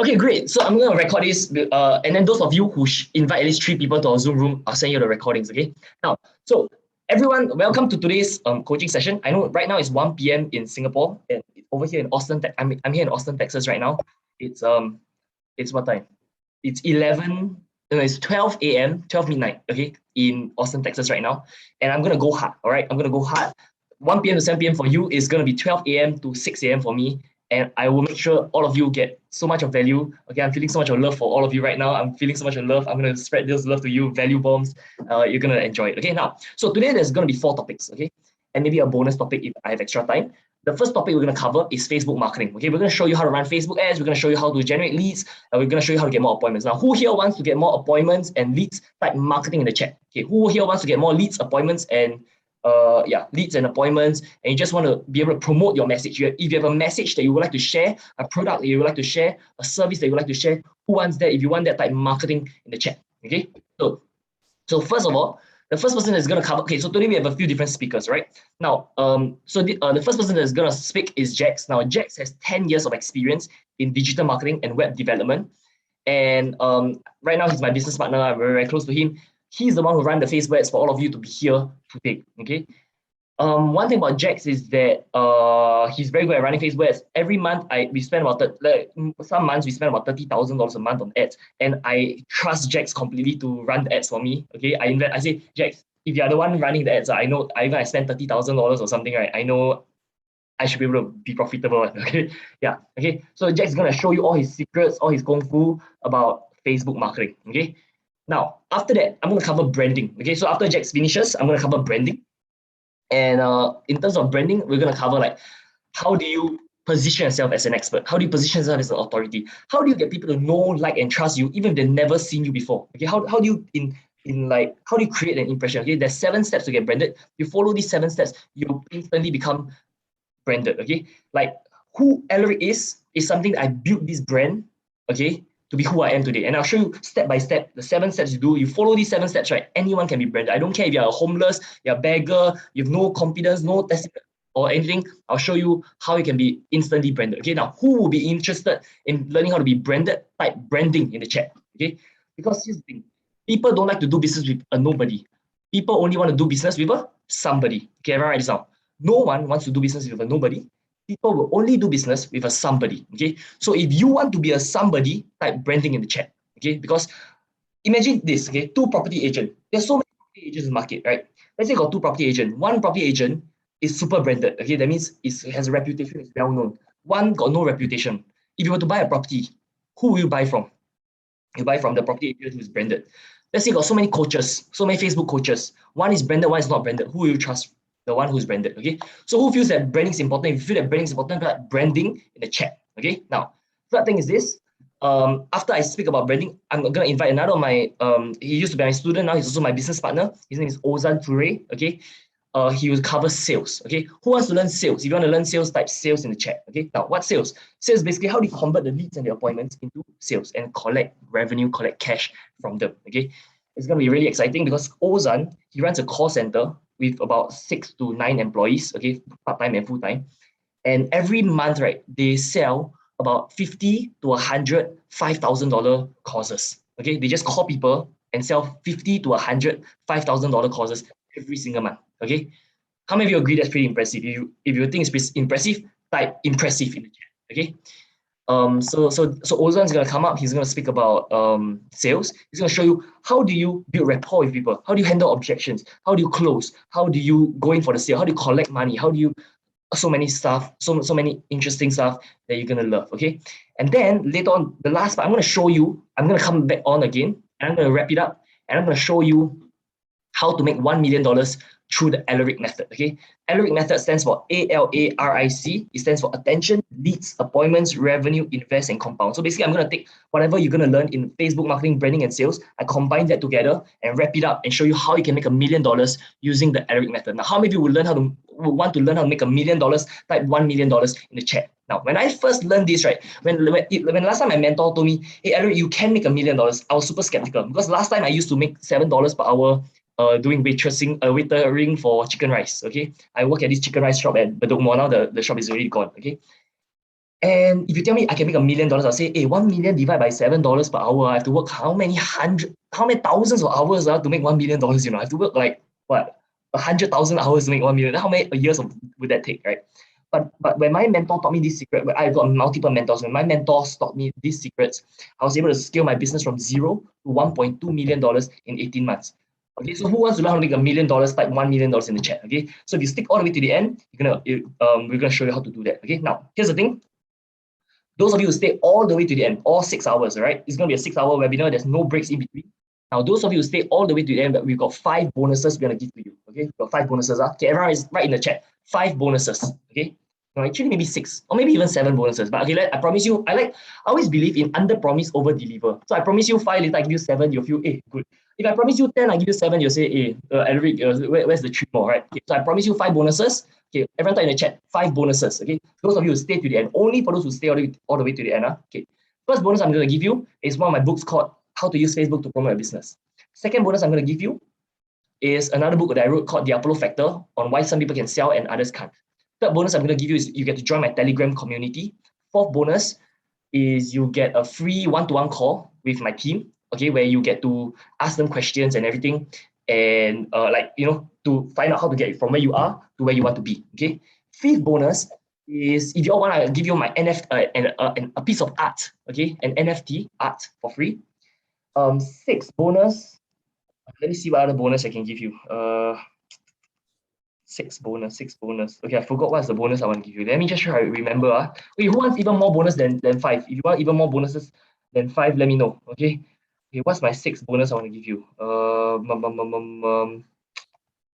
Okay, great. So I'm going to record this, and then those of you who invite at least 3 people to our Zoom room, I'll send you the recordings, okay? Now, so everyone, welcome to today's coaching session. I know right now it's 1 p.m. in Singapore, and over here in Austin, I'm here in Austin, Texas right now. It's what time? It's 12 a.m., 12 midnight, okay, in Austin, Texas right now. And I'm going to go hard, all right? I'm going to go hard. 1 p.m. to 7 p.m. for you is going to be 12 a.m. to 6 a.m. for me. And I will make sure all of you get so much of value. Okay, I'm feeling so much of love for all of you right now. I'm feeling so much of love. I'm going to spread this love to you, value bombs. You're going to enjoy it. Okay, now, so today there's going to be 4 topics, okay? And maybe a bonus topic if I have extra time. The first topic we're going to cover is Facebook marketing. Okay, we're going to show you how to run Facebook ads. We're going to show you how to generate leads. And we're going to show you how to get more appointments. Now, who here wants to get more appointments and leads? Type marketing in the chat. Okay, who here wants to get more leads, appointments, and leads and appointments, and you just want to be able to promote your message. If you have a message that you would like to share, a product that you would like to share, a service that you would like to share, who wants that? If you want that, type marketing in the chat. Okay, so first of all, the first person is going to cover. Okay, so today we have a few different speakers, right? Now, the first person that is going to speak is Jax. Now, Jax has 10 years of experience in digital marketing and web development, and right now he's my business partner. I'm very, very close to him. He's the one who ran the Facebook ads for all of you to be here today. Okay. One thing about Jax is that he's very good at running Facebook ads. Every month we spend about some months we spend about $30,000 a month on ads, and I trust Jax completely to run the ads for me. Okay, I say, Jax, if you are the one running the ads, I know even I spend $30,000 or something, right? I know I should be able to be profitable. Okay, yeah. Okay, so Jax is gonna show you all his secrets, all his kung fu about Facebook marketing. Okay. Now, after that, I'm going to cover branding. Okay, so after Jax finishes, I'm going to cover branding. And in terms of branding, we're going to cover like, how do you position yourself as an expert? How do you position yourself as an authority? How do you get people to know, like, and trust you, even if they've never seen you before? Okay, how do you how do you create an impression? Okay, there's 7 steps to get branded. You follow these 7 steps, you instantly become branded. Okay, like who Alaric is something I built this brand. Okay, to be who I am today. And I'll show you step by step, the 7 steps you do. You follow these 7 steps, right? Anyone can be branded. I don't care if you're a homeless, you're a beggar, you have no confidence, no testimony or anything. I'll show you how you can be instantly branded. Okay, now who will be interested in learning how to be branded? Type branding in the chat. Okay, because here's the thing. People don't like to do business with a nobody. People only want to do business with a somebody. Okay, everyone write this down. No one wants to do business with a nobody. People will only do business with a somebody. Okay, so if you want to be a somebody, type branding in the chat. Okay, because imagine this. Okay, 2 property agents. There's so many property agents in the market, right? Let's say you got 2 property agents. One property agent is super branded. Okay, that means it has a reputation, it's well known. One got no reputation. If you were to buy a property, who will you buy from? You buy from the property agent who is branded. Let's say you got so many coaches, so many Facebook coaches. One is branded, one is not branded. Who will you trust? The one who's branded. Okay, so who feels that branding is important? If you feel that branding is important, type branding in the chat. Okay, now third thing is this. After I speak about branding, I'm gonna invite another of my he used to be my student, now he's also my business partner. His name is Ozan Ture. Okay, he will cover sales. Okay, who wants to learn sales? If you want to learn sales, type sales in the chat. Okay, now what sales? Sales basically how do you convert the leads and the appointments into sales and collect revenue, collect cash from them. Okay, it's gonna be really exciting because Ozan, he runs a call center with about 6 to 9 employees, okay, part-time and full-time. And every month, right, they sell about 50 to 100 $5,000 courses. Okay, they just call people and sell 50 to 100 $5,000 courses every single month. Okay, how many of you agree that's pretty impressive? If you think it's impressive, type impressive in the chat. Okay. So Ozan is going to come up. He's going to speak about sales. He's going to show you how do you build rapport with people, how do you handle objections, how do you close, how do you go in for the sale, how do you collect money, how do you so many stuff, so many interesting stuff that you're going to love. Okay, and then later on, the last part, I'm going to show you. I'm going to come back on again, and I'm going to wrap it up, and I'm going to show you how to make $1 million through the Alaric method. Okay, Alaric method stands for ALARIC. It stands for attention, leads, appointments, revenue, invest, and compound. So basically, I'm going to take whatever you're going to learn in Facebook marketing, branding, and sales. I combine that together and wrap it up and show you how you can make $1 million using the Alaric method. Now, how many of you will want to learn how to make $1 million? Type $1 million in the chat. Now, when I first learned this, right, when last time my mentor told me, hey, Alaric, you can make $1 million, I was super skeptical because last time I used to make $7 per hour doing waitering for chicken rice. Okay, I work at this chicken rice shop at Bedok Mall. Now the shop is already gone. Okay, And if you tell me I can make $1 million, I'll say, hey, 1 million divided by $7 per hour, I have to work how many thousands of hours to make $1 million, I have to work like, what, 100,000 hours to make 1 million. How many years would that take, right? But when my mentor taught me this secret, I got multiple mentors. When my mentors taught me these secrets, I was able to scale my business from 0 to $1.2 million in 18 months. Okay, so who wants to learn how to make $1 million? Type $1 million in the chat. Okay, so if you stick all the way to the end, we're gonna show you how to do that. Okay, now here's the thing. Those of you who stay all the way to the end, all 6 hours, right? It's gonna be a 6-hour webinar. There's no breaks in between. Now, those of you who stay all the way to the end, we've got 5 bonuses we're gonna give to you. Okay, we've got 5 bonuses. Okay, everyone is right in the chat. 5 bonuses. Okay. No, actually maybe 6 or maybe even 7 bonuses. But okay, I promise you, I always believe in under promise, over deliver. So I promise you 5, later I give you 7, you'll feel, hey, good. If I promise you 10, I give you 7, you'll say, hey, Alaric, where's the 3 more, right? Okay, so I promise you 5 bonuses. Okay, everyone type in the chat, 5 bonuses. Okay, those of you who stay to the end, only for those who stay all the way to the end. Okay, first bonus I'm going to give you is one of my books called How to Use Facebook to Promote Your Business. Second bonus I'm going to give you is another book that I wrote called The Apollo Factor on why some people can sell and others can't. Third bonus I'm going to give you is you get to join my Telegram community. Fourth bonus is you get a free one-to-one call with my team, okay, where you get to ask them questions and everything, and to find out how to get from where you are to where you want to be. Okay. Fifth bonus is if you all want, I give you my a piece of art, okay, an NFT art for free. Sixth bonus. Let me see what other bonus I can give you. Six bonus. Okay, I forgot what's the bonus I want to give you. Let me just try to remember. Wait, who wants even more bonus than 5? If you want even more bonuses than 5, let me know. Okay. Okay, what's my 6th bonus I want to give you?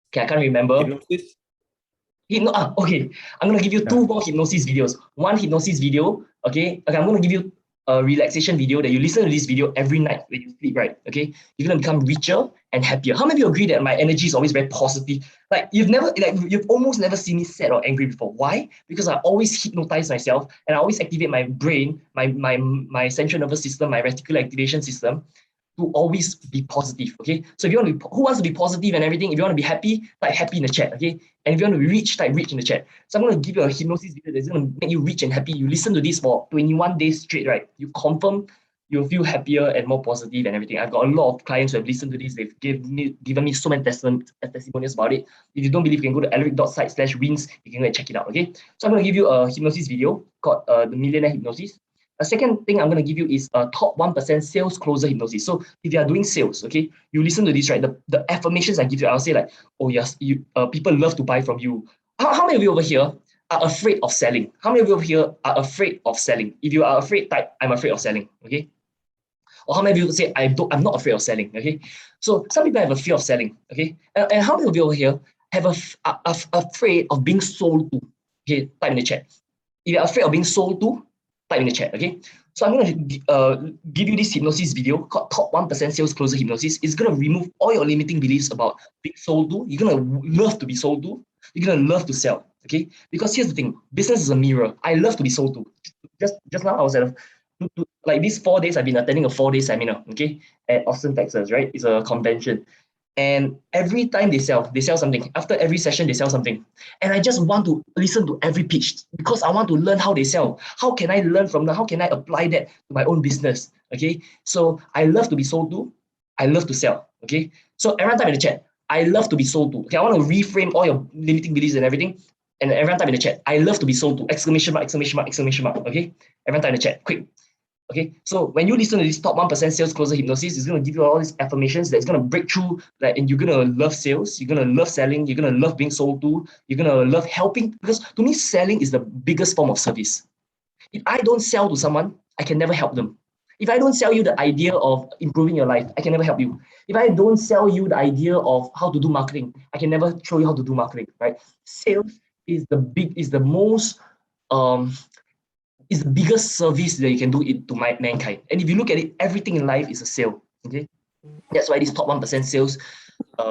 Okay, I can't remember. Hypnosis? Okay, I'm gonna give you 2 more hypnosis videos. One hypnosis video, okay? Okay, I'm gonna give you a relaxation video that you listen to this video every night when you sleep, right? Okay, you're gonna become richer and happier. How many of you agree that my energy is always very positive? Like you've almost never seen me sad or angry before. Why? Because I always hypnotize myself and I always activate my brain, my central nervous system, my reticular activation system to always be positive. Okay, so if you want to who wants to be positive and everything, if you want to be happy, type happy in the chat. Okay, and if you want to be rich, type rich in the chat. So I'm going to give you a hypnosis video that's going to make you rich and happy. You listen to this for 21 days straight, right? You confirm you'll feel happier and more positive and everything. I've got a lot of clients who have listened to this. They've given me so many testimonials about it. If you don't believe, you can go to alaric.site/wins. You can go and check it out. Okay, so I'm going to give you a hypnosis video called the Millionaire Hypnosis. A second thing I'm going to give you is a top 1% sales closer hypnosis. So if you are doing sales, okay, you listen to this, right? The affirmations I give you, I'll say like, oh yes, people love to buy from you. How many of you over here are afraid of selling? How many of you over here are afraid of selling? If you are afraid, type I'm afraid of selling. Okay. Or how many of you say I'm not afraid of selling? Okay. So some people have a fear of selling. Okay. And how many of you over here have afraid of being sold to? Okay. Type in the chat. If you're afraid of being sold to, type in the chat, okay? So I'm going to give you this hypnosis video called Top 1% Sales Closer Hypnosis. It's going to remove all your limiting beliefs about being sold to. You're going to love to be sold to. You're going to love to sell, okay? Because here's the thing. Business is a mirror. I love to be sold to. Just now, I was at like these 4 days, I've been attending a 4-day seminar, okay? At Austin, Texas, right? It's a convention. And every time they sell something. After every session, they sell something. And I just want to listen to every pitch because I want to learn how they sell. How can I learn from them? How can I apply that to my own business? Okay. So I love to be sold to. I love to sell. Okay. So everyone type in the chat. I love to be sold to. Okay. I want to reframe all your limiting beliefs and everything. And everyone type in the chat. I love to be sold to. Exclamation mark, exclamation mark, exclamation mark. Okay. Everyone type in the chat. Quick. Okay, so when you listen to this top 1% sales closer hypnosis, it's going to give you all these affirmations that's going to break through, and you're going to love sales, you're going to love selling, you're going to love being sold to, you're going to love helping, because to me, selling is the biggest form of service. If I don't sell to someone, I can never help them. If I don't sell you the idea of improving your life, I can never help you. If I don't sell you the idea of how to do marketing, I can never show you how to do marketing, right? Sales is the most, is the biggest service that you can do it to mankind. And if you look at it, everything in life is a sale. Okay, that's why this top 1% sales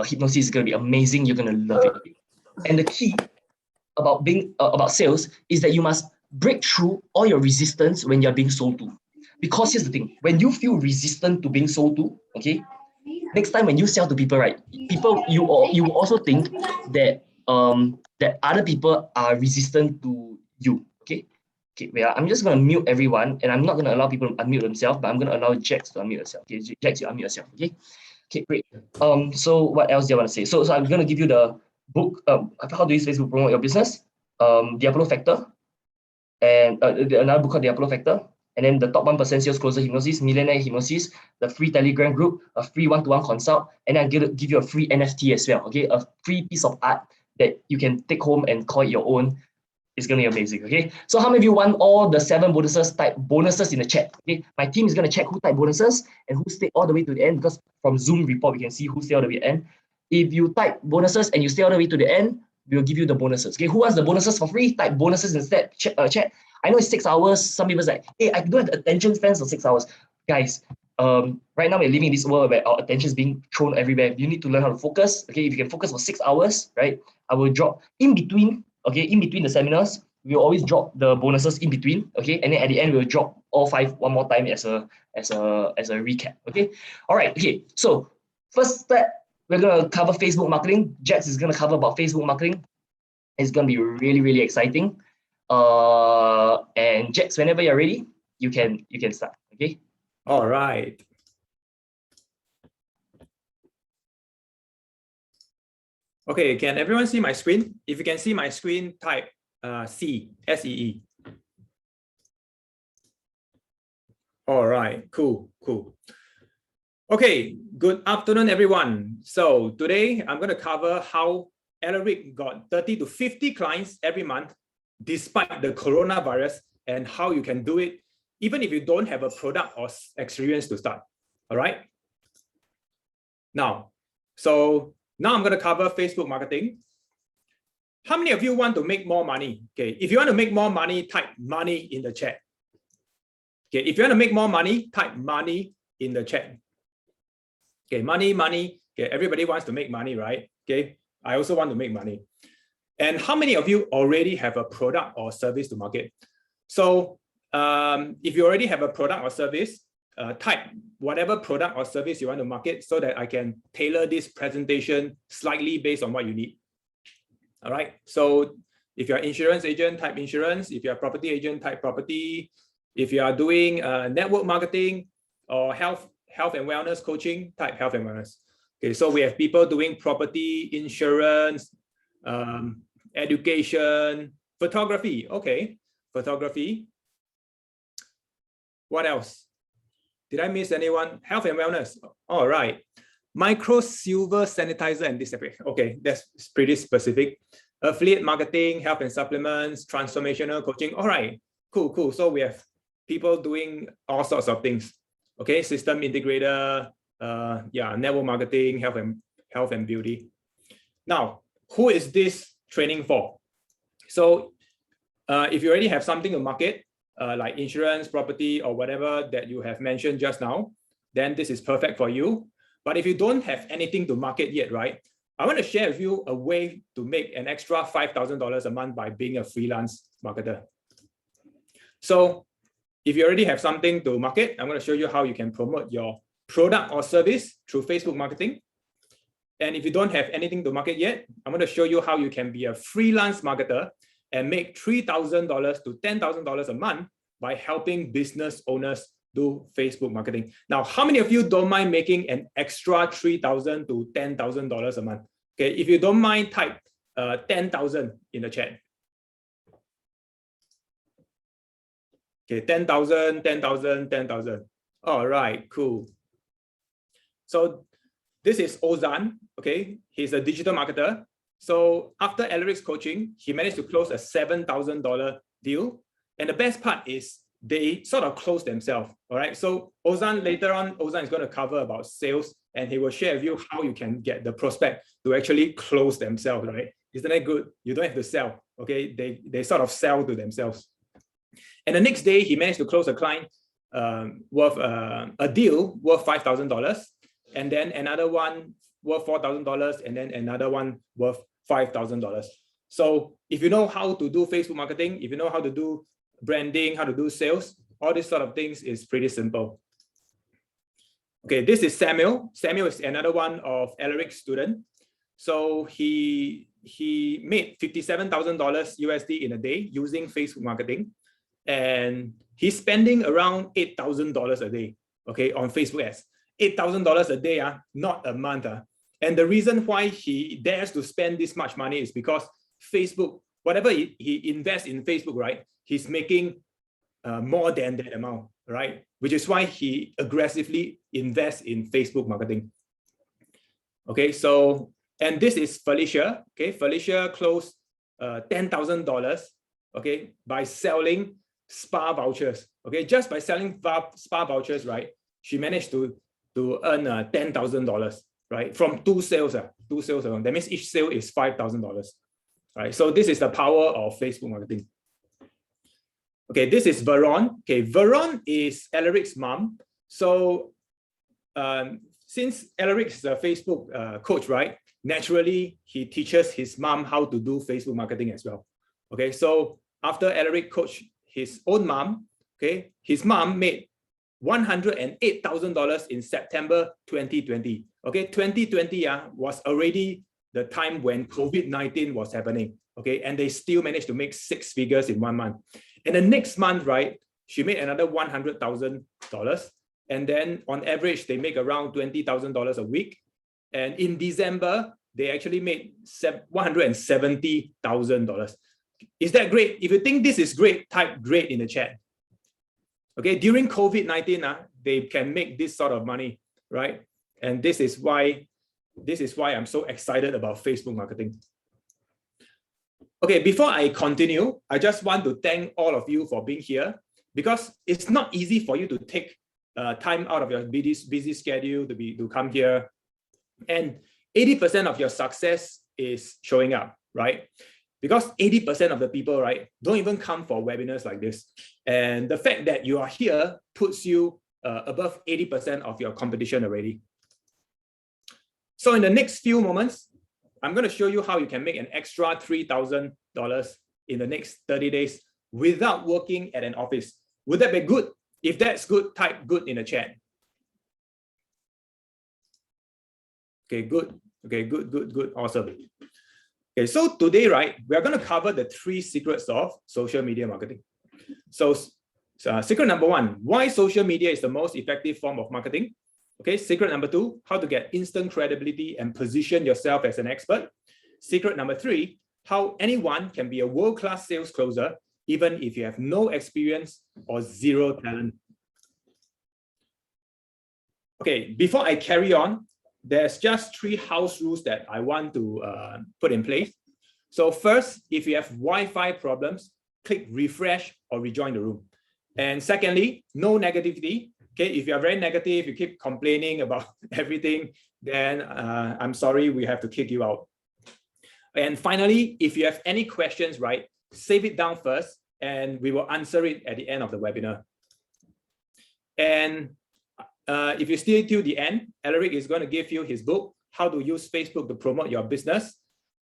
hypnosis is going to be amazing. You're going to love it. Okay? And the key about being about sales is that you must break through all your resistance when you're being sold to. Because here's the thing: when you feel resistant to being sold to, okay, next time when you sell to people, right? You will also think that that other people are resistant to you. Okay, Okay, wait, I'm just going to mute everyone, and I'm not going to allow people to unmute themselves, but I'm going to allow Jax to unmute yourself. Okay, Jax, you unmute yourself. Okay, okay, great. So what else do you want to say? So I'm going to give you the book. How to use Facebook promote your business. Diablo Factor, and another book called Diablo Factor, and then the top 1% sales closer hypnosis, millionaire hypnosis, the free Telegram group, a free one-to-one consult, and then I'm going to give you a free NFT as well. Okay, a free piece of art that you can take home and call it your own. It's going to be amazing, okay? So how many of you want all the 7 bonuses? Type bonuses in the chat, okay? My team is going to check who type bonuses and who stay all the way to the end, because from Zoom report, we can see who stay all the way to the end. If you type bonuses and you stay all the way to the end, we'll give you the bonuses, okay? Who wants the bonuses for free? Type bonuses instead, chat. I know it's 6 hours. Some people say, hey, I don't have the attention spans for 6 hours. Guys, right now we're living in this world where our attention is being thrown everywhere. You need to learn how to focus, okay? If you can focus for 6 hours, right? I will drop in between. Okay, in between the seminars, we'll always drop the bonuses in between. Okay, and then at the end we'll drop all 5 one more time as a recap. Okay, all right. Okay, so first step, we're gonna cover Facebook marketing. Jax is gonna cover about Facebook marketing. It's gonna be really, really exciting. And Jax, whenever you're ready, you can start. Okay. All right. Okay, can everyone see my screen? If you can see my screen, type C, S-E-E. All right, cool. Okay, good afternoon, everyone. So today I'm going to cover how Alaric got 30 to 50 clients every month despite the coronavirus, and how you can do it even if you don't have a product or experience to start. All right. Now I'm going to cover Facebook marketing. How many of you want to make more money? Okay, if you want to make more money, type money in the chat. Okay, if you want to make more money, type money in the chat. Okay, money. Okay, everybody wants to make money, right? Okay, I also want to make money. And how many of you already have a product or service to market? So if you already have a product or service, type whatever product or service you want to market so that I can tailor this presentation slightly based on what you need. All right. So if you're an insurance agent, type insurance. If you're a property agent, type property. If you are doing network marketing or health and wellness coaching, type health and wellness. Okay. So we have people doing property, insurance, education, photography. Okay. Photography. What else? Did I miss anyone? Health and wellness. All right. Micro silver sanitizer and disinfectant. Okay, that's pretty specific. Affiliate marketing, health and supplements, transformational coaching. All right, cool. So we have people doing all sorts of things. Okay, system integrator, network marketing, health and beauty. Now, who is this training for? So if you already have something to market, like insurance, property, or whatever that you have mentioned just now, then this is perfect for you. But if you don't have anything to market yet, right? I want to share with you a way to make an extra $5,000 a month by being a freelance marketer. So if you already have something to market, I'm going to show you how you can promote your product or service through Facebook marketing. And if you don't have anything to market yet, I'm going to show you how you can be a freelance marketer and make $3,000 to $10,000 a month by helping business owners do Facebook marketing. Now, how many of you don't mind making an extra $3,000 to $10,000 a month? Okay, if you don't mind, type 10,000 in the chat. Okay, 10,000, 10,000, 10,000. All right, cool. So this is Ozan. Okay, he's a digital marketer. So after Alaric's coaching, he managed to close a $7,000 deal. And the best part is they sort of close themselves. All right. So Ozan, later on, Ozan is going to cover about sales, and he will share with you how you can get the prospect to actually close themselves. Right. Isn't that good? You don't have to sell. Okay. They sort of sell to themselves. And the next day, he managed to close a client worth a deal worth $5,000, and then another one worth $4,000, and then another one worth $5,000. So if you know how to do Facebook marketing, if you know how to do branding, how to do sales, all these sort of things is pretty simple. Okay, this is Samuel. Samuel is another one of Alaric's student. So he made $57,000 USD in a day using Facebook marketing. and he's spending around $8,000 a day, okay, on Facebook ads. $8,000 a day, not a month. And the reason why he dares to spend this much money is because Facebook, whatever he invests in Facebook, right, he's making more than that amount, right? Which is why he aggressively invests in Facebook marketing. Okay, so, and this is Felicia. Okay, Felicia closed $10,000, okay, by selling spa vouchers. Okay, just by selling spa vouchers, right, she managed to earn $10,000, right, from two sales alone. That means each sale is $5,000, right? So this is the power of Facebook marketing. Okay, this is Veron. Okay, Veron is Alaric's mom. So since Alaric is a Facebook coach, right, naturally he teaches his mom how to do Facebook marketing as well. Okay, so after Alaric coached his own mom, okay, his mom made $108,000 in September 2020. Okay, 2020 was already the time when COVID-19 was happening. Okay, and they still managed to make 6 figures in 1 month. And the next month, right, she made another $100,000. And then on average, they make around $20,000 a week. And in December, they actually made $170,000. Is that great? If you think this is great, type great in the chat. Okay, during COVID-19, they can make this sort of money, right? And this is why I'm so excited about Facebook marketing. Okay, before I continue, I just want to thank all of you for being here, because it's not easy for you to take time out of your busy schedule to come here. And 80% of your success is showing up, right? Because 80% of the people, right, don't even come for webinars like this. And the fact that you are here puts you above 80% of your competition already. So in the next few moments, I'm going to show you how you can make an extra $3,000 in the next 30 days without working at an office. Would that be good? If that's good, type good in the chat. Okay, good. Okay, good, awesome. Okay, so today, right, we are going to cover the 3 secrets of social media marketing. So secret number 1, why social media is the most effective form of marketing. Okay, secret number 2, how to get instant credibility and position yourself as an expert. Secret number 3, how anyone can be a world-class sales closer, even if you have no experience or 0 talent. Okay, before I carry on, there's just 3 house rules that I want to put in place. So first, if you have Wi-Fi problems, click refresh or rejoin the room. And secondly, no negativity. Okay, if you're very negative, you keep complaining about everything, then I'm sorry, we have to kick you out. And finally, if you have any questions, right, save it down first, and we will answer it at the end of the webinar. And if you stay till the end, Alaric is going to give you his book, How to Use Facebook to Promote Your Business.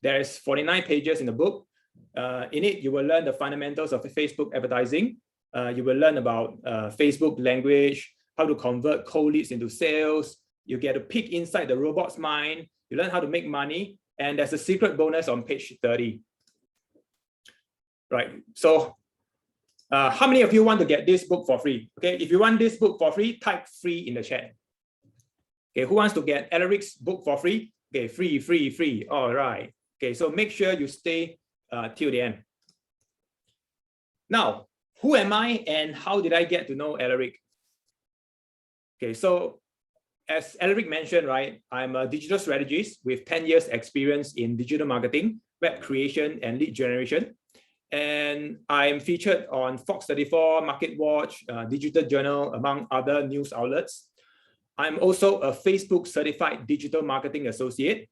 There's 49 pages in the book. In it, you will learn the fundamentals of Facebook advertising. You will learn about Facebook language, how to convert cold leads into sales. You get a peek inside the robot's mind. You learn how to make money. And there's a secret bonus on page 30. Right. So how many of you want to get this book for free? Okay. If you want this book for free, type free in the chat. Okay. Who wants to get Alaric's book for free? Okay. Free. All right. Okay. So make sure you stay till the end. Now, who am I and how did I get to know Alaric? Okay, so as Alaric mentioned, right, I'm a digital strategist with 10 years experience in digital marketing, web creation, and lead generation. And I'm featured on Fox 34, MarketWatch, Digital Journal, among other news outlets. I'm also a Facebook certified digital marketing associate.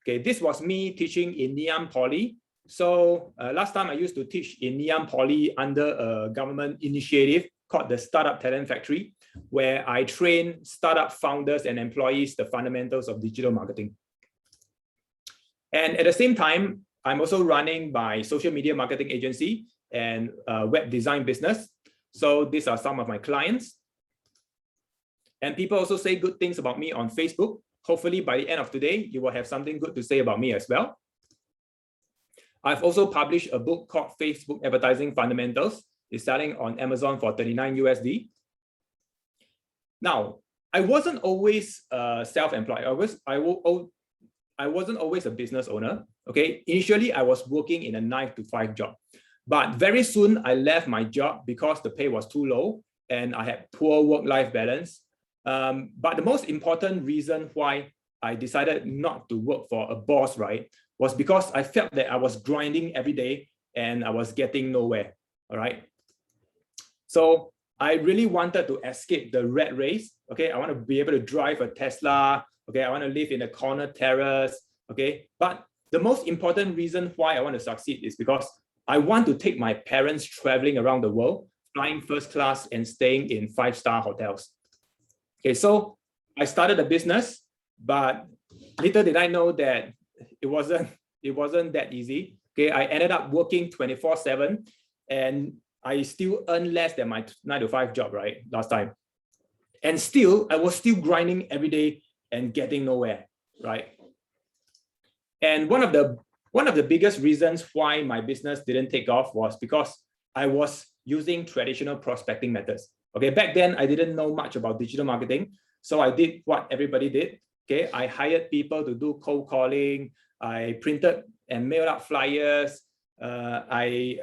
Okay, this was me teaching in Ngee Poly. So last time I used to teach in Ngee Poly under a government initiative called the Startup Talent Factory, where I train startup founders and employees the fundamentals of digital marketing. And at the same time, I'm also running my social media marketing agency and web design business. So these are some of my clients. And people also say good things about me on Facebook. Hopefully by the end of today, you will have something good to say about me as well. I've also published a book called Facebook Advertising Fundamentals. is selling on Amazon for 39 USD. Now, I wasn't always self-employed. I wasn't always a business owner. Okay, initially I was working in a 9-to-5 job, but very soon I left my job because the pay was too low and I had poor work-life balance. But the most important reason why I decided not to work for a boss, right, was because I felt that I was grinding every day and I was getting nowhere. All right. So I really wanted to escape the rat race. Okay, I want to be able to drive a Tesla. Okay, I want to live in a corner terrace. Okay, but the most important reason why I want to succeed is because I want to take my parents traveling around the world, flying first class and staying in 5-star hotels. Okay, so I started a business, but little did I know that it wasn't that easy. Okay, I ended up working 24/7 and I still earn less than my 9-to-5 job, right, last time. And still, I was still grinding every day and getting nowhere, right? And one of the biggest reasons why my business didn't take off was because I was using traditional prospecting methods. Okay, back then I didn't know much about digital marketing, so I did what everybody did. Okay, I hired people to do cold calling. I printed and mailed out flyers. I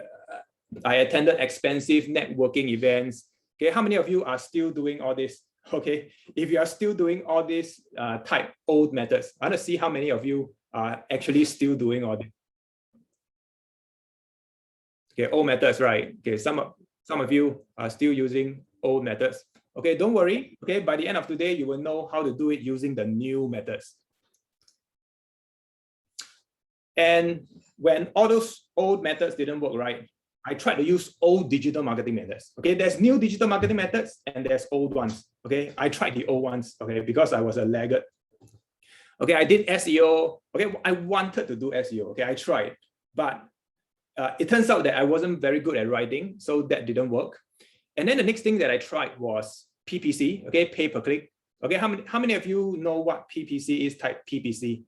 attended expensive networking events. Okay, how many of you are still doing all this? Okay, if you are still doing all these type old methods, I want to see how many of you are actually still doing all this. Okay, old methods, right? Okay, some of you are still using old methods. Okay, don't worry. Okay, by the end of today, you will know how to do it using the new methods. And when all those old methods didn't work, right, I tried to use old digital marketing methods. Okay, there's new digital marketing methods and there's old ones. Okay, I tried the old ones. Okay, because I was a laggard. Okay, I did SEO. Okay, I wanted to do SEO. Okay, I tried, but it turns out that I wasn't very good at writing, so that didn't work. And then the next thing that I tried was PPC. Okay, pay per click. Okay, how many of you know what PPC is? Type PPC.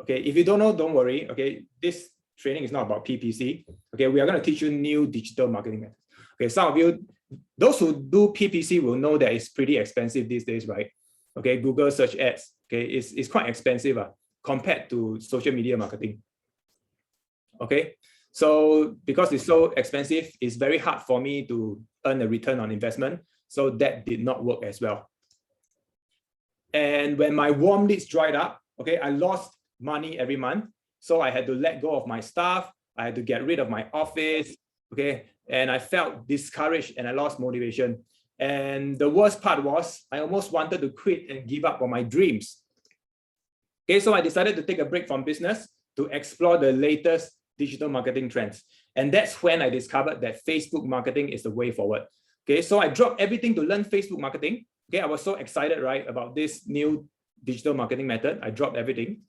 Okay, if you don't know, don't worry. Okay, this training is not about PPC. Okay, we are going to teach you new digital marketing methods. Okay, some of you, those who do PPC will know that it's pretty expensive these days, right? Okay, Google search ads. Okay, it's quite expensive compared to social media marketing. Okay, so because it's so expensive, it's very hard for me to earn a return on investment. So that did not work as well. And when my warm leads dried up, okay, I lost money every month. So I had to let go of my staff. I had to get rid of my office. Okay, and I felt discouraged and I lost motivation. And the worst part was I almost wanted to quit and give up on my dreams. Okay, so I decided to take a break from business to explore the latest digital marketing trends. And that's when I discovered that Facebook marketing is the way forward. Okay, so I dropped everything to learn Facebook marketing. Okay, I was so excited, right, about this new digital marketing method. I dropped everything.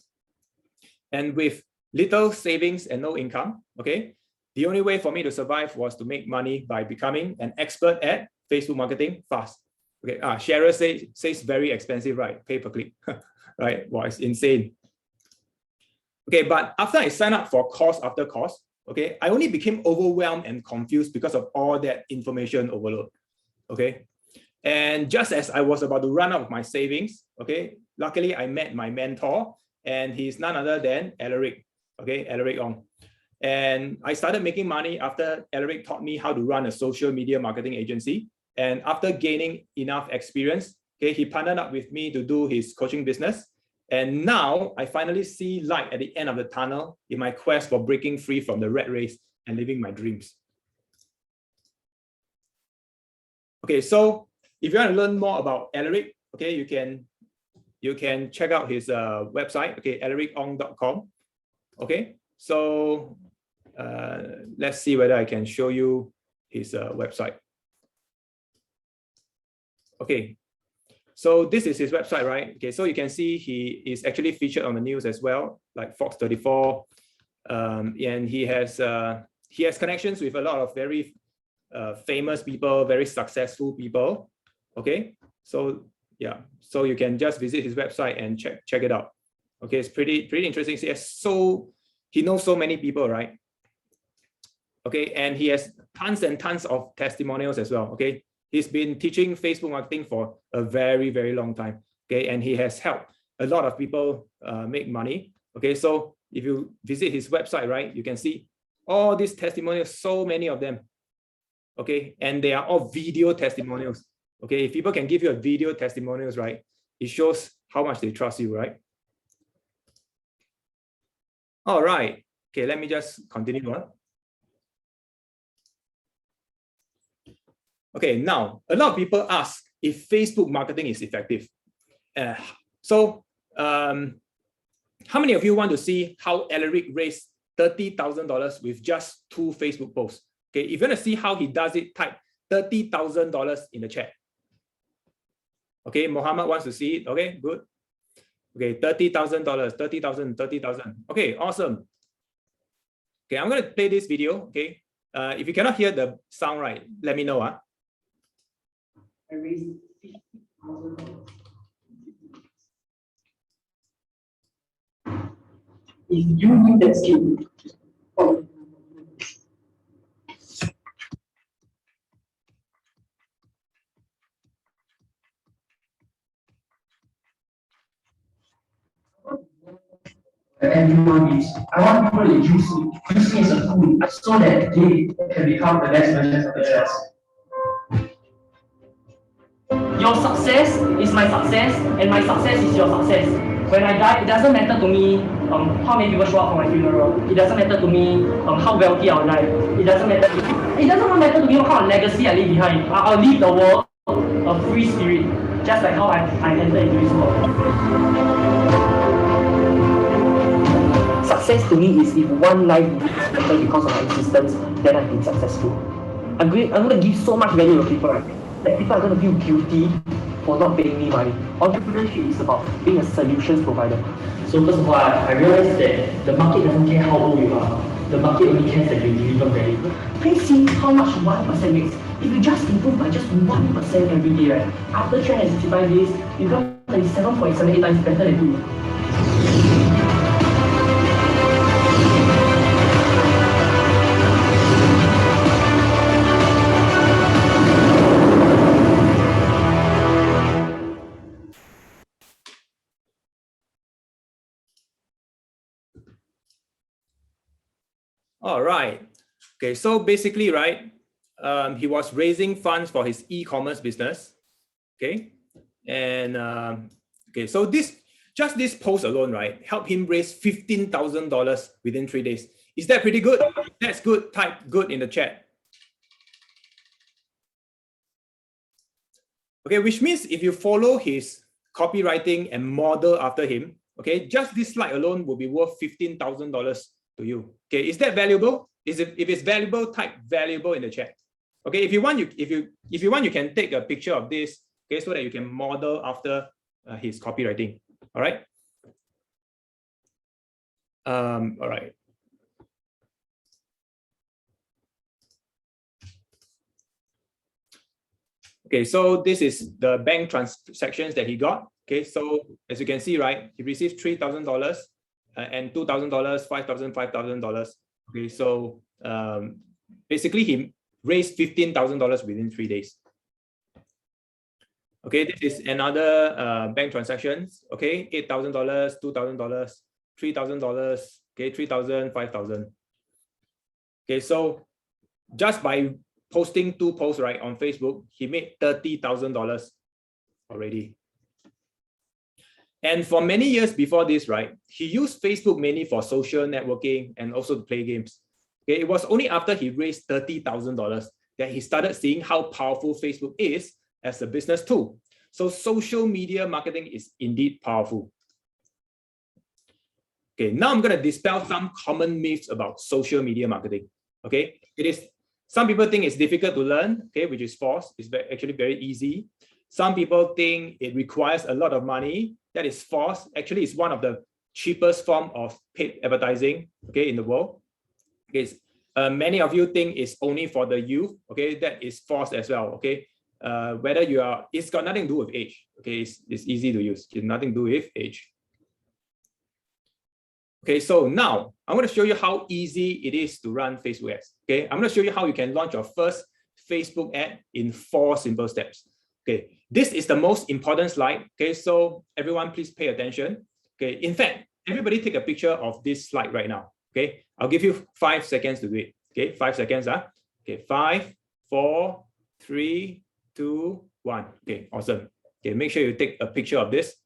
And with little savings and no income, okay, the only way for me to survive was to make money by becoming an expert at Facebook marketing fast. Okay, Cheryl says very expensive, right? Pay per click, right? Wow, it's insane. Okay, but after I signed up for course after course, okay, I only became overwhelmed and confused because of all that information overload. Okay, and just as I was about to run out of my savings, okay, luckily I met my mentor, and he's none other than Alaric. Okay, Alaric Ong. And I started making money after Alaric taught me how to run a social media marketing agency. And after gaining enough experience, okay, he partnered up with me to do his coaching business. And now I finally see light at the end of the tunnel in my quest for breaking free from the rat race and living my dreams. Okay, so if you want to learn more about Alaric, okay, you can check out his website, okay, alaricongreviews.com. Okay, so let's see whether I can show you his website. Okay, so this is his website, right? Okay, so you can see he is actually featured on the news as well, like Fox 34, and he has connections with a lot of very famous people, very successful people. Okay, so yeah, so you can just visit his website and check it out. Okay, it's pretty interesting. He knows so many people, right? Okay, and he has tons and tons of testimonials as well. Okay, he's been teaching Facebook marketing for a very, very long time. Okay, and he has helped a lot of people make money. Okay, so if you visit his website, right, you can see all these testimonials, so many of them. Okay, and they are all video testimonials. Okay, if people can give you a video testimonials, right, it shows how much they trust you, right? All right. Okay, let me just continue on. Okay, now a lot of people ask if Facebook marketing is effective. How many of you want to see how Alaric raised $30,000 with just 2 Facebook posts? Okay, if you want to see how he does it, type $30,000 in the chat. Okay, Mohammed wants to see it. Okay, good. Okay, $30,000, 30,000, 30,000. Okay, awesome. Okay, I'm going to play this video. Okay, if you cannot hear the sound right, let me know. I raised $50,000. If you need that skill, everyone is. I want people to use me as a tool so that they can become the best versions of themselves. Your success is my success, and my success is your success. When I die, it doesn't matter to me how many people show up for my funeral. It doesn't matter to me how wealthy I'll die. It doesn't matter. It doesn't matter to me what kind of legacy I leave behind. I'll leave the world a free spirit, just like how I entered into this world. Success to me is if one life is better because of my existence, then I've been successful. I'm going to give so much value to people, right? That people are going to feel guilty for not paying me money. Entrepreneurship is about being a solutions provider. So first of all, I realized that the market doesn't care how old you are. The market only cares that you deliver value. Please see how much 1% makes. If you just improve by just 1% every day, right? After 365 days, you become 37.78 times better than you. All right. Okay, so basically, right, he was raising funds for his e-commerce business. Okay, and okay, so this post alone, right, helped him raise $15,000 within 3 days. Is that pretty good? That's good. Type good in the chat. Okay, which means if you follow his copywriting and model after him, okay, just this slide alone will be worth $15,000 to you. Okay, is that valuable? If it's valuable, type valuable in the chat. Okay, if you want, you can take a picture of this, okay, so that you can model after his copywriting. All right. All right. Okay, so this is the bank transactions that he got. Okay, so as you can see, right, he received $3,000 and $2,000, $5,000, $5,000. Okay, so basically he raised $15,000 within 3 days. Okay, this is another bank transactions. Okay, $8,000, $2,000, $3,000. Okay, $3,000, $5,000. Okay, so just by posting 2 posts, right, on Facebook, he made $30,000 already. And for many years before this, right, he used Facebook mainly for social networking and also to play games. Okay, it was only after he raised $30,000 that he started seeing how powerful Facebook is as a business tool. So social media marketing is indeed powerful. Okay, now I'm going to dispel some common myths about social media marketing. Okay, some people think it's difficult to learn, okay, which is false. It's actually very easy. Some people think it requires a lot of money. That is false. Actually, it's one of the cheapest form of paid advertising, okay, in the world. Okay, many of you think it's only for the youth. Okay, that is false as well. Okay, whether you are, it's got nothing to do with age. Okay, it's easy to use. It's nothing to do with age. Okay, so now I'm going to show you how easy it is to run Facebook ads. Okay, I'm going to show you how you can launch your first Facebook ad in 4 simple steps. Okay, this is the most important slide. Okay, so everyone please pay attention. Okay, in fact, everybody take a picture of this slide right now. Okay, I'll give you 5 seconds to do it. Okay, 5 seconds. Okay, 5, 4, 3, 2, 1. Okay, awesome. Okay, make sure you take a picture of this.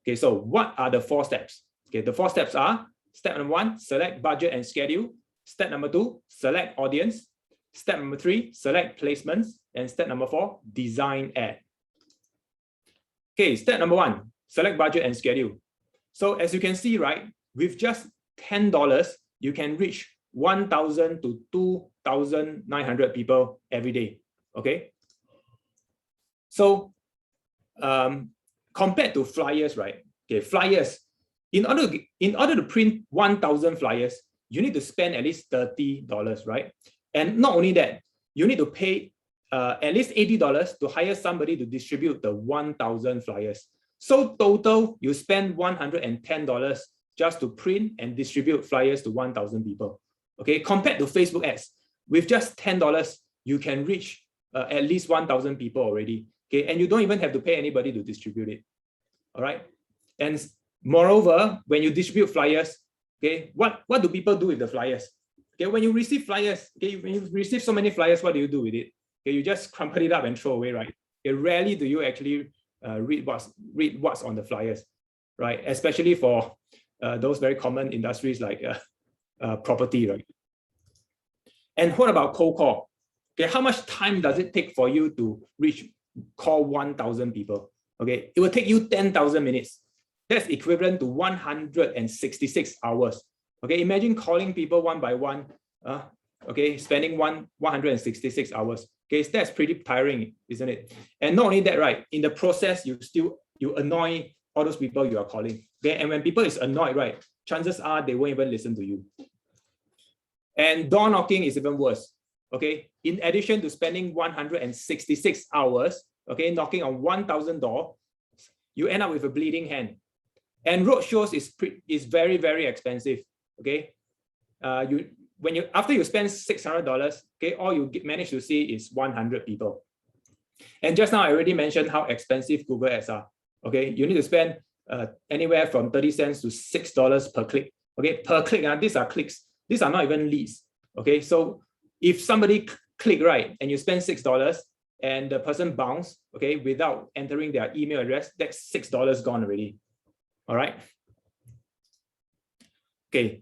Okay, so what are the 4 steps? Okay, the 4 steps are: step number 1, select budget and schedule. Step number 2, select audience. Step number 3, select placements. And step number 4, design ad. Okay, step number 1, select budget and schedule. So as you can see, right, with just $10, you can reach 1,000 to 2,900 people every day. Okay. So compared to flyers, right? Okay, flyers. In order to print 1,000 flyers, you need to spend at least $30, right? And not only that, you need to pay at least $80 to hire somebody to distribute the 1,000 flyers. So total, you spend $110 just to print and distribute flyers to 1,000 people. Okay, compared to Facebook ads, with just $10, you can reach at least 1,000 people already. Okay, and you don't even have to pay anybody to distribute it. All right, and moreover, when you distribute flyers, okay, what do people do with the flyers? Okay, when you receive flyers, okay, when you receive so many flyers, what do you do with it? Okay, you just crumple it up and throw away, right? Okay, rarely do you actually read what's on the flyers, right? Especially for those very common industries like property, right? And what about cold call? Okay, how much time does it take for you to call 1,000 people? Okay, it will take you 10,000 minutes. That's equivalent to 166 hours. Okay, imagine calling people one by one. Okay, spending 166 hours. Okay, so that's pretty tiring, isn't it? And not only that, right? In the process, you annoy all those people you are calling. Okay, and when people is annoyed, right? Chances are they won't even listen to you. And door knocking is even worse. Okay, in addition to spending 166 hours, okay, knocking on 1,000 doors, you end up with a bleeding hand. And road shows is very, very expensive. Okay, after you spend $600, okay, all you manage to see is 100 people. And just now I already mentioned how expensive Google ads are. Okay, you need to spend anywhere from 30 cents to $6 per click. Okay, per click. These are clicks. These are not even leads. Okay, so if somebody click right and you spend $6 and the person bounce, okay, without entering their email address, that's $6 gone already. All right. Okay,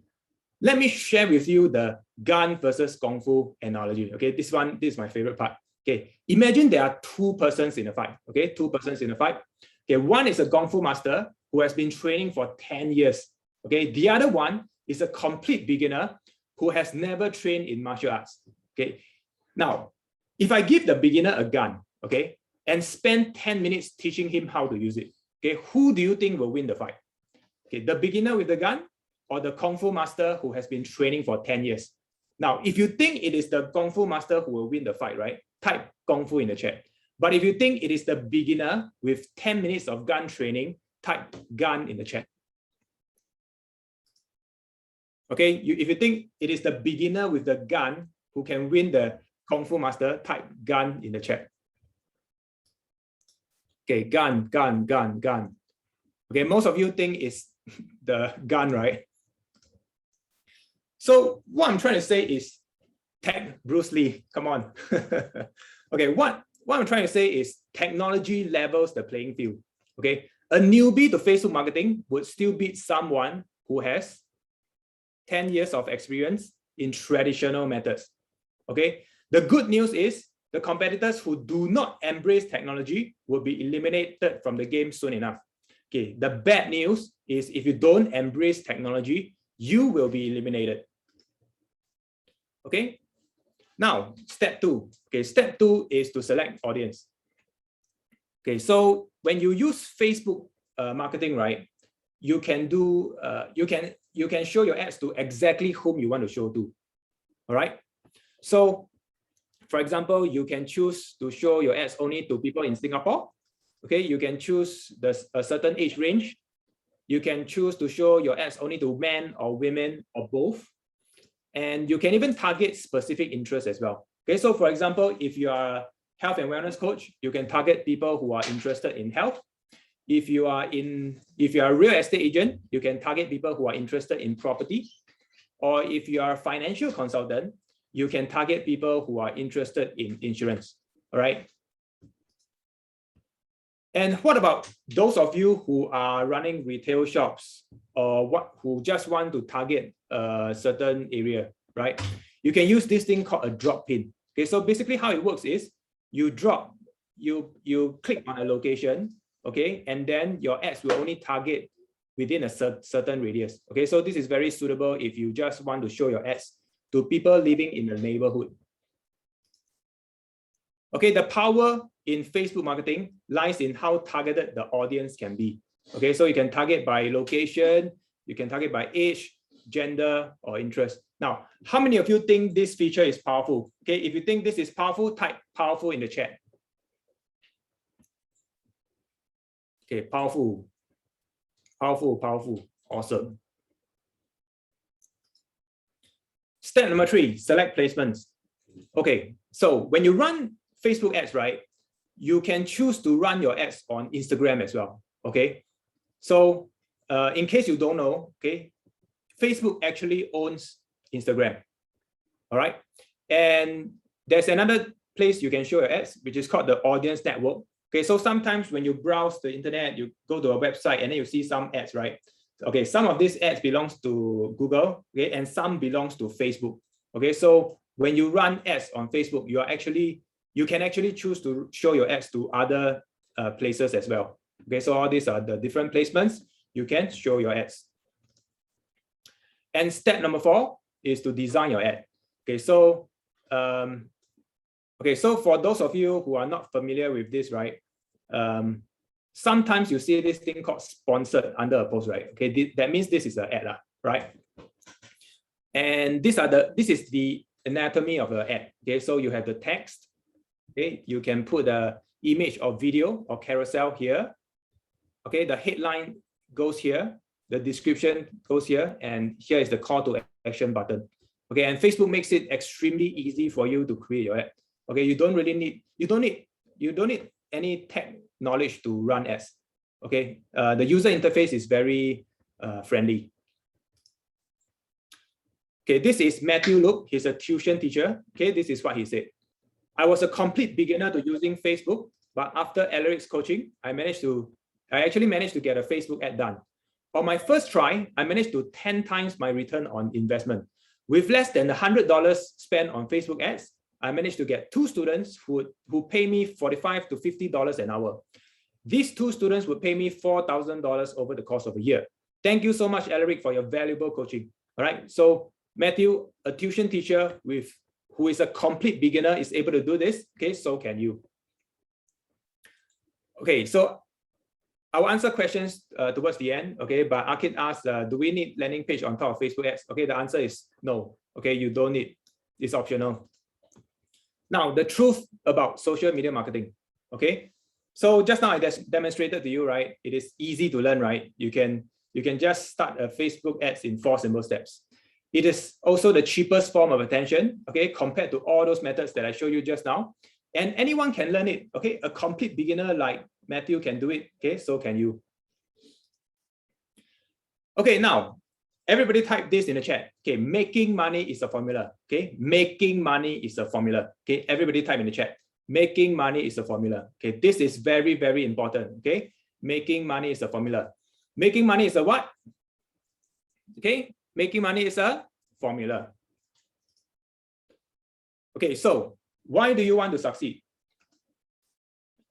let me share with you the gun versus Kung Fu analogy. Okay, this is my favorite part. Okay, imagine there are 2 persons in a fight. Okay, 2 persons in a fight. Okay, one is a Kung Fu master who has been training for 10 years. Okay, the other one is a complete beginner who has never trained in martial arts. Okay, now, if I give the beginner a gun, okay, and spend 10 minutes teaching him how to use it, okay, who do you think will win the fight? Okay, the beginner with the gun or the Kung Fu master who has been training for 10 years? Now, if you think it is the Kung Fu master who will win the fight, right, type Kung Fu in the chat. But if you think it is the beginner with 10 minutes of gun training, type gun in the chat. Okay, if you think it is the beginner with the gun who can win the Kung Fu master, type gun in the chat. Okay, gun. Okay, most of you think it's the gun, right? So what I'm trying to say is tech Bruce Lee, come on. Okay, what I'm trying to say is technology levels the playing field. Okay, a newbie to Facebook marketing would still beat someone who has 10 years of experience in traditional methods. Okay, the good news is the competitors who do not embrace technology will be eliminated from the game soon enough. Okay, the bad news is if you don't embrace technology, you will be eliminated. Okay, now step 2. Okay, step 2 is to select audience. Okay, so when you use Facebook marketing, right, you can do you can show your ads to exactly whom you want to show to. All right, so for example, you can choose to show your ads only to people in Singapore. Okay, you can choose a certain age range. You can choose to show your ads only to men or women or both. And you can even target specific interests as well. Okay, so for example, if you are a health and wellness coach, you can target people who are interested in health. If you are a real estate agent, you can target people who are interested in property. Or if you are a financial consultant, you can target people who are interested in insurance. All right. And what about those of you who are running retail shops or who just want to target a certain area, right? You can use this thing called a drop pin. Okay, so basically how it works is you click on a location, okay, and then your ads will only target within a certain radius. Okay, so this is very suitable if you just want to show your ads to people living in the neighborhood. Okay, the power in Facebook marketing lies in how targeted the audience can be. Okay, so you can target by location, you can target by age, gender, or interest. Now, how many of you think this feature is powerful? Okay, if you think this is powerful, type powerful in the chat. Okay, powerful, powerful, powerful, awesome. Step number 3, select placements. Okay, so when you run Facebook ads, right, you can choose to run your ads on Instagram as well. Okay, so in case you don't know, okay, Facebook actually owns Instagram. All right, and there's another place you can show your ads, which is called the audience network. Okay, so sometimes when you browse the internet, you go to a website and then you see some ads, right? Okay, some of these ads belongs to Google, okay, and some belongs to Facebook. Okay, so when you run ads on Facebook, you can actually choose to show your ads to other places as well. Okay, so all these are the different placements you can show your ads. And step number 4 is to design your ad. Okay, so so for those of you who are not familiar with this, right? Sometimes you see this thing called sponsored under a post, right? Okay, that means this is an ad, right? And this is the anatomy of the ad. Okay, so you have the text. Okay, you can put the image or video or carousel here. Okay, the headline goes here, the description goes here, and here is the call to action button. Okay, and Facebook makes it extremely easy for you to create your ad. Okay, you don't need any tech knowledge to run ads. Okay, the user interface is very friendly. Okay, this is Matthew Look. He's a tuition teacher. Okay, this is what he said. I was a complete beginner to using Facebook, but after Alaric's coaching, I actually managed to get a Facebook ad done. On my first try, I managed to 10 times my return on investment. With less than $100 spent on Facebook ads, I managed to get 2 students who pay me $45 to $50 an hour. These 2 students would pay me $4,000 over the course of a year. Thank you so much, Alaric, for your valuable coaching. All right, so Matthew, a tuition teacher who is a complete beginner, is able to do this. Okay, so can you. Okay, so I will answer questions towards the end. Okay, but Arkit asked, do we need landing page on top of Facebook ads? Okay, the answer is no. Okay, you don't need. It's optional. Now, the truth about social media marketing. Okay, so just now I demonstrated to you, right? It is easy to learn, right? You can just start a Facebook ads in 4 simple steps. It is also the cheapest form of attention, okay, compared to all those methods that I showed you just now. And anyone can learn it, okay? A complete beginner like Matthew can do it, okay? So can you. Okay, now, everybody type this in the chat. Okay, making money is a formula, okay? Making money is a formula, okay? Everybody type in the chat. Making money is a formula, okay? This is very, very important, okay? Making money is a formula. Making money is a what? Okay, making money is a formula. Okay, so why do you want to succeed?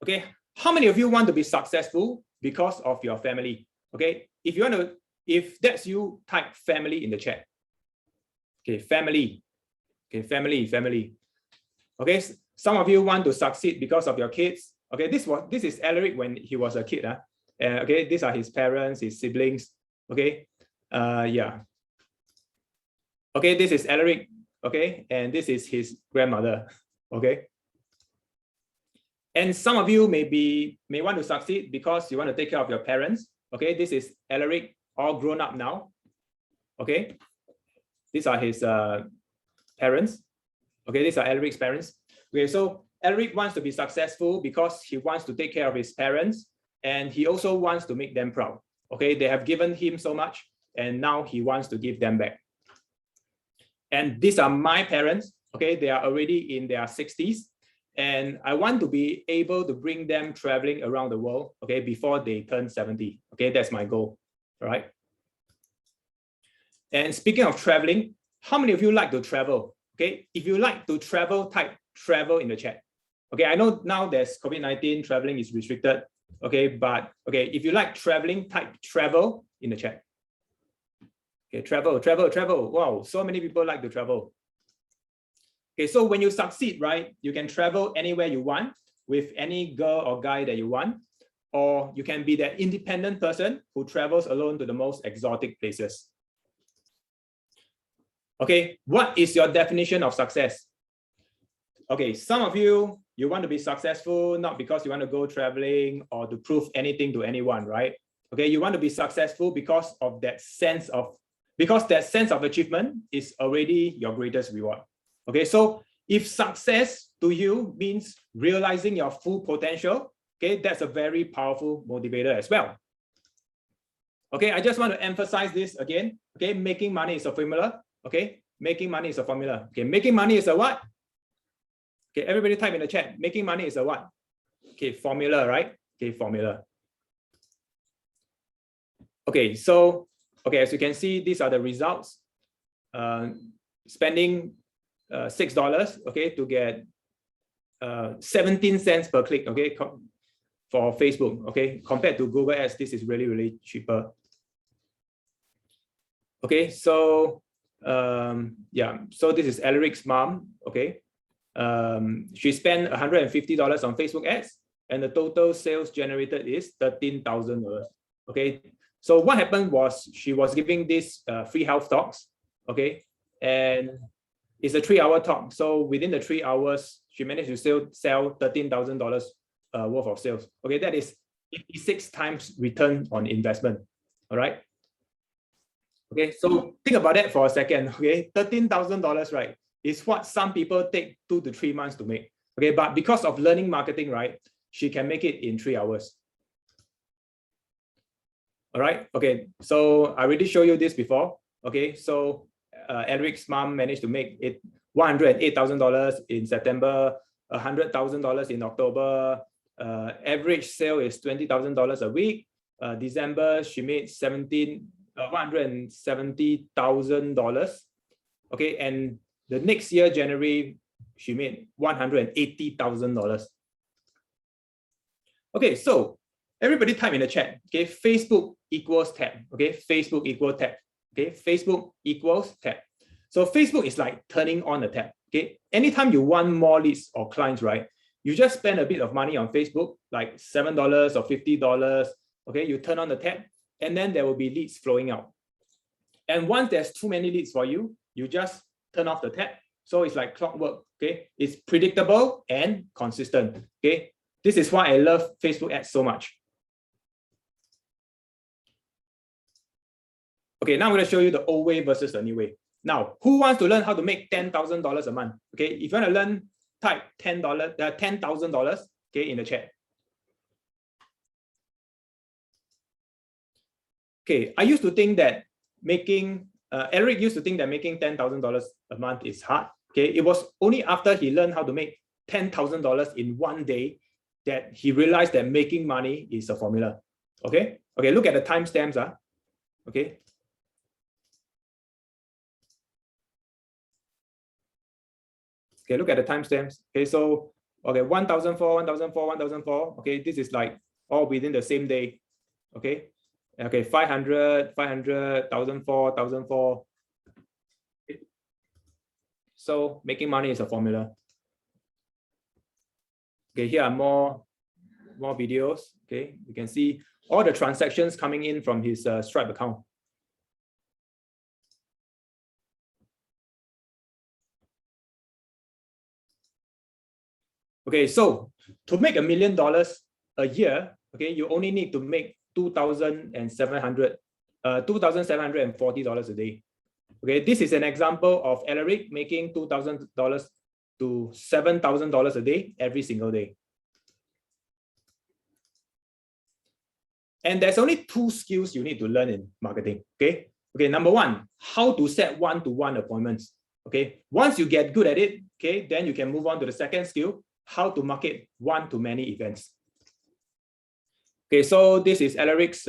Okay, how many of you want to be successful because of your family? Okay, if that's you, type family in the chat. Okay, family. Okay, family. Okay, some of you want to succeed because of your kids. Okay, this is Alaric when he was a kid. Okay, these are his parents, his siblings. Okay, yeah. Okay, this is Alaric. Okay, and this is his grandmother. Okay. And some of you may want to succeed because you want to take care of your parents. Okay, this is Alaric, all grown up now. Okay, these are his parents. Okay, these are Alaric's parents. Okay, so Alaric wants to be successful because he wants to take care of his parents, and he also wants to make them proud. Okay, they have given him so much, and now he wants to give them back. And these are my parents. Okay, they are already in their 60s, and I want to be able to bring them traveling around the world, okay, before they turn 70. Okay, that's my goal. All right. And speaking of traveling, how many of you like to travel? Okay, if you like to travel, type travel in the chat. Okay, I know now there's COVID-19, traveling is restricted. Okay, but okay, if you like traveling, type travel in the chat. Okay, travel, travel, travel. Wow, so many people like to travel. Okay, so when you succeed, right, you can travel anywhere you want with any girl or guy that you want, or you can be that independent person who travels alone to the most exotic places. Okay, what is your definition of success? Okay, some of you, you want to be successful not because you want to go traveling or to prove anything to anyone, right? Okay, you want to be successful because of that sense of, because that sense of achievement is already your greatest reward. Okay, so if success to you means realizing your full potential, okay, that's a very powerful motivator as well. Okay, I just want to emphasize this again. Okay, making money is a formula. Okay, making money is a formula. Okay, making money is a what? Okay, everybody type in the chat. Making money is a what? Okay, formula, right? Okay, formula. Okay, so, okay, as you can see, these are the results. Spending $6, okay, to get 17 cents per click, okay, for Facebook, okay, compared to Google Ads, this is really, really cheaper. Okay, so yeah, so this is Alaric's mom, okay. She spent $150 on Facebook ads, and the total sales generated is $13,000. Okay, so what happened was she was giving this free health talks, okay, and it's a 3-hour talk. So within the 3 hours, she managed to still sell $13,000 worth of sales. Okay, that is 56 times return on investment. All right. Okay, so think about that for a second. Okay, $13,000, right, is what some people take 2 to 3 months to make. Okay, but because of learning marketing, right, she can make it in 3 hours. All right. Okay, so I already showed you this before. Okay, so Alaric's mom managed to make it $108,000 in September, $100,000 in October. Average sale is $20,000 a week. December, she made $170,000. Okay, and the next year, January, she made $180,000. Okay, so everybody type in the chat. Okay, Facebook equals tab. Okay, Facebook equals tab. Okay, Facebook equals tab. So Facebook is like turning on the tab. Okay, anytime you want more leads or clients, right, you just spend a bit of money on Facebook, like $7 or $50. Okay, you turn on the tab, and then there will be leads flowing out. And once there's too many leads for you, you just turn off the tab. So it's like clockwork. Okay, it's predictable and consistent. Okay, this is why I love Facebook ads so much. Okay, now I'm going to show you the old way versus the new way. Now, who wants to learn how to make $10,000 a month? Okay, if you want to learn, type $10,000, okay, in the chat. Okay, I used to think that making, Alaric used to think that making $10,000 a month is hard. Okay, it was only after he learned how to make $10,000 in one day that he realized that making money is a formula. Okay, okay, look at the timestamps. Okay. Okay, look at the timestamps. Okay, so okay, 1004, 1004, 1004. Okay, this is like all within the same day. Okay, okay, 500, 500, 1004, 1004. Okay. So making money is a formula. Okay, here are more videos. Okay, you can see all the transactions coming in from his Stripe account. Okay, so to make $1 million a year, okay, you only need to make $2,740 a day. Okay, this is an example of Alaric making $2,000 to $7,000 a day every single day. And there's only 2 skills you need to learn in marketing. Okay, number 1, how to set one-to-one appointments. Okay, once you get good at it, okay, then you can move on to the second skill, how to market one-to-many events. Okay, so this is Alaric's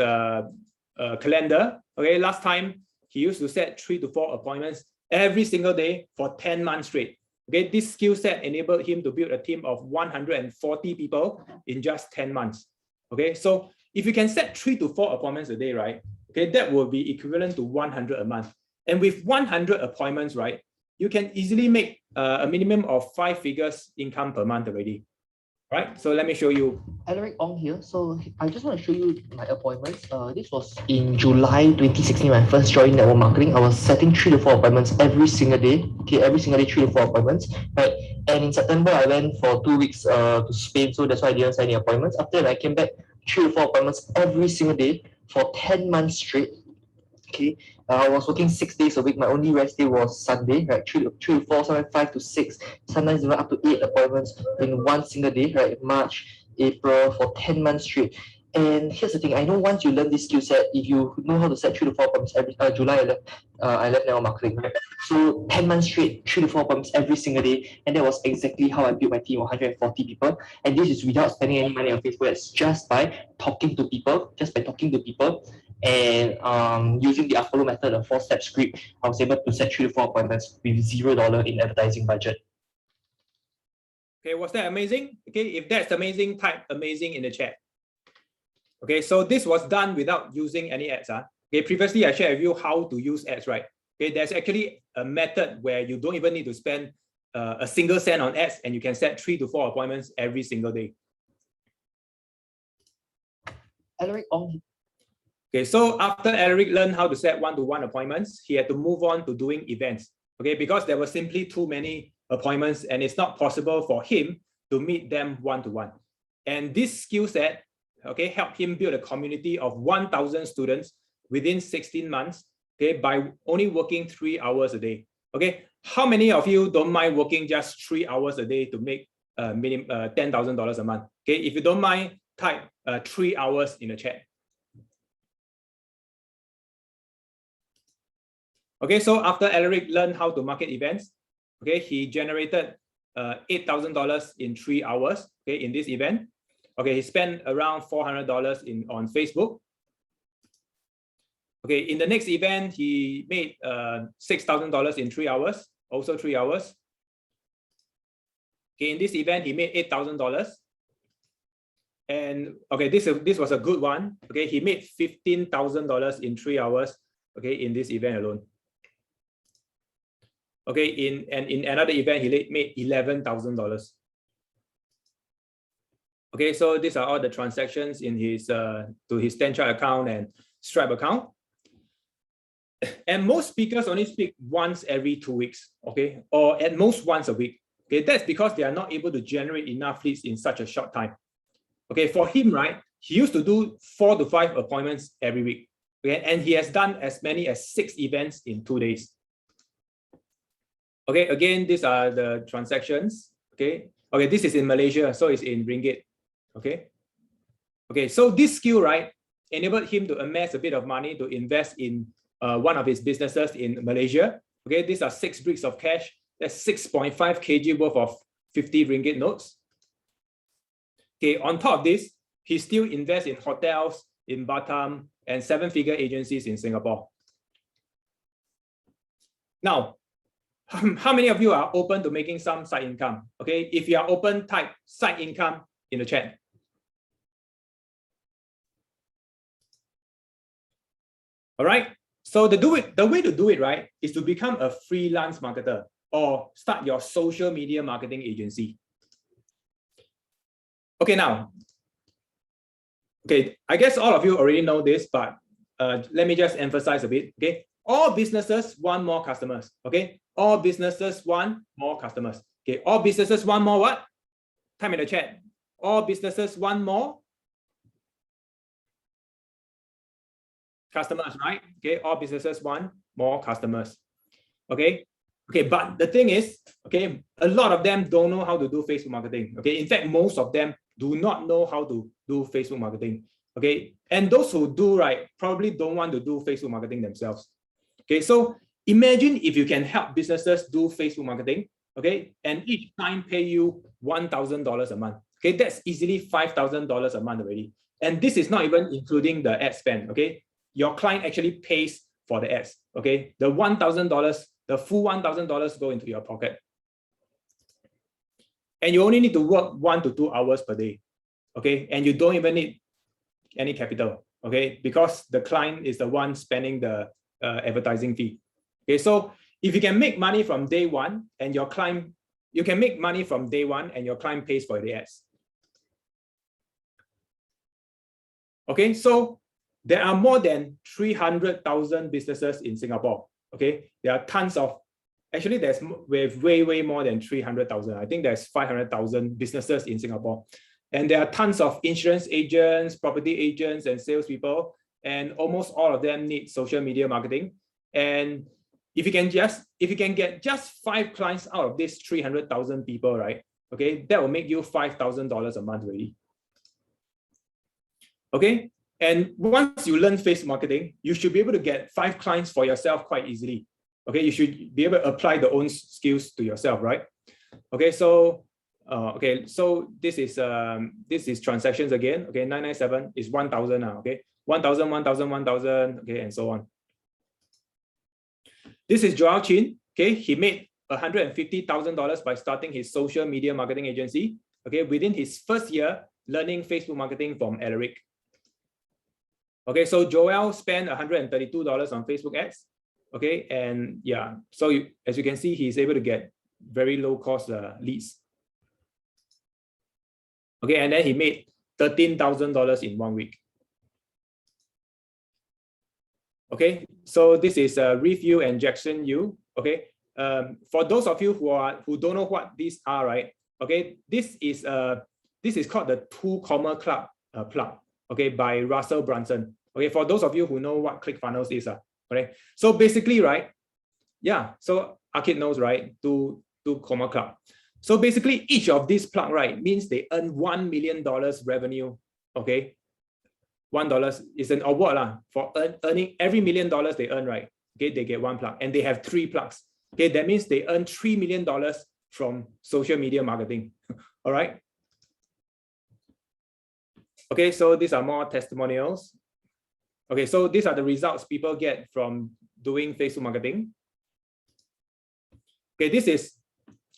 calendar. Okay, last time he used to set 3 to 4 appointments every single day for 10 months straight. Okay, this skill set enabled him to build a team of 140 people in just 10 months. Okay, so if you can set 3 to 4 appointments a day, right? Okay, that will be equivalent to 100 a month. And with 100 appointments, right, you can easily make a minimum of 5 figures income per month already. Right, so let me show you. Alaric Ong here. So I just want to show you my appointments. This was in July 2016 when I first joined network marketing. I was setting 3 to 4 appointments every single day. Okay, every single day 3 to 4 appointments. Right. And in September I went for 2 weeks to Spain, so that's why I didn't set any appointments. After that I came back 3 to 4 appointments every single day for 10 months straight. Okay, I was working 6 days a week. My only rest day was Sunday, right? 3 to 4, sometimes 5 to 6, sometimes even up to 8 appointments in one single day, right? March, April, for 10 months straight. And here's the thing, I know once you learn this skill set, if you know how to set 3 to 4 appointments every July I left network marketing, right? So 10 months straight, 3 to 4 appointments every single day, and that was exactly how I built my team of 140 people. And this is without spending any money on Facebook ads, just by talking to people, and using the Apollo method, the 4-step script. I was able to set 3 to 4 appointments with $0 in advertising budget. Okay, was that amazing? Okay, if that's amazing, type amazing in the chat. Okay, so this was done without using any ads. Okay, previously I shared with you how to use ads, right? Okay, there's actually a method where you don't even need to spend a single cent on ads, and you can set 3 to 4 appointments every single day. Alaric Ong. Okay, so after Alaric learned how to set one-to-one appointments, he had to move on to doing events. Okay, because there were simply too many appointments, and it's not possible for him to meet them one-to-one. And this skill set, okay, helped him build a community of 1,000 students within 16 months, okay, by only working 3 hours a day. Okay, how many of you don't mind working just 3 hours a day to make $10,000 a month? Okay, if you don't mind, type 3 hours in the chat. Okay, so after Alaric learned how to market events, okay, he generated $8,000 in 3 hours, okay, in this event. Okay, he spent around $400 on Facebook. Okay, in the next event, he made $6,000 in 3 hours, also 3 hours. Okay, in this event, he made $8,000. And okay, this was a good one. Okay, he made $15,000 in 3 hours. Okay, in this event alone. Okay, in another event, he made $11,000. Okay, so these are all the transactions in his to his Stanchart account and Stripe account. And most speakers only speak once every 2 weeks, okay, or at most once a week. Okay, that's because they are not able to generate enough leads in such a short time. Okay, for him, right, he used to do 4 to 5 appointments every week. Okay, and he has done as many as 6 events in 2 days. Okay, again, these are the transactions. Okay, this is in Malaysia, so it's in ringgit. Okay, so this skill, right, enabled him to amass a bit of money to invest in one of his businesses in Malaysia. Okay, these are 6 bricks of cash. That's 6.5 kg worth of 50 ringgit notes. Okay, on top of this, he still invests in hotels in Batam and 7-figure agencies in Singapore. Now, how many of you are open to making some side income? Okay, if you are open, type side income in the chat. All right, so the way to do it, right, is to become a freelance marketer or start your social media marketing agency. Okay, now, okay, I guess all of you already know this, but let me just emphasize a bit. Okay, all businesses want more customers. Okay, all businesses want more customers. Okay, all businesses want more what? Type in the chat. All businesses want more customers, right? Okay, all businesses want more customers. Okay, but the thing is, okay, a lot of them don't know how to do Facebook marketing. Okay, in fact, most of them do not know how to do Facebook marketing. Okay, and those who do, right, probably don't want to do Facebook marketing themselves. Okay, so imagine if you can help businesses do Facebook marketing, okay, and each client pay you $1,000 a month. Okay, that's easily $5,000 a month already. And this is not even including the ad spend. Okay, your client actually pays for the ads. Okay, the $1,000, the full $1,000 go into your pocket. And you only need to work 1 to 2 hours per day. Okay, and you don't even need any capital. Okay, because the client is the one spending the advertising fee. Okay, so if you can make money from day one and your client, you can make money from day one and your client pays for the ads. Okay, so there are more than 300,000 businesses in Singapore. Okay, there are tons of, actually there's way more than 300,000. I think there's 500,000 businesses in Singapore. And there are tons of insurance agents, property agents, and salespeople, and almost all of them need social media marketing. And if you can get just 5 clients out of these 300,000 people, right? Okay, that will make you $5,000 a month already. Okay, and once you learn Facebook marketing, you should be able to get 5 clients for yourself quite easily. Okay, you should be able to apply the own skills to yourself, right? Okay, so so this is transactions again. Okay, 997 is 1,000 now. Okay, 1,000, 1,000, 1,000. Okay, and so on. This is Joel Chin. Okay, he made $150,000 by starting his social media marketing agency. Okay, within his first year learning Facebook marketing from Alaric. Okay, so Joel spent $132 on Facebook ads. Okay, and yeah, so as you can see, he's able to get very low cost leads. Okay, and then he made $13,000 in 1 week. Okay, so this is Review and Jackson Yu. Okay, for those of you who don't know what these are, right? Okay, this is called the 2 Comma Club plug. Okay, by Russell Brunson. Okay, for those of you who know what ClickFunnels is, okay. So basically, right? Yeah. So Arcade knows, right? 2 Comma Club. So basically, each of these plug, right, means they earn $1 million revenue. Okay, $1 is an award for earning every $1 million they earn, right? Okay, they get 1 plug, and they have 3 plugs. Okay, that means they earn $3 million from social media marketing. All right. Okay, so these are more testimonials. Okay, so these are the results people get from doing Facebook marketing. Okay, this is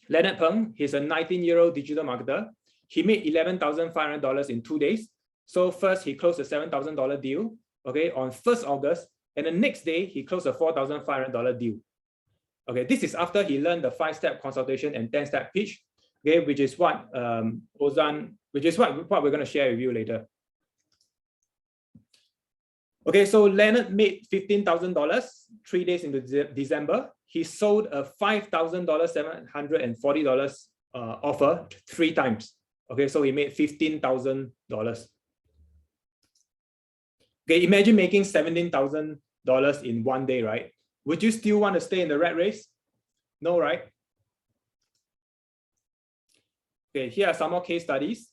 Leonard Peng. He's a 19-year-old digital marketer. He made $11,500 in 2 days. So first he closed a $7,000 deal, okay, on 1st August, and the next day he closed a $4,500 deal. Okay, this is after he learned the 5-step consultation and 10-step pitch, okay, which is what what we're going to share with you later. Okay, so Leonard made $15,000 3 days into December. He sold a $5,000 $740 offer 3 times. Okay, so he made $15,000. Okay, imagine making $17,000 in 1 day, right? Would you still want to stay in the rat race? No, right? Okay, here are some more case studies.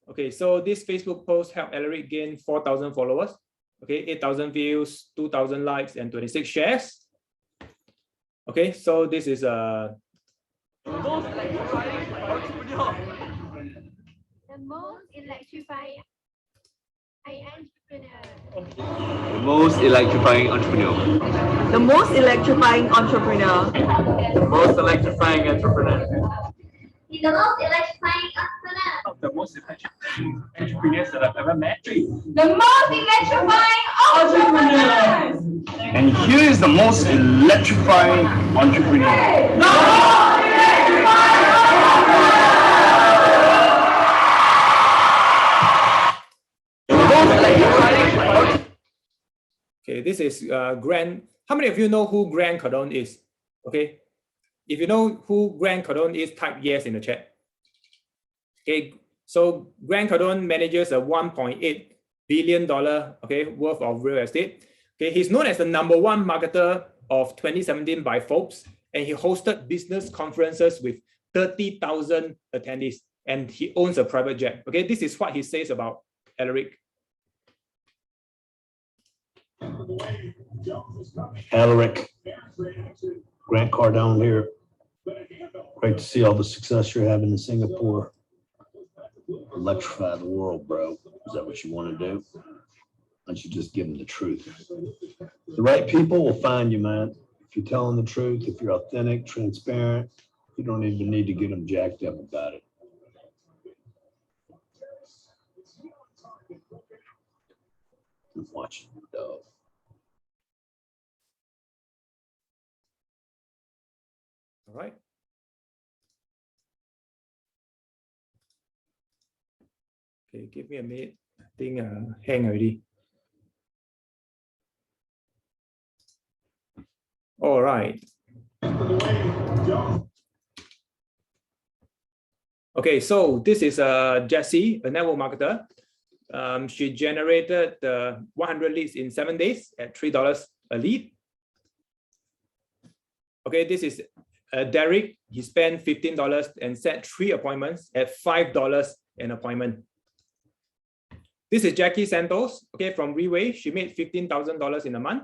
Okay, so this Facebook post helped Alaric gain 4,000 followers. Okay, 8,000 views, 2,000 likes, and 26 shares. Okay, so this is a The most electrifying entrepreneur. The most electrifying entrepreneur. The most electrifying entrepreneur. The most electrifying entrepreneur. He's the most electrifying entrepreneur. The most electrifying entrepreneurs that I've ever met. The most electrifying entrepreneur. And here is the most electrifying entrepreneur. Okay, this is Grant. How many of you know who Grant Cardone is? Okay, if you know who Grant Cardone is, type yes in the chat. Okay, so Grant Cardone manages a $1.8 billion worth of real estate. Okay, he's known as the #1 marketer of 2017 by Forbes, and he hosted business conferences with 30,000 attendees, and he owns a private jet. Okay, this is what he says about Alaric. Alaric, Grant Cardone here. Great to see all the success you're having in Singapore. Electrify the world, bro. Is that what you want to do? Why don't you just give them the truth? The right people will find you, man. If you're telling the truth, if you're authentic, transparent, you don't even need to get them jacked up about it. I'm watching the dog. All right. Okay, give me a minute. I think hang already. All right. Okay, so this is Jessie, a network marketer. She generated 100 leads in 7 days at $3 a lead. Okay, this is Derek. He spent $15 and set 3 appointments at $5 an appointment. This is Jackie Santos, okay, from Reway. She made $15,000 in a month.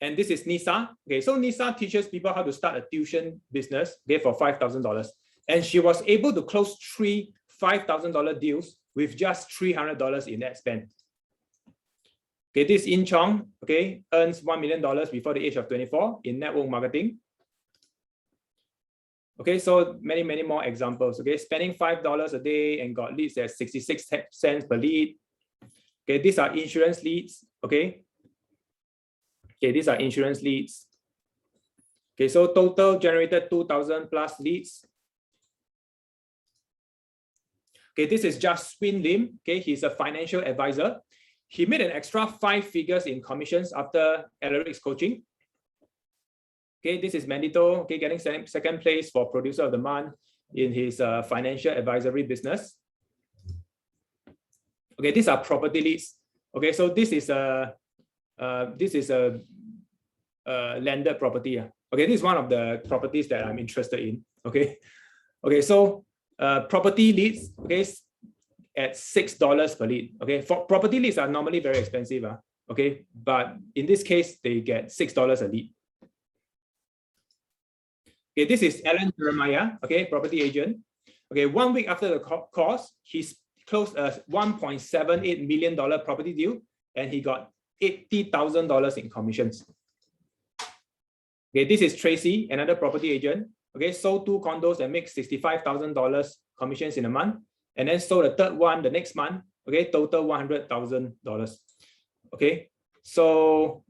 And this is Nisa. Okay, so Nisa teaches people how to start a tuition business, okay, for $5,000. And she was able to close 3 $5,000 deals with just $300 in ad spend. Okay, this In Chong, okay, earns $1 million before the age of 24 in network marketing. Okay, so many more examples. Okay, spending $5 a day and got leads at 66 cents per lead. Okay, these are insurance leads. Okay. Okay, these are insurance leads. Okay, so total generated 2,000 plus leads. Okay, this is Just Swin Lim. Okay, he's a financial advisor. He made an extra 5 figures in commissions after Alaric's coaching. Okay, this is Mandito, okay, getting second place for producer of the month in his financial advisory business. Okay, these are property leads. Okay, so this is a landed property. Okay, this is one of the properties that I'm interested in. Okay, okay, so property leads, okay, at $6 per lead. Okay, for property leads are normally very expensive. Okay, but in this case, they get $6 a lead. Okay, this is Alan Jeremiah, okay, property agent. Okay, 1 week after the course, he's closed a $1.78 million property deal, and he got $80,000 in commissions. Okay, this is Tracy, another property agent. Okay, sold 2 condos and makes $65,000 commissions in a month, and then sold the third one the next month. Okay, total $100,000. Okay, so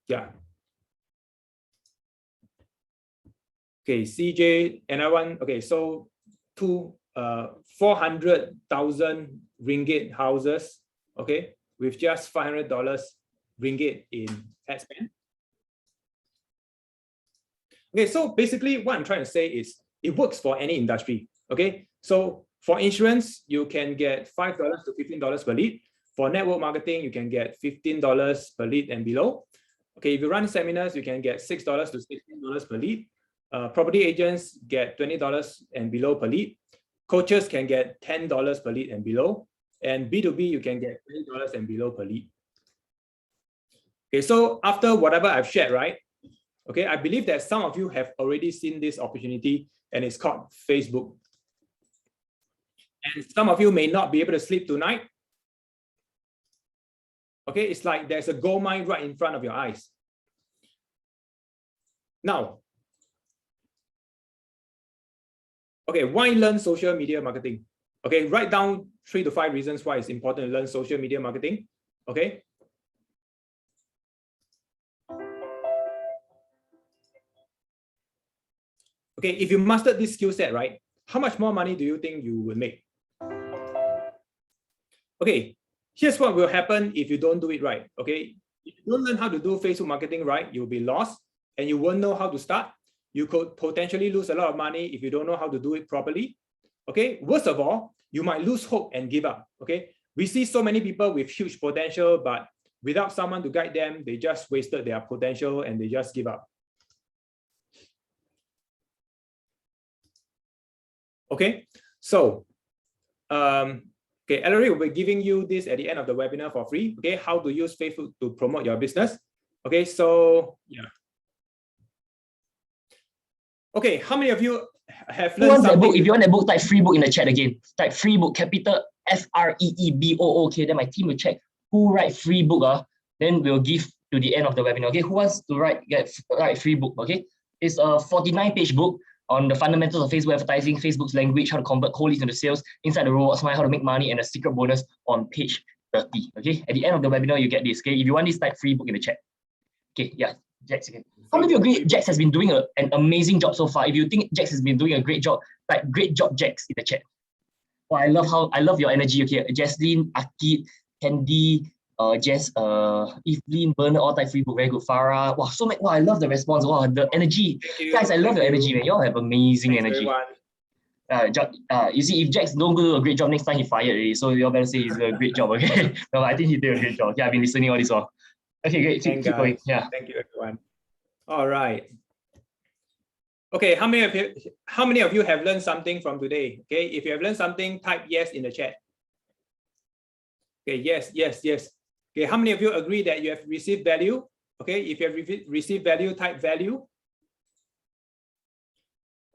yeah. Okay, CJ, another one. Okay, so 400,000 ringgit houses. Okay, with just $500 ringgit in ad spend. Okay, so basically what I'm trying to say is it works for any industry. Okay, so for insurance, you can get $5 to $15 per lead. For network marketing, you can get $15 per lead and below. Okay, if you run seminars, you can get $6 to $16 per lead. Property agents get $20 and below per lead. Coaches can get $10 per lead and below. And B2B, you can get $20 and below per lead. Okay, so after whatever I've shared, right? Okay, I believe that some of you have already seen this opportunity, and it's called Facebook. And some of you may not be able to sleep tonight. Okay, it's like there's a gold mine right in front of your eyes. Now, okay, why learn social media marketing? Okay, write down 3 to 5 reasons why it's important to learn social media marketing. Okay. Okay, if you mastered this skill set, right, how much more money do you think you will make? Okay, here's what will happen if you don't do it right. Okay, if you don't learn how to do Facebook marketing right, you'll be lost and you won't know how to start. You could potentially lose a lot of money if you don't know how to do it properly. Okay, worst of all, you might lose hope and give up. Okay, we see so many people with huge potential, but without someone to guide them, they just wasted their potential and they just give up. Okay, so okay, Alaric will be giving you this at the end of the webinar for free. Okay, how to use Facebook to promote your business. Okay, so yeah. Okay, how many of you have learned something? Book? If you want that book, type free book in the chat again. Type free book, capital FREEBOOK. Then my team will check who write free book. Then we'll give to the end of the webinar. Okay, who wants to write free book? Okay, it's a 49-page book on the fundamentals of Facebook advertising, Facebook's language, how to convert cold leads into sales, inside the robots mind, how to make money, and a secret bonus on page 30. Okay, at the end of the webinar, you get this. Okay, if you want this, type free book in the chat. Okay, yeah, Jax again. How many of you agree Jax has been doing an amazing job so far? If you think Jax has been doing a great job, type great job Jax in the chat. Well, I love your energy. Okay, Jaslyn, Akit, Candy, Jess, Evelyn, Bernard, all type free book, very good. Farah, wow, so many. Wow, I love the response. Wow, the energy, guys, I love your energy, man. Y'all have amazing energy. You see, if Jax don't do a great job next time, he fired already. So you all better say he's doing a great job. Okay, no, I think he did a great job. Yeah, I've been listening all this while. Okay, great. Keep going. Yeah. Thank you, everyone. All right. Okay, how many of you have learned something from today? Okay, if you have learned something, type yes in the chat. Okay, yes. Okay, how many of you agree that you have received value? Okay, if you have received value, type value.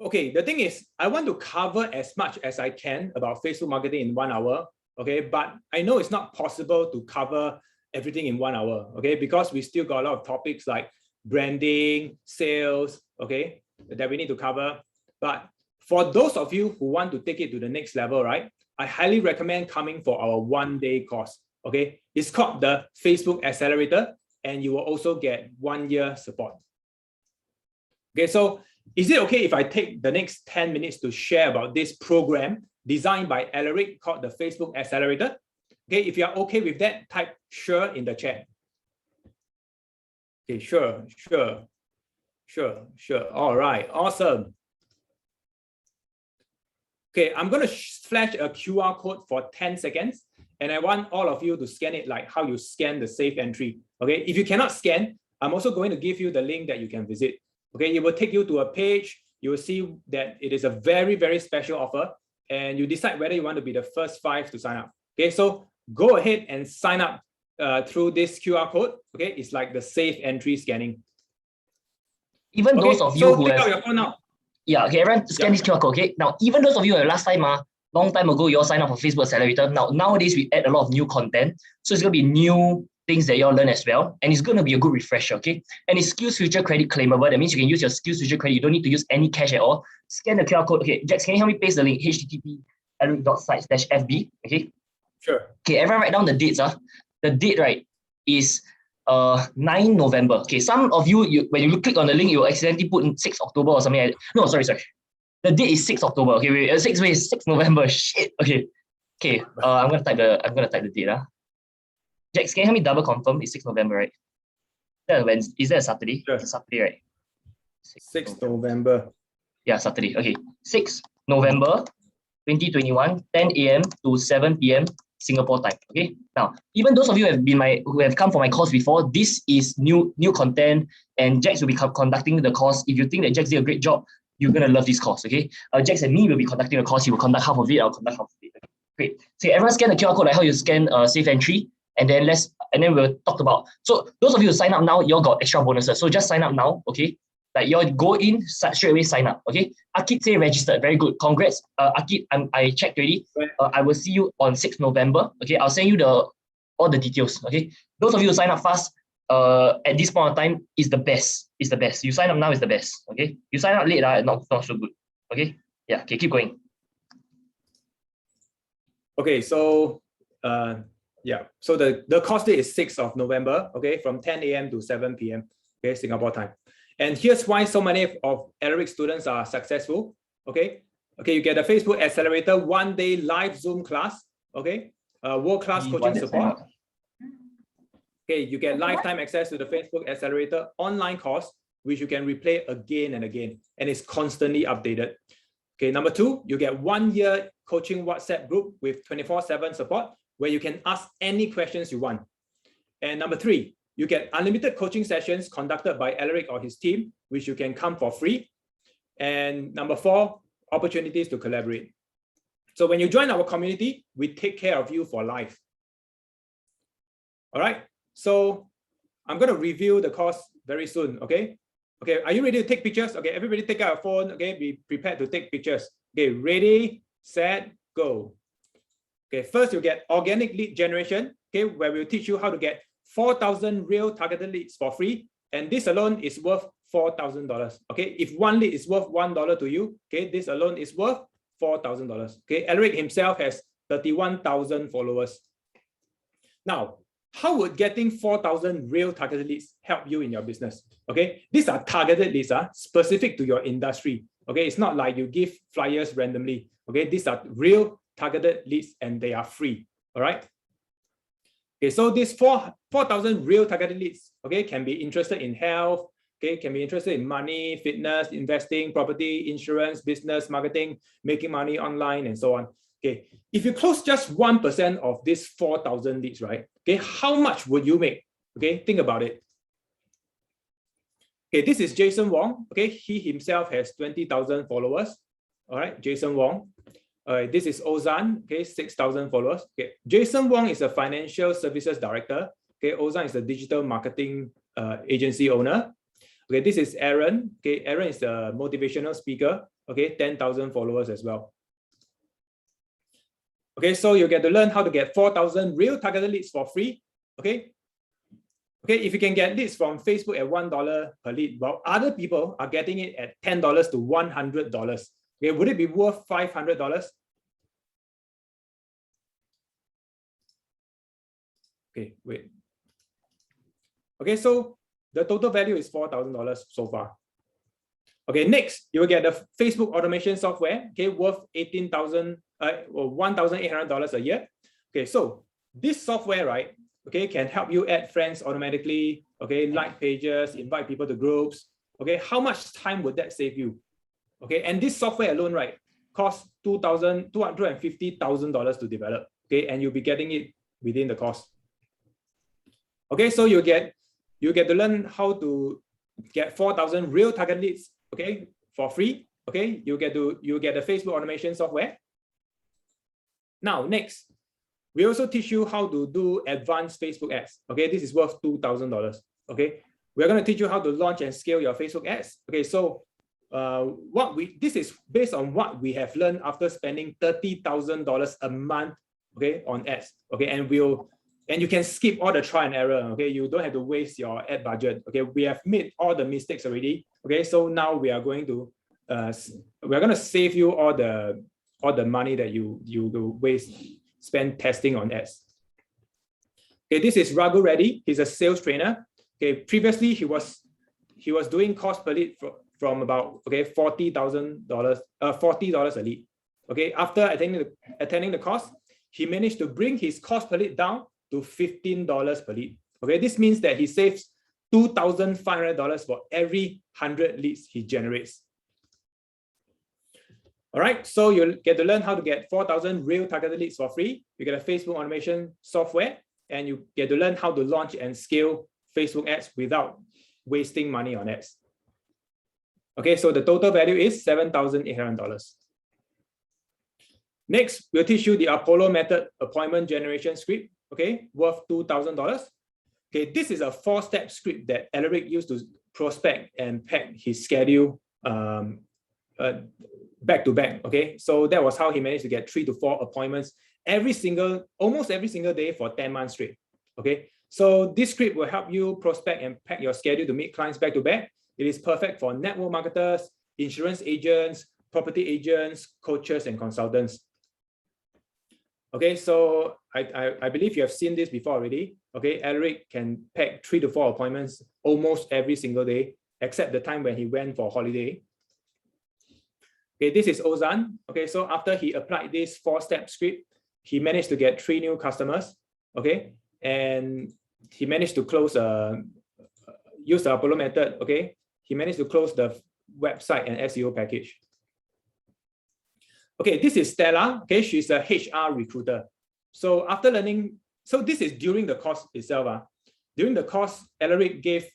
Okay, the thing is, I want to cover as much as I can about Facebook marketing in 1 hour. Okay, but I know it's not possible to cover everything in 1 hour. Okay, because we still got a lot of topics like branding, sales, okay, that we need to cover. But for those of you who want to take it to the next level, right, I highly recommend coming for our 1-day course. Okay, it's called the Facebook Accelerator, and you will also get 1 year support. Okay, so is it okay if I take the next 10 minutes to share about this program designed by Alaric called the Facebook Accelerator? Okay, if you are okay with that, type sure in the chat. Okay, sure. All right, awesome. Okay, I'm going to flash a QR code for 10 seconds, and I want all of you to scan it like how you scan the safe entry. Okay, if you cannot scan, I'm also going to give you the link that you can visit. Okay, it will take you to a page. You will see that it is a very, very special offer, and you decide whether you want to be the first 5 to sign up. Okay, so go ahead and sign up through this QR code. Okay, it's like the safe entry scanning. Even those of you who take have out your phone now. Yeah, okay, everyone scan this QR code. Okay, now even those of you who last time, long time ago, you all signed up for Facebook Accelerator. Nowadays we add a lot of new content, so it's gonna be new things that you all learn as well, and it's gonna be a good refresher. Okay, and it's Skills Future Credit claimable. That means you can use your Skills Future Credit. You don't need to use any cash at all. Scan the QR code. Okay, Jax, can you help me paste the link? http://alaric.site/fb. Okay. Sure. Okay, everyone write down the dates. The date, right, is 9 November. Okay, some of you, when you click on the link, you accidentally put in 6 October or something like that. No, sorry. The date is 6 October. Okay, wait, 6 November. Shit. Okay. I'm gonna type the date. Jax, can you help me double confirm? It's 6 November, right? Is that a Saturday? Sure. It's a Saturday, right? 6 November. Yeah, Saturday. Okay. 6 November 2021, 10 a.m. to 7 p.m. Singapore time. Okay. Now, even those of you who have come for my course before, this is new content, and Jax will be conducting the course. If you think that Jax did a great job, you're gonna love this course. Okay. Jax and me will be conducting the course. He will conduct half of it. I'll conduct half of it. Okay. Great. So everyone scan the QR code like how you scan safe entry, and then we'll talk about. So those of you who sign up now, you all got extra bonuses. So just sign up now. Okay. Like you all go in, straight away sign up. Okay. Akit say registered. Very good. Congrats. Akit, I checked already. I will see you on 6th November. Okay. I'll send you all the details. Okay. Those of you who sign up fast, at this point of time is the best. It's the best. You sign up now is the best. Okay. You sign up late, not so good. Okay. Yeah. Okay. Keep going. Okay. So yeah. So the course date is 6th of November. Okay. From 10 a.m. to 7 p.m. Okay. Singapore time. And here's why so many of Alaric students are successful. Okay. You get a Facebook Accelerator 1-day live Zoom class. Okay. World-class coaching support. Okay. You get lifetime access to the Facebook Accelerator online course, which you can replay again and again, and it's constantly updated. Okay. Number 2, you get 1 year coaching WhatsApp group with 24/7 support, where you can ask any questions you want. And number 3, you get unlimited coaching sessions conducted by Alaric or his team, which you can come for free. And number 4, opportunities to collaborate. So when you join our community, we take care of you for life. All right. So I'm going to review the course very soon. Okay. Okay. Are you ready to take pictures? Okay. Everybody take out your phone. Okay. Be prepared to take pictures. Okay. Ready, set, go. Okay. First, you get organic lead generation. Okay. Where we'll teach you how to get 4,000 real targeted leads for free. And this alone is worth $4,000. Okay. If one lead is worth $1 to you, okay, this alone is worth $4,000. Okay. Alaric himself has 31,000 followers. Now, how would getting 4,000 real targeted leads help you in your business? Okay, these are targeted leads, specific to your industry. Okay, it's not like you give flyers randomly. Okay, these are real targeted leads and they are free. All right. Okay, so these 4,000 real targeted leads, okay, can be interested in health, okay, can be interested in money, fitness, investing, property, insurance, business, marketing, making money online, and so on. Okay, if you close just 1% of these 4,000 leads, right? Okay, how much would you make? Okay, think about it. Okay, this is Jason Wong. Okay, he himself has 20,000 followers. All right, Jason Wong. This is Ozan. Okay, 6,000 followers. Okay, Jason Wong is a financial services director. Okay, Ozan is a digital marketing agency owner. Okay, this is Aaron. Okay, Aaron is a motivational speaker. Okay, 10,000 followers as well. Okay, so you get to learn how to get 4,000 real targeted leads for free. Okay. Okay, if you can get leads from Facebook at $1 per lead, while other people are getting it at $10 to $100. Okay, would it be worth $500? Okay, wait. Okay, so the total value is $4,000 so far. Okay, next, you will get the Facebook automation software, okay, worth $1,800 a year. Okay, so this software, right, okay, can help you add friends automatically, okay, like pages, invite people to groups. Okay, how much time would that save you? Okay, and this software alone, right, costs $250,000 to develop. Okay, and you'll be getting it within the cost. Okay, so you get to learn how to get 4,000 real target leads. Okay, for free. Okay, you get the Facebook automation software. Now, next, we also teach you how to do advanced Facebook ads. Okay, this is worth $2,000. Okay, we're going to teach you how to launch and scale your Facebook ads. Okay, so this is based on what we have learned after spending $30,000 a month, okay, on ads. Okay, and you can skip all the trial and error. Okay, you don't have to waste your ad budget. Okay, we have made all the mistakes already. Okay, so now we are going to save you all the money that you spend testing on ads. Okay, this is Raghu Reddy. He's a sales trainer. Okay, previously he was doing cost per lead from about $40 a lead. Okay, after attending the course, he managed to bring his cost per lead down to $15 per lead. Okay, this means that he saves $2,500 for every 100 leads he generates. All right, so you'll get to learn how to get 4,000 real targeted leads for free. You get a Facebook automation software, and you get to learn how to launch and scale Facebook ads without wasting money on ads. Okay, so the total value is $7,800. Next, we'll teach you the Apollo method appointment generation script, okay, worth $2,000. Okay, this is a 4-step script that Alaric used to prospect and pack his schedule back to back. Okay, so that was how he managed to get 3 to 4 appointments almost every single day for 10 months straight. Okay, so this script will help you prospect and pack your schedule to meet clients back to back. It is perfect for network marketers, insurance agents, property agents, coaches, and consultants. Okay, so I believe you have seen this before already. Okay, Alaric can pack 3 to 4 appointments almost every single day, except the time when he went for holiday. Okay, this is Ozan. Okay, so after he applied this 4-step script, he managed to get 3 new customers. Okay, and he managed to close use the Apollo method. Okay, he managed to close the website and SEO package. Okay, this is Stella. Okay, she's a HR recruiter. So after learning, so this is during the course itself. during the course, Alaric gave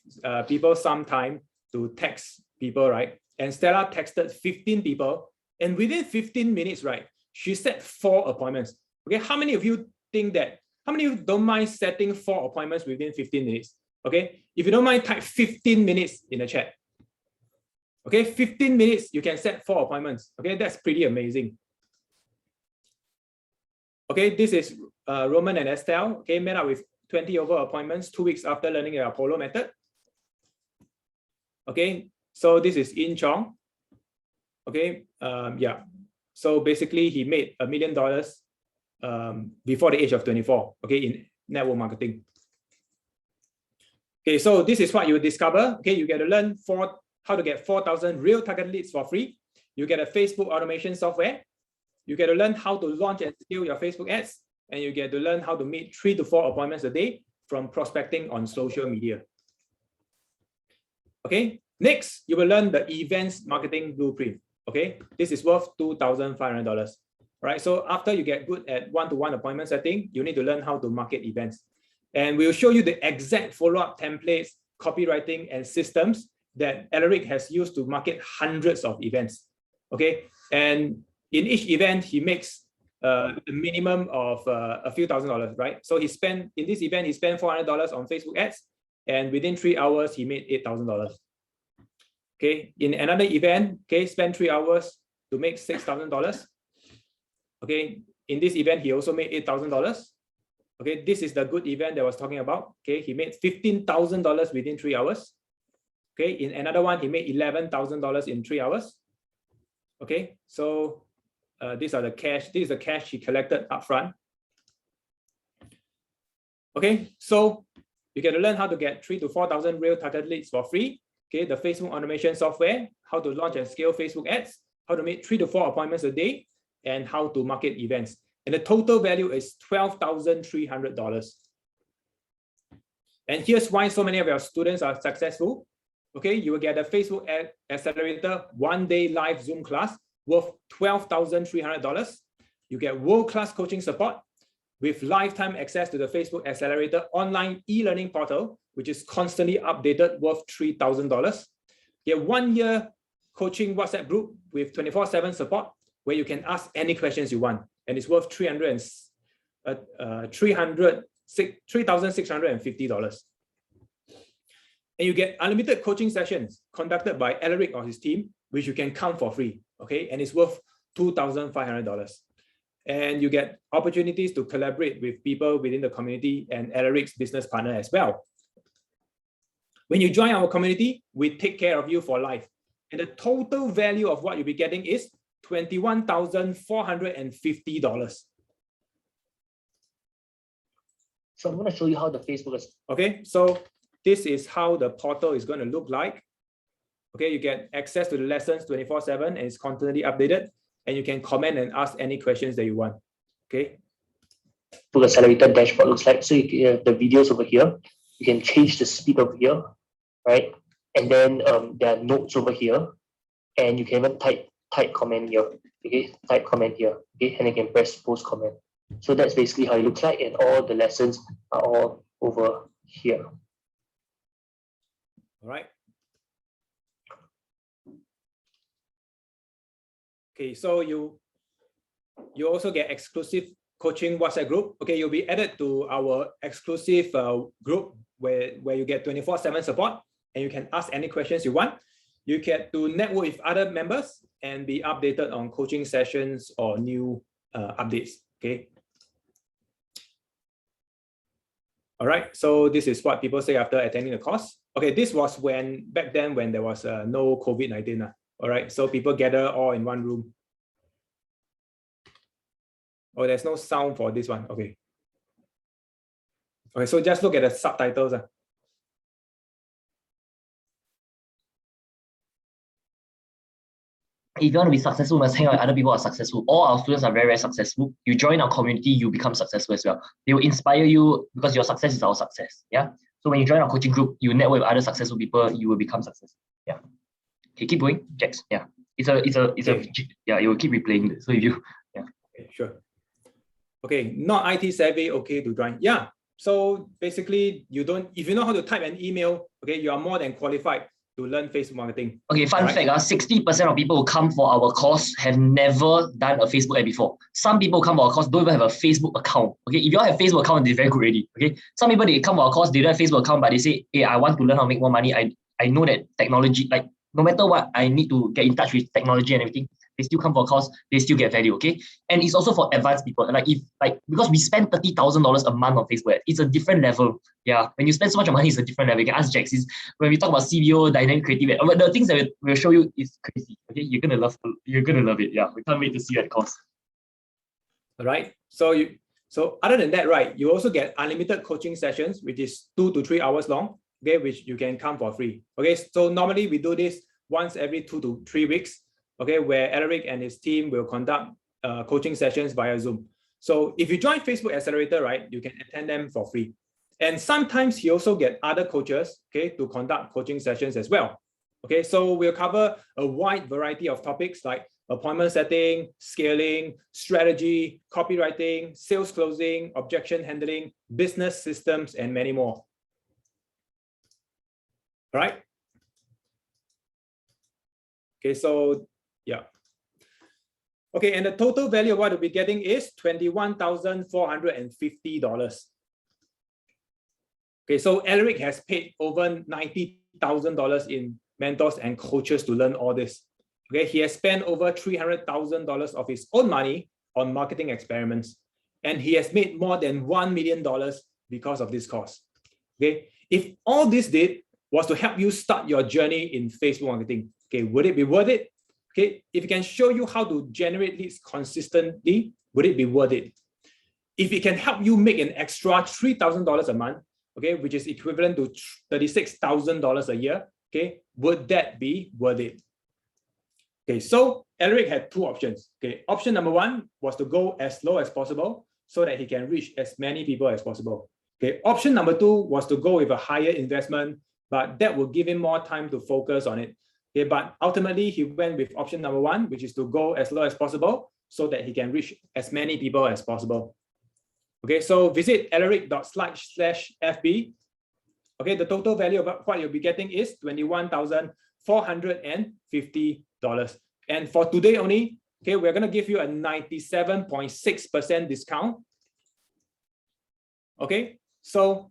people some time to text people, right? And Stella texted 15 people, and within 15 minutes, right, she set 4 appointments. Okay, how many of you think that? How many of you don't mind setting 4 appointments within 15 minutes? Okay, if you don't mind, type 15 minutes in the chat. Okay, 15 minutes, you can set 4 appointments. Okay, that's pretty amazing. Okay, this is Roman and Estelle, okay, met up with 20 over appointments 2 weeks after learning the Apollo method. Okay, so this is In Chong. Okay, yeah. So basically, he made $1 million before the age of 24, okay, in network marketing. Okay, so this is what you discover. Okay, you get to learn how to get 4,000 real target leads for free. You get a Facebook automation software. You get to learn how to launch and scale your Facebook ads. And you get to learn how to meet 3 to 4 appointments a day from prospecting on social media. Okay, next, you will learn the events marketing blueprint. Okay, this is worth $2,500. Right, so after you get good at one-to-one appointment setting, you need to learn how to market events. And we'll show you the exact follow-up templates, copywriting, and systems that Alaric has used to market hundreds of events. Okay, and in each event, he makes a minimum of a few $1,000s, right? So in this event, he spent $400 on Facebook ads, and within 3 hours, he made $8,000. Okay, in another event, okay, spent 3 hours to make $6,000. Okay, in this event, he also made $8,000. Okay, this is the good event that I was talking about. Okay, he made $15,000 within 3 hours. Okay, in another one, he made $11,000 in 3 hours. Okay, so these are the cash. This is the cash he collected upfront. Okay, so you get to learn how to get 3,000 to 4,000 real target leads for free. Okay, the Facebook automation software, how to launch and scale Facebook ads, how to make 3 to 4 appointments a day, and how to market events. And the total value is $12,300. And here's why so many of your students are successful. Okay, you will get a Facebook Ad Accelerator 1-day live Zoom class worth $12,300. You get world-class coaching support with lifetime access to the Facebook Accelerator online e-learning portal, which is constantly updated, worth $3,000. You get 1-year coaching WhatsApp group with 24/7 support, where you can ask any questions you want, and it's worth $3,650. And you get unlimited coaching sessions conducted by Alaric or his team, which you can count for free, okay? And it's worth $2,500. And you get opportunities to collaborate with people within the community and Alaric's business partner as well. When you join our community, we take care of you for life. And the total value of what you'll be getting is $21,450. So I'm going to show you how the Facebook is. Okay, so this is how the portal is going to look like. Okay, you get access to the lessons 24/7 and it's constantly updated. And you can comment and ask any questions that you want. Okay. Facebook Accelerator dashboard looks like. So you have the videos over here. You can change the speed over here, right? And then there are notes over here. And you can even type comment here. Okay, type comment here. Okay, and you can press post comment. So that's basically how it looks like, and all the lessons are all over here. All right. Okay, so you also get exclusive coaching WhatsApp group. Okay, you'll be added to our exclusive group where you get 24/7 support, and you can ask any questions you want. You get to network with other members and be updated on coaching sessions or new updates. Okay. All right, so this is what people say after attending the course. Okay, this was back then when there was no COVID-19. All right, so people gather all in one room. Oh, there's no sound for this one. Okay. Okay, so just look at the subtitles. If you want to be successful, you must hang out with other people who are successful. All our students are very, very successful. You join our community, you become successful as well. They will inspire you because your success is our success. Yeah. So when you join our coaching group, you network with other successful people, you will become successful. Yeah. Okay, keep going, Jax. Yeah. Yeah, you will keep replaying it. So if you, yeah. Okay, sure. Okay, not IT savvy, okay to join. Yeah. So basically, if you know how to type an email, okay, you are more than qualified to learn Facebook marketing. Okay, fun fact, 60% of people who come for our course have never done a Facebook ad before. Some people come for our course don't even have a Facebook account. Okay, if you all have Facebook account, they're very good already. Okay, some people they come for our course, they don't have Facebook account, but they say, hey, I want to learn how to make more money. I know that technology, like no matter what, I need to get in touch with technology and everything. They still come for a course, they still get value, okay? And it's also for advanced people. Because we spend $30,000 a month on Facebook ad, it's a different level. Yeah, when you spend so much money, it's a different level. You can ask Jax. When we talk about CBO, dynamic creative, the things that we'll show you is crazy. Okay, you're gonna love it. Yeah, we can't wait to see you at course. All right. So other than that, right, you also get unlimited coaching sessions, which is 2 to 3 hours long, okay, which you can come for free. Okay, so normally we do this once every 2 to 3 weeks, okay, where Alaric and his team will conduct coaching sessions via Zoom. So if you join Facebook Accelerator, right, you can attend them for free. And sometimes he also get other coaches, okay, to conduct coaching sessions as well. Okay, so we'll cover a wide variety of topics like appointment setting, scaling, strategy, copywriting, sales closing, objection handling, business systems, and many more. All right. Okay, so yeah. Okay, and the total value of what we'll be getting is $21,450. Okay, so Alaric has paid over $90,000 in mentors and coaches to learn all this. Okay, he has spent over $300,000 of his own money on marketing experiments, and he has made more than $1 million because of this course. Okay, if all this did was to help you start your journey in Facebook marketing, okay, would it be worth it? Okay, if it can show you how to generate leads consistently, would it be worth it? If it can help you make an extra $3,000 a month, okay, which is equivalent to $36,000 a year, okay, would that be worth it? Okay, so Alaric had 2 options. Okay, option number 1 was to go as low as possible so that he can reach as many people as possible. Okay, option number 2 was to go with a higher investment, but that will give him more time to focus on it. Okay, but ultimately he went with option number 1, which is to go as low as possible so that he can reach as many people as possible. Okay, so visit alaric.slide/FB. Okay, the total value of what you'll be getting is $21,450. And for today only, okay, we're going to give you a 97.6% discount. Okay, so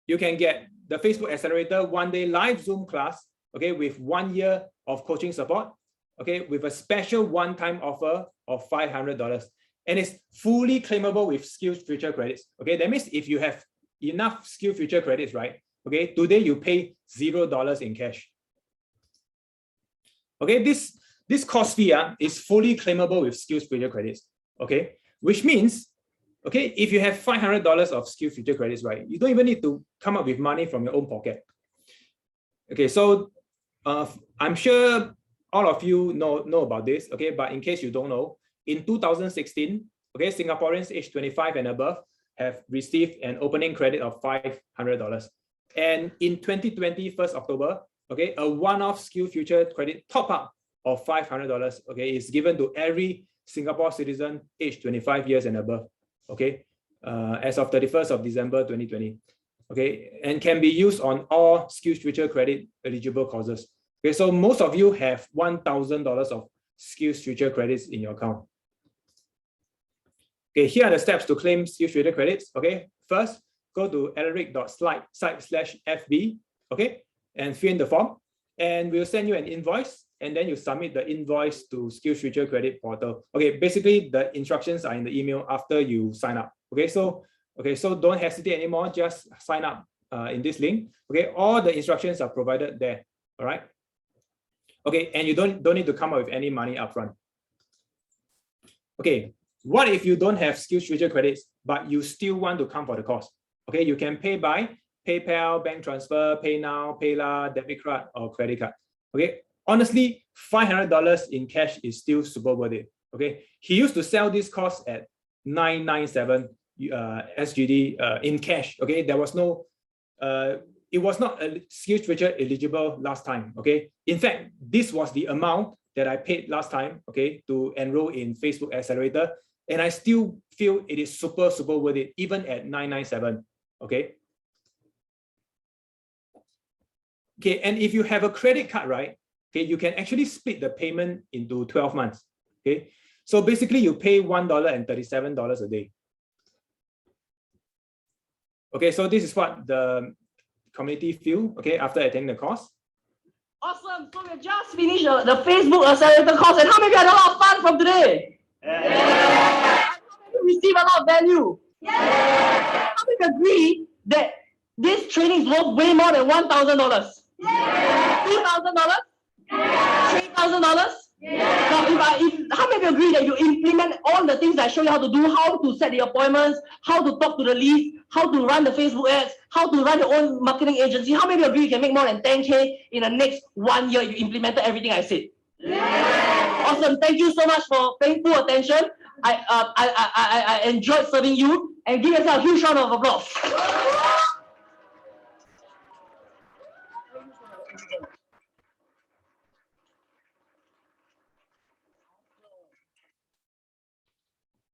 you can get the Facebook Accelerator 1-day live Zoom class, okay, with 1 year of coaching support, okay, with a special one-time offer of $500. And it's fully claimable with SkillsFuture credits. Okay, that means if you have enough SkillsFuture credits, right? Okay, today you pay $0 in cash. Okay, this course fee is fully claimable with SkillsFuture credits. Okay, which means, okay, if you have $500 of SkillsFuture credits, right, you don't even need to come up with money from your own pocket. Okay, so I'm sure all of you know about this. Okay, but in case you don't know, in 2016, okay, Singaporeans aged 25 and above have received an opening credit of $500. And in 2020, 1st October, okay, a one-off SkillsFuture credit top-up of $500, okay, is given to every Singapore citizen aged 25 years and above, okay, as of 31st of December 2020, okay, and can be used on all SkillsFuture credit eligible courses. Okay, so most of you have $1,000 of SkillsFuture credits in your account. Okay, here are the steps to claim SkillsFuture credits. Okay, first, go to alaric.slide/FB, okay, and fill in the form, and we'll send you an invoice, and then you submit the invoice to SkillsFuture credit portal. Okay, basically the instructions are in the email after you sign up. Okay, so don't hesitate anymore. Just sign up in this link. Okay, all the instructions are provided there. All right. Okay, and you don't need to come up with any money upfront. Okay, what if you don't have SkillsFuture credits, but you still want to come for the course? Okay, you can pay by PayPal, bank transfer, PayNow, PayLah, debit card, or credit card. Okay, honestly, $500 in cash is still super worth it. Okay, he used to sell this course at 997 SGD in cash. Okay, there was no, it was not a SkillsFuture eligible last time. Okay, in fact, this was the amount that I paid last time. Okay, to enroll in Facebook Accelerator, and I still feel it is super worth it, even at 997. Okay. Okay, and if you have a credit card, right? Okay, you can actually split the payment into 12 months. Okay, so basically you pay $1.37 a day. Okay, so this is what the community feel, okay, after attending the course. Awesome. So we just finished the Facebook Accelerator course, and how many had a lot of fun from today? Yeah. How many receive a lot of value? Yeah. How many agree that this training is worth way more than $1,000? Yeah. $2,000? Yeah. $3,000? Yeah. Now, how many agree that you implement all the things I show you how to do, how to set the appointments, how to talk to the leads, how to run the Facebook ads, how to run your own marketing agency? How many of you can make more than 10K in the next 1 year if you implemented everything I said? Yeah. Awesome. Thank you so much for paying full attention. I enjoyed serving you, and give yourself a huge round of applause.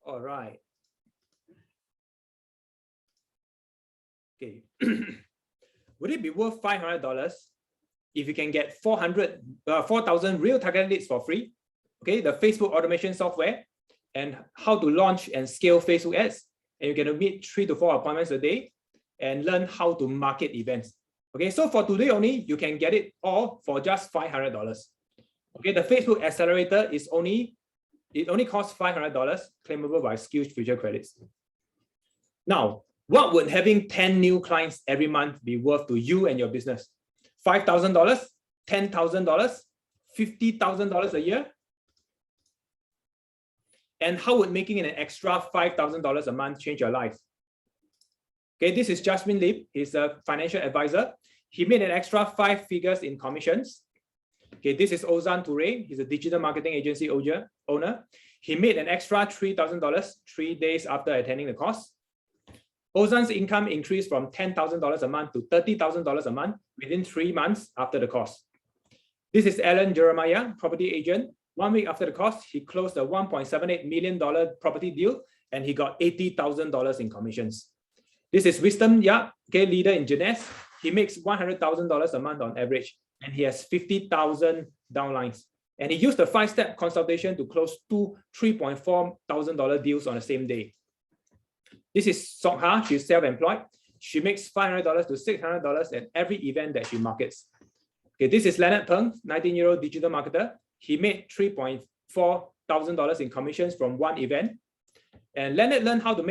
All right. Okay. Would it be worth $500 if you can get 4,000 real target leads for free? Okay, the Facebook automation software and how to launch and scale Facebook ads. And you can meet 3 to 4 appointments a day and learn how to market events. Okay, so for today only, you can get it all for just $500. Okay, the Facebook Accelerator is only costs $500, claimable by SkillsFuture credits. Now, what would having 10 new clients every month be worth to you and your business? $5,000, $10,000, $50,000 a year? And how would making an extra $5,000 a month change your life? Okay, this is Jasmine Lip. He's a financial advisor. He made an extra 5 figures in commissions. Okay, this is Ozan Toure. He's a digital marketing agency owner. He made an extra $3,000 3 days after attending the course. Ozan's income increased from $10,000 a month to $30,000 a month within 3 months after the course. This is Alan Jeremiah, property agent. 1 week after the course, he closed a $1.78 million property deal, and he got $80,000 in commissions. This is Wisdom Yap, okay, leader in Jeunesse. He makes $100,000 a month on average, and he has 50,000 downlines. And he used a 5-step consultation to close 2 $3.4 thousand deals on the same day. This is Sokha. She's self-employed. She makes $500 to $600 at every event that she markets. Okay, this is Leonard Peng, 19-year-old digital marketer. He made $3.4 thousand in commissions from 1 event. And Leonard learned how to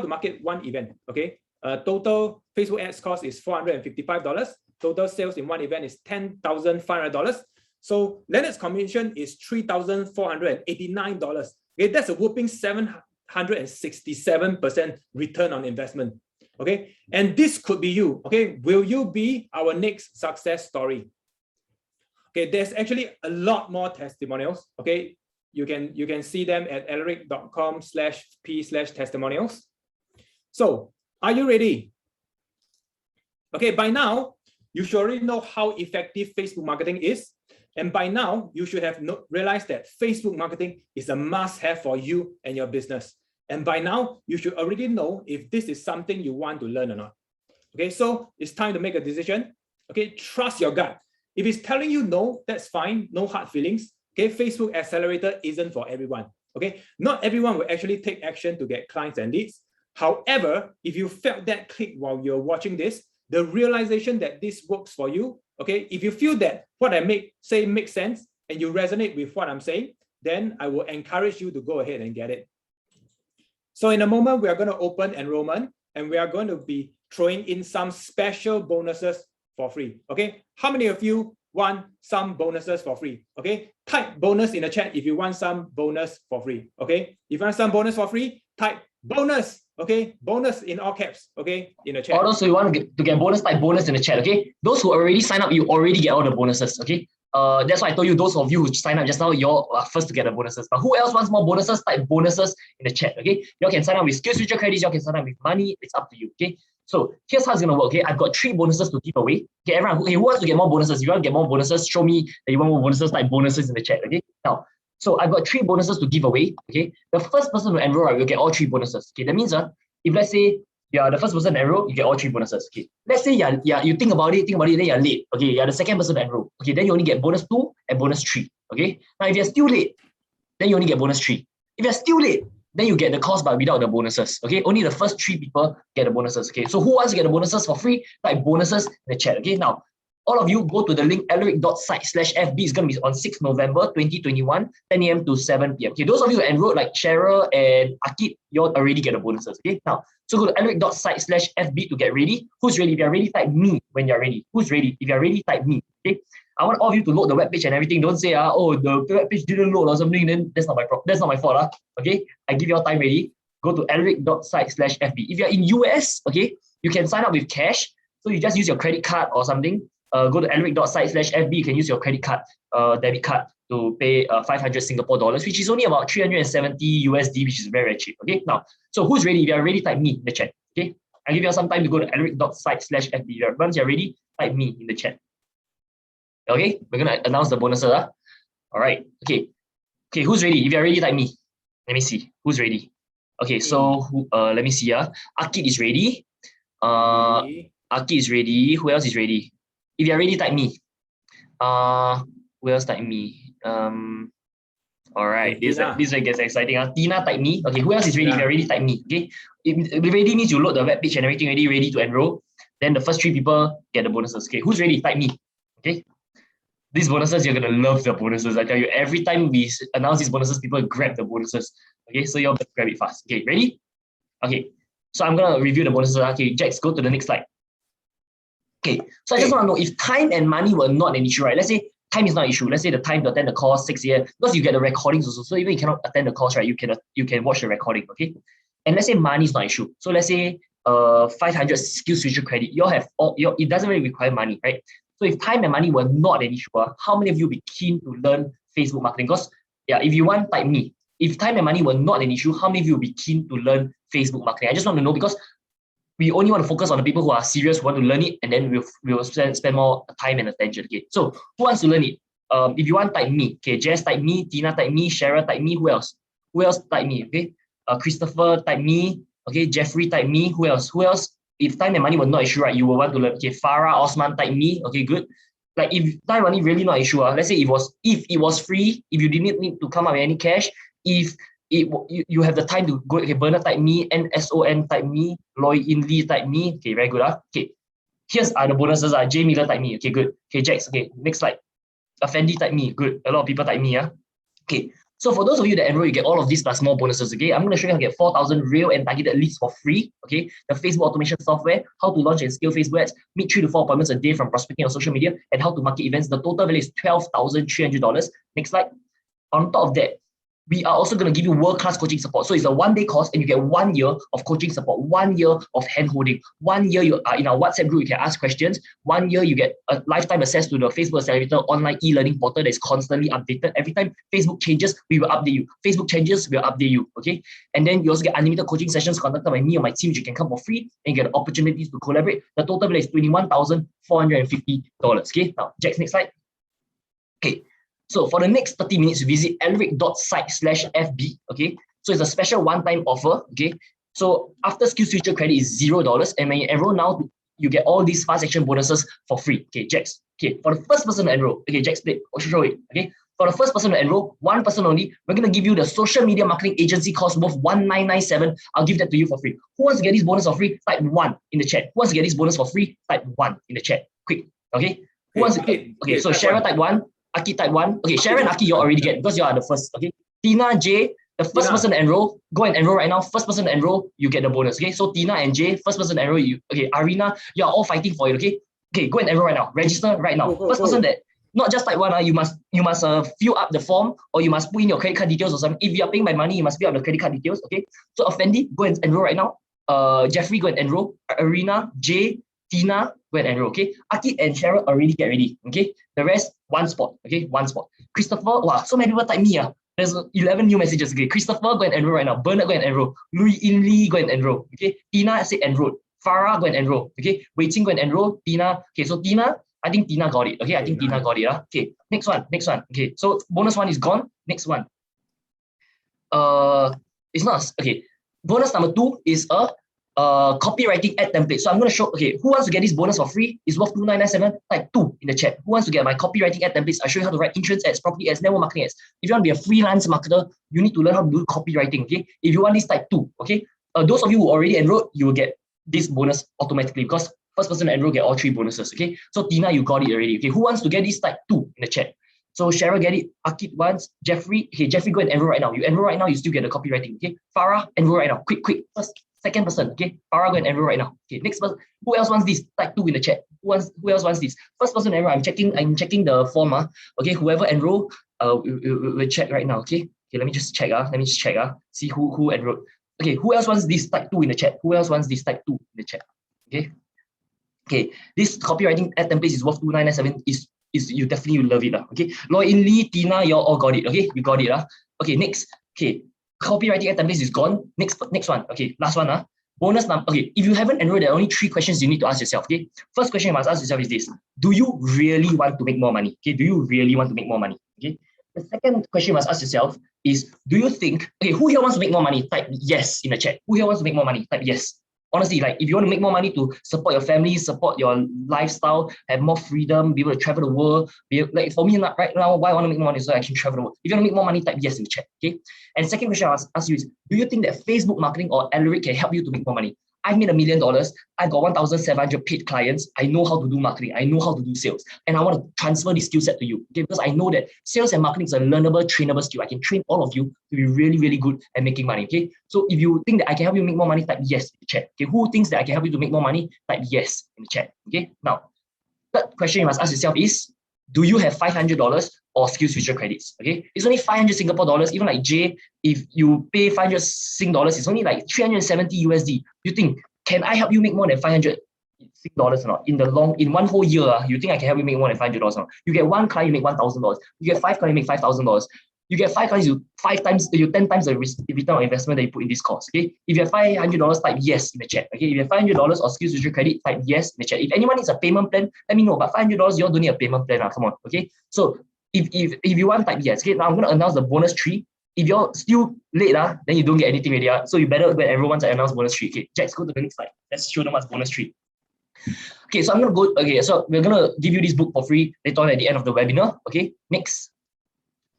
market 1 event. Okay, total Facebook ads cost is $455. Total sales in 1 event is $10,500. So Leonard's commission is $3,489. Okay, that's a whopping 767% return on investment. Okay, and this could be you. Okay, will you be our next success story? Okay, there's actually a lot more testimonials. Okay, you can see them at alaric.com/p/testimonials. So, are you ready? Okay, by now you should already know how effective Facebook marketing is, and by now you should have realized that Facebook marketing is a must-have for you and your business. And by now you should already know if this is something you want to learn or not. Okay, so it's time to make a decision. Okay, trust your gut. If it's telling you no, that's fine. No hard feelings. Okay, Facebook Accelerator isn't for everyone. Okay, not everyone will actually take action to get clients and leads. However, if you felt that click while you're watching this, the realization that this works for you, okay, if you feel that what I say makes sense and you resonate with what I'm saying, then I will encourage you to go ahead and get it. So in a moment, we are going to open enrollment and we are going to be throwing in some special bonuses for free. Okay, how many of you want some bonuses for free? Okay, type bonus in the chat if you want some bonus for free. Okay, if you want some bonus for free, type bonus. Okay, bonus in all caps. Okay, in the chat. Also, you want to get bonus, type bonus in the chat. Okay, those who already sign up, you already get all the bonuses. Okay, that's why I told you those of you who sign up just now, you're first to get the bonuses. But who else wants more bonuses? Type bonuses in the chat. Okay, you can sign up with SkillsFuture credits. You can sign up with money. It's up to you. Okay. So here's how it's gonna work. Okay, I've got 3 bonuses to give away. Okay, everyone, who wants to get more bonuses? If you want to get more bonuses, show me that you want more bonuses. Type bonuses in the chat. Okay. Now, So I've got 3 bonuses to give away. Okay, the first person to enroll, right, will get all 3 bonuses. Okay, that means if let's say you are the first person to enroll, you get all 3 bonuses. Okay, let's say you think about it, then you're late. Okay, you're the second person to enroll. Okay, then you only get bonus 2 and bonus 3. Okay, now if you're still late, then you only get bonus 3. If you're still late, then you get the cost but without the bonuses. Okay, only the first 3 people get the bonuses. Okay, so who wants to get the bonuses for free? Type bonuses in the chat. Okay, now all of you go to the link alaric.site/FB. It's going to be on 6th November 2021, 10 a.m. to 7 p.m. Okay, those of you who enrolled like Cheryl and Akit, you all already get the bonuses. Okay, now, so go to alaric.site/FB to get ready. Who's ready? If you're ready, type me when you're ready. Who's ready? If you're ready, type me. Okay, I want all of you to load the webpage and everything. Don't say, oh, the webpage didn't load or something. Then that's not my fault. That's not my fault. Okay, I give you all time ready. Go to alaric.site/FB. If you're in US, okay, you can sign up with cash. So you just use your credit card or something. Go to alaric.site/FB. You can use your credit card, debit card to pay 500 Singapore dollars, which is only about 370 USD, which is very, very cheap. Okay, now, so who's ready? If you're ready, type me in the chat. Okay, I'll give you some time to go to alaric.site/FB. Once you're ready, type me in the chat. Okay, we're gonna announce the bonuses. All right. Okay, who's ready? If you're ready, type me. Let me see who's ready. Okay, so let me see. Akit is ready. Akit is ready. Who else is ready? If you're ready, type me. Who else type me? All right, this gets exciting. Tina, type me. Okay, who else is ready? If you're ready, type me. Okay, if ready means you load the web page and everything ready to enroll. Then the first 3 people get the bonuses. Okay, who's ready? Type me. Okay, these bonuses, you're gonna love the bonuses. I tell you, every time we announce these bonuses, people grab the bonuses. Okay, so you'll grab it fast. Okay, ready? Okay, so I'm gonna review the bonuses. Okay, Jax, go to the next slide. Okay, so I just want to know if time and money were not an issue, right? Let's say time is not an issue. Let's say the time to attend the course 6 years, because you get the recordings also. So even if you cannot attend the course, right, you can watch the recording. Okay, and let's say money is not an issue. So let's say 500 skills future credit. You all have it doesn't really require money, right? So if time and money were not an issue, how many of you would be keen to learn Facebook marketing? Because if you want, type me. If time and money were not an issue, how many of you would be keen to learn Facebook marketing? I just want to know, because we only want to focus on the people who are serious, who want to learn it, and then we'll spend more time and attention. Okay, so who wants to learn it? If you want, type me. Okay, Jess, type me. Tina, type me. Sharon, type me. Who else? Who else type me? Okay, Christopher, type me. Okay, Jeffrey, type me. Who else? If time and money were not an issue, right, you will want to learn. Okay, Farah, Osman, type me. Okay, good. Like if time and money really not an issue, let's say if it was free, if you didn't need to come up with any cash, if you have the time to go. Okay, Bernard, type me. NSON, type me. Loy In Lee, type me. Okay, very good. Okay, here's the bonuses. J Miller, type me. Okay, good. Okay, Jax. Okay, next slide. Fendi, type me. Good. A lot of people type me. Okay, so for those of you that enroll, you get all of these plus more bonuses. Okay, I'm going to show you how to get 4,000 real and targeted leads for free. Okay, the Facebook automation software, how to launch and scale Facebook ads, meet 3 to 4 appointments a day from prospecting on social media, and how to market events. The total value is $12,300. Next slide. On top of that, we are also going to give you world-class coaching support. So it's a 1-day course and you get 1 year of coaching support, 1 year of hand-holding, 1 year you are in our WhatsApp group, you can ask questions, 1 year you get a lifetime access to the Facebook Accelerator online e-learning portal that is constantly updated. Every time Facebook changes, we will update you. Facebook changes, we'll update you, okay? And then you also get unlimited coaching sessions conducted by me or my team, which you can come for free, and you get opportunities to collaborate. The total value is $21,450, okay? Now, Jax, next slide. Okay. So for the next 30 minutes, visit alaric.site/FB. Okay, so it's a special one-time offer. Okay, so after Skills Future credit is $0, and when you enroll now, you get all these fast action bonuses for free. Okay, Jax. Okay, for the first person to enroll, okay, Jax, I'll show it. Okay, for the first person to enroll, 1 person only, we're gonna give you the social media marketing agency course worth $1997. I'll give that to you for free. Who wants to get this bonus for free? Type 1 in the chat. Who wants to get this bonus for free? Type 1 in the chat. Quick. Okay. Who wants to? Okay, so Sharon, type 1. Aki, type 1. Okay, Sharon, Aki, you already get because you are the first. Okay, Tina, J, the first person to enroll, go and enroll right now. First person to enroll, you get the bonus. Okay, so Tina and J, first person to enroll, you. Okay, Arina, you are all fighting for it. Okay, go and enroll right now. Register right now. First person that not just type 1. You must fill up the form, or you must put in your credit card details or something. If you are paying by money, you must fill up the credit card details. Okay, so Fendi, go and enroll right now. Jeffrey, go and enroll. Arina, J, Tina, go and enroll. Okay, Aki and Cheryl already get ready. Okay, the rest 1 spot. Okay, 1 spot. Christopher, wow, so many people type me. There's 11 new messages. Okay, Christopher, go and enroll right now. Bernard, go and enroll. Louis In Lee, go and enroll. Okay, Tina, say enroll. Farah, go and enroll. Okay, Wei Qing, go and enroll. Tina, okay, so Tina, I think Tina got it. Okay, I think Tina got it. Okay, next one. Okay, so bonus one is gone. Next one. It's not okay. Bonus number 2 is a copywriting ad template. So I'm going to show, okay, who wants to get this bonus for free? It's worth 2997. Type 2 in the chat. Who wants to get my copywriting ad templates? I'll show you how to write insurance ads, property ads, network marketing ads. If you want to be a freelance marketer, you need to learn how to do copywriting. Okay, if you want this, type 2. Okay, those of you who already enrolled, you will get this bonus automatically because first person to enroll get all 3 bonuses. Okay, so Tina, you got it already. Okay, who wants to get this? Type 2 in the chat. So Cheryl get it, Akit wants, Jeffrey. Okay, Jeffrey, go and enroll right now. You enroll right now, you still get the copywriting. Okay, Farah, enroll right now. Quick. Second person. Okay, Farah, go and enroll right now. Okay, next person. Who else wants this? Type 2 in the chat. Who else wants this? First person enroll. I'm checking the form. Okay, whoever enroll, we'll check right now. Okay, let me just check. See who enrolled. Okay, who else wants this? Type 2 in the chat. Who else wants this? Type 2 in the chat. Okay, this copywriting ad template is worth 2997. Is you definitely will love it. Okay, Loy In Lee, Tina, you all got it. Okay, you got it. Okay, next. Okay, copywriting ad template is gone. Next one. Okay, last one. Bonus number. Okay, if you haven't enrolled, there are only 3 questions you need to ask yourself. Okay, first question you must ask yourself is this: do you really want to make more money? Okay, do you really want to make more money? Okay, the second question you must ask yourself is: do you think? Okay, who here wants to make more money? Type yes in the chat. Who here wants to make more money? Type yes. Honestly, like if you want to make more money to support your family, support your lifestyle, have more freedom, be able to travel the world, like for me right now, why I want to make more money so I can travel the world. If you want to make more money, type yes in the chat. Okay. And second question I'll ask you is: do you think that Facebook marketing or Alaric can help you to make more money? I've made $1 million. I got 1,700 paid clients. I know how to do marketing. I know how to do sales. And I want to transfer this skill set to you. Okay, because I know that sales and marketing is a learnable, trainable skill. I can train all of you to be really, really good at making money. Okay. So if you think that I can help you make more money, type yes in the chat. Okay. Who thinks that I can help you to make more money? Type yes in the chat. Okay. Now, third question you must ask yourself is: do you have $500 or skills future credits? Okay, it's only 500 Singapore dollars. Even like Jay, if you pay 500 Sing dollars, it's only like 370 USD. You think, can I help you make more than 500 Sing dollars or not? In one whole year, you think I can help you make more than $500 or not? You get 1 client, you make $1,000. You get 5 clients, you make $5,000. You get 5 clients, you 10 times the return on investment that you put in this course. Okay, if you have $500, type yes in the chat. Okay, if you have $500 or skills future credit, type yes in the chat. If anyone needs a payment plan, let me know. But $500, you all don't need a payment plan. Come on. Okay, so if you want, type yes. Okay, now I'm going to announce the bonus 3. If you're still late, then you don't get anything ready. So you better when everyone announce bonus 3. Okay, Jax, go to the next slide. Let's show them what's bonus 3. Okay, so I'm gonna go. Okay, so we're gonna give you this book for free later on at the end of the webinar. Okay, next.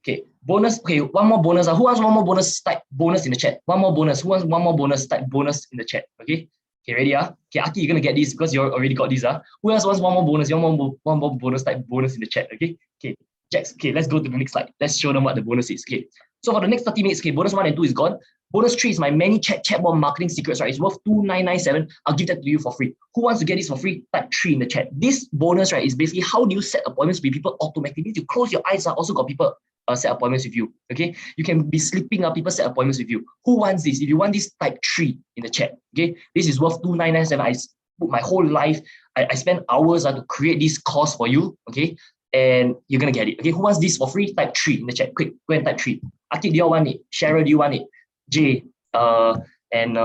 Okay, bonus. Okay, one more bonus. Who wants one more bonus? Type bonus in the chat. One more bonus. Who wants one more bonus? Type bonus in the chat. Okay. Okay, ready? Okay, Aki, you're gonna get this because you already got this. Who else wants one more bonus? One more bonus. Type bonus in the chat. Okay. Okay, Jax. Okay, let's go to the next slide. Let's show them what the bonus is. Okay. So for the next 30 minutes, okay, bonus 1 and 2 is gone. Bonus 3 is my many chatbot marketing secrets, right? It's worth 2,997. I'll give that to you for free. Who wants to get this for free? Type 3 in the chat. This bonus, right, is basically how do you set appointments with people automatically. You close your eyes, also got people set appointments with you. Okay, you can be sleeping, people set appointments with you. Who wants this? If you want this, type 3 in the chat. Okay, this is worth 2,997. I put my whole life. I spent hours to create this course for you. Okay, and you're gonna get it. Okay, who wants this for free? Type 3 in the chat. Quick, go and type 3. Akid, do you want it? Cheryl, do you want it? Jay, and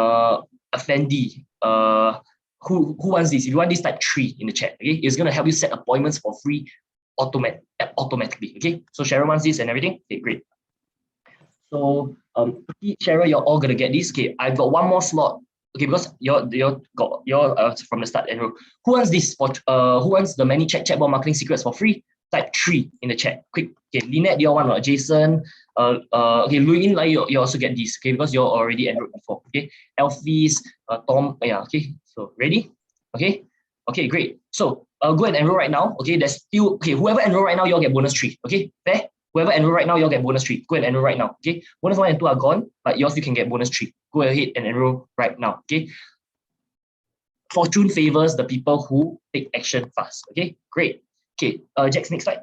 Effendi, who wants this? If you want this, type 3 in the chat. Okay, it's gonna help you set appointments for free automatically. Okay, so Cheryl wants this and everything. Okay, great. So Cheryl, you're all gonna get this. Okay, I've got one more slot. Okay, because you're from the start. And who wants this for? Who wants the many chatbot marketing secrets for free? Type 3 in the chat. Quick. Okay, Lynette, do you want? Jason, okay, Luin, you also get this. Okay, because you're already enrolled before. Okay, Elfie's, Tom. Yeah. Okay, so ready? Okay. Okay, great. So go and enroll right now. Okay, there's still whoever enroll right now, you'll get bonus 3. Okay, fair. Whoever enroll right now, you'll get bonus 3. Go and enroll right now. Okay, bonus 1 and 2 are gone, but yours you can get bonus 3. Go ahead and enroll right now. Okay. Fortune favors the people who take action fast. Okay, great. Okay, Jack's next slide.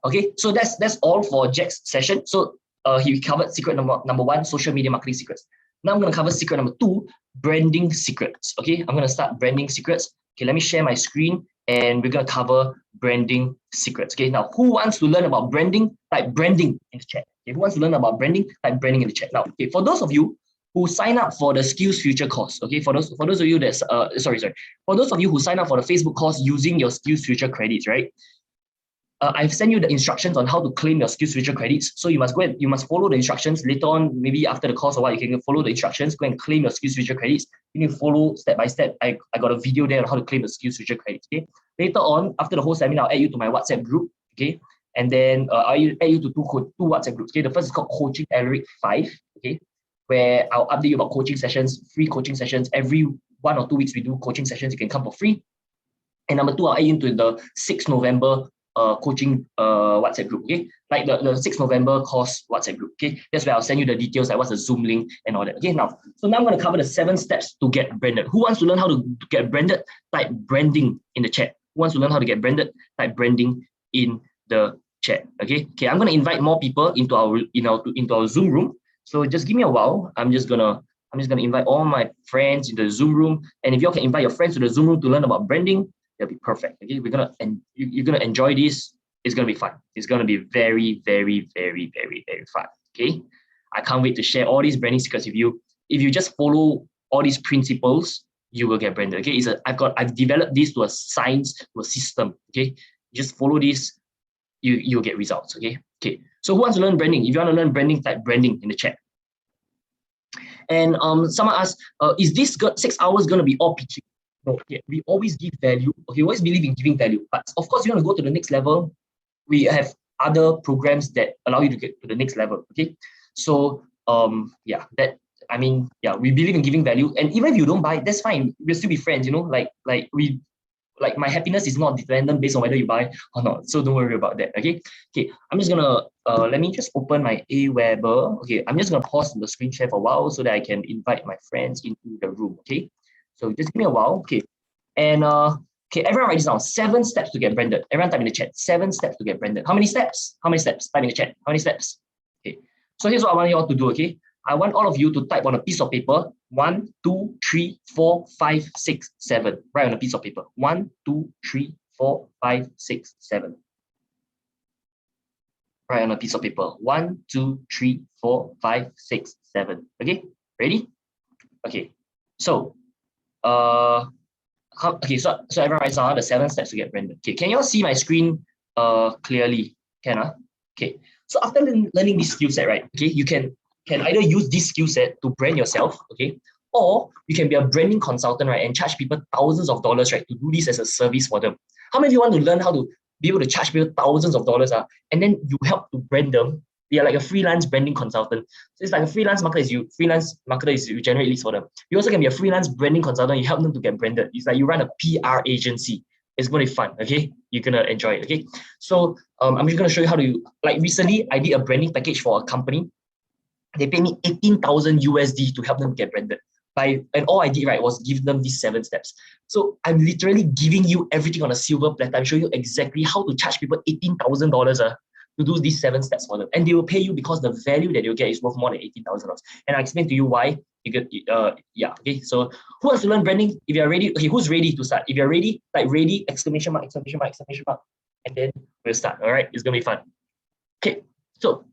Okay, so that's all for Jack's session. So he covered secret number 1, social media marketing secrets. Now I'm going to cover secret number 2, branding secrets. Okay, I'm going to start branding secrets. Okay, let me share my screen and we're going to cover branding secrets. Okay, now who wants to learn about branding? Type branding in the chat. Okay, who wants to learn about branding? Type branding in the chat. Now, okay, for those of you who sign up for the Skills Future course, okay, for those of you that's for those of you who sign up for the Facebook course using your Skills Future credits, right? I've sent you the instructions on how to claim your Skills Future credits. So you must follow the instructions later on, maybe after the course or what, you can follow the instructions, go and claim your Skills Future credits. You need to follow step by step. I got a video there on how to claim the Skills Future credits, okay? Later on, after the whole seminar, I'll add you to my WhatsApp group, okay? And then I'll add you to two WhatsApp groups, okay? The first is called Coaching Alaric 5, okay? Where I'll update you about coaching sessions, free coaching sessions. Every 1 or 2 weeks, we do coaching sessions. You can come for free. And number 2, I'll add you into the 6th November coaching WhatsApp group, okay? Like the 6th November course WhatsApp group, okay? That's where I'll send you the details, like what's the Zoom link and all that, okay? Now I'm going to cover the 7 steps to get branded. Who wants to learn how to get branded? Type branding in the chat. Who wants to learn how to get branded? Type branding in the chat, okay? Okay, I'm going to invite more people into our Zoom room. So just give me a while. I'm just gonna invite all my friends into the Zoom room. And if you all can invite your friends to the Zoom room to learn about branding, that'll be perfect. Okay, you're gonna enjoy this. It's gonna be fun. It's gonna be very, very, very, very, very fun. Okay, I can't wait to share all these branding secrets with you. If you just follow all these principles, you will get branded. Okay, I've developed this to a science, to a system. Okay, you just follow this, you'll get results. Okay. Okay. So who wants to learn branding? If you want to learn branding, type branding in the chat. And someone asked, is this 6 hours going to be all pitching? No, okay, we always give value. Okay, we always believe in giving value. But of course, you want to go to the next level. We have other programs that allow you to get to the next level. Okay, so we believe in giving value. And even if you don't buy, that's fine. We'll still be friends. You know, like my happiness is not dependent based on whether you buy or not. So don't worry about that. Okay. Okay. I'm just gonna let me just open my Aweber. Okay. I'm just gonna pause the screen share for a while so that I can invite my friends into the room. Okay. So just give me a while. Okay. And okay, everyone write this down. 7 steps to get branded. Everyone type in the chat. 7 steps to get branded. How many steps? How many steps? Type in the chat. How many steps? Okay. So here's what I want you all to do. Okay. I want all of you to type on a piece of paper 1, 2, 3, 4, 5, 6, 7. Write on a piece of paper 1, 2, 3, 4, 5, 6, 7. Write on a piece of paper 1, 2, 3, 4, 5, 6, 7. Okay, ready? Okay, so so everyone writes down the 7 steps to get branded. Okay, can you all see my screen clearly? Okay, so after learning this skill set, right? Okay, you can either use this skill set to brand yourself, okay, or you can be a branding consultant, right, and charge people thousands of dollars, right, to do this as a service for them. How many of you want to learn how to be able to charge people thousands of dollars, and then you help to brand them? They are like a freelance branding consultant. So it's like a freelance marketer is you generate leads for them. You also can be a freelance branding consultant. You help them to get branded. It's like you run a PR agency. It's going to be fun, okay? You're going to enjoy it, okay? So I'm just going to show you how to, like recently, I did a branding package for a company. They paid me 18,000 USD to help them get branded. And all I did, right, was give them these 7 steps. So I'm literally giving you everything on a silver platter. I'm showing you exactly how to charge people $18,000 to do these 7 steps for them. And they will pay you because the value that you'll get is worth more than $18,000. And I'll explain to you why. Okay. So who wants to learn branding? If you're ready, okay, who's ready to start? If you're ready, type ready, exclamation mark, exclamation mark, exclamation mark. And then we'll start. All right. It's going to be fun. Okay. So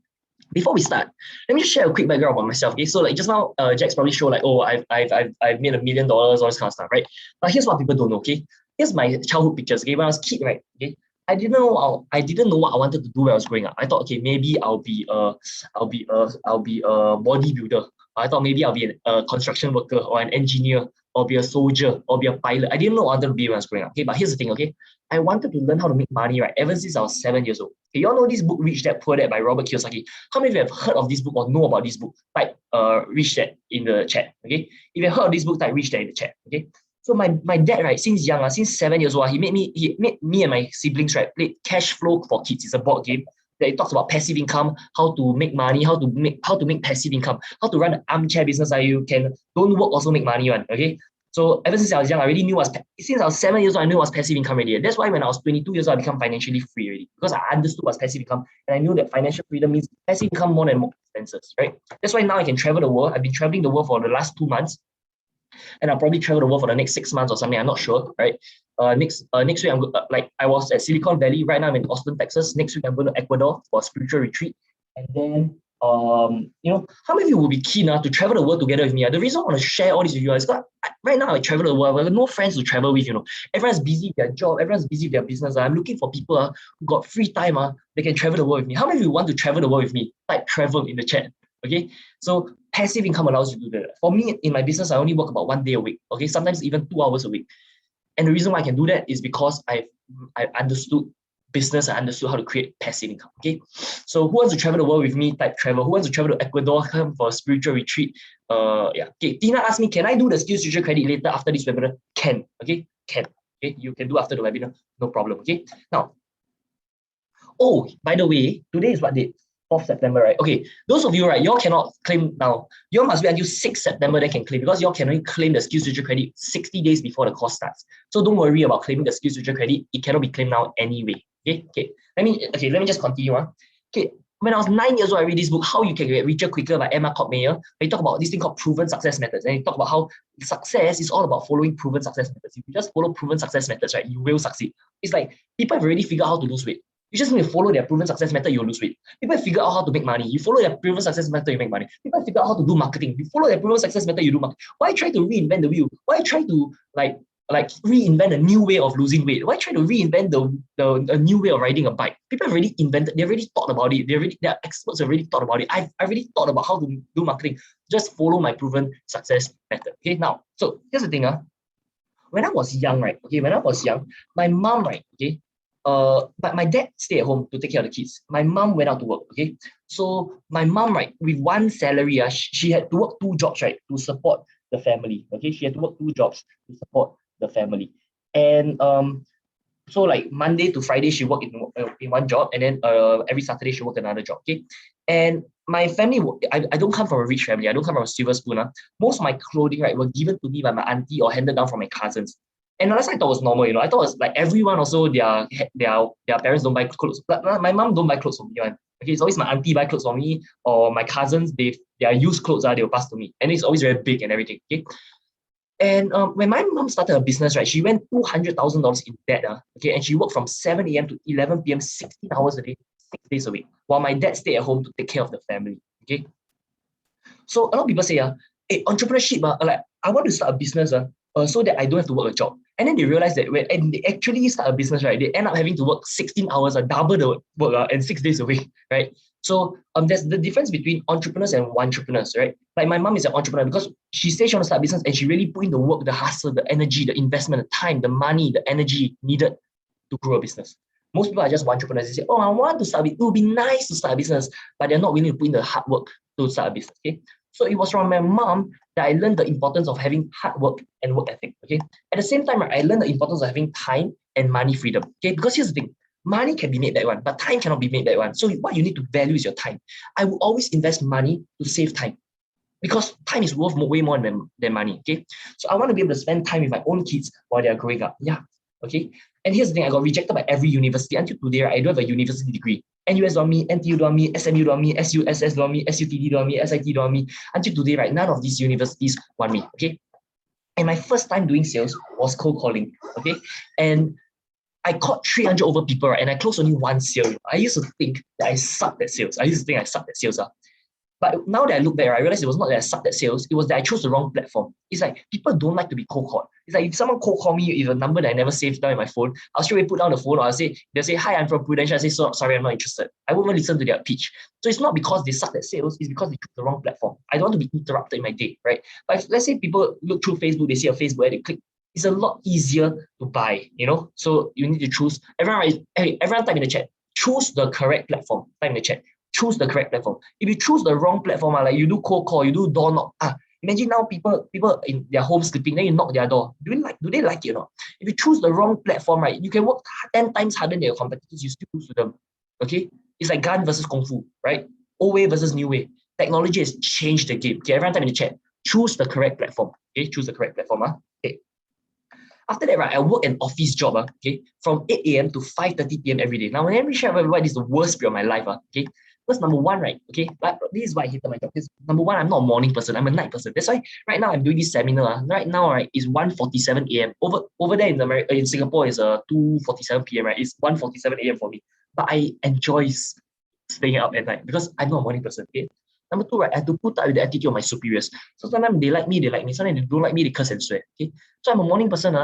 before we start, let me just share a quick background about myself. Okay, so like just now, Jack's probably showed like, oh, I've made $1 million, all this kind of stuff, right? But here's what people don't know. Okay, here's my childhood pictures. Okay, when I was a kid, right? Okay, I didn't know what I wanted to do when I was growing up. I thought, okay, maybe I'll be a bodybuilder. I thought maybe I'll be a construction worker or an engineer or be a soldier or be a pilot. I didn't know what I wanted to be when I was growing up. Okay, but here's the thing. Okay, I wanted to learn how to make money, right? Ever since I was 7 years old. Okay, you all know this book, Rich Dad Poor Dad by Robert Kiyosaki. How many of you have heard of this book or know about this book? Type Rich Dad in the chat. Okay, if you have heard of this book, type Rich Dad in the chat. Okay. So my dad, right, since young, since 7 years old, he made me and my siblings, right, play Cash Flow for Kids. It's a board game that it talks about passive income, how to make money, how to make passive income, how to run an armchair business that you can don't work also make money on. Okay. So ever since I was young, I already knew since I was 7 years old, I knew what was passive income already. That's why when I was 22 years old, I became financially free already, because I understood what's passive income, and I knew that financial freedom means passive income more than more expenses, right? That's why now I can travel the world. I've been traveling the world for the last 2 months. And I'll probably travel the world for the next 6 months or something. I'm not sure, right? Next week, I'm I was at Silicon Valley. Right now, I'm in Austin, Texas. Next week, I'm going to Ecuador for a spiritual retreat. And then how many of you will be keen to travel the world together with me? The reason I want to share all this with you is because right now I travel the world. I have no friends to travel with. Everyone's busy with their job. Everyone's busy with their business. I'm looking for people who got free time. They can travel the world with me. How many of you want to travel the world with me? Type travel in the chat. Okay, so passive income allows you to do that. For me, in my business, I only work about 1 day a week. Okay, sometimes even 2 hours a week. And the reason why I can do that is because I understood business. I understood how to create passive income. Okay, so who wants to travel the world with me? Type travel. Who wants to travel to Ecuador? Come for a spiritual retreat. Yeah. Okay. Tina asked me, can I do the skills future credit later after this webinar? Can. Okay. Can. Okay. You can do after the webinar. No problem. Okay. Now. Oh, by the way, today is what date? 4th September, right? Okay, those of you, right, y'all cannot claim now. You must wait until 6th September they can claim, because y'all can only claim the skills future credit 60 days before the course starts. So don't worry about claiming the skills future credit. It cannot be claimed now anyway. Okay. Let me just continue. Okay. When I was 9 years old, I read this book, How You Can Get Richer Quicker by Emma Cobb-Meyer. They talk about this thing called proven success methods. And they talk about how success is all about following proven success methods. If you just follow proven success methods, right, you will succeed. It's like people have already figured out how to lose weight. You just need to follow their proven success method, you'll lose weight. People figure out how to make money. You follow their proven success method, you make money. People figure out how to do marketing. You follow their proven success method, you do marketing. Why try to reinvent the wheel? Why try to like reinvent a new way of losing weight? Why try to reinvent a new way of riding a bike? People have already invented, they've already thought about it. Their experts have already thought about it. I've already thought about how to do marketing. Just follow my proven success method. Okay, now, so here's the thing. When I was young, right? Okay, when I was young, my mom, right? Okay. But my dad stayed at home to take care of the kids. My mom went out to work, okay? So my mom, right, with one salary, she had to work 2 jobs, right, to support the family, okay? She had to work 2 jobs to support the family. And so like Monday to Friday, she worked in one job, and then every Saturday, she worked another job, okay? And my family, I don't come from a rich family. I don't come from a silver spoon. Most of my clothing, right, were given to me by my auntie or handed down from my cousins. And that's I thought was normal, I thought it was like everyone also, their parents don't buy clothes. But my mom don't buy clothes for me. Okay, it's always my auntie buy clothes for me, or my cousins, their used clothes they'll pass to me. And it's always very big and everything. Okay. And when my mom started her business, right, she went $200,000 in debt. Okay, and she worked from 7 a.m. to 11 p.m., 16 hours a day, 6 days a week, while my dad stayed at home to take care of the family. Okay. So a lot of people say, hey, entrepreneurship, like I want to start a business so that I don't have to work a job. And then they realize that when they actually start a business, right, they end up having to work 16 hours, double the work, and 6 days a week, right? So there's the difference between entrepreneurs and entrepreneurs, right? Like my mom is an entrepreneur because she says she wants to start a business and she really put in the work, the hustle, the energy, the investment, the time, the money, the energy needed to grow a business. Most people are just entrepreneurs. They say, oh, I want to start it. It would be nice to start a business, but they're not willing to put in the hard work to start a business, okay? So it was from my mom that I learned the importance of having hard work and work ethic, okay? At the same time, right, I learned the importance of having time and money freedom, okay? Because here's the thing, money can be made back one, but time cannot be made back one. So what you need to value is your time. I will always invest money to save time because time is worth way more than money, okay? So I want to be able to spend time with my own kids while they're growing up, yeah, okay? And here's the thing, I got rejected by every university. Until today, right, I don't have a university degree. NUS don't want me, NTU don't want me, SMU don't want me, SUSS don't want me, SUTD don't want me, SIT don't want me. Until today, right, none of these universities want me, okay? And my first time doing sales was cold calling, okay? And I caught 300 over people, right, and I closed only 1 sale. I used to think that I sucked at sales. But now that I look back, I realized it was not that I sucked at sales, it was that I chose the wrong platform. It's like people don't like to be cold called. It's like if someone cold call me with a number that I never saved down in my phone, I'll straight away put down the phone, or they'll say, hi, I'm from Prudential. I say, sorry, I'm not interested. I won't even listen to their pitch. So it's not because they sucked at sales, it's because they chose the wrong platform. I don't want to be interrupted in my day, right? But if, let's say people look through Facebook, they see a Facebook ad, they click, it's a lot easier to buy, So you need to choose. Everyone type in the chat, choose the correct platform. Type in the chat. Choose the correct platform. If you choose the wrong platform, like you do cold call, you do door knock. Imagine now people in their home sleeping, then you knock their door. Do they like it or not? If you choose the wrong platform, right, you can work 10 times harder than your competitors, you still lose to them. Okay? It's like gun versus kung fu, right? Old way versus new way. Technology has changed the game. Okay, everyone type in the chat. Choose the correct platform. Okay, choose the correct platform. Okay. After that, right, I work an office job, okay, from 8 a.m. to 5:30 p.m. every day. Now, when I share why this is the worst period of my life, okay. Because number one, right, okay, this is why I hated my job. Because number one, I'm not a morning person, I'm a night person. That's why right now I'm doing this seminar. Right now, right, it's 1:47 a.m. Over there in Singapore is 2:47 p.m. right? It's 1:47 a.m. for me. But I enjoy staying up at night because I'm not a morning person. Okay. Number two, right, I have to put up with the attitude of my superiors. So sometimes they like me. Sometimes they don't like me, they curse and swear. Okay. So I'm a morning person.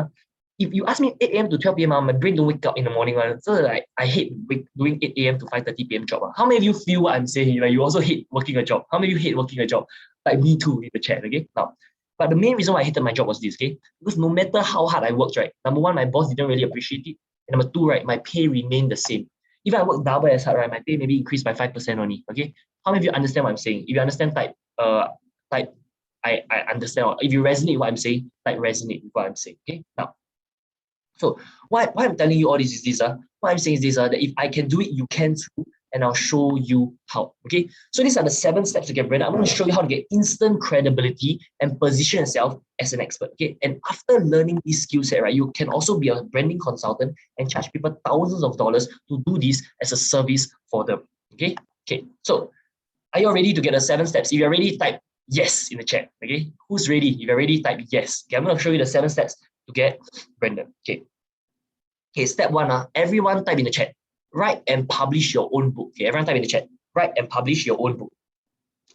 If you ask me 8 a.m. to 12 p.m., my brain don't wake up in the morning. So like I hate doing 8 a.m. to 5:30 p.m. job. How many of you feel what I'm saying? Like you also hate working a job? How many of you hate working a job? Like me too in the chat, okay? Now, but the main reason why I hated my job was this, okay? Because no matter how hard I worked, right? Number one, my boss didn't really appreciate it. And number two, right, my pay remained the same. If I work double as hard, right, my pay maybe increased by 5% only, okay? How many of you understand what I'm saying? If you understand, type I understand. If you resonate with what I'm saying, type resonate with what I'm saying, okay? Now, so why I'm telling you all this is this, what I'm saying is this, that if I can do it, you can too, and I'll show you how, okay? So these are the 7 steps to get branded. I'm going to show you how to get instant credibility and position yourself as an expert, okay? And after learning this skill set, right, you can also be a branding consultant and charge people thousands of dollars to do this as a service for them, okay? Okay, so are you ready to get the 7 steps? If you're ready, type yes in the chat, okay? Who's ready? If you're ready, type yes. Okay, I'm going to show you the 7 steps to get branded, okay? Okay, step 1, everyone type in the chat. Write and publish your own book. Okay, everyone type in the chat. Write and publish your own book.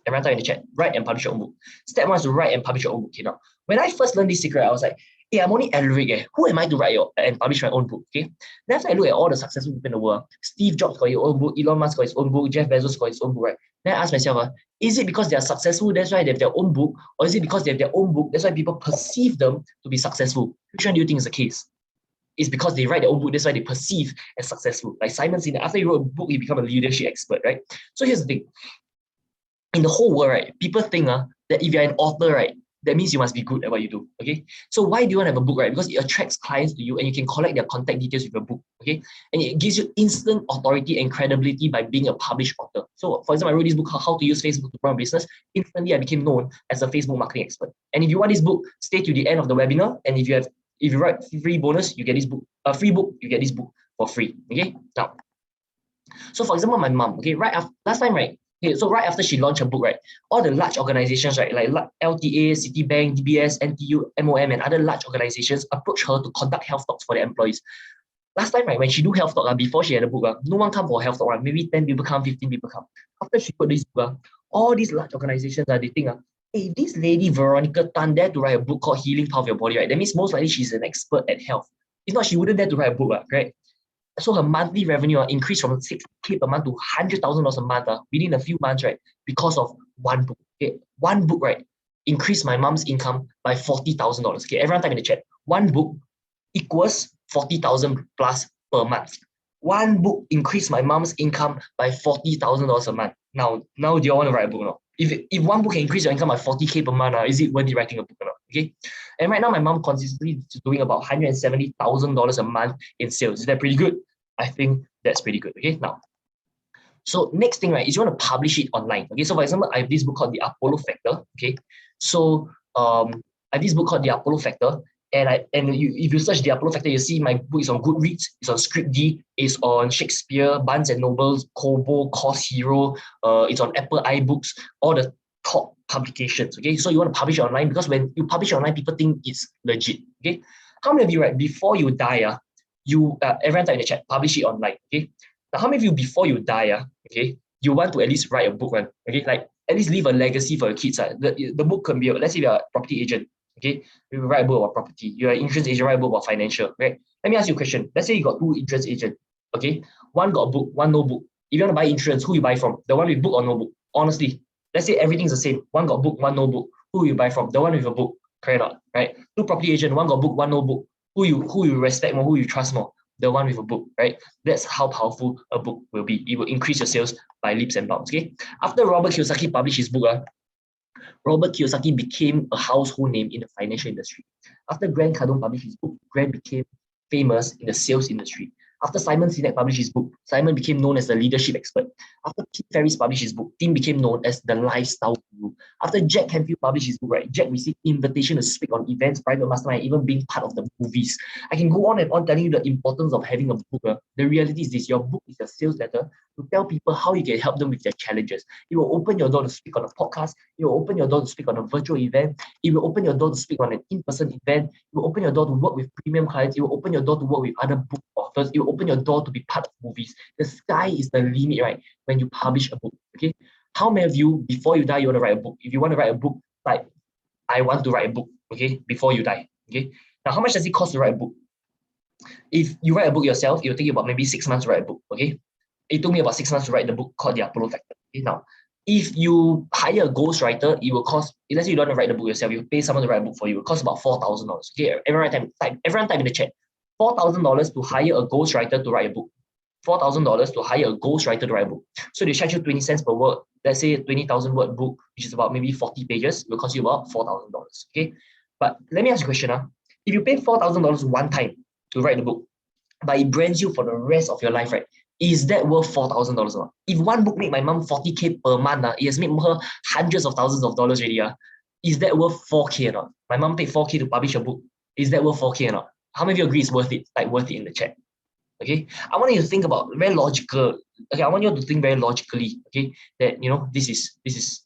Everyone type in the chat. Write and publish your own book. Step 1 is to write and publish your own book. Okay, now, when I first learned this secret, I was like, hey, I'm only Alaric. Who am I to write and publish my own book? Okay. Then after I look at all the successful people in the world, Steve Jobs got his own book, Elon Musk got his own book, Jeff Bezos got his own book, right? Then I ask myself, is it because they are successful, that's why they have their own book, or is it because they have their own book, that's why people perceive them to be successful? Which one do you think is the case? It's because they write their own book, that's why they perceive as successful. Like Simon Sinek, after he wrote a book, he became a leadership expert, right? So here's the thing. In the whole world, right, people think that if you're an author, right, that means you must be good at what you do, okay? So why do you want to have a book, right? Because it attracts clients to you and you can collect their contact details with a book, okay? And it gives you instant authority and credibility by being a published author. So for example, I wrote this book, How to Use Facebook to Run a Business. Instantly, I became known as a Facebook marketing expert. And if you want this book, stay to the end of the webinar. And if you write free bonus, you get this book. A free book, you get this book for free, okay? Now, so for example, my mom, okay, last time, right? Okay, so right after she launched her book, right, all the large organizations, right, like LTA, Citibank, DBS, NTU, MOM, and other large organizations approach her to conduct health talks for their employees. Last time, right, when she do health talk, before she had a book, no one come for health talk, right? Maybe 10 people come, 15 people come. After she put this book, all these large organizations, they think, hey, this lady Veronica Tan dare to write a book called Healing Power of Your Body, right? That means most likely she's an expert at health. If not, she wouldn't dare to write a book, right? So her monthly revenue increased from 6K per month to $100,000 a month within a few months, right? Because of one book. Okay, one book, right, increased my mom's income by $40,000. Okay, everyone type in the chat. One book equals 40,000 plus per month. One book increased my mom's income by $40,000 a month. Now, do you want to write a book or not? If one book can increase your income by 40K per month, is it worth writing a book or not? Okay. And right now, my mom consistently is doing about $170,000 a month in sales. Is that pretty good? I think that's pretty good. Okay. Now, so next thing, right, is you want to publish it online. Okay. So for example, I have this book called The Apollo Factor. Okay. So I have this book called The Apollo Factor. If you search The Apollo Factor, you see my book is on Goodreads, it's on Scriptd, it's on Shakespeare, Barnes & Nobles, Kobo, Course Hero, it's on Apple iBooks, all the top publications, okay? So you want to publish it online because when you publish it online, people think it's legit, okay? How many of you, right, before you die, everyone type in the chat, publish it online, okay? Now, how many of you, before you die, okay, you want to at least write a book, right? Okay, like at least leave a legacy for your kids. The book can be, let's say you're a property agent, okay, you write a book about property. You're an insurance agent, write a book about financial, right? Let me ask you a question. Let's say you got 2 insurance agents, okay? One got a book, one no book. If you want to buy insurance, who you buy from? The one with book or no book? Honestly, let's say everything's the same. One got book, one no book. Who you buy from? The one with a book, correct or not? Right? 2 property agents, one got book, one no book. Who you respect more? Who you trust more? The one with a book, right? That's how powerful a book will be. It will increase your sales by leaps and bounds. Okay. After Robert Kiyosaki published his book, Robert Kiyosaki became a household name in the financial industry. After Grant Cardone published his book, Grant became famous in the sales industry. After Simon Sinek published his book, Simon became known as the leadership expert. After Tim Ferriss published his book, Tim became known as the lifestyle guru. After Jack Canfield published his book, right, Jack received invitation to speak on events, private mastermind, even being part of the movies. I can go on and on telling you the importance of having a book. The reality is this: your book is a sales letter to tell people how you can help them with their challenges. It will open your door to speak on a podcast. It will open your door to speak on a virtual event. It will open your door to speak on an in-person event. It will open your door to work with premium clients. It will open your door to work with other book authors. authors. It will open your door to be part of movies. The sky is the limit, right? When you publish a book, okay? How many of you, before you die, you want to write a book? If you want to write a book, like, I want to write a book, okay? Before you die, okay? Now, how much does it cost to write a book? If you write a book yourself, it'll take you about maybe 6 months to write a book, okay? It took me about 6 months to write the book called The Apollo Factor. Okay? Now, if you hire a ghostwriter, it will cost, let's say you don't want to write the book yourself, you pay someone to write a book for you, it will cost about $4,000. Okay, everyone type in the chat. $4,000 to hire a ghostwriter to write a book. $4,000 to hire a ghostwriter to write a book. So they charge you 20 cents per word. Let's say 20,000 word book, which is about maybe 40 pages, it will cost you about $4,000. Okay, but let me ask you a question. If you pay $4,000 one time to write the book, but it brands you for the rest of your life, right? Is that worth $4,000? If one book made my mom 40K per month, it has made her hundreds of thousands of dollars already. Is that worth 4K or not? My mom paid 4K to publish a book. Is that worth 4K or not? How many of you agree it's worth it? Like, worth it in the chat. Okay, I want you to think about very logical. Okay, I want you to think very logically. Okay, that this is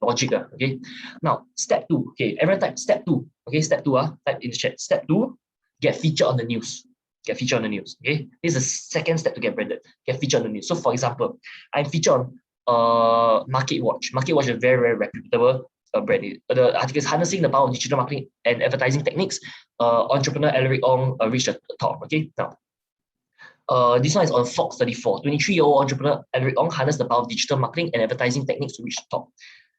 logic. Okay, now step 2. Okay, everyone type step 2. Okay, step 2. Type in the chat. Step 2, get featured on the news. Get featured on the news. Okay, this is the second step to get branded. Get featured on the news. So, for example, I'm featured on Market Watch. Market Watch is a very, very reputable brand. The article is harnessing the power of digital marketing and advertising techniques. Entrepreneur Alaric Ong reached the top. Okay, now this one is on Fox 34. 23-year-old entrepreneur Alaric Ong harnessed the power of digital marketing and advertising techniques to reach the top.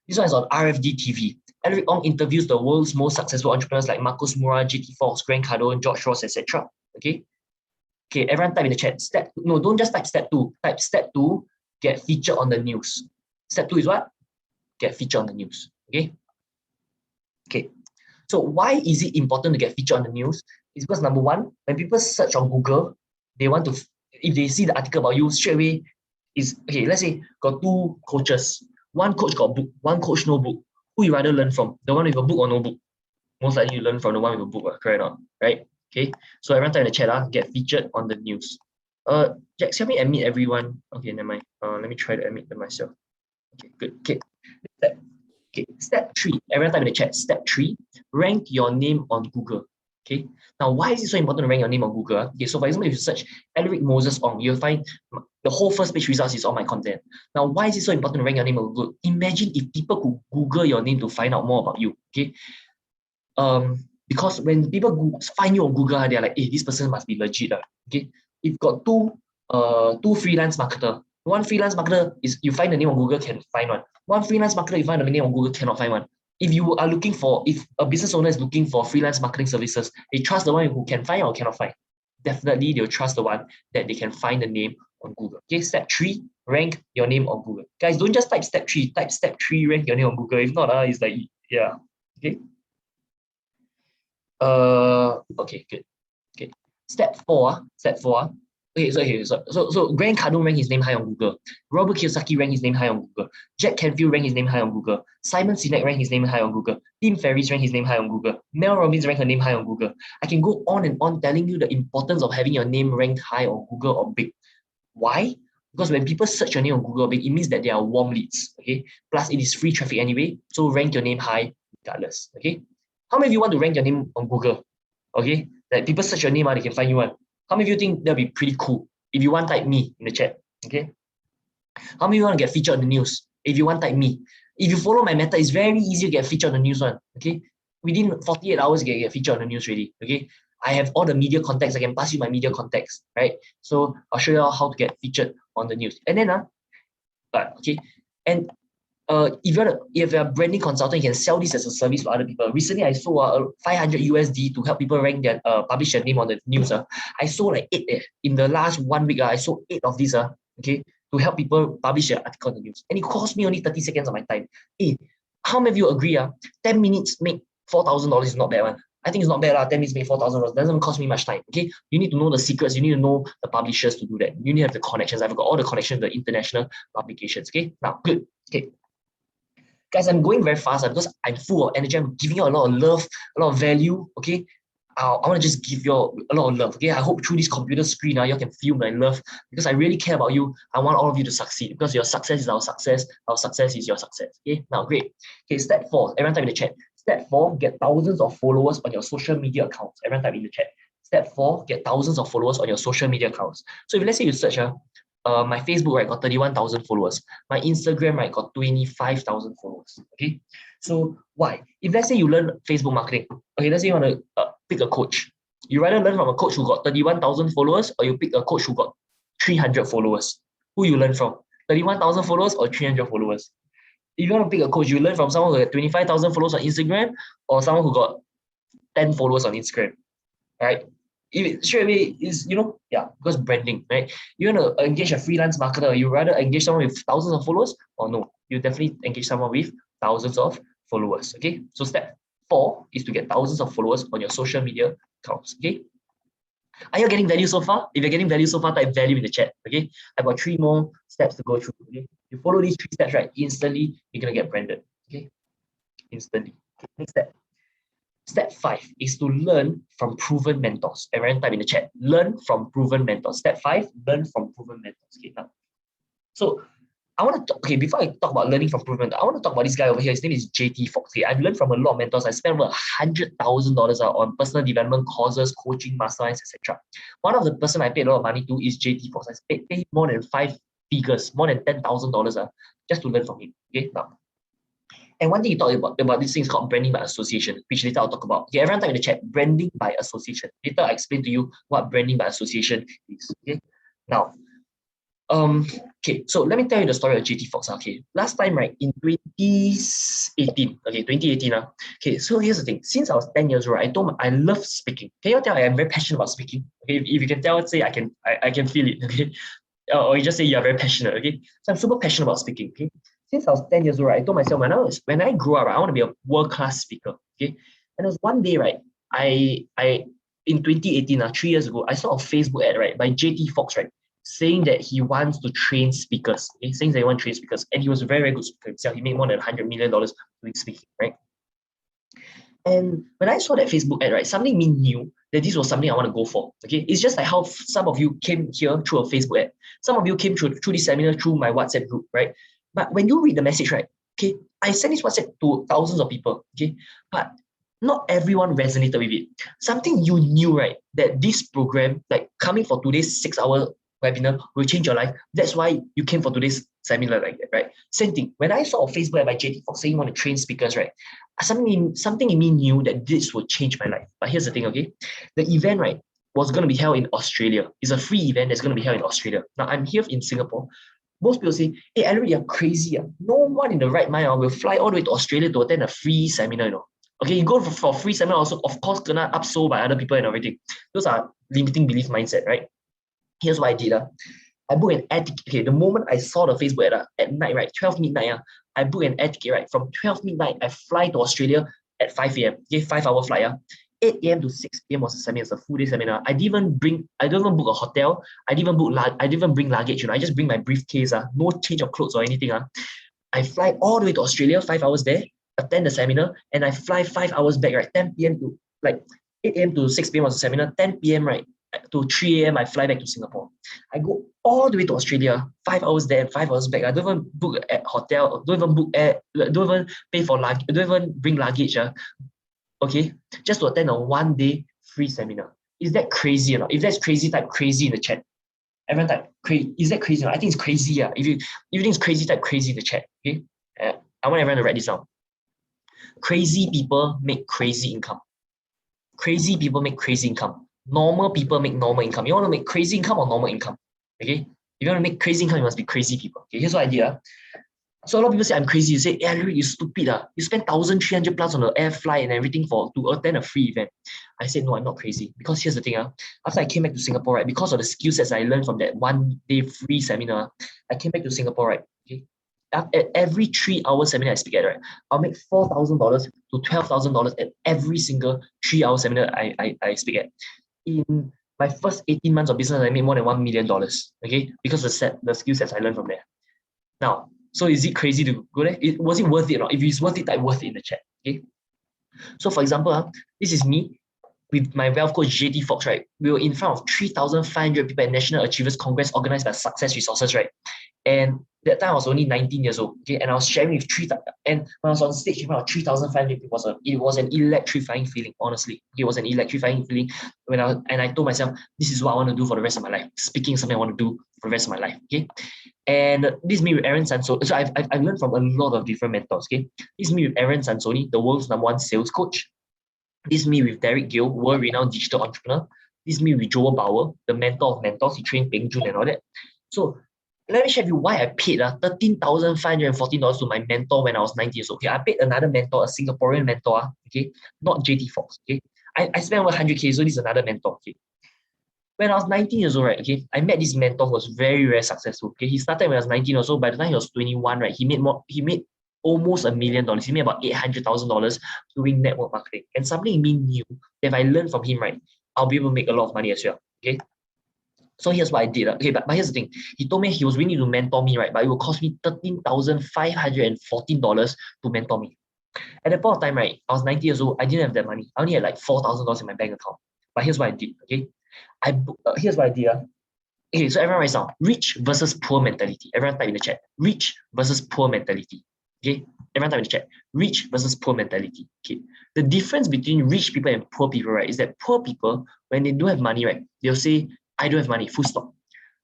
This one is on RFD TV. Alaric Ong interviews the world's most successful entrepreneurs like Marcus Mura, JT Fox, Grant Cardone, George Ross, etc. Okay. Okay, everyone type in the chat. No, don't just type step 2. Type step 2, get featured on the news. Step 2 is what? Get featured on the news. Okay. Okay. So why is it important to get featured on the news? It's because number one, when people search on Google, they want to, if they see the article about you, straight away is, okay, let's say got 2 coaches. One coach got a book, one coach no book. Who you rather learn from? The one with a book or no book? Most likely you learn from the one with a book, correct or not? Right? Okay, so everyone type in the chat, get featured on the news. Jack, help me admit everyone. Okay, never mind. Let me try to admit them myself. Okay, good. Okay, step 3. Everyone type in the chat. Step 3, rank your name on Google. Okay, now why is it so important to rank your name on Google? Okay, so for example, if you search Alaric Moses Ong, you'll find the whole first page results is all my content. Now, why is it so important to rank your name on Google? Imagine if people could Google your name to find out more about you. Okay, because when people find you on Google, they're like, hey, this person must be legit. Okay, you've got two freelance marketer. One freelance marketer is you find the name on Google, can find one. One freelance marketer, you find the name on Google, cannot find one. If you are looking for, if a business owner is looking for freelance marketing services, they trust the one who can find or cannot find. Definitely, they'll trust the one that they can find the name on Google. Okay, step 3, rank your name on Google. Guys, don't just type step 3, type step 3, rank your name on Google. If not, it's like, yeah. Okay. Okay, good. Okay. Step 4. Okay, so Grant Cardone ranked his name high on Google. Robert Kiyosaki ranked his name high on Google. Jack Canfield ranked his name high on Google. Simon Sinek ranked his name high on Google. Tim Ferriss ranked his name high on Google. Mel Robbins ranked her name high on Google. I can go on and on telling you the importance of having your name ranked high on Google or big. Why? Because when people search your name on Google big, it means that they are warm leads. Okay. Plus, it is free traffic anyway. So rank your name high regardless. Okay. How many of you want to rank your name on Google? Okay. Like people search your name, they can find you one. How many of you think that'll be pretty cool? If you want, type me in the chat. Okay. How many of you want to get featured on the news? If you want, type me. If you follow my method, it's very easy to get featured on the news one. Okay. Within 48 hours, you get featured on the news already. Okay. I have all the media contacts. I can pass you my media contacts, right? So I'll show you how to get featured on the news. And then, okay. And if you're a branding consultant, you can sell this as a service to other people. Recently, I sold $500 USD to help people rank their publish their name on the news. I sold like 8 in the last 1 week. I sold 8 of these. Okay, to help people publish their article on the news, and it cost me only 30 seconds of my time. Hey, how many of you agree? 10 minutes make $4,000 is not bad one. I think it's not bad. 10 minutes make $4,000. Doesn't cost me much time. Okay, you need to know the secrets. You need to know the publishers to do that. You need to have the connections. I've got all the connections, the international publications. Okay, now good. Okay. Guys, I'm going very fast because I'm full of energy. I'm giving you a lot of love, a lot of value. Okay, I want to just give you a lot of love. Okay, I hope through this computer screen now you can feel my love because I really care about you. I want all of you to succeed because your success is our success. Our success is your success. Okay, now great. Okay, step 4. Everyone type in the chat. Step 4, get thousands of followers on your social media accounts. Everyone type in the chat. Step 4, get thousands of followers on your social media accounts. So if let's say you search, my Facebook, right, got 31,000 followers. My Instagram, right, got 25,000 followers. Okay. So why? If let's say you learn Facebook marketing, okay, let's say you want to pick a coach. You rather learn from a coach who got 31,000 followers, or you pick a coach who got 300 followers. Who you learn from? 31,000 followers or 300 followers? If you want to pick a coach, you learn from someone who got 25,000 followers on Instagram or someone who got 10 followers on Instagram, right? If straight away is, because branding, right? You want to engage a freelance marketer, you rather engage someone with thousands of followers, or no? You definitely engage someone with thousands of followers. Okay. So step 4 is to get thousands of followers on your social media accounts. Okay. Are you getting value so far? If you're getting value so far, type value in the chat. Okay. I've got 3 more steps to go through. Okay. You follow these 3 steps, right? Instantly, you're gonna get branded. Okay. Instantly. Okay. Next step. Step 5 is to learn from proven mentors. Everyone type in the chat. Learn from proven mentors. Step 5, learn from proven mentors. Okay, now. So I want to talk, before I talk about learning from proven mentors, I want to talk about this guy over here. His name is JT Fox. Okay, I've learned from a lot of mentors. I spent over $100,000 on personal development courses, coaching, masterminds, etc. One of the person I paid a lot of money to is JT Fox. I paid more than 5 figures, more than $10,000 just to learn from him. Okay, now. And one thing you talk about this thing is called branding by association, which later I'll talk about. Okay, everyone type in the chat, branding by association. Later I explain to you what branding by association is. Okay. Now, so let me tell you the story of JT Fox. Okay. Last time, right, in 2018. Okay, 2018. Okay, so here's the thing. Since I was 10 years old, I told I love speaking. Can you tell I am very passionate about speaking? Okay, if you can tell, say I can feel it. Okay. Or you just say you are very passionate. Okay. So I'm super passionate about speaking. Okay. Since I was 10 years old, right, I told myself when I grow up, right, I want to be a world-class speaker. Okay. And there was one day, right, I in 2018, 3 years ago, I saw a Facebook ad, right, by JT Fox, right, saying that he wants to train speakers. Okay, saying that he wants to train speakers. And he was a very, very good speaker himself. He made more than $100 million doing speaking, right? And when I saw that Facebook ad, right, something me knew that this was something I want to go for. Okay, it's just like how some of you came here through a Facebook ad. Some of you came through this seminar through my WhatsApp group, right? But when you read the message, right, okay, I sent this WhatsApp to thousands of people, okay, but not everyone resonated with it. Something you knew, right, that this program, like coming for today's 6-hour webinar, will change your life. That's why you came for today's seminar like that, right? Same thing. When I saw a Facebook ad by JT Fox saying you want to train speakers, right, something in me knew that this would change my life. But here's the thing, okay, the event, right, was going to be held in Australia. It's a free event that's going to be held in Australia. Now I'm here in Singapore. Most people say, hey, Alaric, you're crazy. No one in the right mind will fly all the way to Australia to attend a free seminar, you know. Okay, you go for a free seminar also, of course, gonna upsold by other people and everything. Those are limiting belief mindset, right? Here's what I did. I booked an air ticket. Okay, the moment I saw the Facebook ad at night, right, 12 midnight, I booked an air ticket, right? From 12 midnight, I fly to Australia at 5 a.m. Okay, 5-hour flight. 8 a.m. to 6 p.m. was a seminar. It's a full day seminar. I don't even book a hotel. I didn't even bring luggage. You know, I just bring my briefcase. No change of clothes or anything. I fly all the way to Australia, 5 hours there, attend the seminar, and I fly 5 hours back, right? 10 p.m. to 8 a.m. to 6 p.m. was a seminar. 10 p.m. right to 3 a.m. I fly back to Singapore. I go all the way to Australia, 5 hours there and 5 hours back. I don't even book a hotel. Don't even book air. Don't even pay for luggage. Don't even bring luggage. Okay, just to attend a 1-day free seminar. Is that crazy or not? If that's crazy, type crazy in the chat. Everyone type crazy. Is that crazy or not? I think it's crazy. If you think it's crazy, type crazy in the chat. Okay, I want everyone to write this down. Crazy people make crazy income. Crazy people make crazy income. Normal people make normal income. You want to make crazy income or normal income? Okay, if you want to make crazy income, you must be crazy people. Okay, here's what I did. So a lot of people say I'm crazy. You say, hey, Alaric, you're stupid. You spend 1,300 plus on the air flight and everything to attend a free event. I said, no, I'm not crazy. Because here's the thing. After I came back to Singapore, right, because of the skill sets I learned from that 1-day free seminar, I came back to Singapore, right? Okay. At every 3-hour seminar I speak at, right, I'll make $4,000 to $12,000 at every single 3-hour seminar I speak at. In my first 18 months of business, I made more than $1 million. Okay, because of the skill sets I learned from there. Now, so is it crazy to go there? Was it worth it or not? If it's worth it, type worth it in the chat. Okay. So for example, this is me with my wealth coach JT Fox, right? We were in front of 3,500 people at National Achievers Congress organized by Success Resources, right? And that time I was only 19 years old, okay, and I was sharing with 3,000. And when I was on stage in front of 3,500 people, it was an electrifying feeling, honestly. It was an electrifying feeling and I told myself, this is what I want to do for the rest of my life. Speaking is something I want to do for the rest of my life, okay. And this is me with Aaron Sansoni. So I've learned from a lot of different mentors, okay. This is me with Aaron Sansoni, the world's #1 sales coach. This is me with Derek Gill, world-renowned digital entrepreneur. This is me with Joel Bauer, the mentor of mentors. He trained Peng Joon and all that. So let me share with you why I paid $13,514 to my mentor when I was 19 years old. Okay, I paid another mentor, a Singaporean mentor, okay, not JT Fox. Okay, I spent over 100K, so this is another mentor. Okay, when I was 19 years old, right, okay, I met this mentor who was very, very successful. Okay, he started when I was 19 years old. By the time he was 21, right, he made almost $1 million. He made about $800,000 doing network marketing. And something in me knew that if I learn from him, right, I'll be able to make a lot of money as well. Okay. So here's what I did. Okay, but here's the thing. He told me he was willing to mentor me, right? But it will cost me $13,514 to mentor me. At that point of time, right, I was 90 years old. I didn't have that money. I only had like $4,000 in my bank account. But here's what I did. Okay, here's what I did. Okay, so everyone writes down rich versus poor mentality. Everyone type in the chat. Rich versus poor mentality. Okay, everyone type in the chat. Rich versus poor mentality. Okay, the difference between rich people and poor people, right, is that poor people, when they don't have money, right, they'll say, I don't have money, full stop.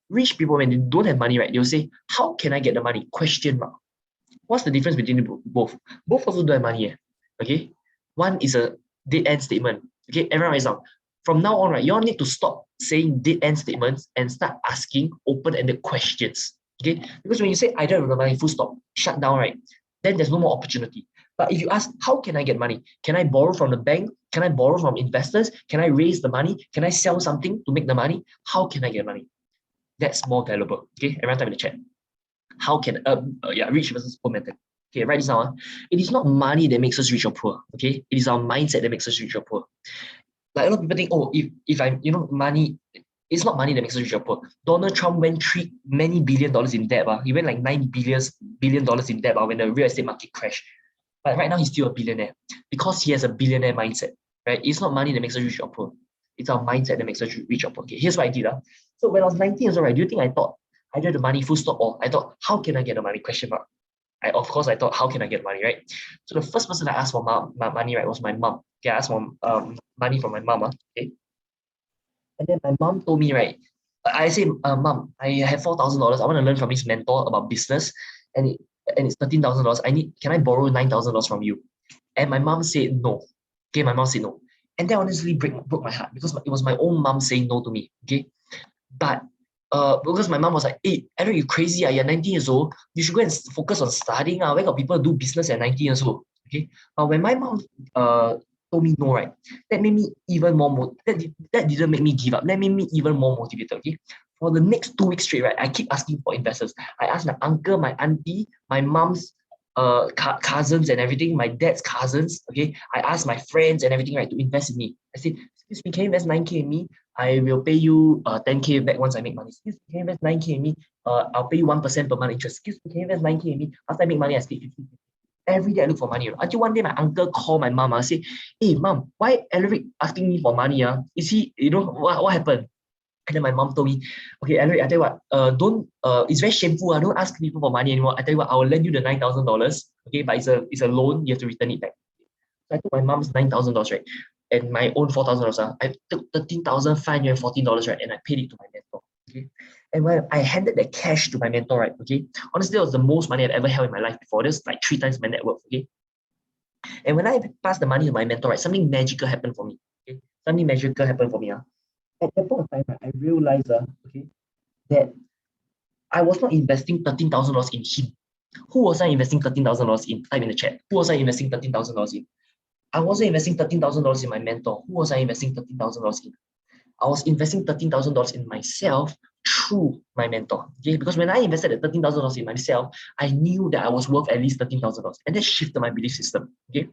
Rich people, when they don't have money, right, they'll say, how can I get the money? Question mark. What's the difference between both? Both also don't have money. Okay, one is a dead end statement. Okay, everyone writes down. From now on, right, you all need to stop saying dead end statements and start asking open-ended questions. Okay, because when you say I don't have the money, full stop, shut down, right, then there's no more opportunity. But if you ask, how can I get money? Can I borrow from the bank? Can I borrow from investors? Can I raise the money? Can I sell something to make the money? How can I get money? That's more valuable. Okay, everyone type in the chat. How can rich versus poor mentality? Okay, write this down. It is not money that makes us rich or poor. Okay, it is our mindset that makes us rich or poor. Like a lot of people think, oh, if I'm, money, it's not money that makes us rich or poor. Donald Trump went many billion dollars in debt. He went like $9 billion in debt when the real estate market crashed. But right now he's still a billionaire because he has a billionaire mindset, right? It's not money that makes us rich or poor. It's our mindset that makes us rich or poor. Okay, here's what I did. So when I was 19 years old, right, do you think I thought I had the money full stop, or I thought, how can I get the money? Question mark. Of course, I thought, how can I get money, right? So the first person I asked for my money, right, was my mom. Okay, I asked for money from my mom. Okay. And then my mom told me, right, I said, Mom, I have $4,000. I want to learn from this mentor about business, and it's $13,000. Can I borrow $9,000 from you? And my mom said no. Okay, my mom said no. And that honestly broke my heart because it was my own mom saying no to me. Okay. But because my mom was like, hey, Alaric, you crazy? You're 19 years old. You should go and focus on studying. Where got people do business at 19 years old? Okay. But when my mom told me no, right, that made me even more that didn't make me give up. That made me even more motivated. Okay. For the next 2 weeks straight, right, I keep asking for investors. I asked my uncle, my auntie, my mom's cousins and everything, my dad's cousins. Okay. I asked my friends and everything, right, to invest in me. I said, excuse me, can you invest 9K in me? I will pay you 10K back once I make money. Excuse me, can you invest 9K in me? I'll pay you 1% per month interest. Excuse me, can you invest 9K in me? After I make money, I split 50. Every day I look for money. Until one day my uncle called my mom and say, hey mom, why Alaric asking me for money? Is he, what happened? And then my mom told me, okay, Alaric, I tell you what, it's very shameful. Don't ask people for money anymore. I tell you what, I will lend you the $9,000. Okay, but it's a loan, you have to return it back. So I took my mom's $9,000, right? And my own $4,000. I took $13,514, right? And I paid it to my mentor. Okay. And when I handed that cash to my mentor, right? Okay. Honestly, that was the most money I've ever held in my life before. This like 3 times my net worth. Okay. And when I passed the money to my mentor, right, something magical happened for me. Okay. Something magical happened for me. At that point of time, right, I realized okay, that I was not investing $13,000 in him. Who was I investing $13,000 in? Type in the chat. Who was I investing $13,000 in? I wasn't investing $13,000 in my mentor. Who was I investing $13,000 in? I was investing $13,000 in myself through my mentor. Okay, because when I invested that $13,000 in myself, I knew that I was worth at least $13,000, and that shifted my belief system. Okay.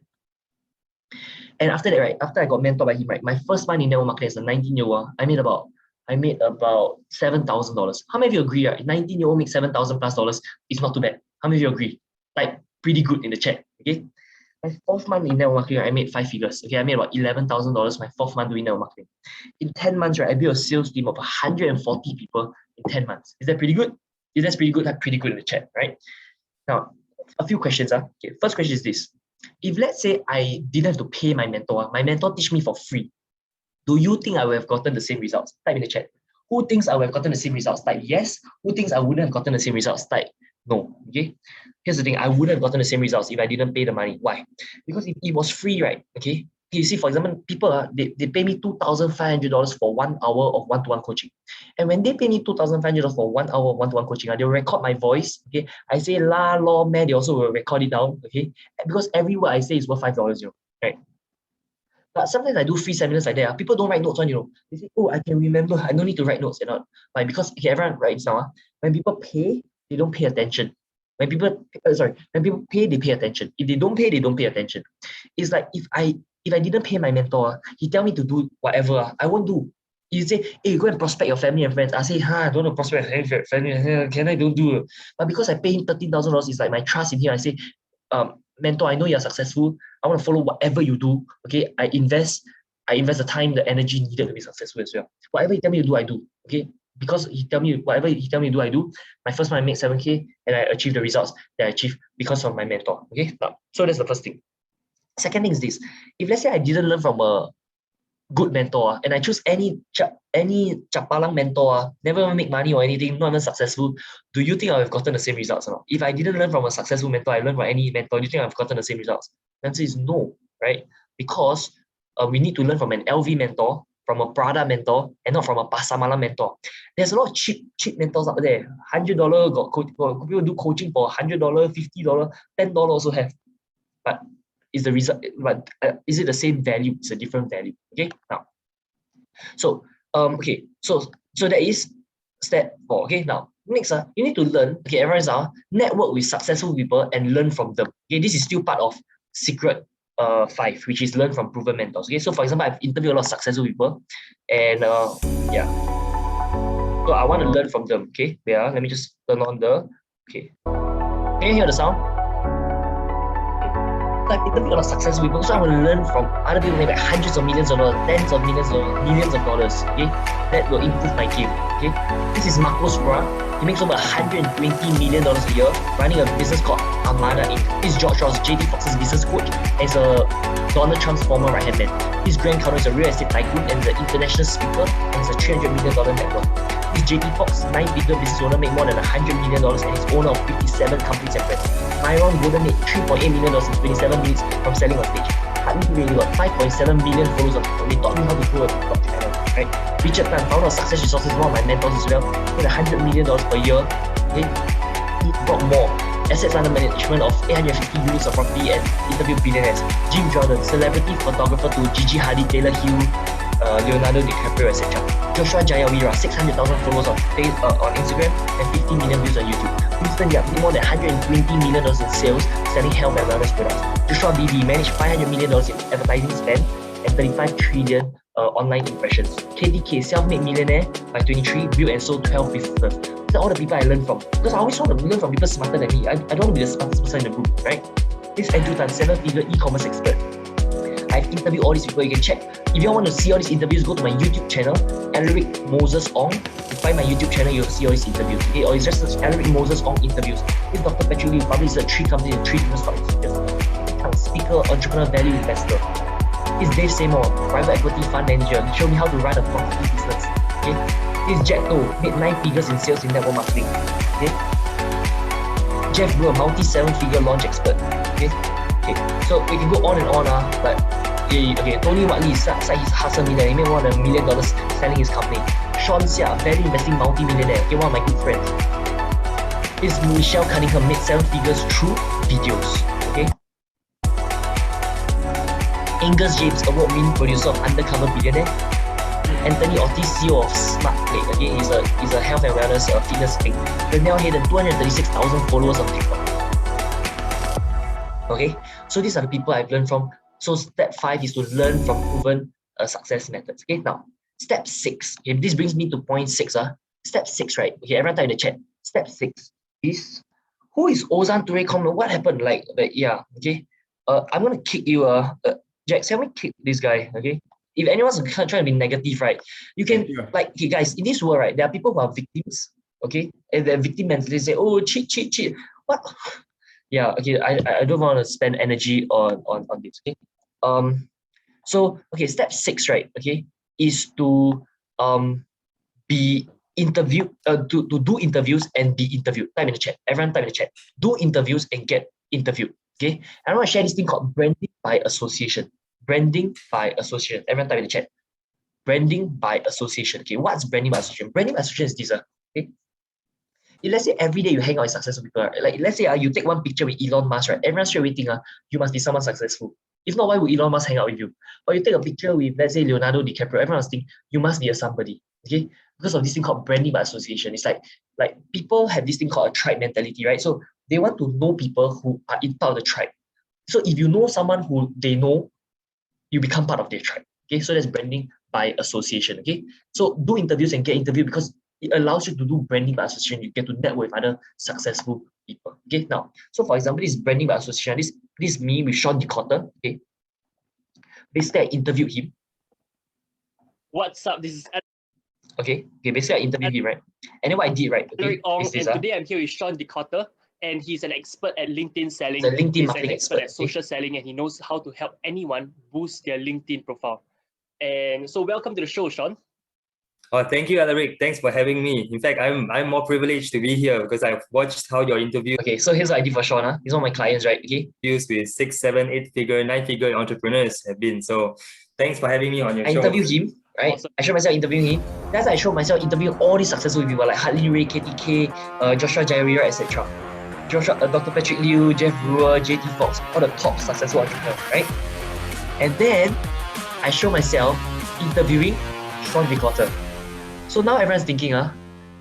And after that, right, after I got mentored by him, right, my first month in network marketing as a 19-year-old, I made about $7,000. How many of you agree? Right? 19-year-old make $7,000+ is not too bad. How many of you agree? Like pretty good in the chat. Okay. My 4th month in network marketing, I made 5 figures. Okay, I made about $11,000 my 4th month doing network marketing. In 10 months, right, I built a sales team of 140 people in 10 months. Is that pretty good? If that's pretty good, that's pretty good in the chat, right? Now, a few questions. Okay, first question is this. If let's say I didn't have to pay my mentor teach me for free, do you think I would have gotten the same results? Type in the chat. Who thinks I would have gotten the same results? Type yes. Who thinks I wouldn't have gotten the same results? Type no. Okay. Here's the thing. I wouldn't have gotten the same results if I didn't pay the money. Why? Because if it was free, right? Okay. You see, for example, people they pay me $2,500 for 1 hour of one-to-one coaching. And when they pay me $2,500 for 1 hour of one-to-one coaching, they'll record my voice. Okay. I say la, law, man, they also will record it down. Okay. Because every word I say is worth $5, right? But sometimes I do free seminars like that. People don't write notes on, They say, oh, I can remember. I don't need to write notes. Why? Because everyone writes now. When people pay, they don't pay attention. When people pay, they pay attention. If they don't pay, they don't pay attention. It's like if I didn't pay my mentor, he tell me to do whatever, I won't do. You say, hey, go and prospect your family and friends. I say, I don't want to prospect my family. Can I don't do it? But because I pay him $13,000, it's like my trust in him. I say, mentor, I know you're successful. I want to follow whatever you do. Okay, I invest the time, the energy needed to be successful as well. Whatever he tell me to do, I do. Okay, because whatever he tell me to do, I do. My first month I made 7K and I achieved the results that I achieved because of my mentor. Okay, so that's the first thing. Second thing is this: if let's say I didn't learn from a good mentor and I choose any chapalang mentor, never even make money or anything, not even successful, do you think I would have gotten the same results or not? If I didn't learn from a successful mentor, I learned from any mentor, do you think I've gotten the same results? The answer is no, right? Because we need to learn from an LV mentor, from a Prada mentor, and not from a Pasar Malam mentor. There's a lot of cheap mentors out there. $100 got people do coaching for $100, $50, $10 also have. But is the result? But is it the same value? It's a different value. Okay. Now, so so that is step 4. Okay. Now, next, you need to learn. Okay, everyone network with successful people and learn from them. Okay, this is still part of secret 5, which is learn from proven mentors. Okay, so for example, I've interviewed a lot of successful people, and yeah, so I want to learn from them. Okay, yeah, let me just turn on the. Okay, can you hear the sound? I've interviewed a lot of successful people, so I want to learn from other people who make hundreds of millions of dollars, tens of millions of dollars. Okay, that will improve my game. Okay, this is Marcos Roa. He makes over $120 million a year running a business called Armada Inc. He's George Ross, JT Fox's business coach, and he's a Donald Trump's former right-hand man. His grandfather is a real estate tycoon and is an international speaker, and he's a $300 million network. He's JT Fox, 9-figure business owner, made more than $100 million and is owner of 57 companies and brands. Myron Golden made $3.8 million in 27 minutes from selling on stage. Hartley really got 5.7 million followers on TikTok. They taught me how to grow a TikTok channel, right? Richard Tan, founder of Success Resources, one of my mentors as well, made $100 million per year. Okay? He brought more assets under management of 850 units of property and interviewed billionaires. Jim Jordan, celebrity photographer to Gigi Hadid, Taylor Hill, Leonardo DiCaprio, etc. Joshua Jayawira, 600,000 followers on Instagram and 50 million views on YouTube. Winston Yap did more than $120 million in sales selling health and wellness products. Joshua BB managed $500 million in advertising spend and 35 trillion online impressions. KDK, self-made millionaire by 23, built and sold 12 businesses. These are all the people I learned from. Because I always want to learn from people smarter than me. I don't want to be the smartest person in the group, right? This is Andrew Tan, 7-figure e-commerce expert. I've interviewed all these people. You can check. If you want to see all these interviews, go to my YouTube channel, Alaric Moses Ong. You find my YouTube channel, you'll see all these interviews. Okay, or it's just search Alaric Moses Ong interviews. This is Dr. Patrick Lee, published 3 companies and 3 different stock exchanges. Speaker, entrepreneur, value investor. This is Dave Seymour, private equity fund manager. He showed me how to run a profitable business. Okay, this is Jack Do, made 9 figures in sales in network marketing. Okay, Jeff Brewer, multi-7-figure launch expert. Okay, so we can go on and on, but okay, Tony Watley started his hustle millionaire. He made $1 million selling his company. Sean Xia, value investing multi-millionaire. Okay, one of my good friends. This Michelle Cunningham made 7 figures through videos. Okay. Angus James, award-winning producer of Undercover Billionaire. Anthony Ortiz, CEO of SmartPlate. Okay, he's a health and wellness fitness thing. Danielle Hayden, 236,000 followers on TikTok. Okay, so these are the people I've learned from. So step 5 is to learn from proven success methods. Okay, now step 6. Okay, this brings me to point 6. Step 6, right? Okay, everyone type in the chat. Step 6 is, who is Ozan Ture Kong? What happened? Yeah. Okay. I'm gonna kick you. Jax, help me kick this guy. Okay. If anyone's trying to be negative, right? You can okay, guys. In this world, right, there are people who are victims. Okay, and the victim mentality say, oh, cheat. What? Yeah, okay, I don't want to spend energy on this. Okay. So okay, step 6, right? Okay, is to be interviewed, to do interviews and be interviewed. Type in the chat. Everyone type in the chat. Do interviews and get interviewed. Okay. I want to share this thing called branding by association. Branding by association. Everyone type in the chat. Branding by association. Okay. What's branding by association? Branding by association is this. Okay. If let's say every day you hang out with successful people, right? Like let's say you take one picture with Elon Musk, right? Everyone straight away think you must be someone successful. If not, why would Elon Musk hang out with you? Or you take a picture with, let's say, Leonardo DiCaprio, everyone must think you must be a somebody. Okay, because of this thing called branding by association. It's like people have this thing called a tribe mentality, right? So they want to know people who are in part of the tribe. So if you know someone who they know, you become part of their tribe. Okay, so that's branding by association. Okay, so do interviews and get interviewed because it allows you to do branding by association. You get to network with other successful people. Okay, now, so for example, this is branding by association. This is me with Sean DeCotter. Okay, basically I interviewed him. What's up? This is Okay, basically I interviewed him, right? And then what I did, right? Okay, Alaric Ong, and today I'm here with Sean DeCotter, and he's an expert at LinkedIn selling. He's a LinkedIn He's marketing an expert at expert, social selling, and he knows how to help anyone boost their LinkedIn profile. And so, welcome to the show, Sean. Oh, thank you, Alaric. Thanks for having me. In fact, I'm more privileged to be here because I've watched how your interview. Okay, so here's what I did for Sean. He's one of my clients, right? Okay. Interviews with 6, 7, 8 figure, 9 figure entrepreneurs have been. So thanks for having me on your show. I interviewed him, right? Awesome. I showed myself interviewing him. That's I showed myself interviewing all these successful people like Hartley Ray, KTK, Joshua Jairira, etc. Dr. Patrick Liu, Jeff Brewer, JT Fox, all the top successful entrepreneurs, right? And then I showed myself interviewing Sean DeCotter. So now everyone's thinking,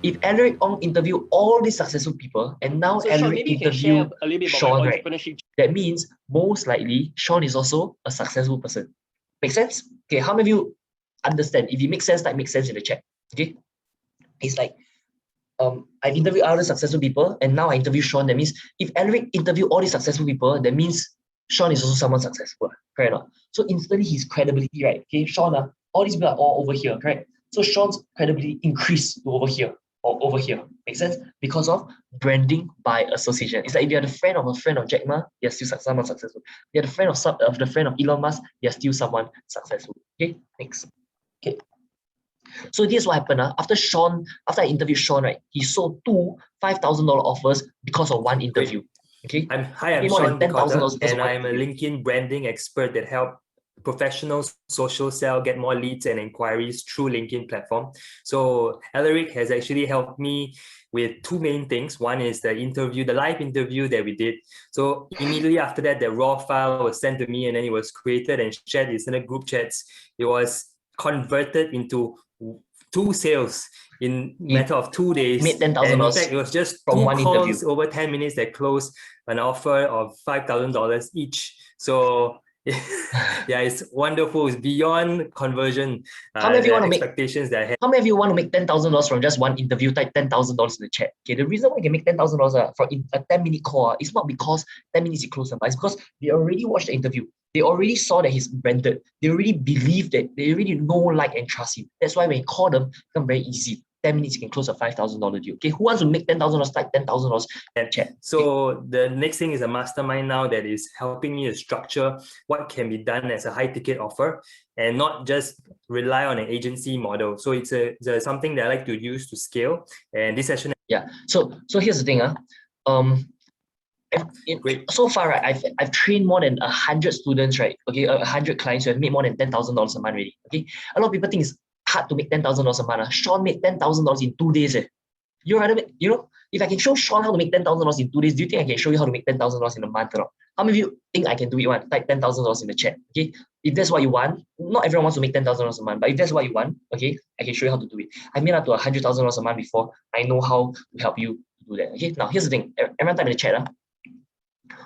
if Alaric Ong interviewed all these successful people, and now So, Sean, Alaric maybe you can share interviewed a little bit about Sean, my right? entrepreneurship. That means most likely Sean is also a successful person. Make sense? Okay, how many of you understand? If it makes sense, like make sense in the chat. Okay, it's like I've interviewed other successful people, and now I interview Sean. That means if Alaric interviewed all these successful people, that means Sean is also someone successful, correct or not? So instantly his credibility, right? Okay, Sean, all these people are all over here, correct? So Sean's credibility increased to over here or over here. Make sense? Because of branding by association. It's like if you're the friend of Jack Ma, you're still someone successful. You're the friend of the friend of Elon Musk, you're still someone successful. Okay, next. Okay. So here's what happened. After I interviewed Sean, right, he sold 2 $5,000 offers because of one interview. Okay. I'm more Sean than $10,000 DeCotter, because and of one I'm a interview. LinkedIn branding expert that help professionals social sell, get more leads and inquiries through LinkedIn platform. So Alaric has actually helped me with 2 main things. One is the live interview that we did. So immediately after that, the raw file was sent to me, and then it was created and shared in the group chats. It was converted into 2 sales in matter of 2 days. Made $10,000 and in fact, it was just from 2 one calls interview. over 10 minutes that closed an offer of $5,000 each. So yeah, it's wonderful. It's beyond conversion. How many of you want to make expectations that I had? How many of you want to make $10,000 from just one interview? Type $10,000 in the chat. Okay, the reason why you can make $10,000 from a 10-minute call is not because 10 minutes you close them, but it's because they already watched the interview. They already saw that he's branded. They already believe that they already know, like, and trust him. That's why when you call them, it becomes very easy. 10 minutes, you can close a $5,000 deal. Okay, who wants to make $10,000? Type $10,000 in the chat. So the next thing is a mastermind now that is helping me to structure what can be done as a high ticket offer and not just rely on an agency model. So it's something that I like to use to scale. And this session. Yeah. So here's the thing. So far, right, I've trained more than 100 students, right? Okay, 100 clients who have made more than $10,000 a month already. Okay, a lot of people think it's hard to make $10,000 a month. Sean made $10,000 in 2 days. If I can show Sean how to make $10,000 in 2 days, do you think I can show you how to make $10,000 in a month or not? How many of you think I can do it? Type $10,000 in the chat. Okay, if that's what you want, not everyone wants to make $10,000 a month, but if that's what you want, okay, I can show you how to do it. I made up to $100,000 a month before. I know how to help you do that. Okay, now here's the thing. Everyone type in the chat.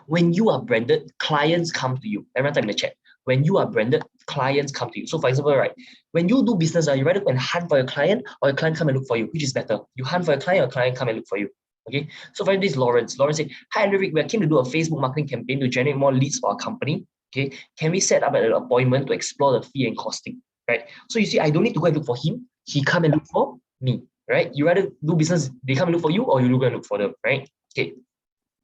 When you are branded, clients come to you. Everyone type in the chat. When you are branded, clients come to you. So for example, right, when you do business, you rather go and hunt for your client or your client come and look for you. Which is better? You hunt for your client or your client come and look for you. Okay. So for this, Lawrence said, "Hi, Alaric, we are keen to do a Facebook marketing campaign to generate more leads for our company. Okay. Can we set up an appointment to explore the fee and costing?" Right. So you see, I don't need to go and look for him. He come and look for me. right? You rather do business, they come and look for you, or you go and look for them, right? Okay.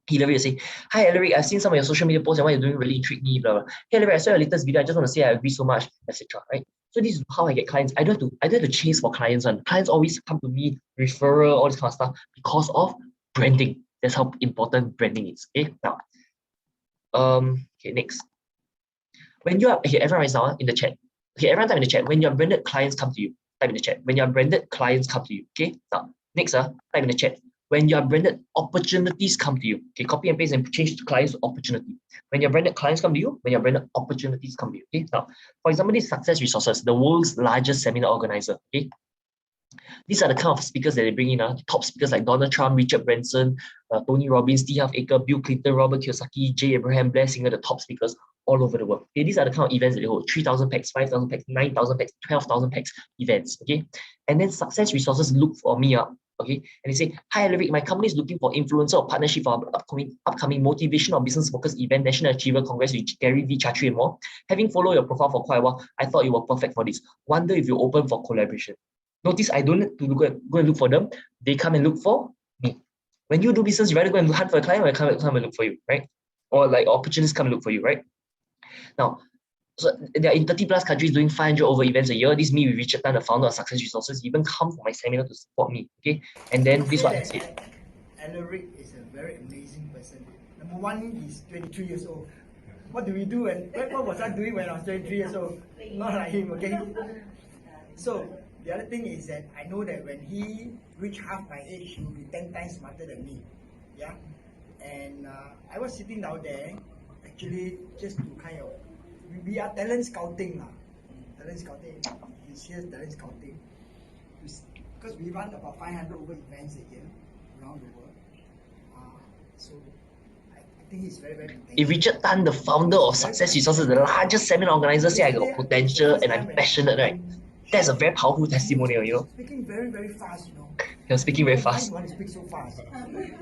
Hillary will say, hi Alaric, I've seen some of your social media posts and what you're doing really intrigued me, blah, blah. Hey Alaric, I saw your latest video, I just want to say I agree so much, etc. Right? So this is how I get clients. I don't have to chase for clients. Clients always come to me, referral, all this kind of stuff, because of branding. That's how important branding is. Okay, now, okay, next. When you are, okay, everyone right now in the chat. Okay, everyone type in the chat. When your branded clients come to you, type in the chat. When your branded clients come to you. Okay, now, next, type in the chat. When your branded opportunities come to you, okay, copy and paste and change to clients to opportunity. When your branded clients come to you, when your branded opportunities come to you. Okay, now, for example, this Success Resources, the world's largest seminar organizer. Okay, these are the kind of speakers that they bring in. Top speakers like Donald Trump, Richard Branson, Tony Robbins, T. Half Acre, Bill Clinton, Robert Kiyosaki, J. Abraham, Blair Singer, the top speakers all over the world. Okay, these are the kind of events that they hold: 3,000 packs, 5,000 packs, 9,000 packs, 12,000 packs events. Okay, and then Success Resources look for me up. Okay, and they say, hi Alaric, my company is looking for influencer or partnership for our upcoming motivation or business focus event, National Achiever Congress with Gary V. Chatri and more. Having followed your profile for quite a while, I thought you were perfect for this. Wonder if you're open for collaboration. Notice I don't need to go and look for them. They come and look for me. When you do business, you rather go and hunt for a client or come and look for you, right? Or like opportunities come and look for you, right? Now, so they are in 30 plus countries doing 500 over events a year. This is me with Richard Tan, the founder of Success Resources. He even come for my seminar to support me. Okay, and then this is what I said. Alaric is a very amazing person. Number one, he's 23 years old. What do we do? And what was I doing when I was 23 years old? Not like him, okay? So the other thing is that I know that when he reached half my age, he will be 10 times smarter than me. Yeah, and I was sitting down there, actually just to kind of. We are talent scouting. Talent scouting. He's here talent scouting. Because we run about 500 over events a year around the world. So I think he's very, very important. If Richard Tan, the founder of Success Resources, the largest seminar organizer, say I got potential and I'm passionate, right? That's a very powerful testimonial, you know. Speaking very, very fast, you know. You're speaking very fast. You want to speak so fast.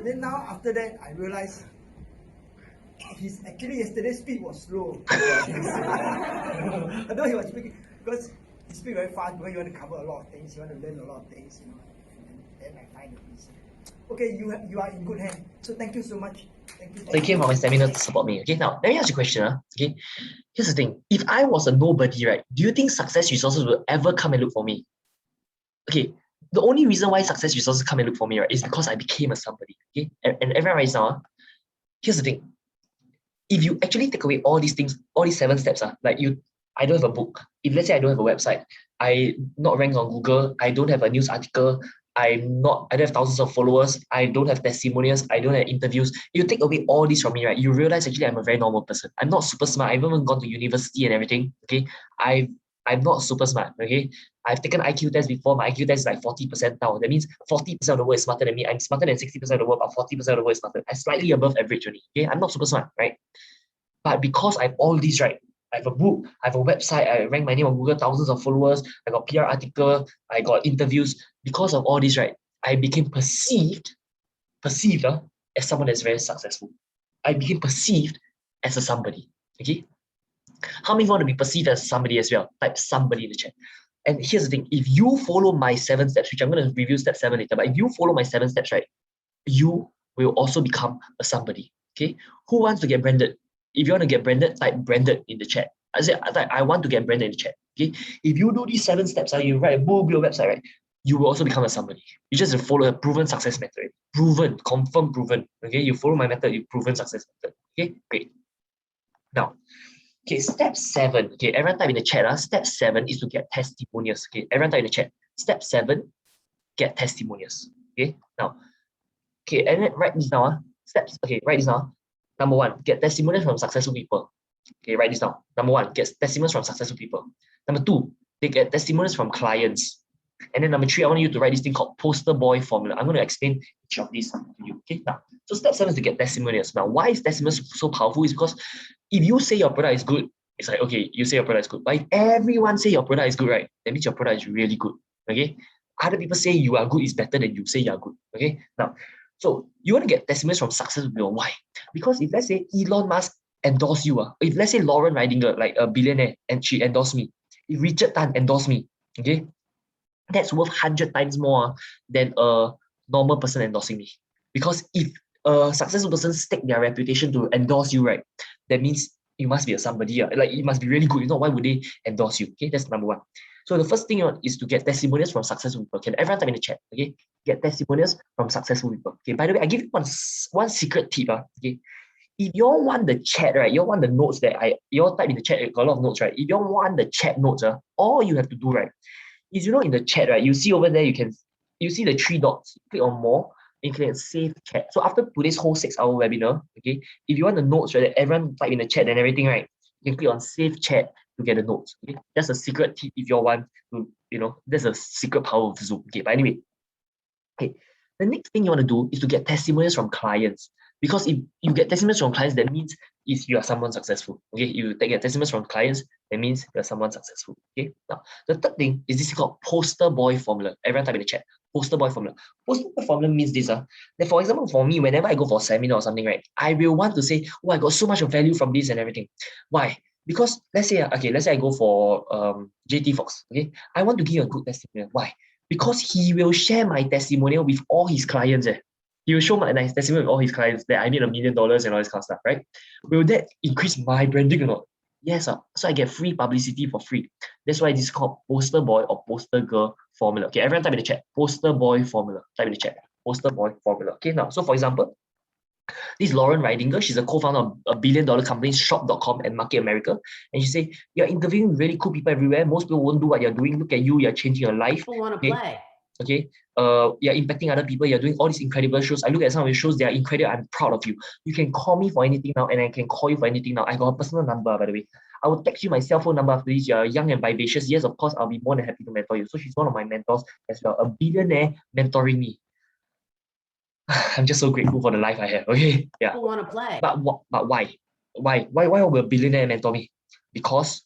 Then now after that, I realized his actually yesterday's speed was slow. I know he was speaking because he speaks very fast because you want to cover a lot of things, you want to learn a lot of things, you know. And then I find it easy. Okay, you are in good hands. So thank you so much. Thank you. So he came for my seminar to support me. Okay, now let me ask you a question. Okay, here's the thing: if I was a nobody, right, do you think Success Resources will ever come and look for me? Okay, the only reason why Success Resources come and look for me, right, is because I became a somebody. Okay, and everyone right now, here's the thing: if you actually take away all these things, all these 7 steps, like I don't have a book. If let's say I don't have a website, I not ranked on Google, I don't have a news article, I don't have thousands of followers, I don't have testimonials, I don't have interviews. You take away all this from me, right? You realize actually I'm a very normal person. I'm not super smart. I've even gone to university and everything. Okay, I'm not super smart. Okay, I've taken IQ test before. My IQ test is like 40 percentile. That means 40% of the world is smarter than me. I'm smarter than 60% of the world, but 40% of the world is smarter. I'm slightly above average only. Okay, I'm not super smart, right? But because I have all these, right? I have a book, I have a website, I rank my name on Google, thousands of followers, I got PR article, I got interviews. Because of all this, right? I became perceived as someone that's very successful. I became perceived as a somebody. Okay. How many want to be perceived as somebody as well? Type somebody in the chat. And here's the thing: if you follow my 7 steps, which I'm going to review step 7 later, but if you follow my 7 steps, right, you will also become a somebody. Okay. Who wants to get branded? If you want to get branded, type branded in the chat. I said, I want to get branded in the chat. Okay. If you do these 7 steps, you write a book, build a website, right? You will also become a somebody. You just follow a proven success method. Proven, confirmed, proven. Okay. You follow my method, you proven success method. Okay. Great. Now, okay, step 7. Okay, everyone type in the chat. Step 7 is to get testimonials. Okay, everyone type in the chat. Step 7, get testimonials. Okay. Now, okay, and then write this down. Steps. Okay, write this down. Number 1, get testimonials from successful people. Okay, write this down. Number 1, get testimonials from successful people. Number 2, they get testimonials from clients. And then number 3, I want you to write this thing called poster boy formula. I'm going to explain each of these to you. Okay, now, so step 7 is to get testimonials. Now, why is testimonials so powerful? Is because if you say your product is good, it's like, okay, you say your product is good. But if everyone say your product is good, right, that means your product is really good. Okay, other people say you are good is better than you say you are good. Okay, now, so you want to get testimonials from successful people. Why? Because if let's say Elon Musk endorse you, if let's say Lauren Ridinger, like a billionaire, and she endorsed me, if Richard Tan endorsed me, okay, that's worth 100 times more than a normal person endorsing me. Because if a successful person stake their reputation to endorse you, right, that means you must be a somebody. Like, it must be really good. You know, why would they endorse you? Okay, that's number one. So the first thing is to get testimonials from successful people. Can everyone type in the chat? Okay, get testimonials from successful people. Okay, by the way, I give you one secret tip. Okay, if you all want the chat, right, you all want the notes that you all type in the chat, got a lot of notes, right? If you all want the chat notes, all you have to do, right, is, you know, in the chat, right, you see over there, you see the 3 dots, click on more, and you can save chat. So after today's whole 6-hour webinar, okay, if you want the notes, right, that everyone type in the chat and everything, right, you can click on save chat to get the notes. Okay, that's a secret tip if you all want to, you know, that's a secret power of Zoom. Okay, but anyway, okay, the next thing you want to do is to get testimonials from clients. Because if you get testimonials from clients, that means if you are someone successful. Okay, you get testimonials from clients, that means you're someone successful. Okay, now the third thing is this called poster boy formula. Everyone type in the chat. Poster boy formula. Poster boy formula means this. That for example, for me, whenever I go for a seminar or something, right, I will want to say, oh, I got so much of value from this and everything. Why? Because let's say I go for JT Fox. Okay, I want to give a good testimonial. Why? Because he will share my testimonial with all his clients. He will show my nice testimonial with all his clients that I made $1 million and all this kind of stuff, right? Will that increase my branding or not? Yes, so I get free publicity for free. That's why this is called poster boy or poster girl formula. Okay, everyone type in the chat. Poster boy formula. Type in the chat. Poster boy formula. Okay, now, so for example, this is Lauren Ridinger. She's a co-founder of a billion-dollar company, shop.com and Market America. And she say, you're interviewing really cool people everywhere. Most people won't do what you're doing. Look at you, you're changing your life. People want to play. Okay, you're impacting other people, you're doing all these incredible shows. I look at some of your shows, they are incredible. I'm proud of you. You can call me for anything now, and I can call you for anything now. I got a personal number, by the way. I will text you my cell phone number after this. You're young and vivacious. Yes, of course, I'll be more than happy to mentor you. So she's one of my mentors as well, a billionaire mentoring me. I'm just so grateful for the life I have. Okay, yeah. People want to play. But why? Why will a billionaire mentor me? Because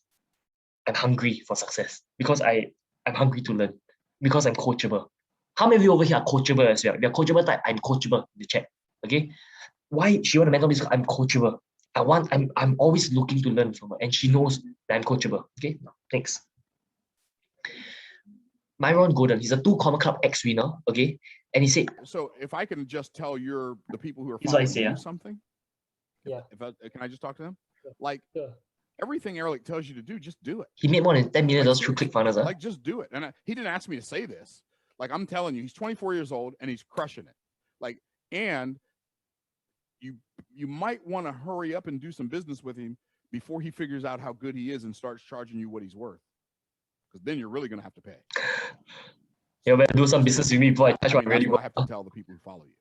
I'm hungry for success. Because I'm hungry to learn. Because I'm coachable. How many of you over here are coachable as well? If you're coachable type, I'm coachable in the chat. Okay. Why she want to mentor me? Because I'm coachable. I'm always looking to learn from her, and she knows that I'm coachable. Okay. Now, next. Myron Golden, he's a 2 Comma Club ex-winner. Okay. And he said, so if I can just tell the people who are following you something. Yeah. Can I just talk to them? Like, everything Alaric tells you to do, just do it. He made more than $10 million through ClickFunnels. Like, just do it. And he didn't ask me to say this. Like, I'm telling you, he's 24 years old and he's crushing it. Like, and you might want to hurry up and do some business with him before he figures out how good he is and starts charging you what he's worth. Because then you're really going to have to pay. You better do some business with me before I touch what really I have to tell the people who follow you.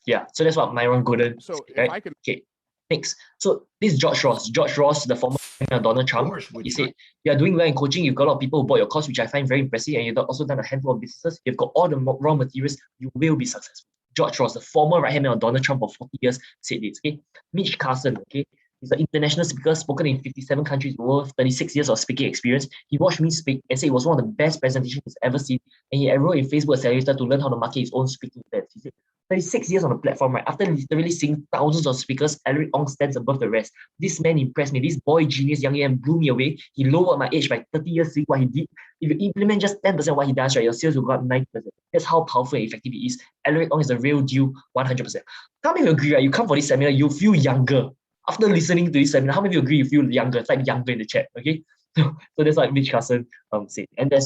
Yeah, so that's what Myron Golden. So right? If I can. Okay. Next, so this is George Ross. George Ross, the former Donald Trump, he said, you are doing well in coaching, you've got a lot of people who bought your course, which I find very impressive, and you've also done a handful of businesses, you've got all the raw materials, you will be successful. George Ross, the former right-hand man of Donald Trump for 40 years, said this. Okay, Mitch Carson, okay, he's an international speaker, spoken in 57 countries, over 36 years of speaking experience. He watched me speak and said it was one of the best presentations he's ever seen, and he enrolled in Facebook Accelerator to learn how to market his own speaking events. He said, 36 years on the platform, right? After literally seeing thousands of speakers, Alaric Ong stands above the rest. This man impressed me. This boy genius, young man, blew me away. He lowered my age by 30 years seeing what he did. If you implement just 10% of what he does, right, your sales will go up 90%. That's how powerful and effective he is. Alaric Ong is the real deal, 100%. How many of you agree, right? You come for this seminar, you feel younger. After listening to this seminar, how many of you agree you feel younger? Type younger in the chat, okay? So that's what Mitch Carson said. And that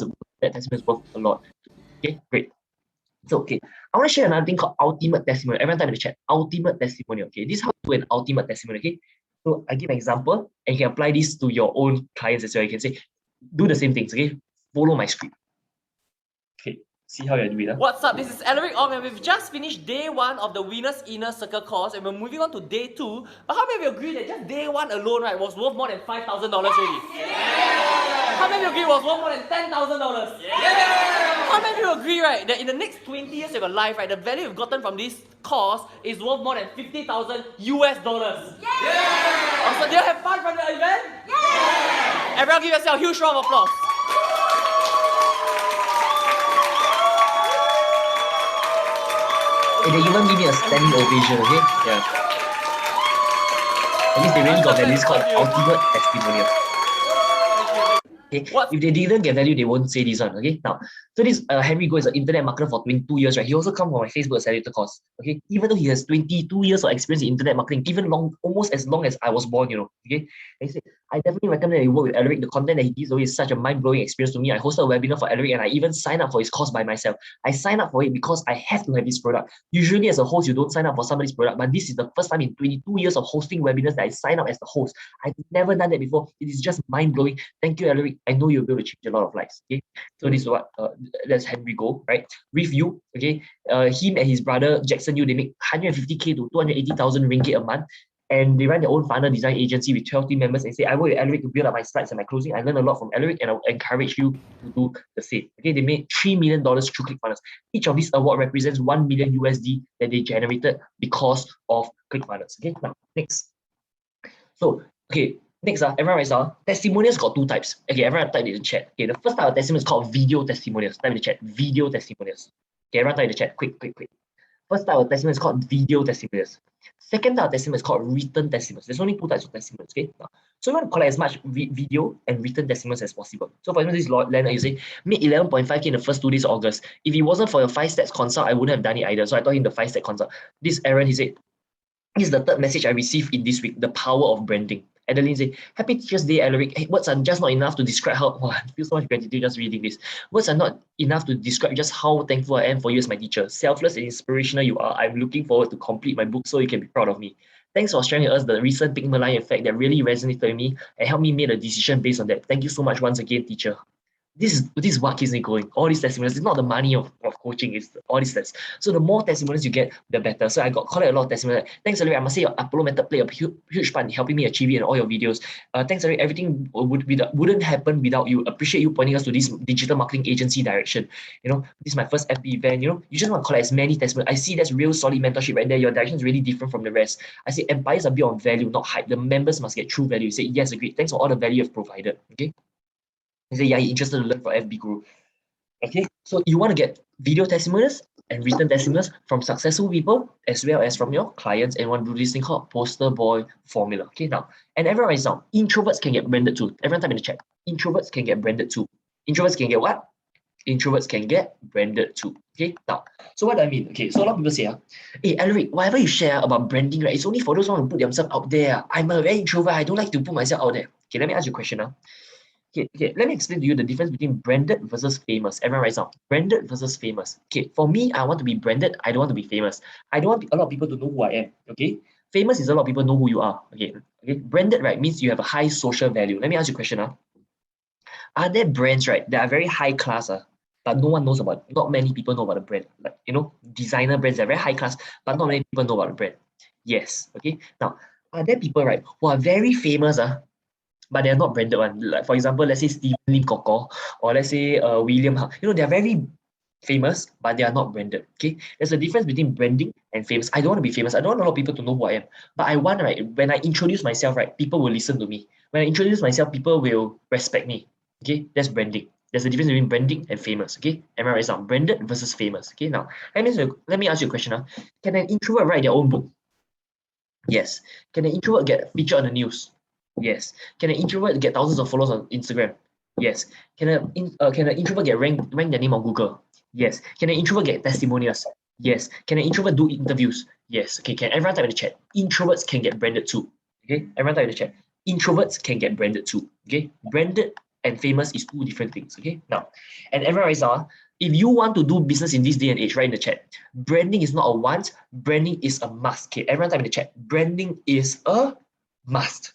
testimony is worth a lot. Okay, great. So, okay, I want to share another thing called ultimate testimonial. Everyone type in the chat, ultimate testimonial. Okay, this is how to do an ultimate testimonial. Okay, so I give an example and you can apply this to your own clients as well. You can say, do the same things. Okay, follow my script. Okay, see how you do it. What's up? This is Alaric Ong, and we've just finished day 1 of the Winner's Inner Circle course, and we're moving on to day 2. But how many of you agree that just day 1 alone, right, was worth more than $5,000 already? Yeah! How many of you agree it was worth more than $10,000? Yeah! How many of you agree, right, that in the next 20 years of your life, right, the value you've gotten from this course is worth more than $50,000 US? Yeah! Also, do you have fun from the event? Yeah! Everyone give yourself a huge round of applause. They even give me a standing ovation, okay? Yeah. At least they really got that. This called ultimate testimonial. Okay, if they didn't get value, they won't say this one. Okay, now, so this Henry Goh is an internet marketer for 22 years, right? He also come from my Facebook Accelerator course. Okay, even though he has 22 years of experience in internet marketing, even almost as long as I was born, Okay, and he said, I definitely recommend that you work with Alaric. The content that he gives away is such a mind-blowing experience to me. I hosted a webinar for Alaric and I even signed up for his course by myself. I signed up for it because I have to have this product. Usually as a host, you don't sign up for somebody's product, but this is the first time in 22 years of hosting webinars that I sign up as the host. I've never done that before. It is just mind-blowing. Thank you, Alaric. I know you'll be able to change a lot of lives. Okay, so this is what that's Henry Goh, right? Review. Okay, him and his brother Jackson Yu, they make 150k to 280,000 ringgit a month. And they run their own funnel design agency with 12 team members and say, I work with Alaric to build up my slides and my closing. I learned a lot from Alaric and I will encourage you to do the same. Okay, they made $3 million through ClickFunnels. Each of these awards represents 1 million USD that they generated because of ClickFunnels. Okay, now next. So, okay, next, everyone writes down, testimonials got two types. Okay, everyone type in the chat. Okay, the first type of testimonials is called video testimonials. Type in the chat, video testimonials. Okay, everyone type in the chat, quick. First type of testimonial is called video testimonials. Second type of testimonial is called written testimonials. There's only two types of testimonials, okay? So you want to collect as much video and written testimonials as possible. So for example, this Leonard, you say, made 11.5k in the first 2 days of August. If it wasn't for your 5 steps consult, I wouldn't have done it either. So I taught him the 5 step consult. This Aaron, he said, this is the third message I received in this week, the power of branding. Adeline said, Happy Teacher's Day, Alaric. Hey, words are just not enough to describe how, I feel so much gratitude just reading this. Words are not enough to describe just how thankful I am for you as my teacher. Selfless and inspirational you are. I'm looking forward to complete my book so you can be proud of me. Thanks for sharing with us the recent Pygmalion effect that really resonated with me and helped me make a decision based on that. Thank you so much once again, teacher. This is what keeps me going. All these testimonials, it's not the money of coaching, it's all these steps. So the more testimonials you get, the better. So I got quite a lot of testimonials. Thanks, Alaric. I must say your Apollo method played a huge part in helping me achieve it in all your videos. Thanks, Alaric. Everything wouldn't happen without you. Appreciate you pointing us to this digital marketing agency direction. This is my first FB event. You just want to collect as many testimonials. I see that's real solid mentorship right there. Your direction is really different from the rest. I say empires are built on value, not hype. The members must get true value. You say, yes, agreed. Thanks for all the value you've provided. Okay. You say, yeah, you're interested to learn from FB Guru. Okay, so you want to get video testimonials and written testimonials from successful people as well as from your clients, and want to do this thing called poster boy formula. Okay, now, and everyone writes down, introverts can get branded too. Everyone type in the chat. Introverts can get branded too. Introverts can get what? Introverts can get branded too. Okay, now, so what do I mean? Okay, so a lot of people say, hey, Alaric, whatever you share about branding, right, it's only for those who want to put themselves out there. I'm a very introvert. I don't like to put myself out there. Okay, let me ask you a question now. Okay, let me explain to you the difference between branded versus famous. Everyone writes down, branded versus famous. Okay, for me, I want to be branded. I don't want to be famous. I don't want a lot of people to know who I am. Okay, famous is a lot of people know who you are. Okay, branded, right, means you have a high social value. Let me ask you a question. Are there brands, right, that are very high class, but no one knows about? Not many people know about the brand. Like, designer brands that are very high class, but not many people know about the brand. Yes. Okay. Now, are there people, right, who are very famous, but they're not branded one? Like, for example, let's say Stephen Lim Koko, or let's say William Hung. They're very famous, but they are not branded. Okay, there's a difference between branding and famous. I don't want to be famous. I don't want a lot of people to know who I am. But I want, right, when I introduce myself, right, people will listen to me. When I introduce myself, people will respect me. Okay, that's branding. There's a difference between branding and famous. Okay, am I right now? Branded versus famous. Okay, now let me ask you a question. Can an introvert write their own book? Yes. Can an introvert get featured on the news? Yes. Can an introvert get thousands of followers on Instagram? Yes. Can an introvert get rank their name on Google? Yes. Can an introvert get testimonials? Yes. Can an introvert do interviews? Yes. Okay, can everyone type in the chat? Introverts can get branded too. Okay, everyone type in the chat. Introverts can get branded too. Okay, branded and famous is two different things. Okay, now, and everyone writes down, if you want to do business in this day and age, right in the chat, branding is not a want, branding is a must. Okay, everyone type in the chat. Branding is a must.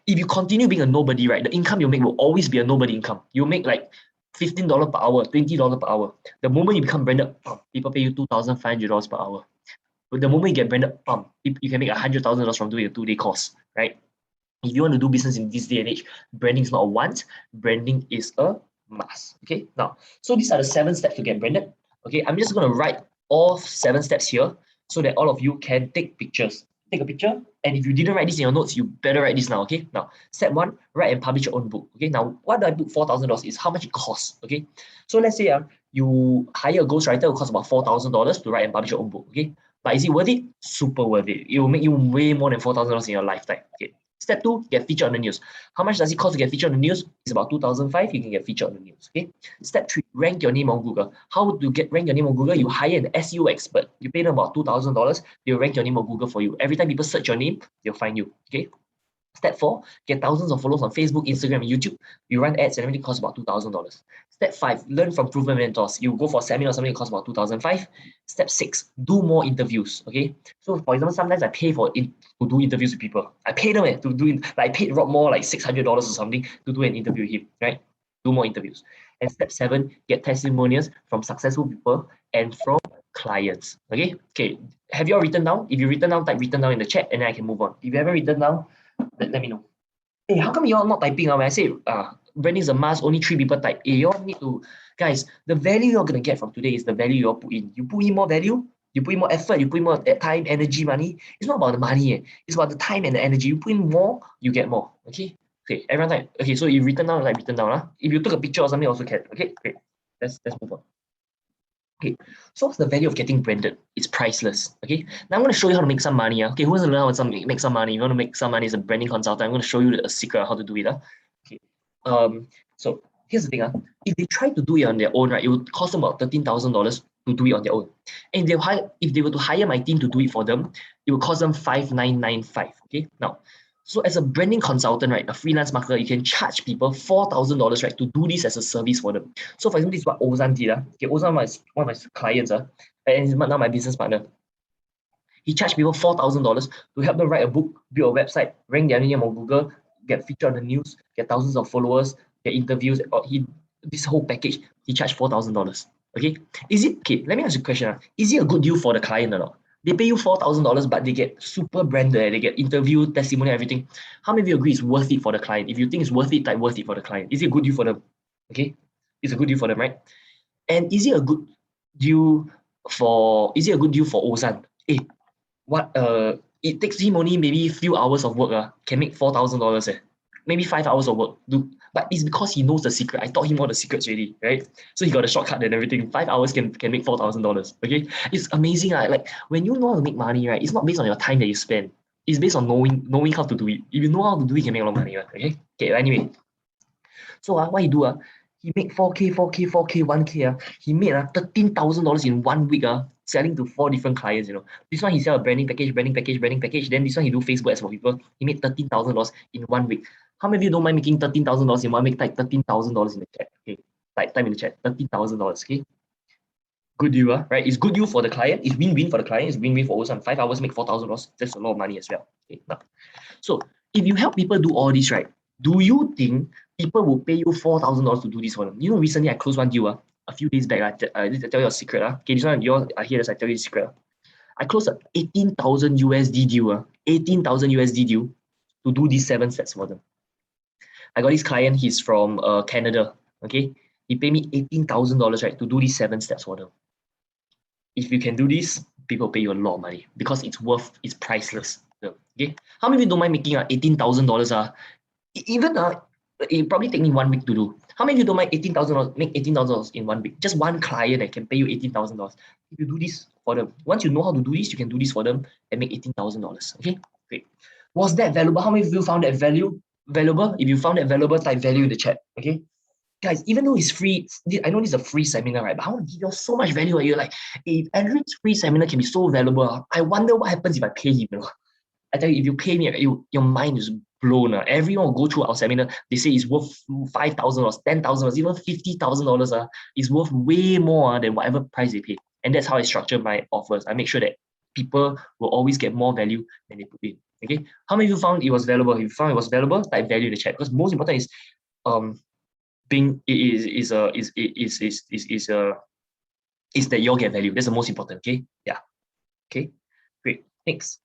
If you continue being a nobody, right, the income you make will always be a nobody income. You make like $15 per hour, $20 per hour. The moment you become branded, people pay you $2,500 per hour. But the moment you get branded, you can make $100,000 from doing a 2-day course, right? If you want to do business in this day and age, branding is not a want, branding is a must. Okay, now, so these are the 7 steps to get branded. Okay, I'm just going to write all 7 steps here so that all of you can take pictures. Take a picture, and if you didn't write this in your notes, you better write this now. Okay, now, step 1, write and publish your own book. Okay, now, why do I book $4,000 is how much it costs. Okay, so let's say you hire a ghostwriter, it will cost about $4,000 to write and publish your own book. Okay, but is it worth it? Super worth it. It will make you way more than $4,000 in your lifetime. Okay. Step 2, get featured on the news. How much does it cost to get featured on the news? It's about 2,005. You can get featured on the news. Okay. Step 3, rank your name on Google. How to rank your name on Google? You hire an SEO expert. You pay them about $2,000. They'll rank your name on Google for you. Every time people search your name, they'll find you. Okay. Step 4, get thousands of followers on Facebook, Instagram, and YouTube. You run ads and everything costs about $2,000. Step 5, learn from proven mentors. You go for a seminar or something, it costs about $2,005. Step 6, do more interviews. Okay. So for example, sometimes I pay to do interviews with people. I pay them to do like I paid Rob more like $600 or something to do an interview with him, right? Do more interviews. And step 7, get testimonials from successful people and from clients. Okay. Okay. Have you all written down? If you written down, type written down in the chat and then I can move on. If you haven't written down, let me know. Hey, how come you all not typing? When I say branding is a must, only 3 people type. Hey, you all need to, guys, the value you're going to get from today is the value you all put in. You put in more value, you put in more effort, you put in more time, energy, money. It's not about the money. It's about the time and the energy. You put in more, you get more. Okay? Okay, everyone type. Okay, so you've written down, like written down. If you took a picture or something, also can. Okay, great. Let's move on. Okay, so what's the value of getting branded? It's priceless. Okay, now I'm going to show you how to make some money. Okay, who wants to learn how to make some money? You want to make some money as a branding consultant? I'm going to show you a secret of how to do it. Okay, so here's the thing. If they try to do it on their own, right, it would cost them about $13,000 to do it on their own. And if they were to hire my team to do it for them, it would cost them $5,995. Okay, now, so as a branding consultant, right, a freelance marketer, you can charge people $4,000, right, to do this as a service for them. So for example, this is what Ozan did. Okay, Ozan is one of my clients, and he's now my business partner. He charged people $4,000 to help them write a book, build a website, rank their name on Google, get featured on the news, get thousands of followers, get interviews. This whole package, he charged $4,000. Okay, is it okay? Let me ask you a question. Is it a good deal for the client or not? They pay you $4,000, but they get super branded. They get interview, testimony, everything. How many of you agree it's worth it for the client? If you think it's worth it, type worth it for the client. Is it a good deal for them? Okay, it's a good deal for them, right? And is it a good deal for Ozan? Hey, it takes him only maybe a few hours of work. Can make $4,000. Maybe 5 hours of work. But it's because he knows the secret. I taught him all the secrets already, right? So he got a shortcut and everything. 5 hours can make $4,000. Okay, it's amazing. Like when you know how to make money, right? It's not based on your time that you spend. It's based on knowing how to do it. If you know how to do it, you can make a lot of money. Right? Okay. Anyway, so what he do? He made 4K, 1K. He made $13,000 in 1 week. Selling to 4 different clients. This one he sell a branding package. Then this one he do Facebook ads for people. He made $13,000 in 1 week. How many of you don't mind making $13,000 in 1 week? Type $13,000 in the chat. Okay, type in the chat. $13,000. Okay, good deal, right? It's good deal for the client. It's win-win for the client. It's win-win for Ozan. 5 hours make $4,000. That's a lot of money as well. Okay, now, so if you help people do all this, right? Do you think people will pay you $4,000 to do this for them? Recently I closed one deal. A few days back, I tell you a secret. Okay, this one you all are here as I tell you the secret. I closed an 18,000 USD deal. 18,000 USD deal to do these 7 steps for them. I got this client, he's from Canada. Okay, he paid me $18,000, right, to do these 7 steps for them. If you can do this, people pay you a lot of money because it's priceless. Okay, how many of you don't mind making $18,000? Even it probably take me 1 week to do. How many of you don't mind $18,000? Make $18,000 in 1 week. Just one client that can pay you $18,000. If you do this for them, once you know how to do this, you can do this for them and make $18,000. Okay, great. Was that valuable? How many of you found that valuable? If you found that valuable, type value in the chat. Okay, guys. Even though it's free, I know this is a free seminar, right? But I want to give you so much value. You're like, if Alaric's free seminar can be so valuable, I wonder what happens if I pay him. I tell you, if you pay me, your mind is blown. Everyone will go through our seminar. They say it's worth $5,000, $10,000, even $50,000. It's worth way more than whatever price they pay. And that's how I structure my offers. I make sure that people will always get more value than they put in. Okay. How many of you found it was valuable? If you found it was valuable, type value in the chat. Because most important is that you all get value. That's the most important. Okay. Yeah. Okay. Great. Next.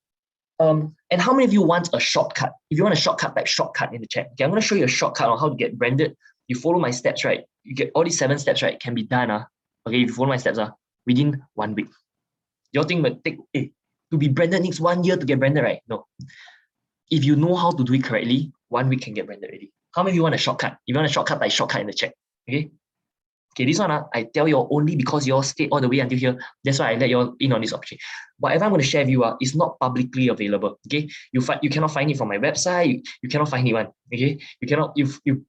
And how many of you want a shortcut? If you want a shortcut, type shortcut in the chat. Okay, I'm going to show you a shortcut on how to get branded. You follow my steps, right? You get all these 7 steps, right? Can be done. Okay, if you follow my steps, within 1 week. Your thing will take to be branded needs 1 year to get branded, right? No. If you know how to do it correctly, 1 week can get branded already. How many of you want a shortcut? If you want a shortcut, type shortcut in the chat. Okay. Okay, this one, I tell you all only because you all stayed all the way until here. That's why I let you all in on this opportunity. Whatever I'm going to share with you is not publicly available. Okay, you cannot find it from my website. You cannot find it one. Okay, you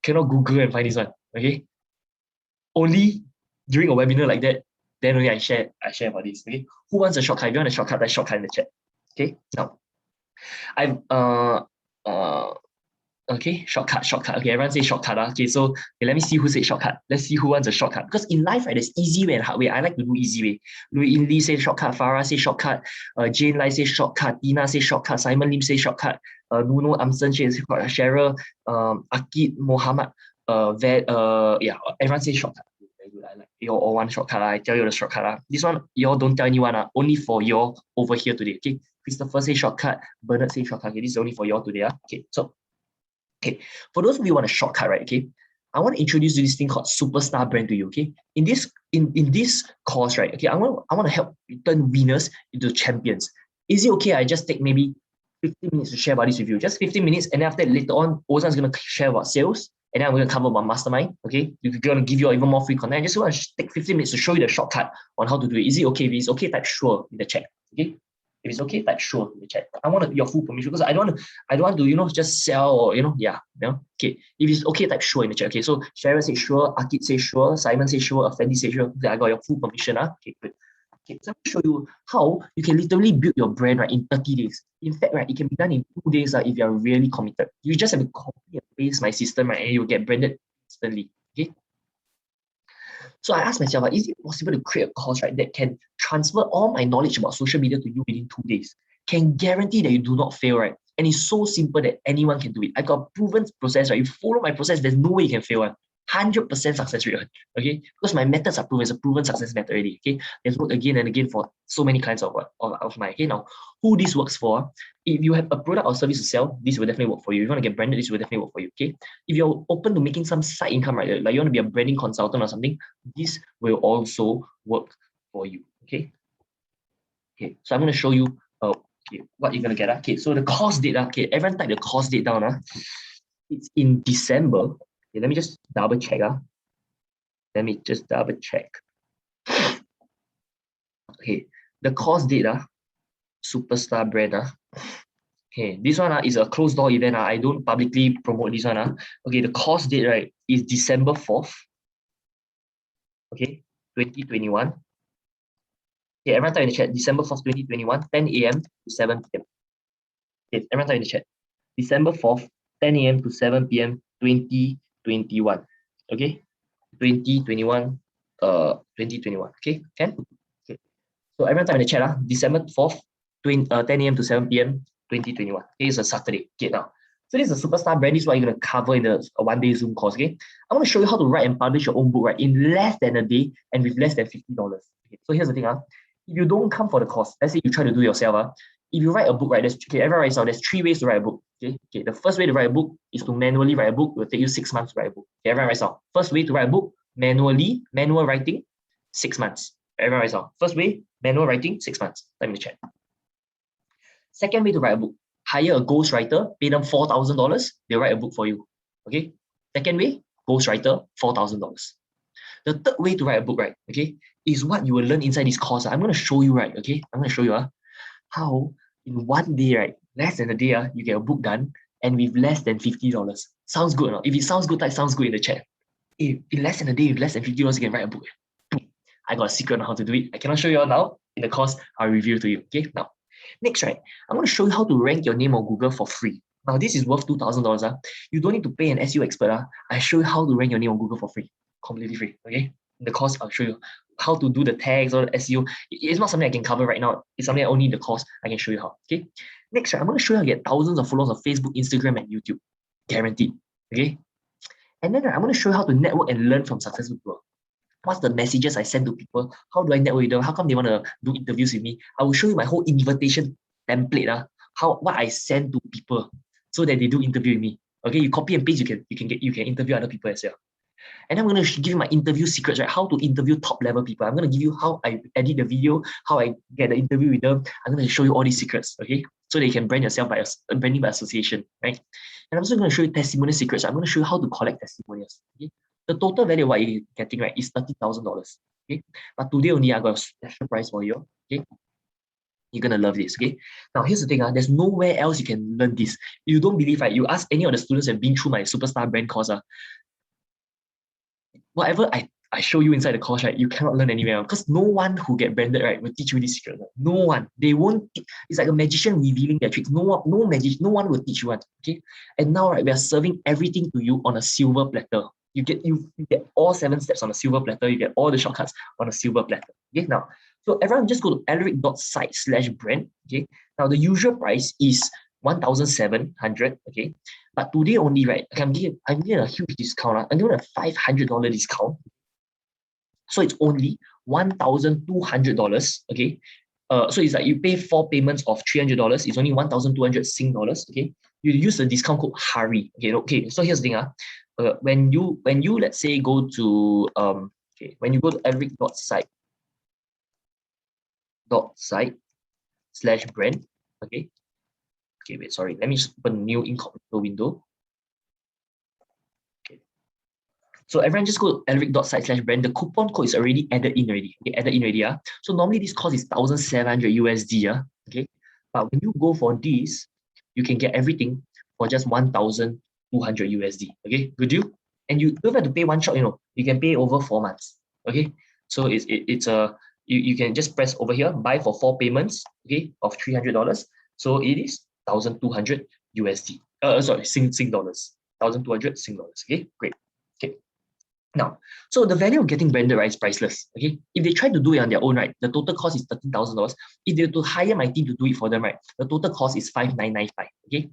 cannot Google and find this one. Okay, only during a webinar like that, then only I share about this. Okay, who wants a shortcut? If you want a shortcut, write shortcut in the chat. Okay, now okay, shortcut. Okay, everyone say shortcut. Okay, so okay, let me see who said shortcut. Let's see who wants a shortcut. Because in life, right, there's easy way and hard way. I like to do easy way. Louis says shortcut. Farah says shortcut. Jane Lai says shortcut. Tina says shortcut. Simon Lim says shortcut. Nuno Amson says shortcut. Cheryl, Akid, Mohammed, yeah, everyone says shortcut. Very good. I like you all one shortcut. I tell you the shortcut. This one, you all don't tell anyone. Only for you all over here today. Okay. Christopher says shortcut. Bernard says shortcut. Okay, this is only for you all today. Okay, so. Okay, for those of you who want a shortcut, right? Okay, I want to introduce you this thing called Superstar Brand to you. Okay, in this course, right? Okay, I want to help you turn winners into champions. Is it okay? I just take maybe 15 minutes to share about this with you. Just 15 minutes, and then after that, later on, Ozan's gonna share about sales, and then I'm gonna cover about Mastermind. Okay, we're gonna give you all even more free content. I just want to take 15 minutes to show you the shortcut on how to do it. Is it okay? If it's okay, type sure in the chat. Okay. If it's okay, type sure in the chat. I want your full permission because I don't want to just sell or Okay. If it's okay, type sure in the chat. Okay. So Sharon says sure, Akid says sure, Simon says sure, Effendi says sure. Okay, I got your full permission. Okay, good. Okay, so I'm going to show you how you can literally build your brand right in 30 days. In fact, right, it can be done in 2 days if you're really committed. You just have to copy and paste my system, right, and you'll get branded instantly. Okay. So I asked myself, is it possible to create a course, right, that can transfer all my knowledge about social media to you within 2 days? Can guarantee that you do not fail, right? And it's so simple that anyone can do it. I got a proven process, right? You follow my process, there's no way you can fail. 100% success rate, okay? Because my methods are proven. It's a proven success method already, okay? It's worked again and again for so many kinds of mine. Okay, now, who this works for? If you have a product or service to sell, this will definitely work for you. If you want to get branded, this will definitely work for you, okay? If you're open to making some side income, right, like you want to be a branding consultant or something, this will also work for you, okay? Okay, so I'm going to show you what you're going to get. Okay, so the course date, okay, everyone type the course date down. It's in December. Okay, let me just double check. Let me just double check. Okay, the course date, Superstar Brand. Okay, this one is a closed door event. I don't publicly promote this one. Okay, the course date, right, is December 4th. Okay, 2021. Okay, everyone type in the chat. December 4th, 2021, 10 a.m. to 7 p.m. Okay, everyone type in the chat. December 4th, 10 a.m. to 7 p.m. 2021. Okay, 2021. 2021. Okay, can? Okay. So everyone type in the chat. December 4th, 10 a.m. to 7 p.m. 2021. Okay, it's a Saturday. Okay, now. So this is a Superstar Brand. This is what you're going to cover in the one-day Zoom course. Okay, I'm going to show you how to write and publish your own book, right, in less than a day and with less than $50. Okay, so here's the thing. If you don't come for the course, let's say you try to do it yourself. If you write a book, right, everyone writes down, there's 3 ways to write a book. Okay, the first way to write a book is to manually write a book. It will take you 6 months to write a book. Okay, everyone writes down. First way to write a book, manual writing, 6 months. Everyone writes down. First way, manual writing, 6 months. Let me check. Second way to write a book, hire a ghostwriter, pay them $4,000, they'll write a book for you. Okay. Second way, ghostwriter, $4,000. The third way to write a book, right, okay, is what you will learn inside this course. I'm going to show you, right, okay, I'm going to show you how in 1 day, right, less than a day, you get a book done and with less than $50. Sounds good or not? If it sounds good, type sounds good in the chat. If in less than a day, with less than $50, you can write a book. I got a secret on how to do it. I cannot show you all now. In the course, I'll reveal to you. Okay, now, next, right, I'm going to show you how to rank your name on Google for free. Now, this is worth $2,000. You don't need to pay an SEO expert. I show you how to rank your name on Google for free. Completely free. Okay, in the course, I'll show you how to do the tags or the SEO. It's not something I can cover right now. It's something only in the course I can show you how. Okay, next, right, I'm going to show you how to get thousands of followers on Facebook, Instagram, and YouTube. Guaranteed. Okay, and then I'm going to show you how to network and learn from successful people. What's the messages I send to people? How do I network with them? How come they want to do interviews with me? I will show you my whole invitation template. What I send to people so that they do interview with me. Okay, you copy and paste. You can interview other people as well. And I'm going to give you my interview secrets, right? How to interview top level people. I'm going to give you how I edit the video, how I get the interview with them. I'm going to show you all these secrets, okay? So that you can brand yourself by branding by association, right? And I'm also going to show you testimonial secrets. I'm going to show you how to collect testimonials. Okay? The total value of what you're getting, right, is $30,000. Okay, but today only I got a special price for you. Okay, you're gonna love this. Okay, now here's the thing. There's nowhere else you can learn this. You don't believe, right? You ask any of the students that have been through my superstar brand course. Whatever I show you inside the course, right, you cannot learn anywhere else because no one who get branded, right, will teach you this secret. No one. They won't. It's like a magician revealing their tricks. No one will teach you one. Okay, and now, right, we are serving everything to you on a silver platter. You get all 7 steps on a silver platter. You get all the shortcuts on a silver platter. Okay, now, so everyone just go to alaric.site/brand. Okay, now the usual price is 1,700. Okay, but today only, right, I'm giving a huge discount. I'm giving a $500 discount. So it's only $1,200. Okay, so it's like you pay 4 payments of $300. It's only 1,200 Sing dollars. Okay, you use the discount code HURRY. Okay. So here's the thing. When you let's say go to when you go to alaric.site/brand. Okay, wait, sorry. Let me just open a new incognito window. Okay. So everyone just go to alaric.site/brand. The coupon code is already added in already. Okay, So normally this cost is $1,700 USD. Okay, but when you go for this, you can get everything for just $1,200 USD. Okay, good deal. And you don't have to pay one shot. You can pay over 4 months. Okay, so you can just press over here, buy for 4 payments. Okay, of $300. So it is 1,200 USD. Sorry, Sing dollars. 1,200 Sing dollars. Okay, great. Okay. Now, so the value of getting branded, right, is priceless. Okay, if they try to do it on their own, right, the total cost is $13,000. If they were to hire my team to do it for them, right, the total cost is $5,995. Okay.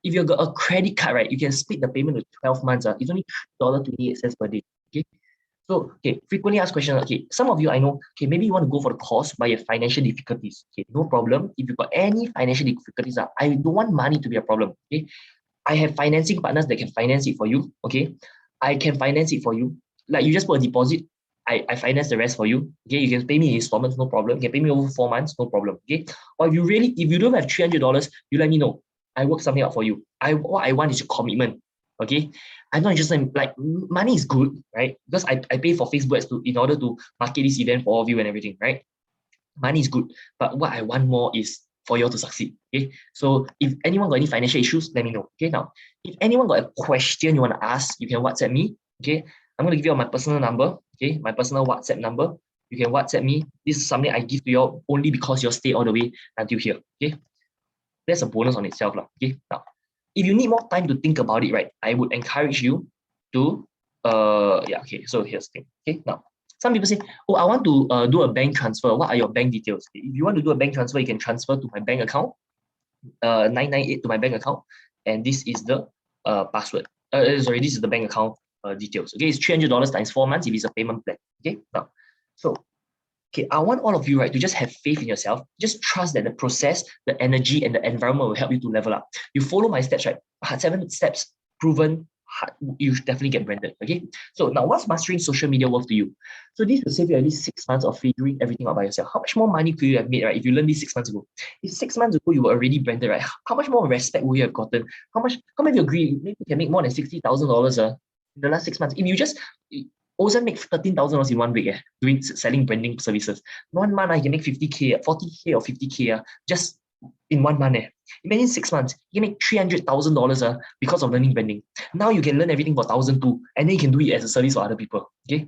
If you've got a credit card, right, you can split the payment to 12 months. It's only $3.28 per day. Okay. So, frequently asked questions. Okay, some of you I know, maybe you want to go for the course but you have financial difficulties. Okay, no problem. If you've got any financial difficulties, I don't want money to be a problem. Okay, I have financing partners that can finance it for you. Okay, I can finance it for you. Like you just put a deposit, I finance the rest for you. Okay, you can pay me in installments, no problem. You can pay me over 4 months, no problem. Okay, or if you don't have $300, you let me know. I work something out for you. What I want is your commitment. Okay, I'm not interested in, like, money is good, right? Because I pay for Facebook ads in order to market this event for all of you and everything, right? Money is good, but what I want more is for you all to succeed. Okay, so if anyone got any financial issues, let me know. Okay, now if anyone got a question you want to ask, you can WhatsApp me. Okay, I'm going to give you my personal number. Okay, my personal WhatsApp number. You can WhatsApp me. This is something I give to you all only because you all stay all the way until here. Okay, that's a bonus on itself. Okay, now if you need more time to think about it, right, I would encourage you to, okay, so here's the thing. Okay, now, some people say, oh, I want to do a bank transfer. What are your bank details? Okay, if you want to do a bank transfer, you can transfer to my bank account, 998 to my bank account, and this is the password. Sorry, this is the bank account details. Okay, it's $300 times 4 months if it's a payment plan. Okay, now, so, I want all of you, right, to just have faith in yourself. Just trust that the process, the energy, and the environment will help you to level up. You follow my steps, right? 7 steps, proven. You should definitely get branded. Okay. So now, what's mastering social media worth to you? So this will save you at least 6 months of figuring everything out by yourself. How much more money could you have made, right, if you learned this 6 months ago? If 6 months ago you were already branded, right, how much more respect would you have gotten? How many of you agree? Maybe you can make more than $60,000 in the last 6 months. If you just Ozan make $13,000 in 1 week, selling branding services. 1 month, you can make 50K, 40K or 50K, just in 1 month. Imagine 6 months, you can make $300,000 because of learning branding. Now you can learn everything for $1,200, and then you can do it as a service for other people. Okay,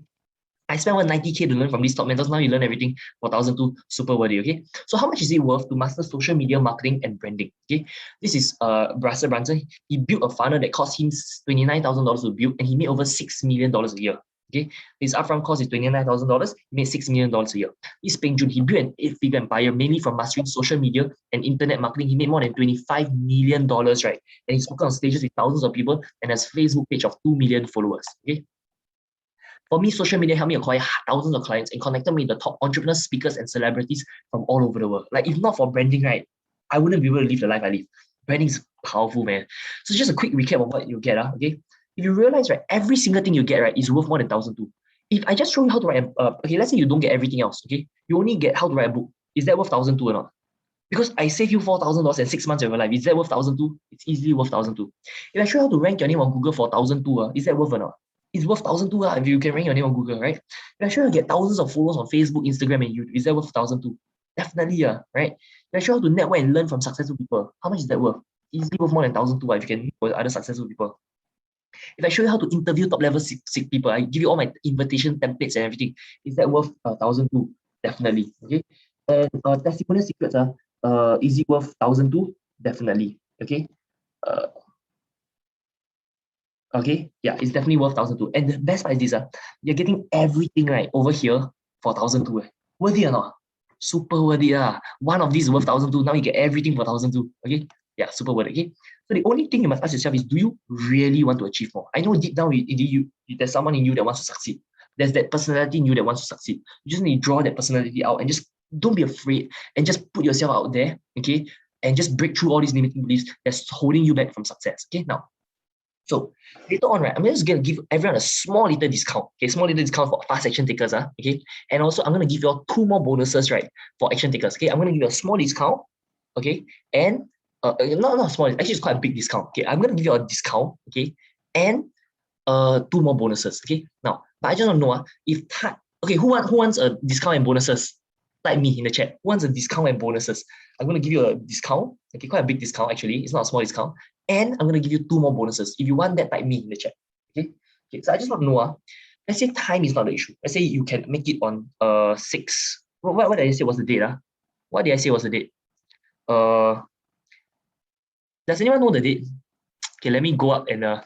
I spent 190K to learn from these top mentors. Now you learn everything for $1,200, super worthy. Okay, so how much is it worth to master social media marketing and branding? Okay, this is Russell Brunson. He built a funnel that cost him $29,000 to build, and he made over $6 million a year. Okay, his upfront cost is $29,000. He made $6 million a year. This Peng Jun, he built an 8-figure empire mainly from mastering social media and internet marketing. He made more than $25 million, right? And he's spoken on stages with thousands of people and has a Facebook page of 2 million followers. Okay. For me, social media helped me acquire thousands of clients and connected me with the top entrepreneurs, speakers, and celebrities from all over the world. Like, if not for branding, right, I wouldn't be able to live the life I live. Branding is powerful, man. So just a quick recap of what you get. Okay. If you realize, right, every single thing you get, right, is worth more than $1,200. If I just show you how to write, okay, let's say you don't get everything else, okay, you only get how to write a book. Is that worth $1,200 or not? Because I save you $4,000 in 6 months of your life. Is that worth $1,200? It's easily worth $1,200. If I show you how to rank your name on Google for $1,200, is that worth or not? It's worth 1,200 if you can rank your name on Google, right? If I show you how to get thousands of followers on Facebook, Instagram, and YouTube, is that worth 1,200? Definitely, right? If I show you how to network and learn from successful people, how much is that worth? Easily worth more than 1,200 if you can meet with other successful people. If I show you how to interview top level sick people, I give you all my invitation templates and everything, is that worth 1,200? Definitely, okay? And testimonial secrets, is it worth 1,200? Definitely, okay? Okay, yeah, it's definitely worth 1,200. And the best part is this, you're getting everything right over here for 1,200. Worth it or not? Super worth it. One of these is worth 1,200. Now you get everything for 1,200. Okay, yeah, super worth it. Okay, so the only thing you must ask yourself is, do you really want to achieve more? I know deep down there's someone in you that wants to succeed. There's that personality in you that wants to succeed. You just need to draw that personality out and just don't be afraid and just put yourself out there. Okay, and just break through all these limiting beliefs that's holding you back from success. Okay, now. So later on, right, I'm just going to give everyone a small little discount. Okay, small little discount for fast action takers. Okay, and also I'm going to give you all 2 more bonuses, right, for action takers. Okay, I'm going to give you a small discount. Okay, and not small. Actually, it's quite a big discount. Okay, I'm going to give you a discount. Okay, and 2 more bonuses. Okay, now, but I just want to know okay, who wants a discount and bonuses? Type me in the chat. Who wants a discount and bonuses? I'm going to give you a discount. Okay, quite a big discount actually. It's not a small discount. And I'm going to give you 2 more bonuses. If you want that, type me in the chat. Okay. So I just want to know, let's say time is not the issue. Let's say you can make it on 6. What did I say was the date? What did I say was the date? Does anyone know the date? Okay, let me go up and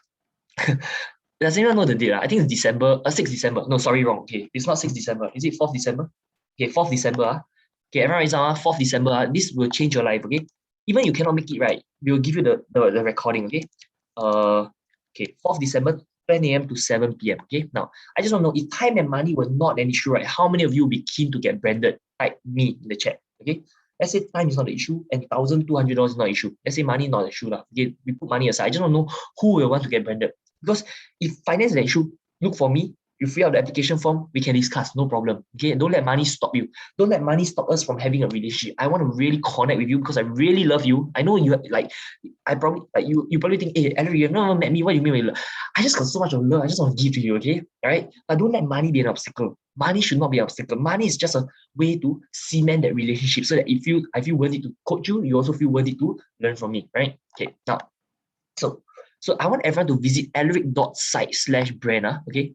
does anyone know the date? I think it's December, 6 December. No, sorry, wrong. Okay, it's not 6 December. Is it 4th December? Okay, 4th December. Okay, everyone is on 4th December. This will change your life, okay? Even you cannot make it, right, we'll give you the recording, okay? Okay, 4th December, 10 a.m. to 7 p.m. Okay, now I just want to know, if time and money were not an issue, right, how many of you will be keen to get branded? Type me in the chat. Okay, let's say time is not the issue and $1,200 is not an issue. Let's say money not an issue. Okay, we put money aside. I just want to know who will want to get branded. Because if finance is an issue, look for me. You fill out the application form, we can discuss, no problem. Okay, don't let money stop you. Don't let money stop us from having a relationship. I want to really connect with you because I really love you. I know you I probably you probably think, hey, Alaric, you've never met me. What do you mean by love? I just got so much of love. I just want to give to you, okay? All right. But don't let money be an obstacle. Money should not be an obstacle. Money is just a way to cement that relationship so that I feel worthy to coach you, you also feel worthy to learn from me, right? Okay, now, so I want everyone to visit alaric.site/brand, okay?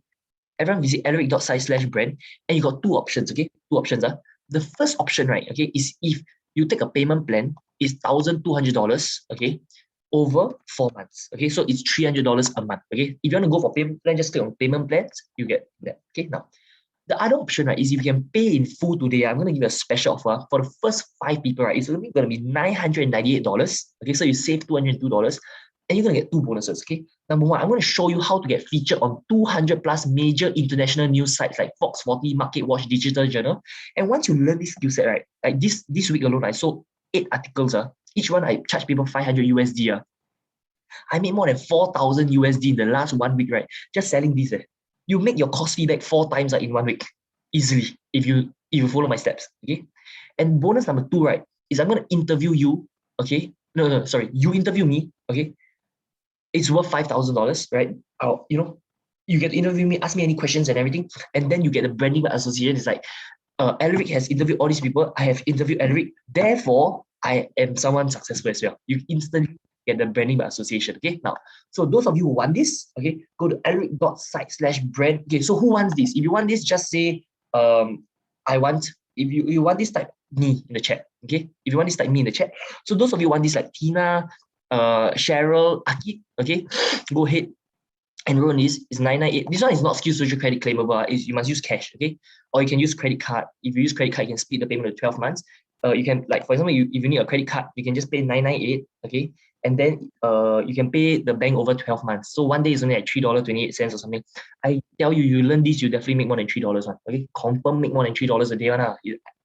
Everyone visit alaric.site/brand, and you got 2 options, okay? 2 options. The first option, right, okay, is if you take a payment plan, is $1,200, okay, over 4 months. Okay, so it's $300 a month. Okay, if you want to go for payment plan, just click on payment plans, you get that. Okay, now the other option, right, is if you can pay in full today. I'm going to give you a special offer for the first 5 people, right? It's only going to be $998. Okay, so you save $202. And you're going to get 2 bonuses, okay? Number 1, I'm going to show you how to get featured on 200 plus major international news sites like Fox 40, Market Watch, Digital Journal. And once you learn this skill set, right, like this week alone, I sold 8 articles. Each one, I charge people 500 USD. I made more than 4,000 USD in the last 1 week, right? Just selling this. You make your cost fee back 4 times in 1 week, easily, if you follow my steps, okay? And bonus number 2, right, is I'm going to interview you, okay? No, sorry, you interview me, okay? It's worth $5,000, right? You get to interview me, ask me any questions and everything, and then you get the branding by association. It's like, Alaric has interviewed all these people. I have interviewed Alaric. Therefore, I am someone successful as well. You instantly get the branding by association. Okay, now, so those of you who want this, okay, go to alaric.site/brand. Okay, so who wants this? If you want this, just say, I want. If you want this, type me in the chat. Okay, if you want this, type me in the chat. So those of you who want this, like Tina, Cheryl, Aki, okay, go ahead. Enroll in this is 998. This one is not skill social credit claimable. You must use cash, okay? Or you can use credit card. If you use credit card, you can split the payment to 12 months. You can, like, for example, if you need a credit card, you can just pay 998, okay? And then you can pay the bank over 12 months. So 1 day is only like $3.28 or something. I tell you, you learn this, you definitely make more than $3, okay? Confirm make more than $3 a day.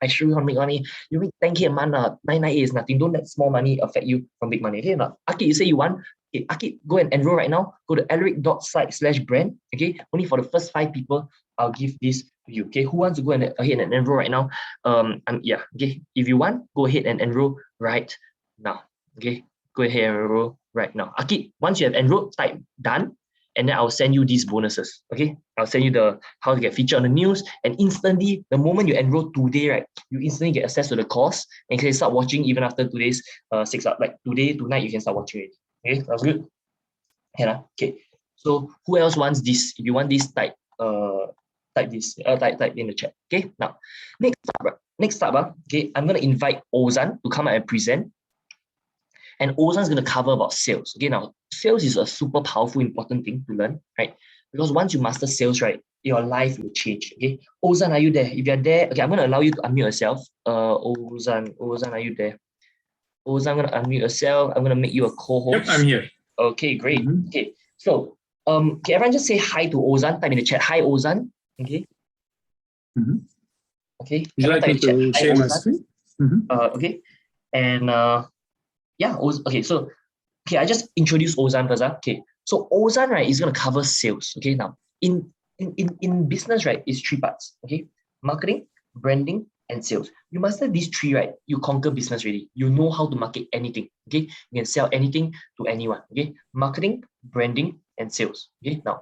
I show you how to make money. You make 10K a month. 998 is nothing. Don't let small money affect you from big money. Okay? Now, Aki, you say you want. Okay, Aki, go and enroll right now. Go to alaric.site/brand. Okay, only for the first 5 people, I'll give this to you. Okay, who wants to go ahead and enroll right now? Okay, if you want, go ahead and enroll right now. Okay, go ahead and enroll right now. Aki, once you have enrolled, type done. and then I'll send you these bonuses. Okay, I'll send you the how to get featured on the news, and instantly, the moment you enroll today, right, you instantly get access to the course and can start watching even after today's 6 hours. Like today, tonight, you can start watching it. Okay, sounds good. Yeah. Okay. So who else wants this? If you want this, type this, type in the chat. Okay. Now, next up, okay, I'm gonna invite Ozan to come out and present. And Ozan's gonna cover about sales. Okay, now sales is a super powerful, important thing to learn, right? Because once you master sales, right, your life will change. Okay, Ozan, are you there? If you're there, okay, I'm gonna allow you to unmute yourself. Ozan, are you there? Ozan, I'm gonna unmute yourself. I'm gonna make you a co-host. Yep, I'm here. Okay, great. Okay, so can everyone just say hi to Ozan? Type in the chat. Hi, Ozan. Okay. Okay. Would you like me to share my screen? Okay. And yeah. Okay. So I just introduced Ozan first. Okay. So Ozan, right, is gonna cover sales. Okay. Now in business, right, it's 3 parts. Okay. Marketing, branding, and sales. You master these 3, right? You conquer business already. You know how to market anything. Okay. You can sell anything to anyone. Okay. Marketing, branding, and sales. Okay. Now,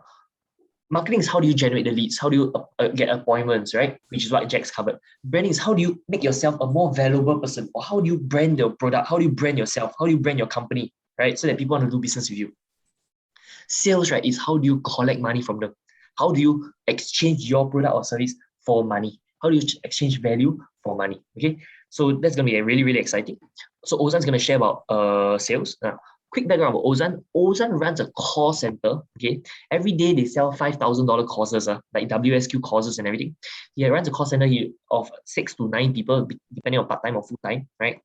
marketing is how do you generate the leads? How do you get appointments, right? Which is what Jack's covered. Branding is how do you make yourself a more valuable person, or how do you brand your product? How do you brand yourself? How do you brand your company, right? So that people want to do business with you. Sales, right, is how do you collect money from them? How do you exchange your product or service for money? How do you exchange value for money? Okay, so that's going to be really, really exciting. So Ozan's going to share about sales. Quick background about Ozan. Ozan runs a call center. Okay, every day they sell $5,000 courses, like WSQ courses and everything. He runs a call center of 6 to 9 people, depending on part time or full time, right?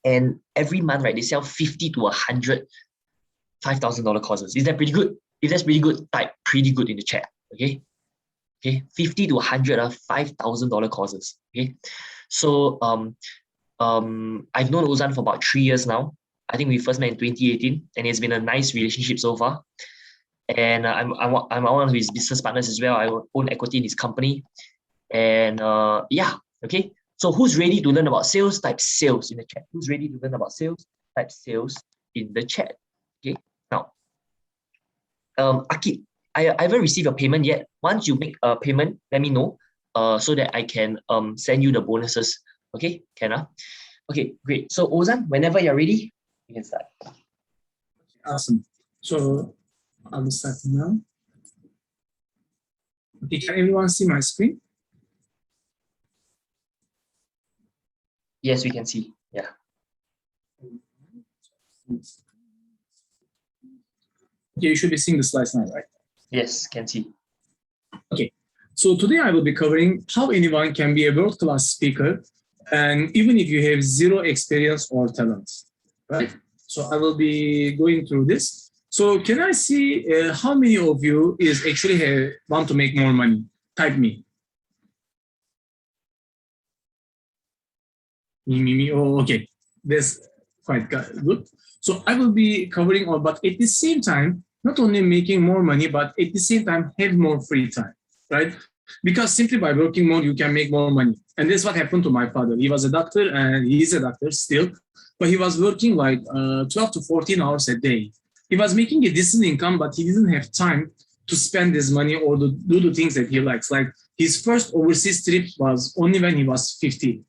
And every month, right, they sell 50 to 100 $5,000 courses. Is that pretty good? If that's pretty good, type pretty good in the chat. Okay. Okay, 50 to 100 $5,000 courses. Okay, so I've known Ozan for about 3 years now. I think we first met in 2018, and it's been a nice relationship so far. And I'm one of his business partners as well. I own equity in his company. And yeah, okay. So who's ready to learn about sales? Type sales in the chat. Who's ready to learn about sales? Type sales in the chat. Okay. Now, Akid, I haven't received a payment yet. Once you make a payment, let me know so that I can send you the bonuses. Okay, can? Okay, great. So Ozan, whenever you're ready, you can start. Awesome. So I'll start now. Okay, can everyone see my screen? Yes, we can see. Yeah. Okay, you should be seeing the slides now, right? Yes, can see. Okay, so today I will be covering how anyone can be a world-class speaker, and even if you have 0 experience or talent, right? So I will be going through this. So can I see how many of you is actually want to make more money? Type me. Me. Oh, okay. That's quite good. So I will be covering all, but at the same time, not only making more money, but at the same time have more free time, right? Because simply by working more, you can make more money. And this is what happened to my father. He was a doctor, and he's a doctor still, but he was working like 12 to 14 hours a day. He was making a decent income, but he didn't have time to spend his money or to do the things that he likes. Like his first overseas trip was only when he was 50.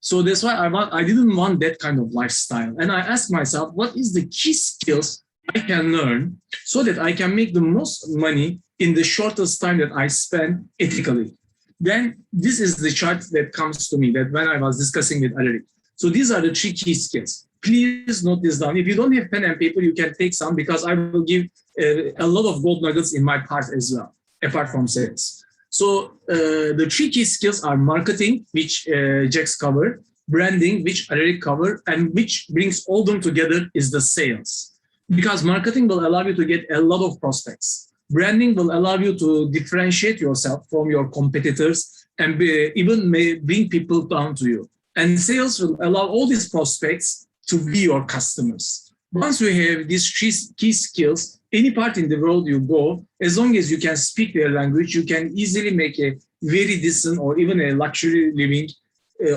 So that's why I didn't want that kind of lifestyle. And I asked myself, what is the key skills I can learn so that I can make the most money in the shortest time that I spend ethically? Then this is the chart that comes to me that when I was discussing with Alaric. So these are the 3 key skills. Please note this down. If you don't have pen and paper, you can take some because I will give a lot of gold nuggets in my part as well, apart from sales. So the 3 key skills are marketing, which Jack's covered, branding, which Alaric covered, and which brings all them together is the sales. Because marketing will allow you to get a lot of prospects. Branding will allow you to differentiate yourself from your competitors and even may bring people down to you. And sales will allow all these prospects to be your customers. Once you have these 3 key skills, any part in the world you go, as long as you can speak their language, you can easily make a very decent or even a luxury living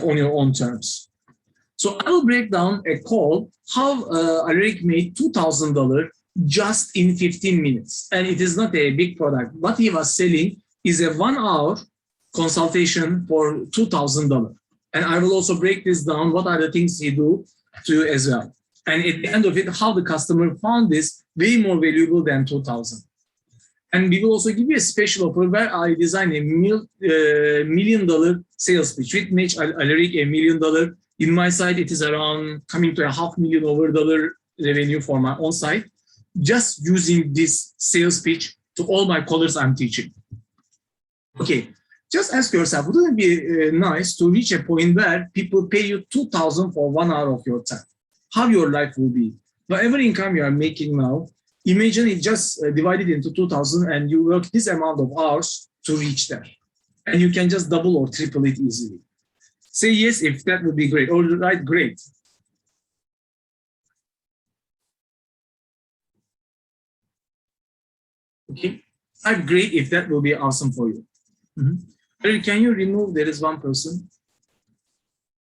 on your own terms. So I will break down a call how Alaric made $2,000 just in 15 minutes. And it is not a big product. What he was selling is a 1 hour consultation for $2,000. And I will also break this down. What are the things he do to you as well? And at the end of it, how the customer found this way more valuable than 2,000. And we will also give you a special offer where I design a $1 million sales pitch. With Match Alaric $1 million. In my side, it is around coming to $500,000 over dollar revenue for my own side, just using this sales pitch to all my callers I'm teaching. Okay, just ask yourself, wouldn't it be nice to reach a point where people pay you $2,000 for 1 hour of your time? How your life will be? Whatever income you are making now, imagine it just divided into 2,000 and you work this amount of hours to reach there. And you can just double or triple it easily. Say yes if that would be great. All right, great. Okay, I'm great if that will be awesome for you. Can you remove? There is one person.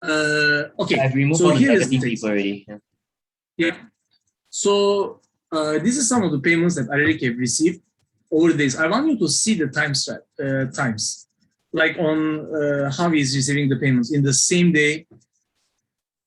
Okay, I've removed so all the here is negative the people already. yeah. So this is some of the payments that Alaric have received over this. I want you to see the times, like on how he's receiving the payments in the same day,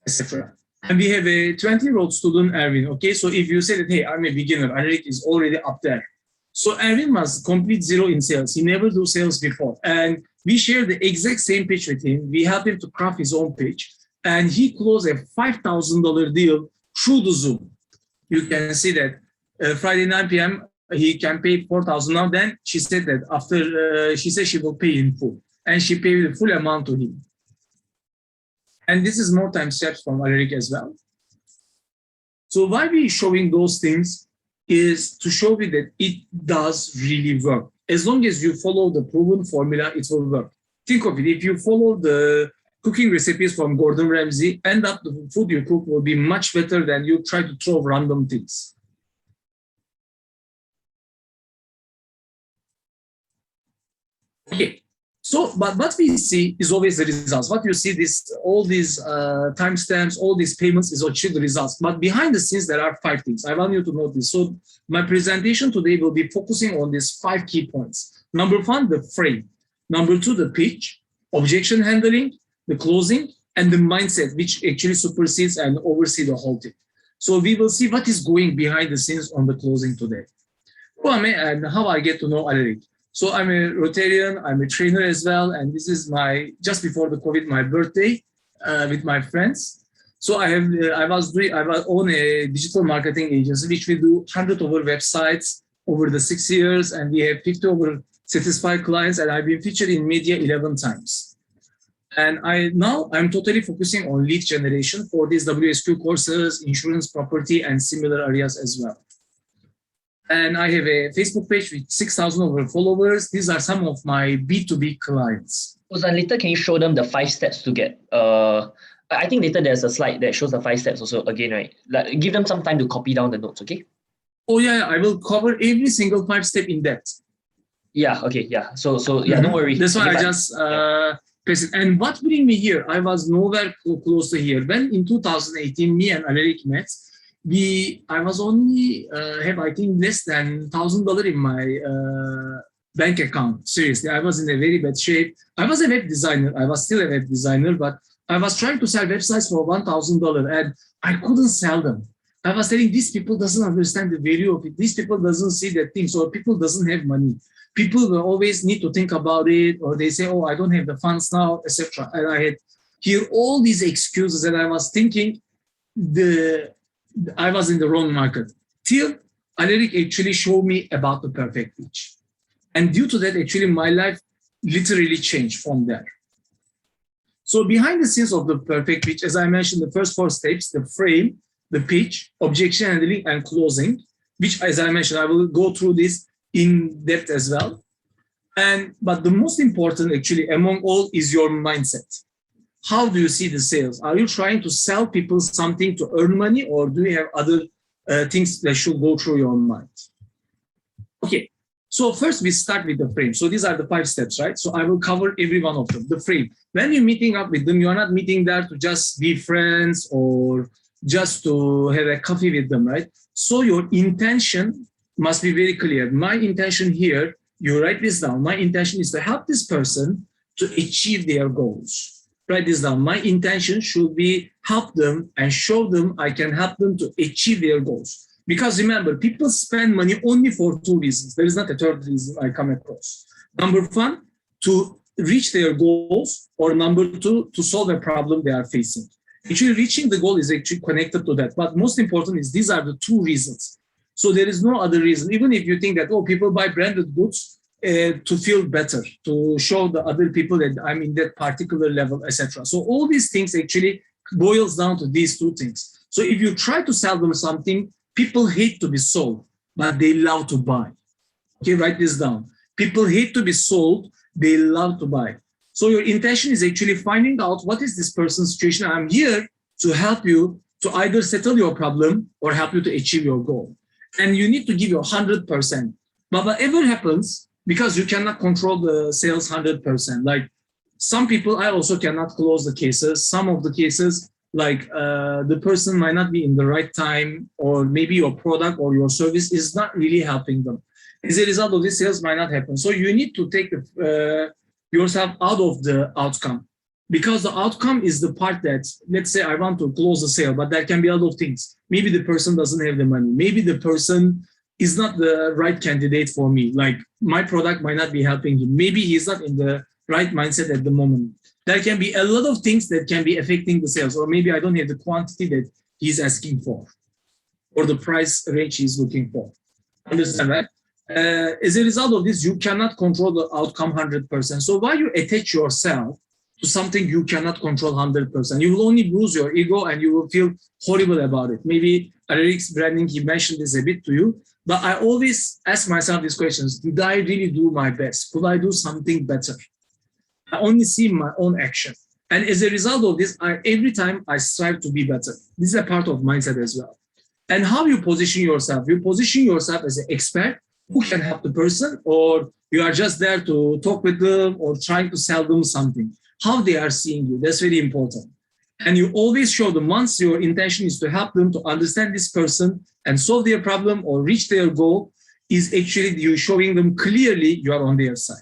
etc. And we have a 20-year-old student, Erwin. Okay, so if you say that, hey, I'm a beginner, Alaric is already up there. So Erwin was complete zero in sales. He never do sales before. And we share the exact same pitch with him. We help him to craft his own pitch. And he closed a $5,000 deal through the Zoom. You can see that Friday 9 p.m. he can pay $4,000 now. Then she said that after she said she will pay in full, and she paid the full amount to him. And this is more time steps from Alaric as well. So why we showing those things is to show you that it does really work. As long as you follow the proven formula, it will work. Think of it, if you follow the cooking recipes from Gordon Ramsay, end up the food you cook will be much better than you try to throw random things. Okay, so but what we see is always the results. What you see, all these timestamps, all these payments is actually the results. But behind the scenes, there are 5 things. I want you to notice. So my presentation today will be focusing on these 5 key points. Number 1, the frame. Number 2, the pitch, objection handling, the closing, and the mindset, which actually supersedes and oversees the whole thing. So we will see what is going behind the scenes on the closing today. Who am I and how I get to know Alaric? So I'm a Rotarian, I'm a trainer as well, and this is my, just before the COVID, my birthday with my friends. So I own a digital marketing agency, which we do 100 over websites over the 6 years, and we have 50 over satisfied clients, and I've been featured in media 11 times. And I'm totally focusing on lead generation for these WSQ courses, insurance, property, and similar areas as well. And I have a Facebook page with 6,000 over followers. These are some of my B2B clients. Ozan, later can you show them the 5 steps to get, I think later there's a slide that shows the 5 steps also again, right? Like, give them some time to copy down the notes, okay? Oh yeah, I will cover every single 5 step in depth. Yeah, okay, yeah. So yeah, don't worry. That's why I just press it. And what bring me here, I was nowhere close to here. When in 2018, me and Alaric met, I was only have I think less than $1,000 in my bank account. Seriously, I was in a very bad shape. I was a web designer. I was still a web designer, but I was trying to sell websites for $1,000 and I couldn't sell them. I was telling these people doesn't understand the value of it. These people doesn't see that thing. So people doesn't have money. People will always need to think about it, or they say, oh, I don't have the funds now, etc. And I had hear all these excuses, and I was thinking I was in the wrong market. Till Alaric actually showed me about the perfect pitch. And due to that, actually, my life literally changed from there. So behind the scenes of the perfect pitch, as I mentioned, the first 4 steps, the frame, the pitch, objection handling, and closing, which, as I mentioned, I will go through this in depth as well. But the most important, actually, among all is your mindset. How do you see the sales? Are you trying to sell people something to earn money, or do you have other things that should go through your mind? Okay, so first we start with the frame. So these are the 5 steps, right? So I will cover every one of them. The frame. When you're meeting up with them, you're not meeting there to just be friends or just to have a coffee with them, right? So your intention must be very clear. My intention here, you write this down. My intention is to help this person to achieve their goals. Write this down. My intention should be help them and show them I can help them to achieve their goals. Because remember, people spend money only for two reasons. There is not a third reason I come across. Number one, to reach their goals, or number two, to solve a problem they are facing. Actually, reaching the goal is actually connected to that. But most important is these are the two reasons. So there is no other reason. Even if you think that, oh, people buy branded goods to feel better, to show the other people that I'm in that particular level, etc. So all these things actually boils down to these two things. So if you try to sell them something, people hate to be sold, but they love to buy. Okay, write this down. People hate to be sold, they love to buy. So your intention is actually finding out what is this person's situation. I'm here to help you to either settle your problem or help you to achieve your goal. And you need to give your 100%. But whatever happens, because you cannot control the sales 100%. Like some people, I also cannot close the cases. Some of the cases, like the person might not be in the right time, or maybe your product or your service is not really helping them. As a result of this, sales might not happen. So you need to take yourself out of the outcome, because the outcome is the part that, let's say I want to close the sale, but there can be other things. Maybe the person doesn't have the money. Maybe the person is not the right candidate for me. Like my product might not be helping him. Maybe he's not in the right mindset at the moment. There can be a lot of things that can be affecting the sales, or maybe I don't have the quantity that he's asking for, or the price range he's looking for. Understand, right? As a result of this, you cannot control the outcome 100%. So why you attach yourself to something you cannot control 100%? You will only lose your ego and you will feel horrible about it. Maybe Alaric's branding, he mentioned this a bit to you, but I always ask myself these questions. Did I really do my best? Could I do something better? I only see my own action. And as a result of this, every time I strive to be better. This is a part of mindset as well. And how you position yourself? You position yourself as an expert who can help the person, or you are just there to talk with them or trying to sell them something. How they are seeing you, that's very important. And you always show them, once your intention is to help them to understand this person and solve their problem or reach their goal, is actually you showing them clearly you are on their side.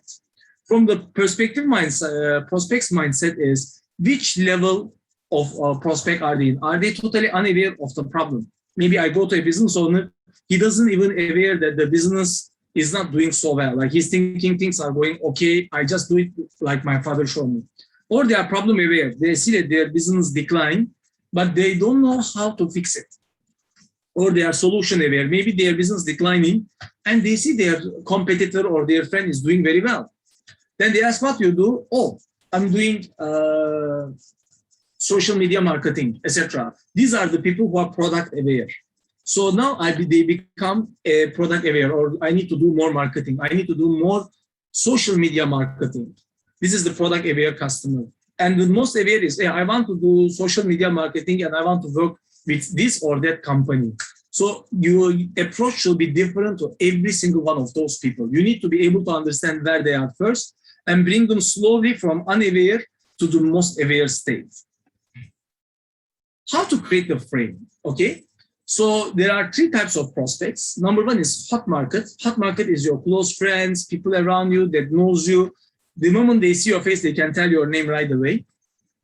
From the perspective mindset, prospect's mindset is, which level of prospect are they in? Are they totally unaware of the problem? Maybe I go to a business owner, he doesn't even aware that the business is not doing so well. Like he's thinking things are going okay, I just do it like my father showed me. Or they are problem aware. They see that their business decline, but they don't know how to fix it. Or they are solution aware. Maybe their business declining and they see their competitor or their friend is doing very well. Then they ask what you do. Oh, I'm doing social media marketing, etc. These are the people who are product aware. So now they become a product aware, or I need to do more marketing. I need to do more social media marketing. This is the product aware customer. And the most aware is, I want to do social media marketing and I want to work with this or that company. So your approach should be different to every single one of those people. You need to be able to understand where they are first and bring them slowly from unaware to the most aware state. How to create the frame, okay? So there are three types of prospects. Number one is hot market. Hot market is your close friends, people around you that knows you. The moment they see your face, they can tell your name right away.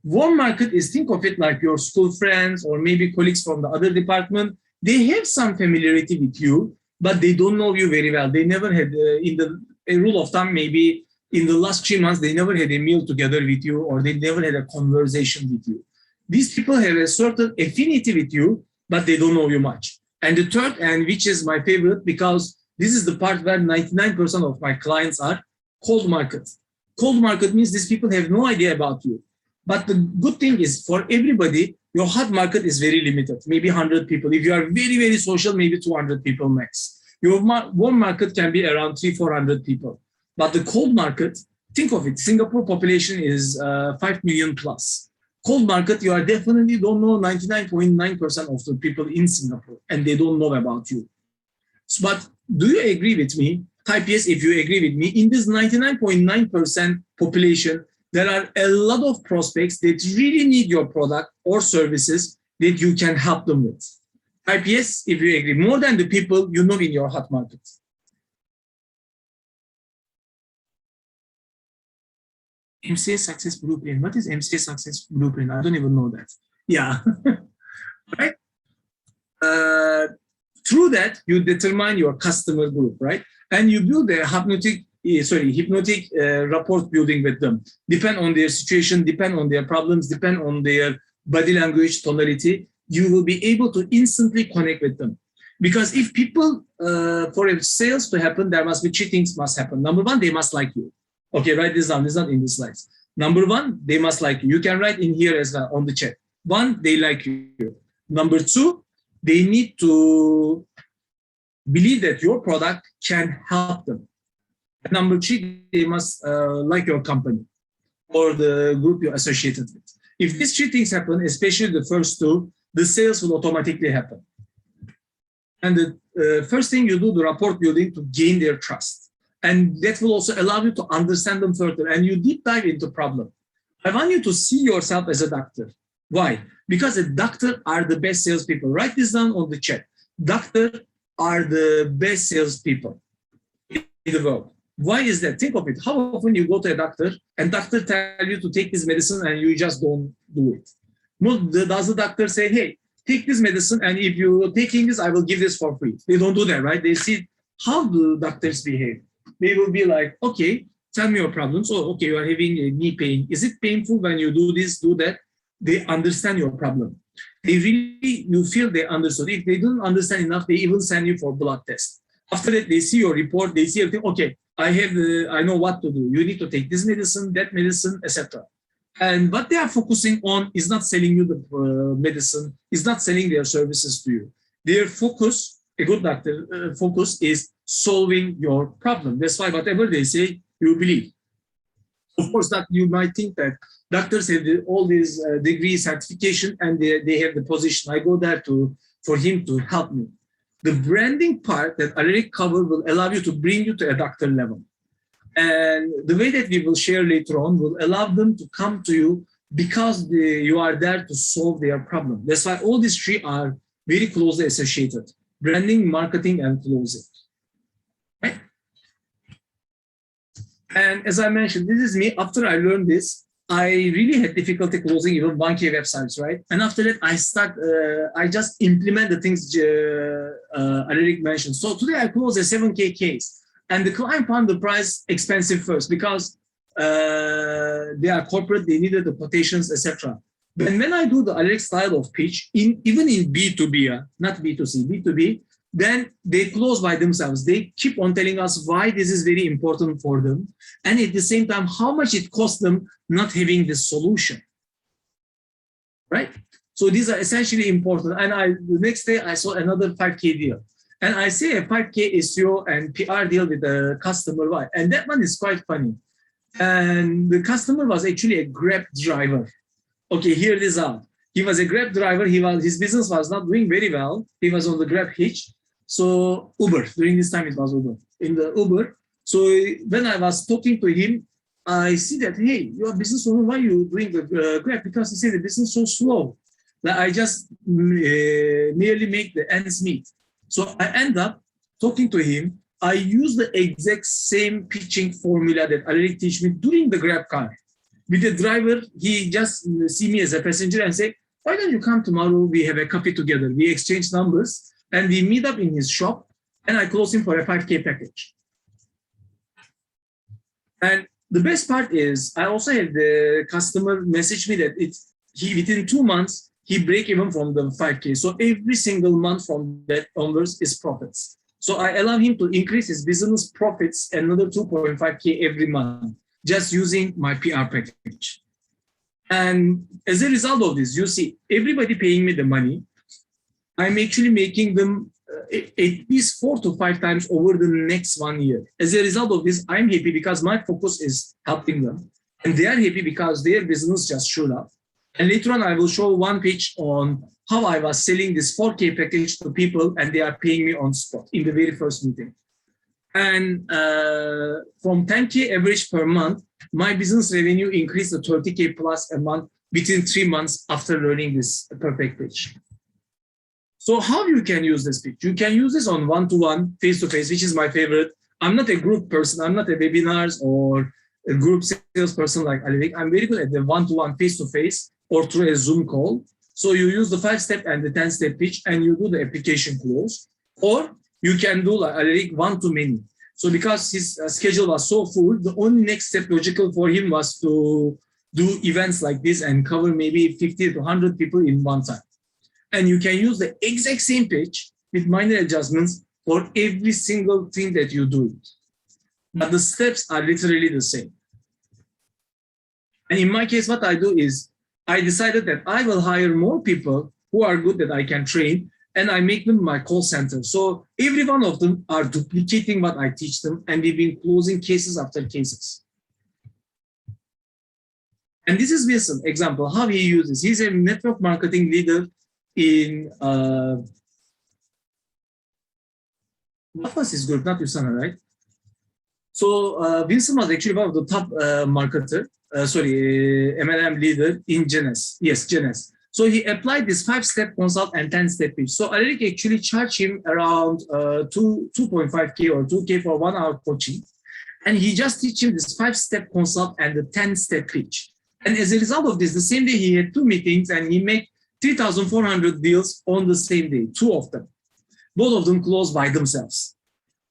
Warm market is, think of it like your school friends or maybe colleagues from the other department. They have some familiarity with you, but they don't know you very well. They never had, a rule of thumb, maybe in the last 3 months, they never had a meal together with you, or they never had a conversation with you. These people have a certain affinity with you, but they don't know you much. And the third, and which is my favorite, because this is the part where 99% of my clients are, cold market. Cold market means these people have no idea about you. But the good thing is, for everybody, your hot market is very limited, maybe 100 people. If you are very, very social, maybe 200 people max. Your warm market can be around 300-400 people. But the cold market, think of it, Singapore population is 5 million plus. Cold market, you are definitely don't know 99.9% of the people in Singapore, and they don't know about you. So, but do you agree with me? Type yes if you agree with me. In this 99.9% population, there are a lot of prospects that really need your product or services that you can help them with. Type yes if you agree. More than the people you know in your hot market. MCA Success Blueprint. What is MCA Success Blueprint? I don't even know that. Yeah. Right? Through that, you determine your customer group, right? And you build a hypnotic rapport building with them. Depend on their situation, depend on their problems, depend on their body language, tonality. You will be able to instantly connect with them. Because if people, for a sales to happen, there must be three things must happen. Number one, they must like you. Okay, write this down. This is not in the slides. Number one, they must like you. You can write in here as well on the chat. One, they like you. Number two, they need to believe that your product can help them. And number three, they must like your company or the group you're associated with. If these three things happen, especially the first two, the sales will automatically happen. And the first thing you do, the rapport building to gain their trust. And that will also allow you to understand them further. And you deep dive into problem. I want you to see yourself as a doctor. Why? Because a doctor are the best salespeople. Write this down on the chat. Doctor are the best salespeople in the world. Why is that? Think of it. How often you go to a doctor and doctor tell you to take this medicine and you just don't do it? Does the doctor say, hey, take this medicine and if you're taking this, I will give this for free? They don't do that, right? They see how do doctors behave. They will be like, okay, tell me your problems. Oh, okay, you are having a knee pain. Is it painful when you do this, do that? They understand your problem. They really, you feel they understood. If they don't understand enough, they even send you for blood test. After that, they see your report, they see everything. Okay, I know what to do. You need to take this medicine, that medicine, etc. And what they are focusing on is not selling you the medicine, is not selling their services to you. Their focus, a good doctor, focus is solving your problem. That's why whatever they say, you believe. Of course, that you might think that doctors have all these degree certification and they have the position. I go there for him to help me. The branding part that Alaric cover will allow you to bring you to a doctor level. And the way that we will share later on will allow them to come to you because you are there to solve their problem. That's why all these three are very closely associated. Branding, marketing, and closing. Right? And as I mentioned, this is me. After I learned this, I really had difficulty closing even 1K websites, right? And after that, I just implement the things Alaric mentioned. So today I closed a 7K case. And the client found the price expensive first because they are corporate, they needed the quotations, etc. But when I do the Alaric style of pitch, even in B2B, not B2C, B2B, then they close by themselves. They keep on telling us why this is very important for them. And at the same time, how much it costs them not having the solution, right? So these are essentially important. And the next day I saw another 5K deal. And I say a 5K SEO and PR deal with the customer. Why? And that one is quite funny. And the customer was actually a Grab driver. Okay, hear this out. He was a Grab driver. His business was not doing very well. He was on the Grab hitch. So Uber, during this time it was Uber. In the Uber. So when I was talking to him, I see that, hey, your business owner, why are you doing the Grab? Because he said the business is so slow. Like I just merely make the ends meet. So I end up talking to him. I use the exact same pitching formula that Alaric teach me during the Grab car. With the driver, he just see me as a passenger and say, why don't you come tomorrow? We have a coffee together. We exchange numbers and we meet up in his shop and I close him for a 5K package. And the best part is I also have the customer message me that within 2 months, he break even from the 5K. So every single month from that onwards is profits. So I allow him to increase his business profits another 2.5K every month, just using my PR package. And as a result of this, you see, everybody paying me the money, I'm actually making them at least 4 to 5 times over the next 1 year. As a result of this, I'm happy because my focus is helping them. And they are happy because their business just showed up. And later on, I will show one page on how I was selling this 4K package to people and they are paying me on spot in the very first meeting. And from 10K average per month, my business revenue increased to 30K plus a month within 3 months after learning this perfect pitch. So how you can use this pitch? You can use this on one-to-one, face-to-face, which is my favorite. I'm not a group person. I'm not a webinars or a group sales person like Alaric. I'm very good at the one-to-one, face-to-face, or through a Zoom call. So you use the 5-step and the 10-step pitch, and you do the application close. Or you can do like Alaric one-to-many. So because his schedule was so full, the only next step logical for him was to do events like this and cover maybe 50 to 100 people in one time. And you can use the exact same pitch with minor adjustments for every single thing that you do. But the steps are literally the same. And in my case, what I do is I decided that I will hire more people who are good that I can train, and I make them my call center. So every one of them are duplicating what I teach them, and we've been closing cases after cases. And this is Wilson example, how he uses. He's a network marketing leader in, what was his group? Not Usana, right? So Wilson was actually one of the top marketer, MLM leader in Genes. Yes, Genes. So he applied this 5-step consult and 10-step pitch. So Alaric actually charged him around 2.5K or 2K for 1 hour coaching. And he just teach him this 5-step consult and the 10-step pitch. And as a result of this, the same day he had 2 meetings and he made 3,400 deals on the same day, 2 of them. Both of them closed by themselves.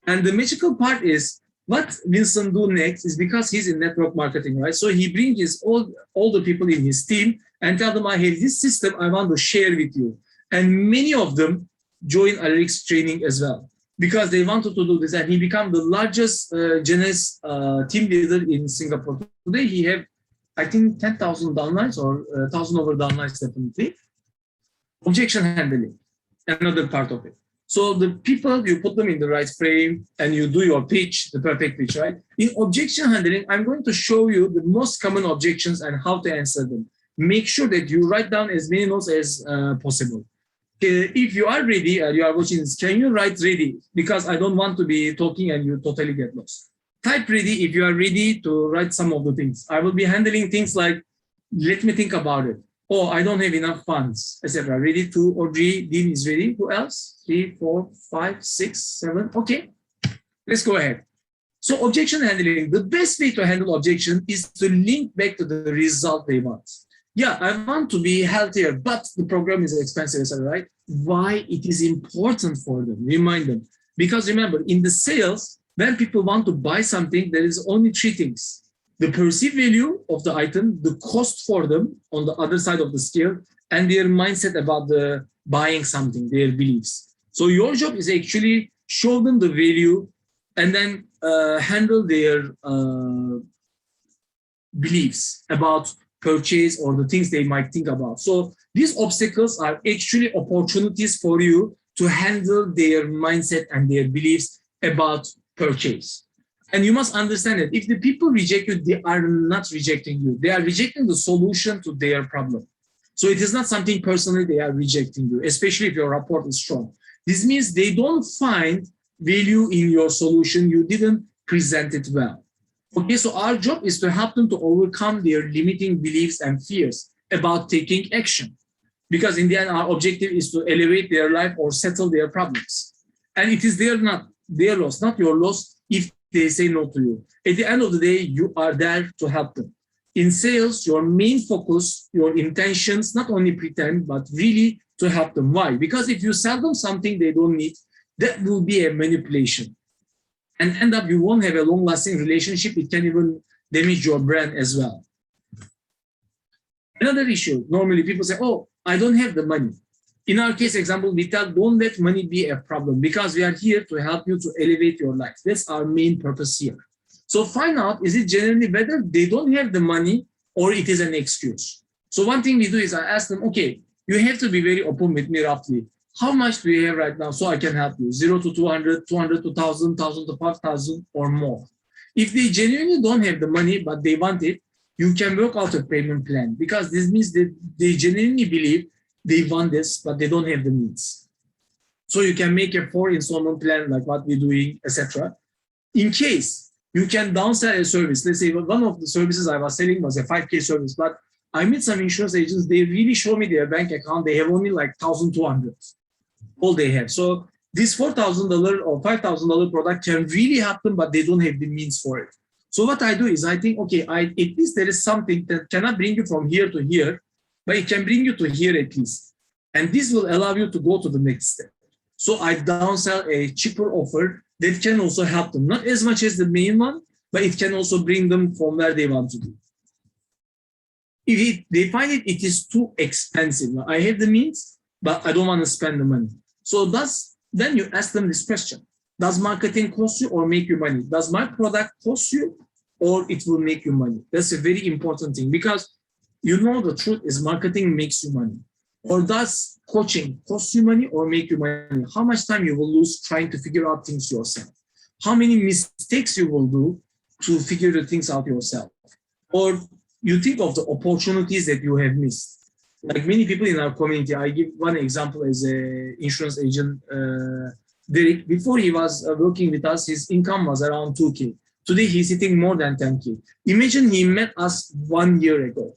And the magical part is what Wilson do next is because he's in network marketing, right? So he brings his all the people in his team and tell them, I have this system I want to share with you. And many of them join Alaric's training as well because they wanted to do this. And he became the largest Genes team leader in Singapore. Today he have, I think, 10,000 downlines or 1,000 over downlines definitely. Objection handling, another part of it. So the people, you put them in the right frame and you do your pitch, the perfect pitch, right? In objection handling, I'm going to show you the most common objections and how to answer them. Make sure that you write down as many notes as possible. If you are ready, you are watching this, can you write ready? Because I don't want to be talking and you totally get lost. Type ready if you are ready to write some of the things. I will be handling things like, let me think about it. Oh, I don't have enough funds, etc. Ready, 2 or 3, Dean is ready. Who else? 3, 4, 5, 6, 7. Okay, let's go ahead. So objection handling, the best way to handle objection is to link back to the result they want. Yeah, I want to be healthier, but the program is expensive, right? Why it is important for them, remind them. Because remember, in the sales, when people want to buy something, there is only 3 things. The perceived value of the item, the cost for them on the other side of the scale, and their mindset about the buying something, their beliefs. So your job is actually show them the value and then handle their beliefs about purchase or the things they might think about. So these obstacles are actually opportunities for you to handle their mindset and their beliefs about purchase. And you must understand that if the people reject you, they are not rejecting you. They are rejecting the solution to their problem. So it is not something personally they are rejecting you, especially if your rapport is strong. This means they don't find value in your solution. You didn't present it well. Okay, so our job is to help them to overcome their limiting beliefs and fears about taking action. Because in the end, our objective is to elevate their life or settle their problems. And it is their loss, not your loss, if they say no to you. At the end of the day, you are there to help them. In sales, your main focus, your intentions, not only pretend, but really to help them. Why? Because if you sell them something they don't need, that will be a manipulation. And end up, you won't have a long-lasting relationship. It can even damage your brand as well. Another issue, normally people say, oh, I don't have the money. In our case example, we tell don't let money be a problem because we are here to help you to elevate your life. That's our main purpose here. So find out, is it generally whether they don't have the money or it is an excuse. So one thing we do is I ask them, okay, you have to be very open with me roughly. How much do you have right now so I can help you? 0 to 200, 200 to 1,000, 1,000 to 5,000 or more. If they genuinely don't have the money but they want it, you can work out a payment plan because this means that they genuinely believe they want this, but they don't have the means. So you can make a 4 installment plan like what we're doing, etc. In case you can downsell a service, let's say one of the services I was selling was a 5K service, but I meet some insurance agents, they really show me their bank account, they have only like 1,200. all they have. So this $4,000 or $5,000 product can really help them, but they don't have the means for it. So what I do is I think, okay, at least there is something that cannot bring you from here to here, but it can bring you to here at least. And this will allow you to go to the next step. So I downsell a cheaper offer that can also help them, not as much as the main one, but it can also bring them from where they want to be. If they find it is too expensive, I have the means, but I don't want to spend the money. So then you ask them this question. Does marketing cost you or make you money? Does my product cost you or it will make you money? That's a very important thing, because you know the truth is marketing makes you money. Or does coaching cost you money or make you money? How much time you will lose trying to figure out things yourself? How many mistakes you will do to figure the things out yourself? Or you think of the opportunities that you have missed. Like many people in our community, I give one example as an insurance agent. Derek, before he was working with us, his income was around 2K. Today, he's hitting more than 10K. Imagine he met us 1 year ago.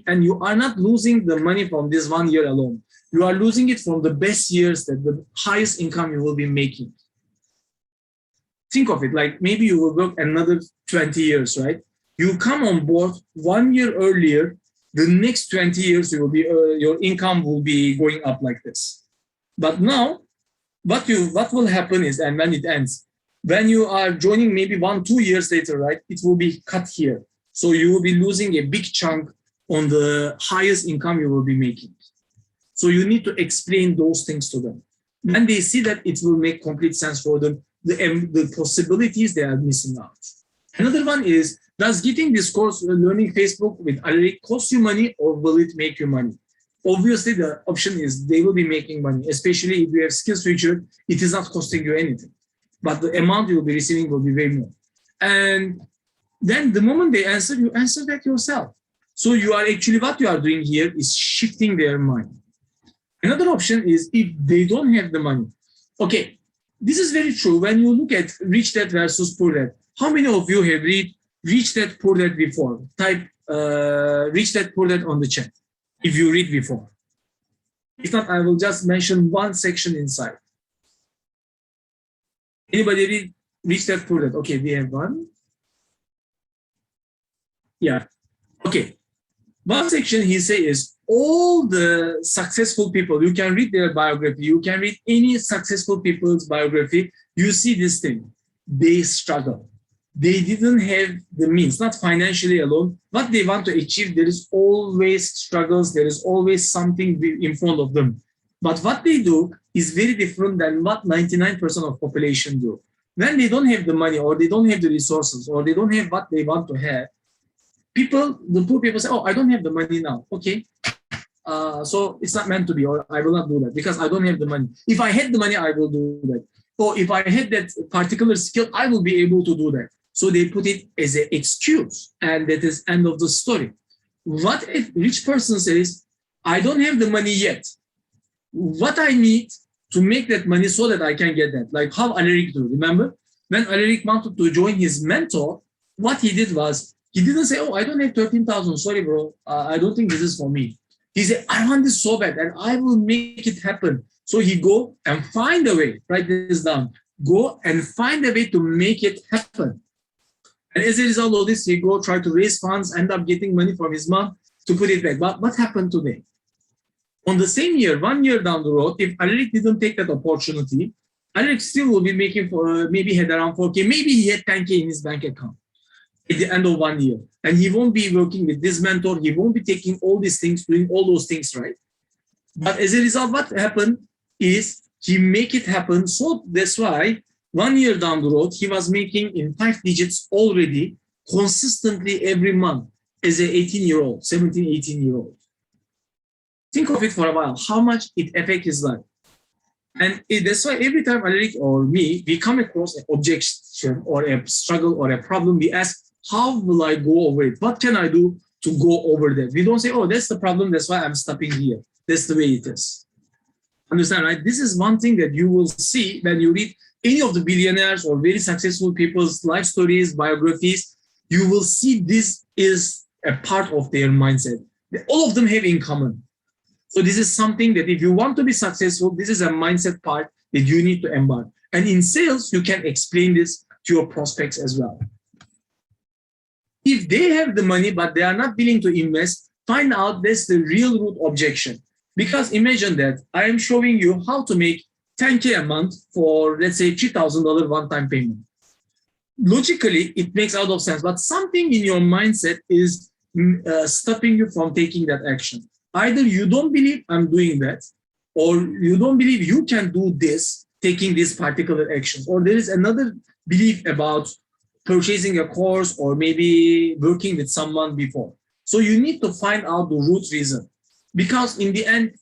And you are not losing the money from this 1 year alone. You are losing it from the best years, that the highest income you will be making. Think of it, like maybe you will work another 20 years, right? You come on board 1 year earlier, the next 20 years you will be, your income will be going up like this. But now, what will happen is, and when it ends, when you are joining maybe 1-2 years later, right, it will be cut here. So you will be losing a big chunk on the highest income you will be making. So you need to explain those things to them. When they see that, it will make complete sense for them, the possibilities they are missing out. Another one is, does getting this course, learning Facebook with Alaric, cost you money or will it make you money? Obviously, the option is they will be making money, especially if you have skills future, it is not costing you anything. But the amount you will be receiving will be very more. And then the moment they answer, you answer that yourself. So you are actually, what you are doing here is shifting their mind. Another option is if they don't have the money. Okay, this is very true. When you look at rich dad versus poor dad, how many of you have read rich dad, poor dad before? Type rich dad, poor dad on the chat if you read before. If not, I will just mention one section inside. Anybody read rich dad, poor dad? Okay, we have one. Yeah. Okay. One section he says is all the successful people, you can read their biography, you can read any successful people's biography, you see this thing. They struggle. They didn't have the means, not financially alone. What they want to achieve, there is always struggles, there is always something in front of them. But what they do is very different than what 99% of population do. When they don't have the money or they don't have the resources or they don't have what they want to have, the poor people say, oh, I don't have the money now. Okay. So it's not meant to be, or I will not do that because I don't have the money. If I had the money, I will do that. Or if I had that particular skill, I will be able to do that. So they put it as an excuse, and that is end of the story. What if rich person says, I don't have the money yet. What I need to make that money so that I can get that? Like how Alaric do, remember? When Alaric wanted to join his mentor, what he did was, he didn't say, oh, I don't have 13,000. Sorry, bro. I don't think this is for me. He said, I want this so bad and I will make it happen. So he go and find a way, write this down. Go and find a way to make it happen. And as a result of this, he go try to raise funds, end up getting money from his mom to put it back. But what happened today? On the same year, 1 year down the road, if Alaric didn't take that opportunity, Alaric still will be making for maybe had around 4K, maybe he had 10K in his bank account at the end of 1 year. And he won't be working with this mentor. He won't be taking all these things, doing all those things, right? But as a result, what happened is he make it happen. So that's why 1 year down the road, he was making in 5 digits already consistently every month as an 18-year-old, 17, 18-year-old. Think of it for a while, how much it affects his life. And that's why every time Alaric or me, we come across an objection or a struggle or a problem, we ask, how will I go over it? What can I do to go over that? We don't say, oh, that's the problem, that's why I'm stopping here. That's the way it is. Understand, right? This is one thing that you will see when you read any of the billionaires or very successful people's life stories, biographies. You will see this is a part of their mindset. All of them have in common. So this is something that if you want to be successful, this is a mindset part that you need to embark. And in sales, you can explain this to your prospects as well. If they have the money, but they are not willing to invest, find out that's the real root objection. Because imagine that I am showing you how to make 10K a month for, let's say, $3,000 one-time payment. Logically, it makes out of sense, but something in your mindset is stopping you from taking that action. Either you don't believe I'm doing that, or you don't believe you can do this, taking this particular action, or there is another belief about purchasing a course or maybe working with someone before. So you need to find out the root reason, because in the end,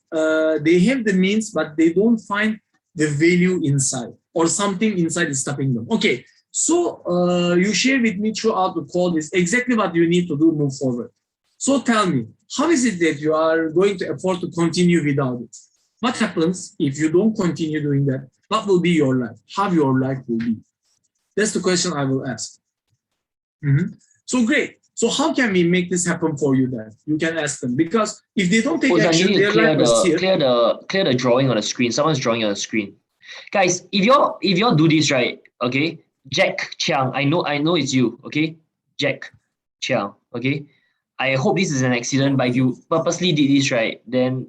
they have the means, but they don't find the value inside, or something inside is stopping them. Okay, so you share with me throughout the call is exactly what you need to do move forward. So tell me, how is it that you are going to afford to continue without it? What happens if you don't continue doing that? What will be your life? How your life will be? That's the question I will ask. So great. So how can we make this happen for you then? You can ask them, because if they don't take action, you need to clear the drawing on the screen. Someone's drawing on the screen. Guys, if y'all do this right, okay, Jack Chiang, I know it's you, okay? Jack Chiang, okay? I hope this is an accident, but if you purposely did this right, then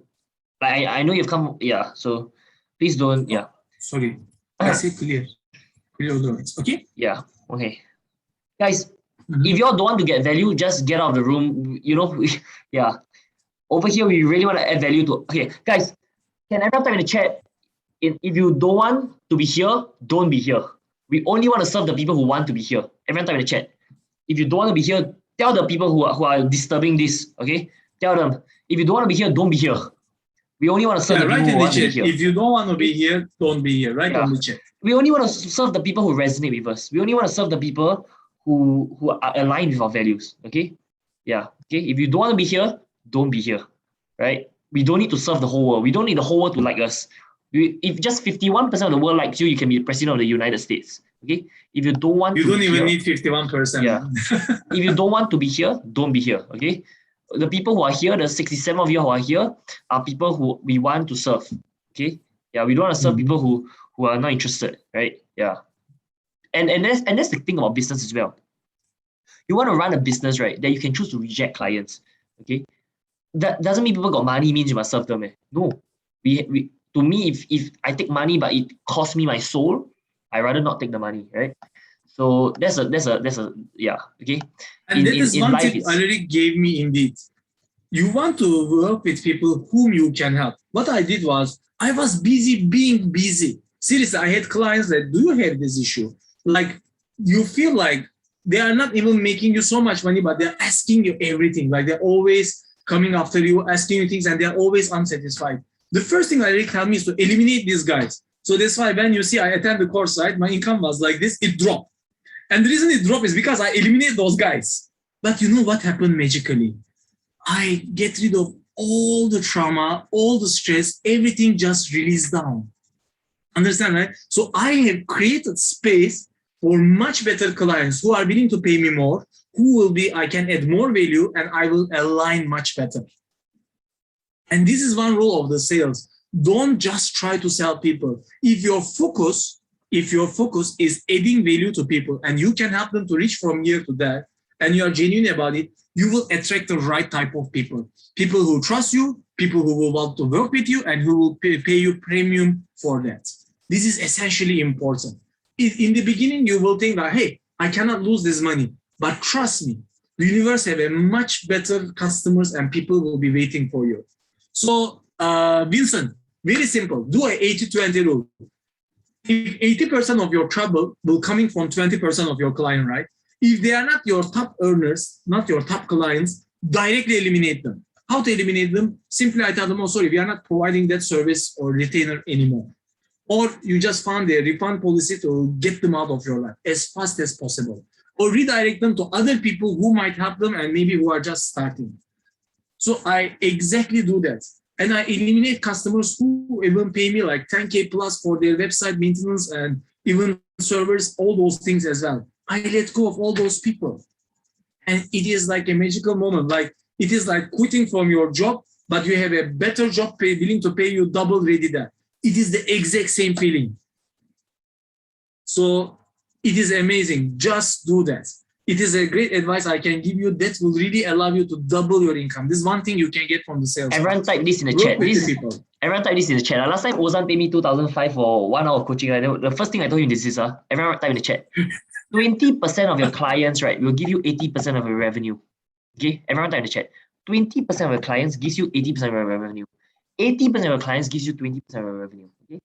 I know you've come, yeah, so please don't, yeah. Sorry, I say clear drawings, okay? Yeah, okay. Guys, if y'all don't want to get value, just get out of the room, you know, yeah. Over here, we really want to add value to, okay, guys, can everyone type in the chat, if you don't want to be here, don't be here. We only want to serve the people who want to be here. Everyone type in the chat. If you don't want to be here, tell the people who are disturbing this, okay? Tell them, if you don't want to be here, don't be here. We only want to serve the people who want to be here. If you don't want to be here, don't be here, right? On the chat. We only want to serve the people who resonate with us. We only want to serve the people who are aligned with our values, okay? Yeah, okay? If you don't want to be here, don't be here, right? We don't need to serve the whole world. We don't need the whole world to like us. If just 51% of the world likes you, you can be the president of the United States, okay? If you don't want you to don't be even here, need 51%. Yeah. If you don't want to be here, don't be here, okay? The people who are here, the 67 of you who are here, are people who we want to serve, okay? Yeah, we don't want to serve people who are not interested, right? Yeah. And that's the thing about business as well. You want to run a business, right, that you can choose to reject clients, okay? That doesn't mean people got money means you must serve them. No. To me, if I take money but it costs me my soul, I rather not take the money, right? So that's a yeah, okay. And that is one tip Alaric gave me indeed. You want to work with people whom you can help. What I did was, I was busy being busy. Seriously, I had clients that, do you have this issue? Like, you feel like they are not even making you so much money, but they're asking you everything. Like, they're always coming after you, asking you things, and they're always unsatisfied. The first thing Alaric told me is to eliminate these guys. So that's why when you see I attend the course, right, my income was like this, it dropped. And the reason it dropped is because I eliminate those guys. But you know what happened magically? I get rid of all the trauma, all the stress, everything just released down. Understand, right? So I have created space for much better clients who are willing to pay me more, who will be, I can add more value, and I will align much better. And this is one rule of the sales. Don't just try to sell people. If your focus is adding value to people and you can help them to reach from here to there, and you are genuine about it, you will attract the right type of people. People who trust you, people who will want to work with you, and who will pay you premium for that. This is essentially important. In the beginning, you will think that, hey, I cannot lose this money. But trust me, the universe have a much better customers and people will be waiting for you. So, Vincent, very simple. Do a 80-20 rule. If 80% of your trouble will coming from 20% of your client, right? If they are not your top earners, not your top clients, directly eliminate them. How to eliminate them? Simply, I tell them, oh, sorry, we are not providing that service or retainer anymore. Or you just found a refund policy to get them out of your life as fast as possible. Or redirect them to other people who might help them and maybe who are just starting. So I exactly do that. And I eliminate customers who even pay me like 10K plus for their website maintenance and even servers, all those things as well. I let go of all those people. And it is like a magical moment. Like, it is like quitting from your job but you have a better job willing to pay you double ready there. It is the exact same feeling. So it is amazing. Just do that. It is a great advice I can give you that will really allow you to double your income. This is one thing you can get from the sales. Everyone type this in the chat. Everyone type this in the chat. Last time Ozan paid me 2,500 for 1 hour of coaching. The first thing I told him this is, everyone type in the chat. 20% of your clients, right, will give you 80% of your revenue. Okay, everyone type in the chat. 20% of your clients gives you 80% of your revenue. 80% of your clients gives you 20% of your revenue. Okay,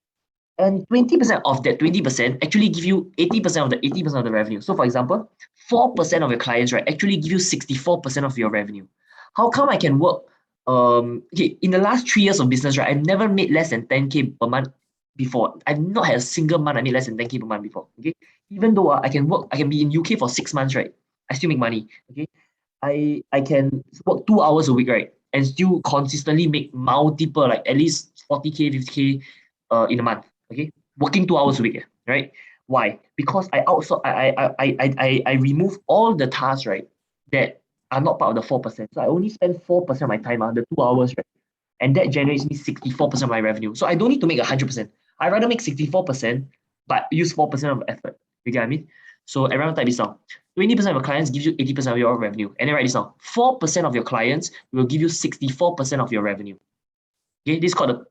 and 20% of that 20% actually give you 80% of the 80% of the revenue. So for example, 4% of your clients, right, actually give you 64% of your revenue. How come I can work? Okay, in the last 3 years of business, right, I've never made less than 10K per month before. I've not had a single month I made less than 10K per month before. Okay, even though I can work, I can be in UK for 6 months, right, I still make money. Okay, I can work 2 hours a week, right, and still consistently make multiple, like at least 40K, 50K in a month. Okay, working 2 hours a week, right? Why? Because I outsource. I remove all the tasks, right, that are not part of the 4%. So I only spend 4% of my time, the 2 hours, right, and that generates me 64% of my revenue. So I don't need to make 100%. I rather make 64%, but use 4% of effort. You get what I mean? So everyone type this down. 20% of your clients gives you 80% of your revenue. And then write this down. 4% of your clients will give you 64% of your revenue. Okay, this is called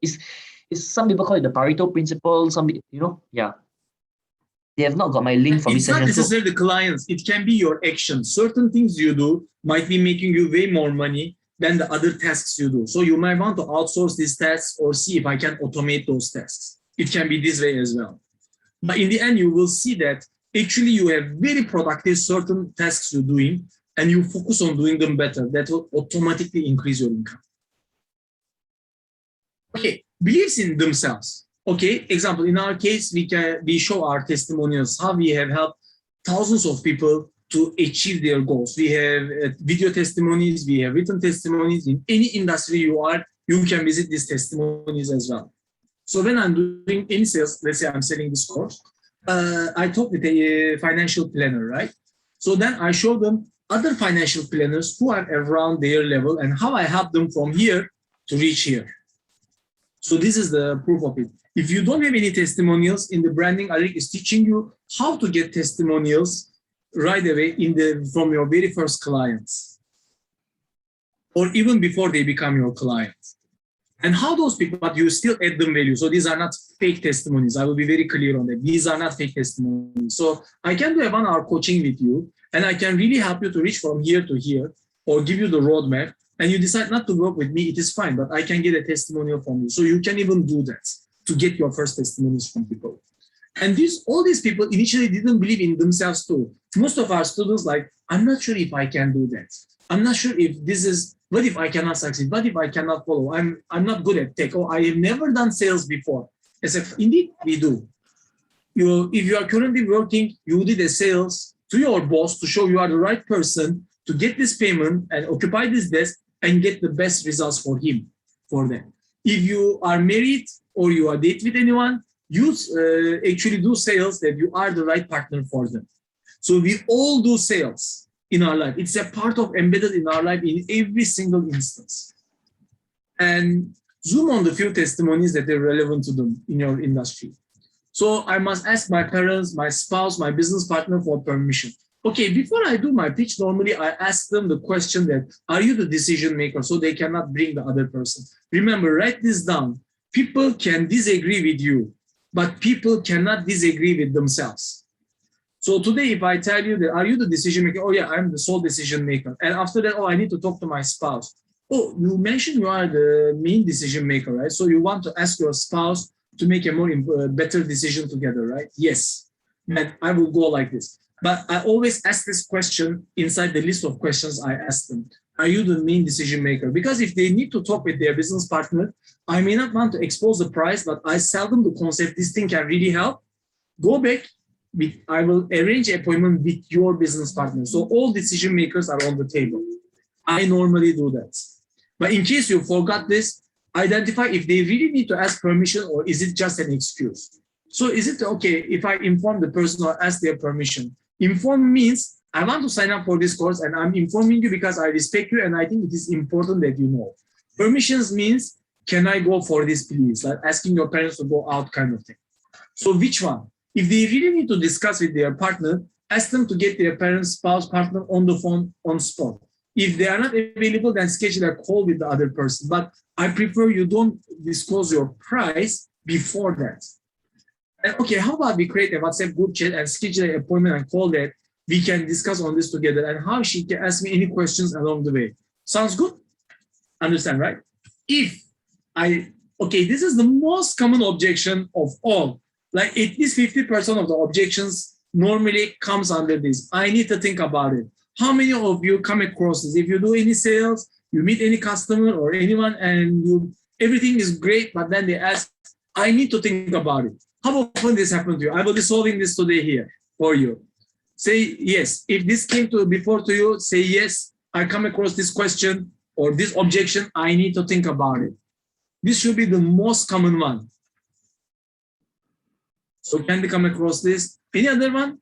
some people call it the Pareto principle. Some, yeah. They have not got my link from this session. It's not necessarily the clients. It can be your actions. Certain things you do might be making you way more money than the other tasks you do. So you might want to outsource these tasks or see if I can automate those tasks. It can be this way as well. But in the end, you will see that actually you have very productive certain tasks you're doing and you focus on doing them better. That will automatically increase your income. Okay, beliefs in themselves. Okay, example, in our case, we show our testimonials, how we have helped thousands of people to achieve their goals. We have video testimonies, we have written testimonies. In any industry you are, you can visit these testimonies as well. So when I'm doing any sales, let's say I'm selling this course, I talk with a financial planner, right? So then I show them other financial planners who are around their level and how I help them from here to reach here. So this is the proof of it. If you don't have any testimonials in the branding, Alaric is teaching you how to get testimonials right away from your very first clients, or even before they become your clients. And how those people, but you still add them value. So these are not fake testimonies. I will be very clear on that. These are not fake testimonies. So I can do a 1 hour coaching with you, and I can really help you to reach from here to here, or give you the roadmap, and you decide not to work with me, it is fine, but I can get a testimonial from you. So you can even do that to get your first testimonies from people. And all these people initially didn't believe in themselves too. Most of our students I'm not sure if I can do that. I'm not sure if this is, what if I cannot succeed? What if I cannot follow? I'm not good at tech, or I have never done sales before. As if indeed we do. If you are currently working, you did a sales to your boss to show you are the right person to get this payment and occupy this desk and get the best results for him, for them. If you are married or you are dating with anyone, you actually do sales that you are the right partner for them. So we all do sales in our life. It's a part of embedded in our life in every single instance. And zoom on the few testimonies that are relevant to them in your industry. So I must ask my parents, my spouse, my business partner for permission. Okay, before I do my pitch, normally I ask them the question that, are you the decision maker? So they cannot bring the other person. Remember, write this down. People can disagree with you, but people cannot disagree with themselves. So today, if I tell you that, are you the decision maker? Oh yeah, I'm the sole decision maker. And after that, oh, I need to talk to my spouse. Oh, you mentioned you are the main decision maker, right? So you want to ask your spouse to make a better decision together, right? Yes, and I will go like this. But I always ask this question inside the list of questions I ask them. Are you the main decision maker? Because if they need to talk with their business partner, I may not want to expose the price, but I sell them the concept, this thing can really help. Go back, I will arrange an appointment with your business partner. So all decision makers are on the table. I normally do that. But in case you forgot this, identify if they really need to ask permission or is it just an excuse. So is it okay if I inform the person or ask their permission? Inform means I want to sign up for this course and I'm informing you because I respect you and I think it is important that you know. Permissions means, can I go for this please? Like asking your parents to go out kind of thing. So which one? If they really need to discuss with their partner, ask them to get their parents, spouse, partner on the phone on spot. If they are not available, then schedule a call with the other person. But I prefer you don't disclose your price before that. And okay, how about we create a WhatsApp group chat and schedule an appointment and call that we can discuss on this together and how she can ask me any questions along the way. Sounds good? Understand, right? Okay, this is the most common objection of all. Like at least 50% of the objections normally comes under this. I need to think about it. How many of you come across this? If you do any sales, you meet any customer or anyone and everything is great, but then they ask, I need to think about it. How often this happened to you? I will be solving this today here for you. Say yes. If this came before to you, say yes, I come across this question or this objection, I need to think about it. This should be the most common one. So can we come across this? Any other one?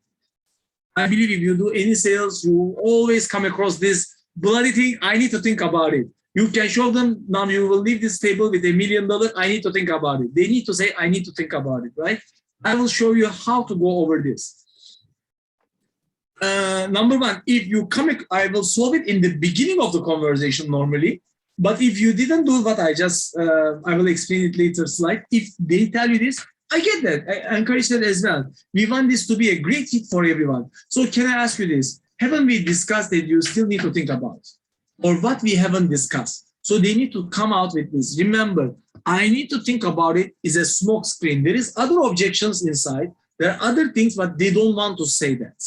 I believe if you do any sales, you always come across this bloody thing. I need to think about it. You can show them, now you will leave this table with $1 million. I need to think about it. They need to say, I need to think about it, right? I will show you how to go over this. Number one, if you I will solve it in the beginning of the conversation normally. But if you didn't do what I will explain it later slide. If they tell you this, I get that. I encourage that as well. We want this to be a great hit for everyone. So can I ask you this? Haven't we discussed that you still need to think about? Or what we haven't discussed? So they need to come out with this. Remember, I need to think about it is a smoke screen. There is other objections inside. There are other things, but they don't want to say that.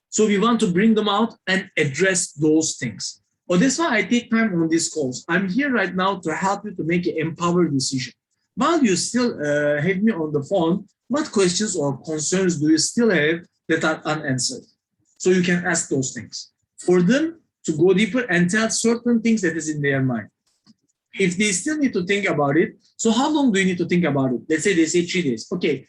So we want to bring them out and address those things. Well, that's why I take time on these calls. I'm here right now to help you to make an empowered decision. While you still have me on the phone, what questions or concerns do you still have that are unanswered? So you can ask those things. For them to go deeper and tell certain things that is in their mind. If they still need to think about it, so how long do you need to think about it? Let's say they say 3 days. Okay,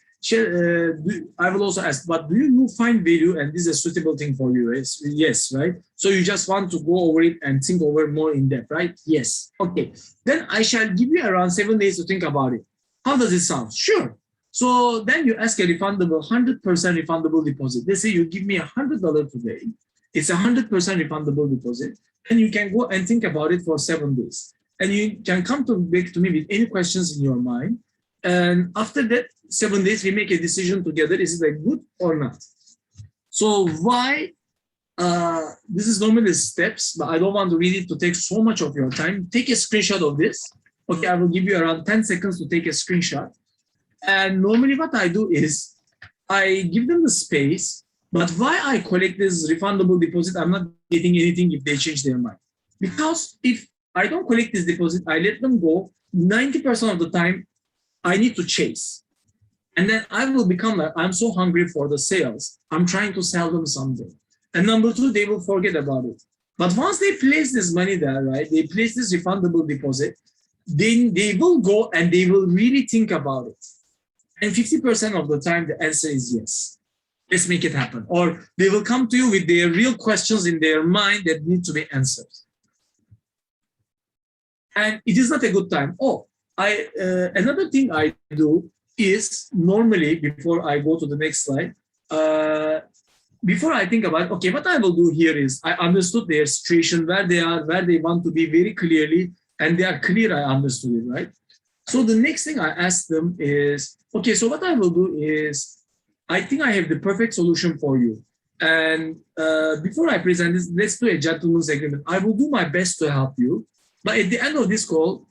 I will also ask, but do you find value and this is a suitable thing for you? Yes, right? So you just want to go over it and think over more in depth, right? Yes. Okay. Then I shall give you around 7 days to think about it. How does it sound? Sure. So then you ask a refundable, 100% refundable deposit. Let's say you give me $100 today. It's 100% refundable deposit. And you can go and think about it for 7 days. And you can come back to me with any questions in your mind. And after that, 7 days, we make a decision together. Is it like good or not? So why? This is normally steps, but I don't want to read it to take so much of your time. Take a screenshot of this. Okay, I will give you around 10 seconds to take a screenshot. And normally what I do is I give them the space, but why I collect this refundable deposit, I'm not getting anything if they change their mind. Because if I don't collect this deposit, I let them go, 90% of the time, I need to chase. And then I will become like, I'm so hungry for the sales. I'm trying to sell them something. And number two, they will forget about it. But once they place this money there, right, they place this refundable deposit, then they will go and they will really think about it. And 50% of the time, the answer is yes. Let's make it happen. Or they will come to you with their real questions in their mind that need to be answered. And it is not a good time. Another thing I do is normally, before I go to the next slide, before I think about, okay, what I will do here is I understood their situation, where they are, where they want to be very clearly, and they are clear, I understood it, right? So the next thing I ask them is, okay, so what I will do is, I think I have the perfect solution for you. And before I present this, let's do a gentleman's agreement. I will do my best to help you. But at the end of this call,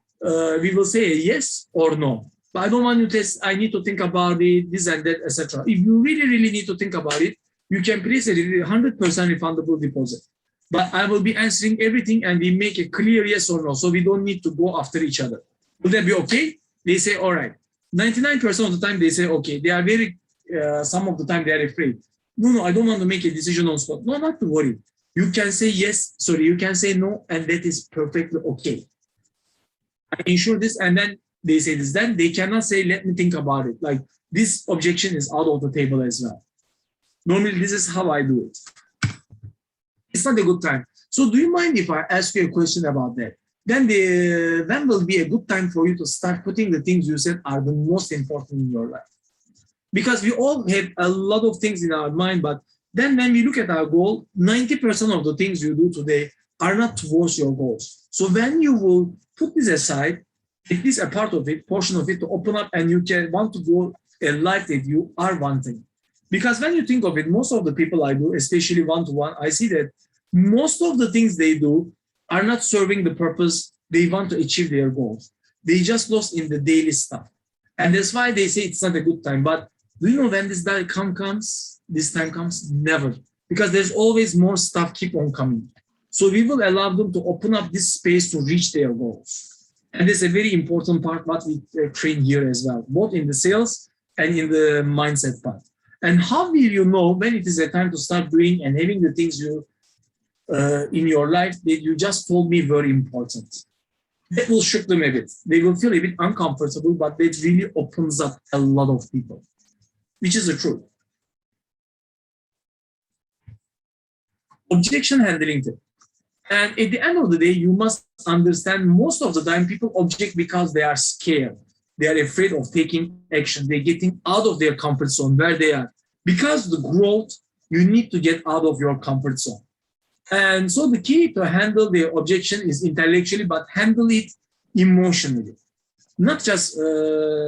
we will say a yes or no. But I don't want you to test, I need to think about it, this and that, etc. If you really, really need to think about it, you can place a 100% refundable deposit. But I will be answering everything and we make a clear yes or no. So we don't need to go after each other. Will that be okay? They say, all right. 99% of the time they say, okay. They are very, some of the time they are afraid. No, I don't want to make a decision on spot. No, not to worry. You can say yes, you can say no, and that is perfectly okay. I ensure this, and then they say this. Then they cannot say, let me think about it. Like, this objection is out of the table as well. Normally, this is how I do it. It's not a good time. So do you mind if I ask you a question about that? then will be a good time for you to start putting the things you said are the most important in your life. Because we all have a lot of things in our mind, but then when we look at our goal, 90% of the things you do today are not towards your goals. So when you will put this aside, at least a part of it, portion of it to open up, and you can want to go a life that you are wanting. Because when you think of it, most of the people I do, especially one-to-one, I see that most of the things they do are not serving the purpose they want to achieve their goals. They just lost in the daily stuff. And that's why they say it's not a good time. But do you know when this time comes? Never. Because there's always more stuff keep on coming. So we will allow them to open up this space to reach their goals. And this is a very important part what we train here as well, both in the sales and in the mindset part. And how will you know when it is a time to start doing and having the things you in your life that you just told me very important? That will shock them a bit. They will feel a bit uncomfortable, but that really opens up a lot of people, which is the truth. Objection handling tip. And at the end of the day, you must understand most of the time people object because they are scared. They are afraid of taking action. They're getting out of their comfort zone where they are. Because the growth, you need to get out of your comfort zone. And so the key to handle the objection is intellectually, but handle it emotionally. Not just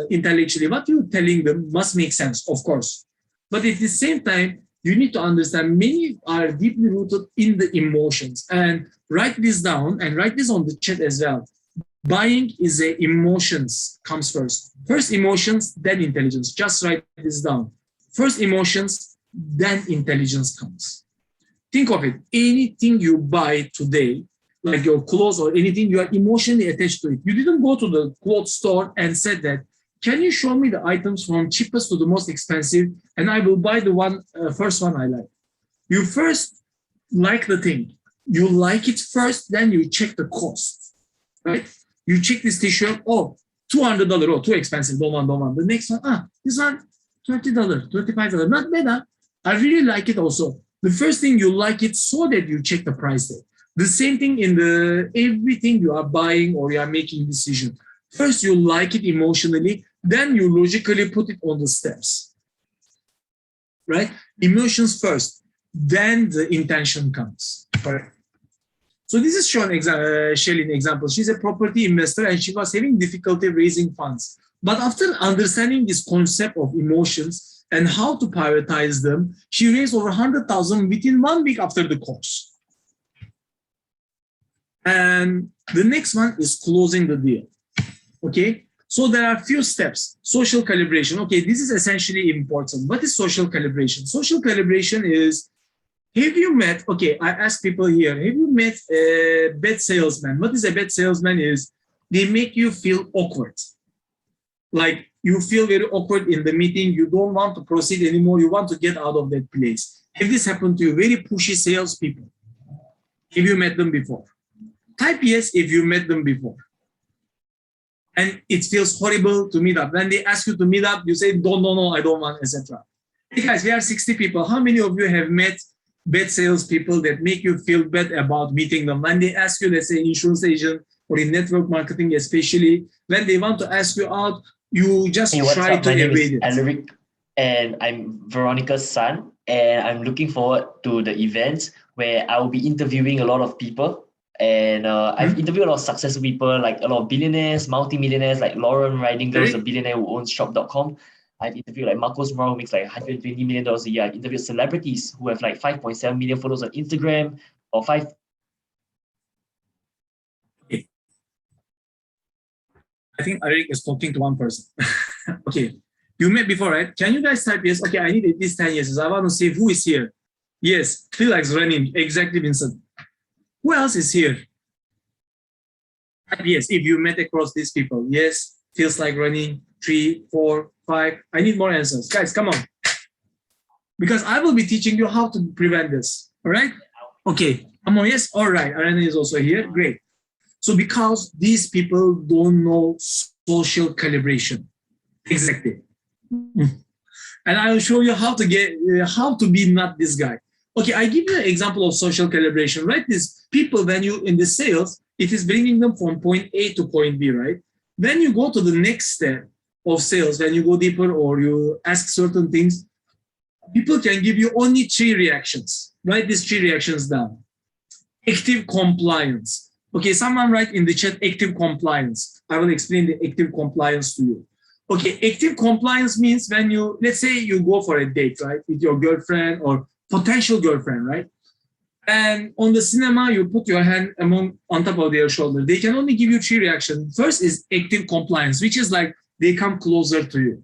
intellectually. What you're telling them must make sense, of course. But at the same time, you need to understand many are deeply rooted in the emotions. And write this down and write this on the chat as well. Buying is a emotions comes first. First emotions, then intelligence. Just write this down. First emotions, then intelligence comes. Think of it. Anything you buy today, like your clothes or anything, you are emotionally attached to it. You didn't go to the clothes store and said that, can you show me the items from cheapest to the most expensive, and I will buy the one first one I like. You first like the thing. You like it first, then you check the cost, right? You check this t-shirt, oh, $200, oh, too expensive, don't want. The next one, this one, $20, $25, not bad, I really like it also. The first thing you like it so that you check the price there. The same thing in everything you are buying or you are making decision. First, you like it emotionally, then you logically put it on the steps, right? Emotions first, then the intention comes. Right? So this is Shelly an example. She's a property investor and she was having difficulty raising funds. But after understanding this concept of emotions and how to prioritize them, she raised over 100,000 within 1 week after the course. And the next one is closing the deal. Okay, so there are a few steps. Social calibration. Okay, this is essentially important. What is social calibration? Social calibration is, have you met, okay, I ask people here, have you met a bad salesman? What is a bad salesman is, they make you feel awkward. Like you feel very awkward in the meeting, you don't want to proceed anymore, you want to get out of that place. Have this happened to you? Very pushy salespeople. Have you met them before? Type yes if you met them before. And it feels horrible to meet up. When they ask you to meet up, you say, no, I don't want, etc. Hey guys, we are 60 people. How many of you have met bad salespeople that make you feel bad about meeting them? When they ask you, let's say insurance agent or in network marketing especially, when they want to ask you out, you just try to evade it. Alaric, and I'm Veronica's son, and I'm looking forward to the event where I will be interviewing a lot of people. And I've interviewed a lot of successful people, like a lot of billionaires, multi-millionaires, like Lauren Ridingle is a billionaire who owns shop.com. I've interviewed like Marcos Morrow, who makes like $120 million a year. I've interviewed celebrities who have like 5.7 million followers on Instagram or 5. I think Alaric is talking to one person. Okay, you met before, right? Can you guys type yes? Okay, I need at least 10 yeses. I want to see who is here. Yes, feel like running. Exactly, Vincent. Who else is here? Yes, if you met across these people. Yes, feels like running. 3, 4, 5. I need more answers. Guys, come on. Because I will be teaching you how to prevent this. All right? Okay. Come on, yes? All right. Arana is also here. Great. So because these people don't know social calibration. Exactly. And I will show you how to be not this guy. Okay, I give you an example of social calibration, right? These people, when you in the sales, it is bringing them from point A to point B, right? Then you go to the next step of sales, when you go deeper or you ask certain things, people can give you only 3 reactions. Write these 3 reactions down. Active compliance. Okay, someone write in the chat active compliance. I will explain the active compliance to you. Okay, active compliance means when you, let's say you go for a date, right, with your girlfriend or potential girlfriend, right? And on the cinema, you put your hand on top of their shoulder. They can only give you 3 reactions. First is active compliance, which is like they come closer to you.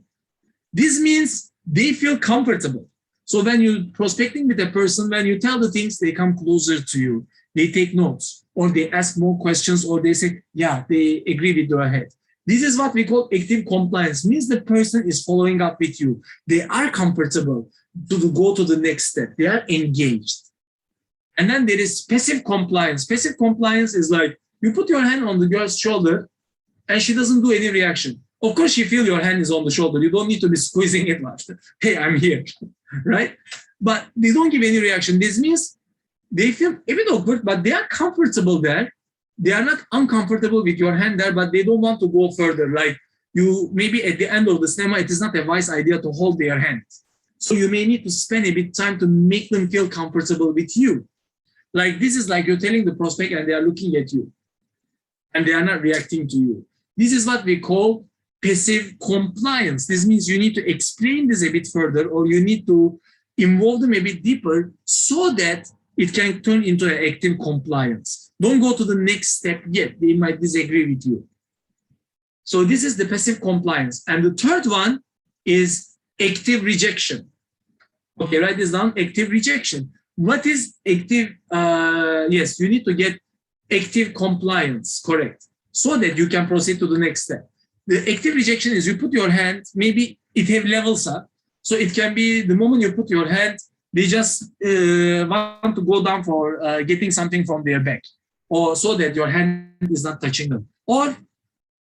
This means they feel comfortable. So when you're prospecting with a person, when you tell the things, they come closer to you. They take notes, or they ask more questions, or they say, yeah, they agree with your head. This is what we call active compliance. Means the person is following up with you. They are comfortable to go to the next step. They are engaged. And then there is passive compliance. Passive compliance is like you put your hand on the girl's shoulder and she doesn't do any reaction. Of course, she feels your hand is on the shoulder. You don't need to be squeezing it much. Hey, I'm here, right? But they don't give any reaction. This means they feel a bit awkward, but they are comfortable there. They are not uncomfortable with your hand there, but they don't want to go further. Like you, maybe at the end of the cinema, it is not a wise idea to hold their hand. So you may need to spend a bit of time to make them feel comfortable with you. Like this is like you're telling the prospect and they are looking at you and they are not reacting to you. This is what we call passive compliance. This means you need to explain this a bit further, or you need to involve them a bit deeper so that it can turn into an active compliance. Don't go to the next step yet. They might disagree with you. So this is the passive compliance. And the third one is active rejection. Okay, write this down, active rejection. What is active? Yes, you need to get active compliance, correct, so that you can proceed to the next step. The active rejection is you put your hand, maybe it have levels up. So it can be the moment you put your hand, they just want to go down for getting something from their back, or so that your hand is not touching them. Or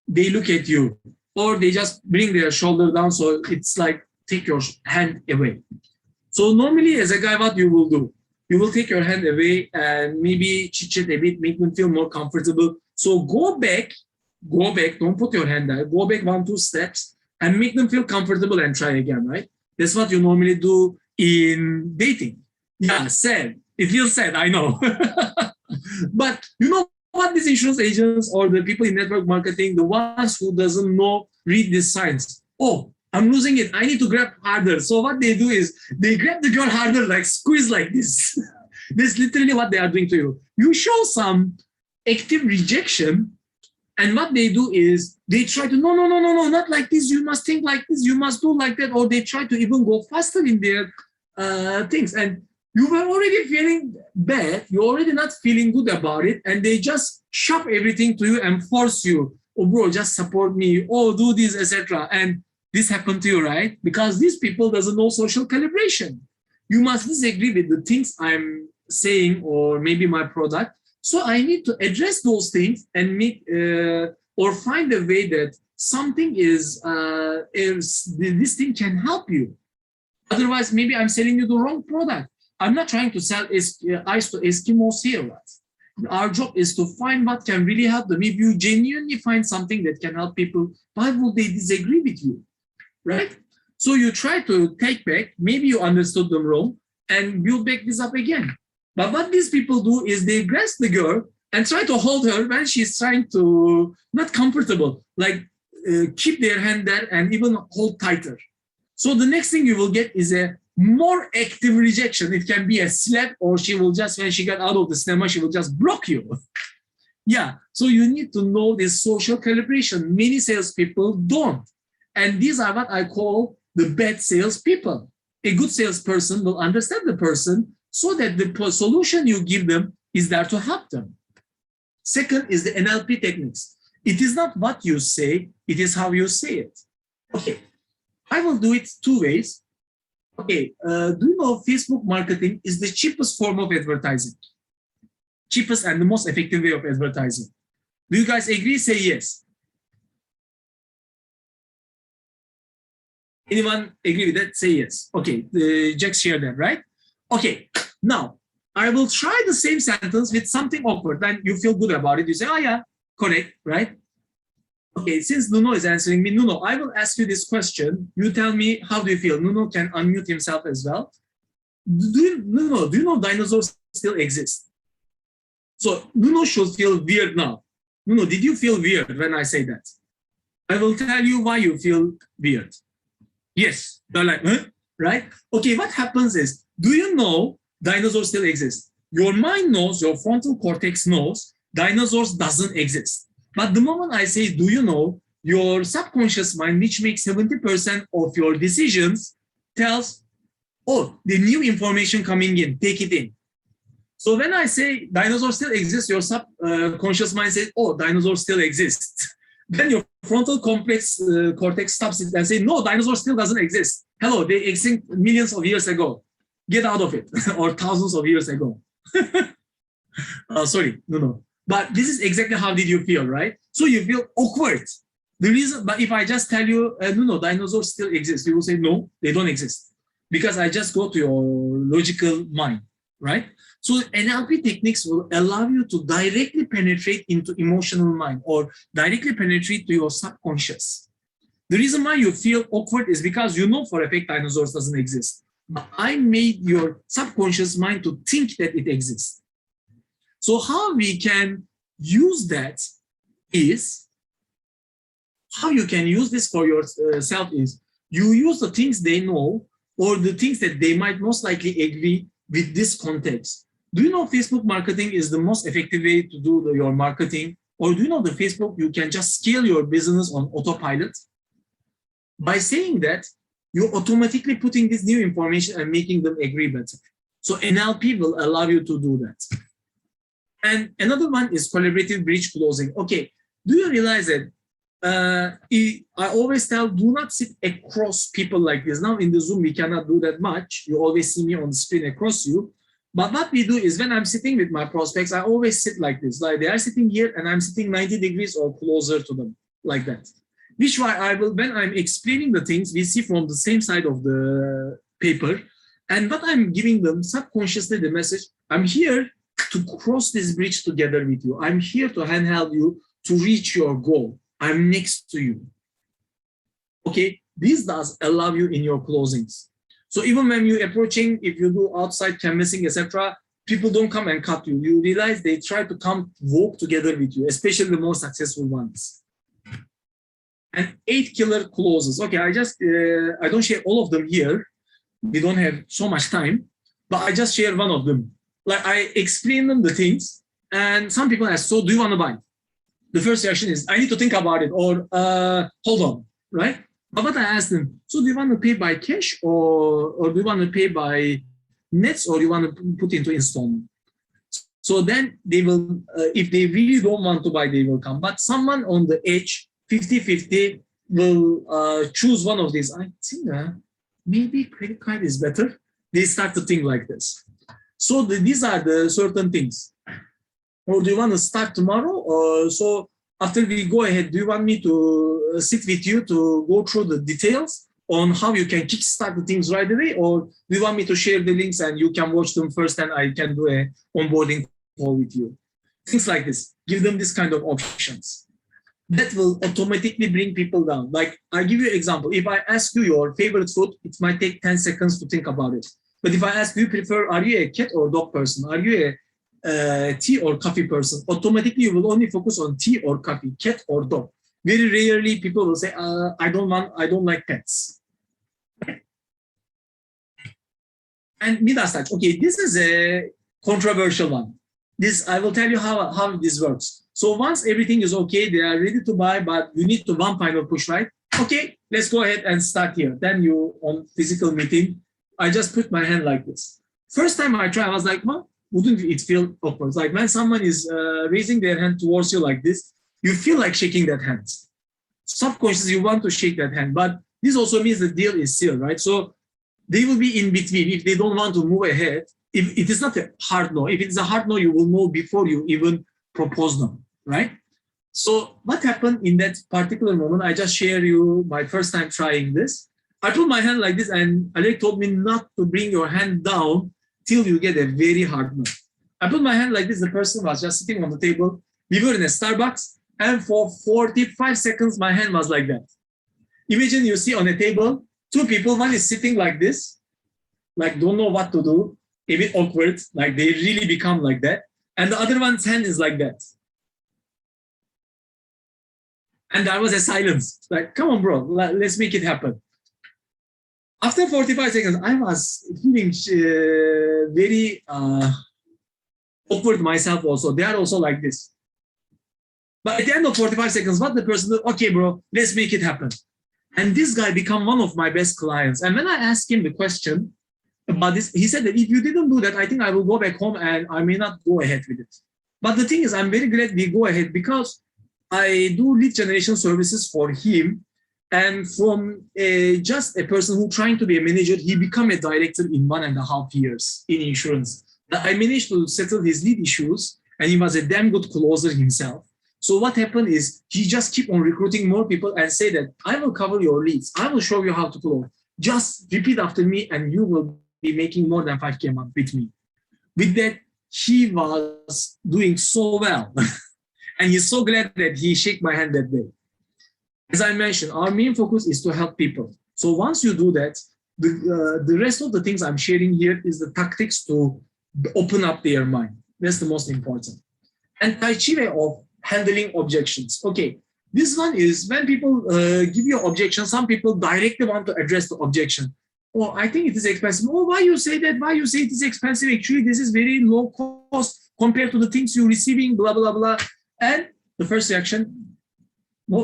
they look at you, or they just bring their shoulder down, so it's like take your hand away. So normally as a guy, what you will do? You will take your hand away and maybe chit-chat a bit, make them feel more comfortable. So go back, don't put your hand there, go back 1-2 steps and make them feel comfortable and try again, right? That's what you normally do in dating. Yeah, sad. It feels sad, I know. But you know what, these insurance agents or the people in network marketing, the ones who doesn't know, read these signs. Oh, I'm losing it. I need to grab harder. So what they do is they grab the girl harder, like squeeze like this. That's literally what they are doing to you. You show some active rejection, and what they do is they try to, no, not like this. You must think like this. You must do like that. Or they try to even go faster in their things. And you were already feeling bad. You're already not feeling good about it. And they just shove everything to you and force you. Oh, bro, just support me. Oh, do this, etc. And this happened to you, right? Because these people doesn't know social calibration. You must disagree with the things I'm saying or maybe my product. So I need to address those things and make or find a way that something is this thing can help you. Otherwise, maybe I'm selling you the wrong product. I'm not trying to sell ice to Eskimos here. Right? Our job is to find what can really help them. If you genuinely find something that can help people, why would they disagree with you? Right? So you try to take back, maybe you understood them wrong, and build back this up again. But what these people do is they grasp the girl and try to hold her when she's trying to, not comfortable, like keep their hand there and even hold tighter. So the next thing you will get is a more active rejection. It can be a slap, or she will just, when she got out of the cinema, she will just block you. Yeah, so you need to know this social calibration. Many salespeople don't. And these are what I call the bad salespeople. A good salesperson will understand the person so that the solution you give them is there to help them. Second is the NLP techniques. It is not what you say, it is how you say it. Okay, I will do it 2 ways. Okay, do you know Facebook marketing is the cheapest form of advertising? Cheapest and the most effective way of advertising. Do you guys agree? Say yes. Anyone agree with that? Say yes. Okay, Jack shared that, right? Okay, now, I will try the same sentence with something awkward. Then you feel good about it. You say, oh yeah, correct, right? Okay, since Nuno is answering me, Nuno, I will ask you this question. You tell me, how do you feel? Nuno can unmute himself as well. Nuno, do you know dinosaurs still exist? So Nuno should feel weird now. Nuno, did you feel weird when I say that? I will tell you why you feel weird. Yes, you're like, huh? Right? Okay, what happens is, do you know dinosaurs still exist? Your mind knows, your frontal cortex knows, dinosaurs doesn't exist. But the moment I say, do you know, your subconscious mind, which makes 70% of your decisions, tells, oh, the new information coming in, take it in. So when I say dinosaurs still exist, your subconscious mind says, oh, dinosaurs still exist. Then your frontal cortex stops it and says, no, dinosaurs still doesn't exist. Hello, they exist millions of years ago. Get out of it, or thousands of years ago. Sorry, no. But this is exactly how did you feel, right? So you feel awkward. The reason, but if I just tell you, no, dinosaurs still exist, you will say, no, they don't exist. Because I just go to your logical mind, right? So NLP techniques will allow you to directly penetrate into emotional mind or directly penetrate to your subconscious. The reason why you feel awkward is because you know for a fact dinosaurs doesn't exist. But I made your subconscious mind to think that it exists. So how we can use that is, how you can use this for yourself is, you use the things they know or the things that they might most likely agree with this context. Do you know Facebook marketing is the most effective way to do your marketing? Or do you know the Facebook, you can just scale your business on autopilot? By saying that, you're automatically putting this new information and making them agree better. So NLP will allow you to do that. And another one is collaborative bridge closing. Okay, do you realize that I always tell, do not sit across people like this. Now in the Zoom, we cannot do that much. You always see me on the screen across you. But what we do is when I'm sitting with my prospects, I always sit like this. Like they are sitting here and I'm sitting 90 degrees or closer to them, like that. Which why I will, when I'm explaining the things, we see from the same side of the paper. And what I'm giving them subconsciously the message, I'm here to cross this bridge together with you. I'm here to handhold you to reach your goal. I'm next to you. Okay, this does allow you in your closings. So even when you're approaching, if you do outside canvassing, etc., people don't come and cut you. You realize they try to come walk together with you, especially the most successful ones. And 8 killer clauses. Okay, I don't share all of them here. We don't have so much time, but I just share one of them. Like I explain them the things, and some people ask, so do you want to buy? The first reaction is, I need to think about it, or hold on, right? But what I ask them, so do you want to pay by cash, or do you want to pay by nets, or do you want to put into installment? So then they will, if they really don't want to buy, they will come. But someone on the edge, 50-50, will choose one of these. I think maybe credit card is better. They start to think like this. So these are the certain things. Or do you want to start tomorrow? So after we go ahead, do you want me to sit with you to go through the details on how you can kickstart the things right away? Or do you want me to share the links and you can watch them first and I can do a onboarding call with you? Things like this. Give them this kind of options. That will automatically bring people down. Like I give you an example. If I ask you your favorite food, it might take 10 seconds to think about it. But if I ask you, are you a cat or dog person? Are you a tea or coffee person? Automatically, you will only focus on tea or coffee, cat or dog. Very rarely, people will say, I don't like pets. And Midasach, okay, this is a controversial one. I will tell you how this works. So once everything is okay, they are ready to buy, but you need to one final push, right? Okay, let's go ahead and start here. Then you on physical meeting, I just put my hand like this. First time I tried, I was like, well, wouldn't it feel awkward? Like when someone is raising their hand towards you like this, you feel like shaking that hand. Subconsciously, you want to shake that hand, but this also means the deal is sealed, right? So they will be in between if they don't want to move ahead. If it is not a hard no, if it's a hard no, you will know before you even propose them, right? So what happened in that particular moment, I just share you my first time trying this. I put my hand like this and Alaric told me not to bring your hand down till you get a very hard no. I put my hand like this, the person was just sitting on the table. We were in a Starbucks, and for 45 seconds, my hand was like that. Imagine you see on a table, two people, one is sitting like this, like don't know what to do, a bit awkward, like they really become like that. And the other one's hand is like that. And there was a silence, like, come on, bro, let's make it happen. After 45 seconds, I was feeling very awkward myself also. They are also like this. But at the end of 45 seconds, what the person do? Okay, bro, let's make it happen. And this guy became one of my best clients. And when I asked him the question about this, he said that if you didn't do that, I think I will go back home and I may not go ahead with it. But the thing is, I'm very glad we go ahead because I do lead generation services for him. And from just a person who trying to be a manager, he became a director in 1.5 years in insurance. I managed to settle his lead issues, and he was a damn good closer himself. So what happened is he just keep on recruiting more people and say that I will cover your leads. I will show you how to close. Just repeat after me and you will be making more than 5K a month with me. With that, he was doing so well. And he's so glad that he shook my hand that day. As I mentioned, our main focus is to help people. So once you do that, the rest of the things I'm sharing here is the tactics to open up their mind. That's the most important. And Tai Chi way of handling objections. Okay, this one is when people give you objections, some people directly want to address the objection. Oh, I think it is expensive. Oh, why you say that? Why you say it is expensive? Actually, this is very low cost compared to the things you're receiving, blah, blah, blah. And the first reaction, no,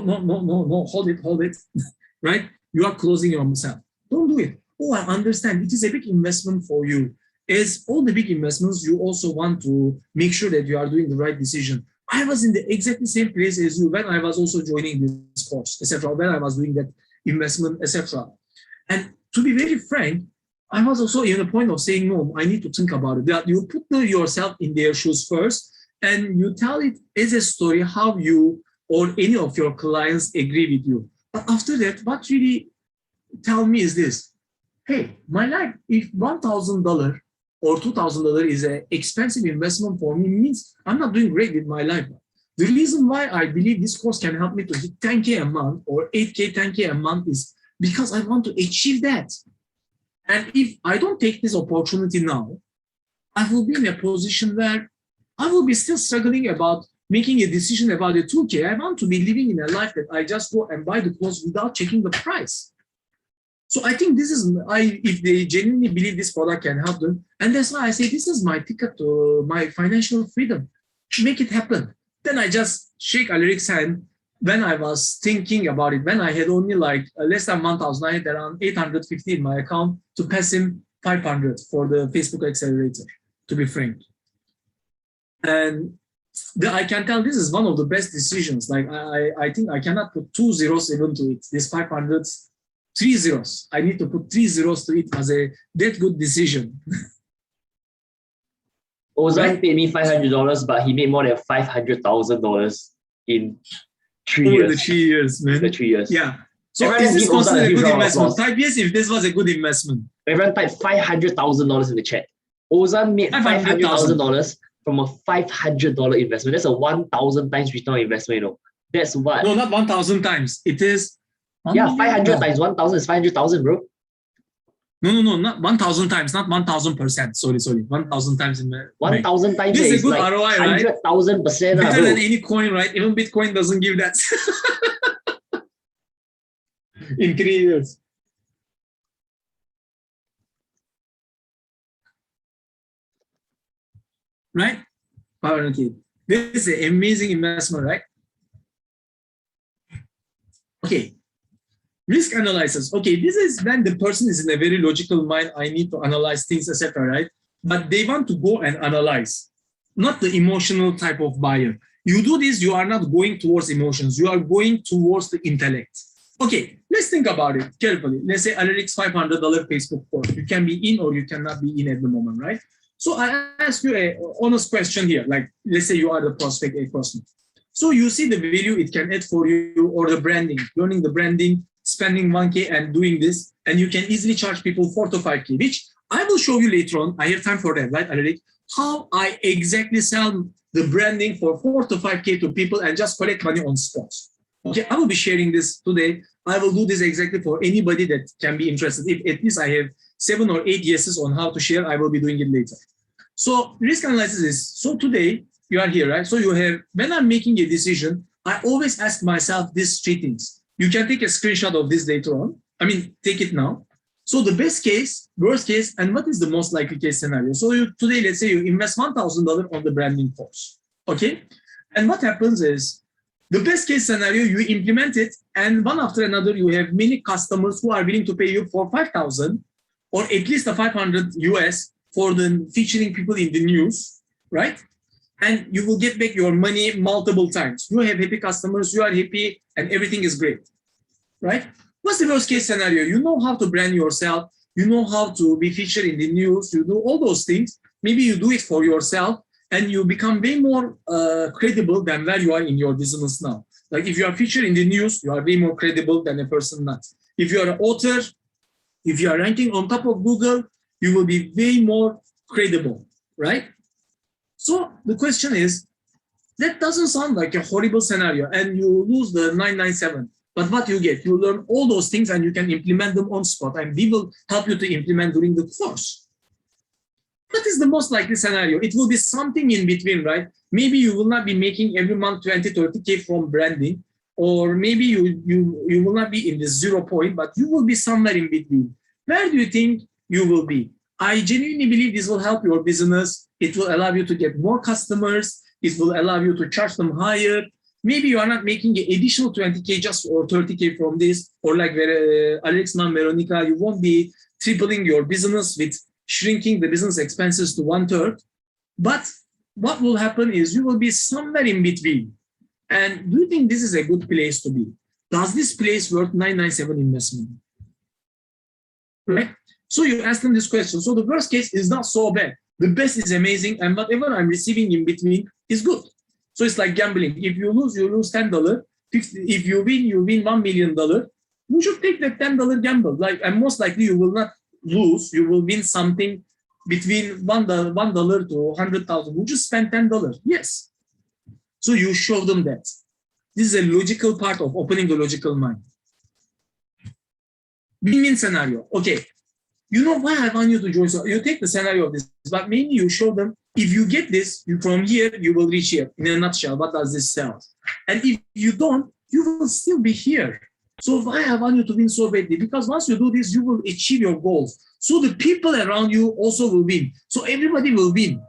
hold it, right? You are closing yourself. Don't do it. Oh, I understand. It is a big investment for you. As all the big investments, you also want to make sure that you are doing the right decision. I was in the exactly same place as you when I was also joining this course, etc., when I was doing that investment, etc. And to be very frank, I was also in the point of saying, no, I need to think about it. That you put yourself in their shoes first, and you tell it as a story how you or any of your clients agree with you. But after that, what really tell me is this: hey, my life, if $1,000 or $2,000 is an expensive investment for me, means I'm not doing great with my life. The reason why I believe this course can help me to hit 10K a month or 8K, 10K a month is because I want to achieve that. And if I don't take this opportunity now, I will be in a position where I will be still struggling about making a decision about the 2K. I want to be living in a life that I just go and buy the clothes without checking the price. So I think this is, if they genuinely believe this product can help them, and that's why I say this is my ticket to my financial freedom. Make it happen. Then I just shake Alaric's hand when I was thinking about it, when I had only like less than 1,000, I had around 850 in my account to pass him 500 for the Facebook Accelerator, to be frank. And I can tell this is one of the best decisions. Like I think I cannot put 2 zeros even to it. This 500, 3 zeros. I need to put 3 zeros to it as a that good decision. Ozan paid me $500, but he made more than $500,000 in 3 years. Over the 3 years, man. The 3 years. Yeah. So everyone is this considered a good investment? applause. Type yes if this was a good investment. Everyone type $500,000 in the chat. Ozan made $500,000 from a $500 investment. That's a 1,000 times return on investment, you know. That's what? No, not 1,000 times. It is. Yeah, 500 times 1,000 is 500,000, bro. No, not 1,000 times, not 1,000%. Sorry, 1,000 times in the 1,000 times this is a good like ROI, right? 100,000%. Better than any coin, right? Even Bitcoin doesn't give that. In 3 years. Right? 500K. This is an amazing investment, right? Okay. Risk analysis. Okay, this is when the person is in a very logical mind. I need to analyze things, etc. Right? But they want to go and analyze, not the emotional type of buyer. You do this, you are not going towards emotions. You are going towards the intellect. Okay, let's think about it carefully. Let's say Alaric's $500 Facebook course. You can be in or you cannot be in at the moment, right? So I ask you an honest question here. Like, let's say you are the prospect, a person. So you see the value it can add for you, or the branding, learning the branding, spending 1K and doing this, and you can easily charge people 4 to 5K, which I will show you later on, I have time for that, right, Alaric? How I exactly sell the branding for 4 to 5K to people and just collect money on spots. Okay, I will be sharing this today. I will do this exactly for anybody that can be interested. If at least I have 7 or 8 yeses on how to share, I will be doing it later. So risk analysis is, so today you are here, right? So you have, when I'm making a decision, I always ask myself these 3 things. You can take a screenshot of this later on. I mean, take it now. So the best case, worst case, and what is the most likely case scenario? So today, let's say you invest $1,000 on the branding course, okay? And what happens is, the best case scenario, you implement it, and one after another, you have many customers who are willing to pay you for $5,000 or at least the 500 US for the featuring people in the news, right? And you will get back your money multiple times. You have happy customers, you are happy, and everything is great, right? What's the worst case scenario? You know how to brand yourself, you know how to be featured in the news, you do all those things. Maybe you do it for yourself, and you become way more credible than where you are in your business now. Like if you are featured in the news, you are way more credible than a person not. If you are an author, if you are ranking on top of Google, you will be way more credible, right? So the question is, that doesn't sound like a horrible scenario, and you lose the 997. But what you get, you learn all those things and you can implement them on spot, and we will help you to implement during the course. What is the most likely scenario? It will be something in between, right? Maybe you will not be making every month 20, 30K from branding, or maybe you will not be in the 0 point, but you will be somewhere in between. Where do you think you will be? I genuinely believe this will help your business. It will allow you to get more customers. It will allow you to charge them higher. Maybe you are not making an additional 20K just or 30K from this, or like Alex's mom, Veronica, you won't be tripling your business with shrinking the business expenses to 1/3. But what will happen is you will be somewhere in between. And do you think this is a good place to be? Does this place worth 997 investment? Right? So you ask them this question. So the worst case is not so bad. The best is amazing, and whatever I'm receiving in between is good. So it's like gambling. If you lose $10. If you win $1 million. You should take that $10 gamble. Like, and most likely you will not lose. You will win something between $1 to 100,000. Would you spend $10? Yes. So you show them that. This is a logical part of opening the logical mind. Win-win scenario. Okay. You know why I want you to join. So you take the scenario of this, but maybe you show them, if you get this, from here, you will reach here. In a nutshell, what does this sell? And if you don't, you will still be here. So why I want you to win so badly? Because once you do this, you will achieve your goals. So the people around you also will win. So everybody will win.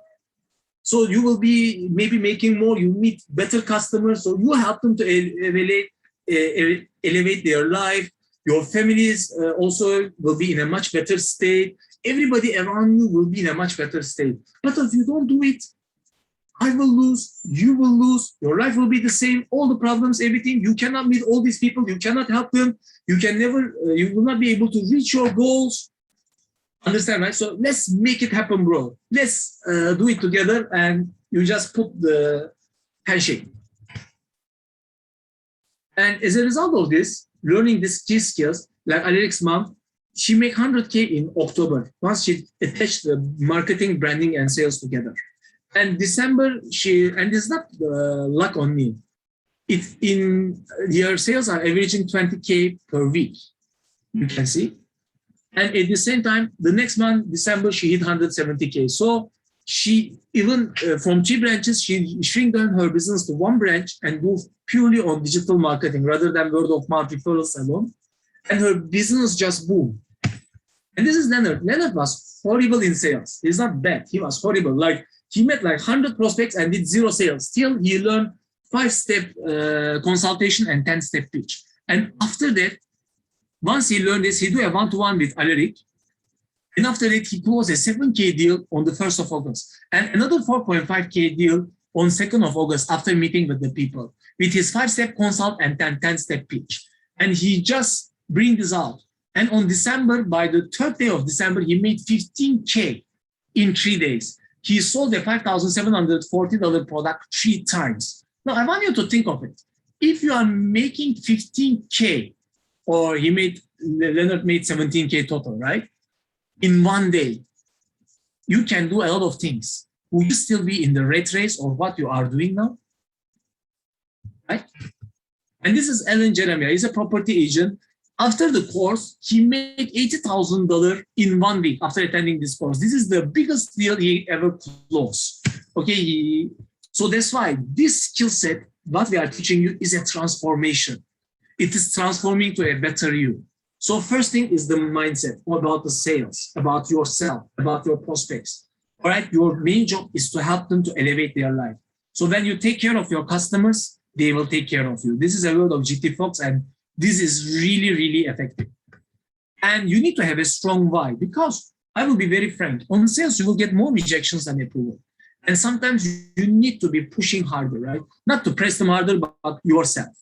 So you will be maybe making more, you meet better customers. So you help them to elevate their life. Your families also will be in a much better state. Everybody around you will be in a much better state. But if you don't do it, I will lose, you will lose, your life will be the same, all the problems, everything. You cannot meet all these people, you cannot help them, you will not be able to reach your goals. Understand, right? So let's make it happen, bro. Let's do it together, and you just put the handshake. And as a result of this, learning these key skills, like Alaric's mom, she made 100K in October once she attached the marketing, branding, and sales together. And December, and it's not luck on me. Your sales are averaging 20K per week. You can see. And at the same time, the next month, December, she hit 170K. So she, even from 3 branches, she shrink down her business to 1 branch and do purely on digital marketing rather than word of mouth referrals alone. And her business just boomed. And this is Leonard. Leonard was horrible in sales. He's not bad. He was horrible. Like, he met like 100 prospects and did 0 sales. Still, he learned 5-step consultation and 10-step pitch. And after that, once he learned this, he do a 1-to-1 with Alaric. And after that, he closed a 7K deal on the 1st of August. And another 4.5K deal on 2nd of August after meeting with the people with his 5-step consult and 10-step pitch. And he just bring this out. And on December, by the 3rd day of December, he made 15K in 3 days. He sold a $5,740 product 3 times. Now, I want you to think of it. If you are making 15K, or Leonard made 17K total, right? In 1 day, you can do a lot of things. Will you still be in the rat race or what you are doing now? Right? And this is Alan Jeremiah. He's a property agent. After the course, he made $80,000 in 1 week after attending this course. This is the biggest deal he ever closed. Okay, so that's why this skill set, what we are teaching you, is a transformation. It is transforming to a better you. So first thing is the mindset about the sales, about yourself, about your prospects. All right, your main job is to help them to elevate their life. So when you take care of your customers, they will take care of you. This is a word of GT Fox, and this is really, really effective. And you need to have a strong why, because I will be very frank, on sales, you will get more rejections than approval. And sometimes you need to be pushing harder, right? Not to press them harder, but yourself,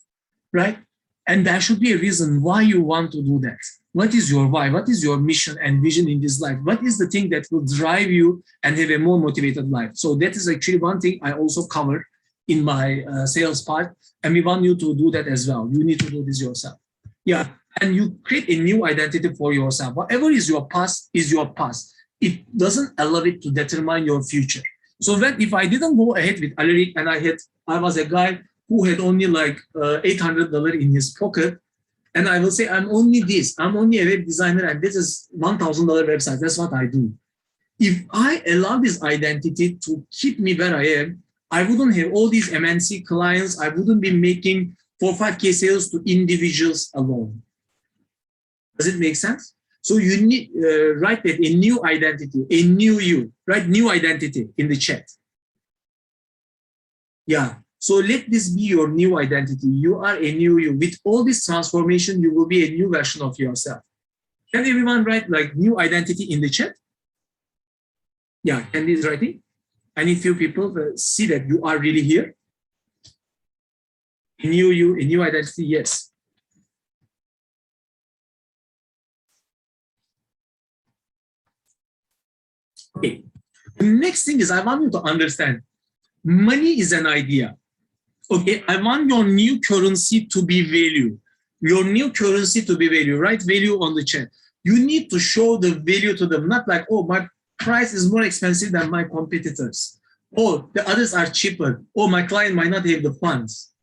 right? And there should be a reason why you want to do that. What is your why? What is your mission and vision in this life? What is the thing that will drive you and have a more motivated life? So that is actually one thing I also cover in my sales part. And we want you to do that as well. You need to do this yourself. Yeah, and you create a new identity for yourself. Whatever is your past is your past. It doesn't allow it to determine your future. So if I didn't go ahead with Alaric and I was a guy who had only like $800 in his pocket, and I will say, I'm only this, I'm only a web designer, and this is $1,000 website. That's what I do. If I allow this identity to keep me where I am, I wouldn't have all these MNC clients. I wouldn't be making 4 or 5K sales to individuals alone. Does it make sense? So you need write that a new identity, a new you, write new identity in the chat. Yeah. So let this be your new identity. You are a new you. With all this transformation, you will be a new version of yourself. Can everyone write like new identity in the chat? Yeah, Candy is writing. I need few people to see that you are really here. A new you, a new identity, yes. Okay. The next thing is I want you to understand, money is an idea. Okay, I want your new currency to be value. Your new currency to be value. Write value on the chat. You need to show the value to them, not like, oh, my price is more expensive than my competitors. Or the others are cheaper. Or my client might not have the funds.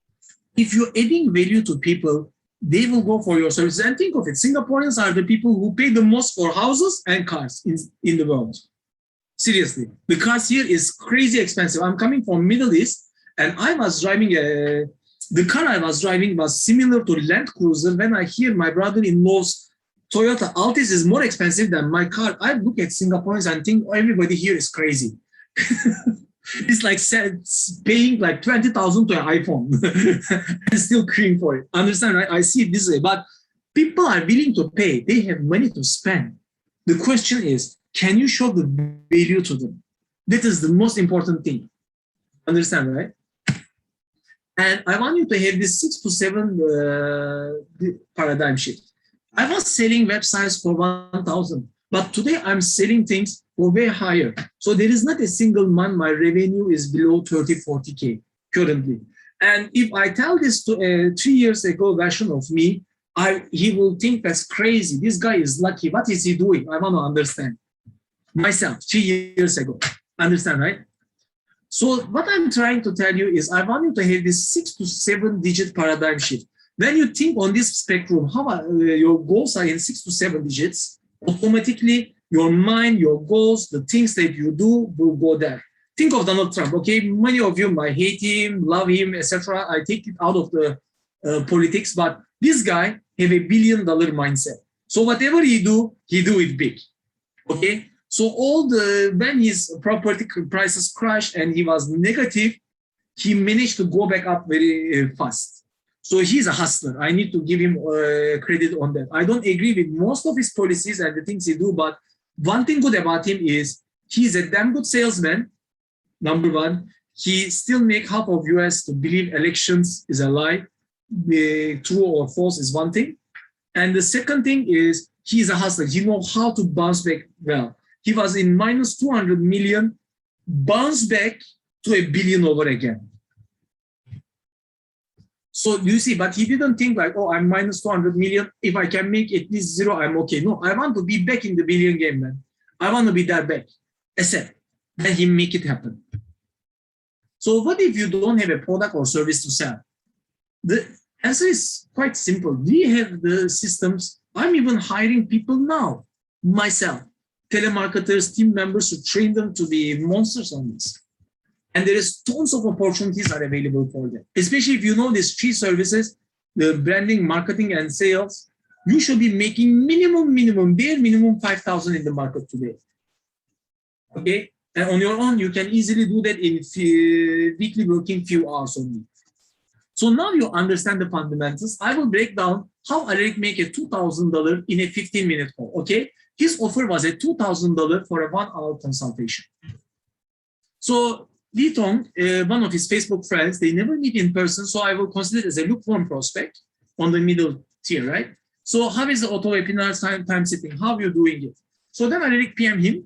If you're adding value to people, they will go for your services. And think of it, Singaporeans are the people who pay the most for houses and cars in the world. Seriously, the cars here is crazy expensive. I'm coming from Middle East, and I was driving the car I was driving was similar to Land Cruiser. When I hear my brother-in-law's Toyota Altis is more expensive than my car, I look at Singaporeans and think, oh, everybody here is crazy. It's like paying like 20,000 to an iPhone and still queuing for it. Understand, right? I see it this way, but people are willing to pay. They have money to spend. The question is, can you show the value to them? That is the most important thing. Understand, right? And I want you to have this 6 to 7 paradigm shift. I was selling websites for 1,000, but today I'm selling things for way higher. So there is not a single month my revenue is below 30, 40K currently. And if I tell this to a 3 years ago version of me, he will think that's crazy. This guy is lucky. What is he doing? I want to understand. Myself, 3 years ago. Understand, right? So what I'm trying to tell you is I want you to have this 6 to 7 digit paradigm shift. When you think on this spectrum, how your goals are in 6 to 7 digits, automatically your mind, your goals, the things that you do will go there. Think of Donald Trump, okay? Many of you might hate him, love him, etc. I take it out of the politics, but this guy have $1 billion mindset. So whatever he do it big, okay? So when his property prices crashed and he was negative, he managed to go back up very fast. So he's a hustler. I need to give him credit on that. I don't agree with most of his policies and the things he do, but one thing good about him is he's a damn good salesman, number one. He still make half of US to believe elections is a lie. True or false is one thing. And the second thing is he's a hustler. He knows how to bounce back well. He was in minus 200 million, bounced back to $1 billion over again. So you see, but he didn't think like, oh, I'm minus 200 million. If I can make at least 0, I'm okay. No, I want to be back in the billion game, man. I want to be that back. accept, then he make it happen. So what if you don't have a product or service to sell? The answer is quite simple. We have the systems. I'm even hiring people now, myself, telemarketers, team members, to train them to be monsters on this. And there is tons of opportunities are available for them. Especially if you know these three services, the branding, marketing, and sales, you should be making bare minimum 5,000 in the market today. Okay? And on your own, you can easily do that in weekly working few hours only. So now you understand the fundamentals. I will break down how Alaric make a $2,000 in a 15-minute call, okay? His offer was a $2,000 for a 1-hour consultation. So Lee Tong, one of his Facebook friends, they never meet in person, so I will consider it as a lukewarm prospect on the middle tier, right? So how is the auto webinar time sitting? How are you doing it? So then Alaric PM him,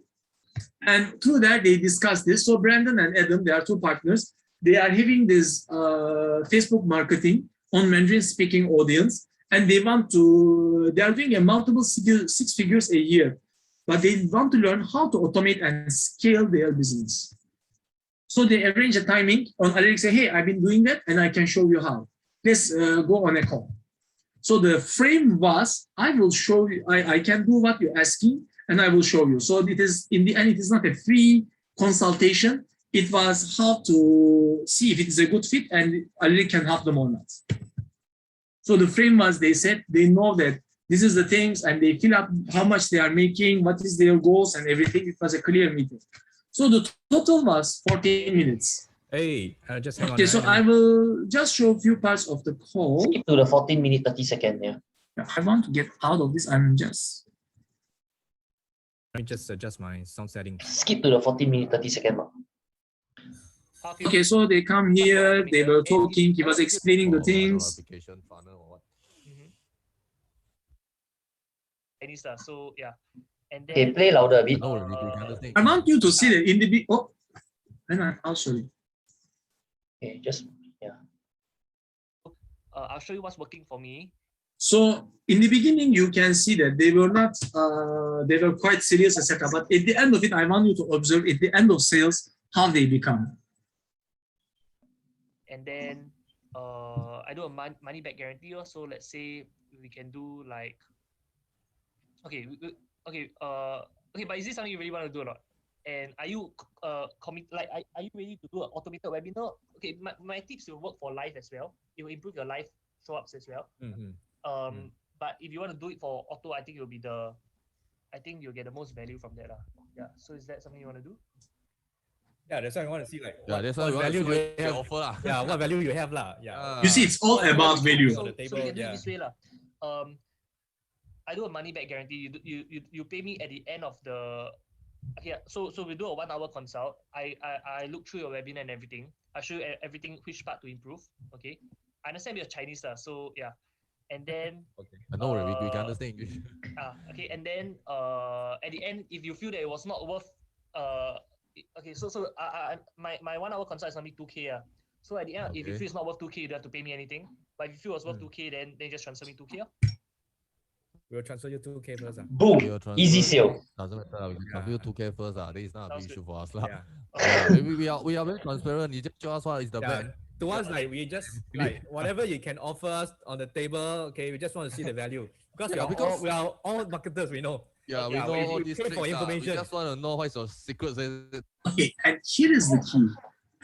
and through that they discuss this. So Brandon and Adam, they are two partners. They are having this Facebook marketing on Mandarin speaking audience, and they are doing a multiple 6 figures a year, but they want to learn how to automate and scale their business. So they arrange a timing on Alaric, say, hey, I've been doing that and I can show you how. Let's go on a call. So the frame was, I will show you, I can do what you're asking and I will show you. So it is, in the end, it is not a free consultation. It was how to see if it is a good fit and Alaric can help them or not. So the frame was, they said, they know that this is the things and they fill up how much they are making, what is their goals and everything. It was a clear meeting. So the total was 14 minutes. Hey, just hang on. Okay, so I will just show a few parts of the call. Skip to the 14-minute, 30-second, yeah. I want to get out of this. I'm just... Let me just adjust my sound setting. Skip to the 14-minute, 30-second mark. Okay, so they come here, they were talking, he was explaining the things. So yeah. And then, okay, play louder a bit. I want you to see that in the I'll show you. Okay, just yeah. I'll show you what's working for me. So in the beginning, you can see that they were not, they were quite serious, etc. But at the end of it, I want you to observe at the end of sales how they become. And then I do a money back guarantee. So let's say we can do like, okay, but is this something you really want to do or not? And are you are you ready to do an automated webinar? Okay, my tips will work for live as well. It will improve your live show ups as well. But if you want to do it for auto, I think you'll get the most value from that. Yeah. So is that something you want to do? Yeah, that's why I want to see that's why what value you have. Offer. Yeah, what value you have Yeah. You see, it's all about value. So we can do it this way I do a money back guarantee. You pay me at the end of the. Okay, so we do a 1-hour consult. I look through your webinar and everything. I show you everything, which part to improve. Okay, I understand you're Chinese, so yeah. And then okay, I know we can understand English. Okay, and then at the end, if you feel that it was not worth okay, so my 1-hour consult is only 2K. So at the end, if you feel it's not worth 2K, you don't have to pay me anything. But if you feel it's worth 2K, then just transfer me 2K. We'll transfer you 2K first. Boom! Easy sale. Doesn't matter. We can transfer you 2K first. That is not a big issue for us. Maybe we are very transparent. You just show us what is the best. To us, we just whatever you can offer us on the table. Okay, we just want to see the value because we are all marketers. We know. Yeah, we know all these tricks. For information. We just want to know what is your secret. Okay, and here is the key.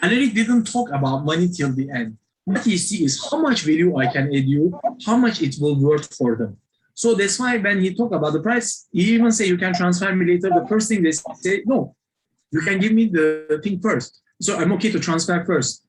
Alaric didn't talk about money till the end. What he sees is how much value I can add you, how much it will worth for them. So that's why when he talk about the price, he even say you can transfer me later. The first thing they say, no, you can give me the thing first. So I'm okay to transfer first.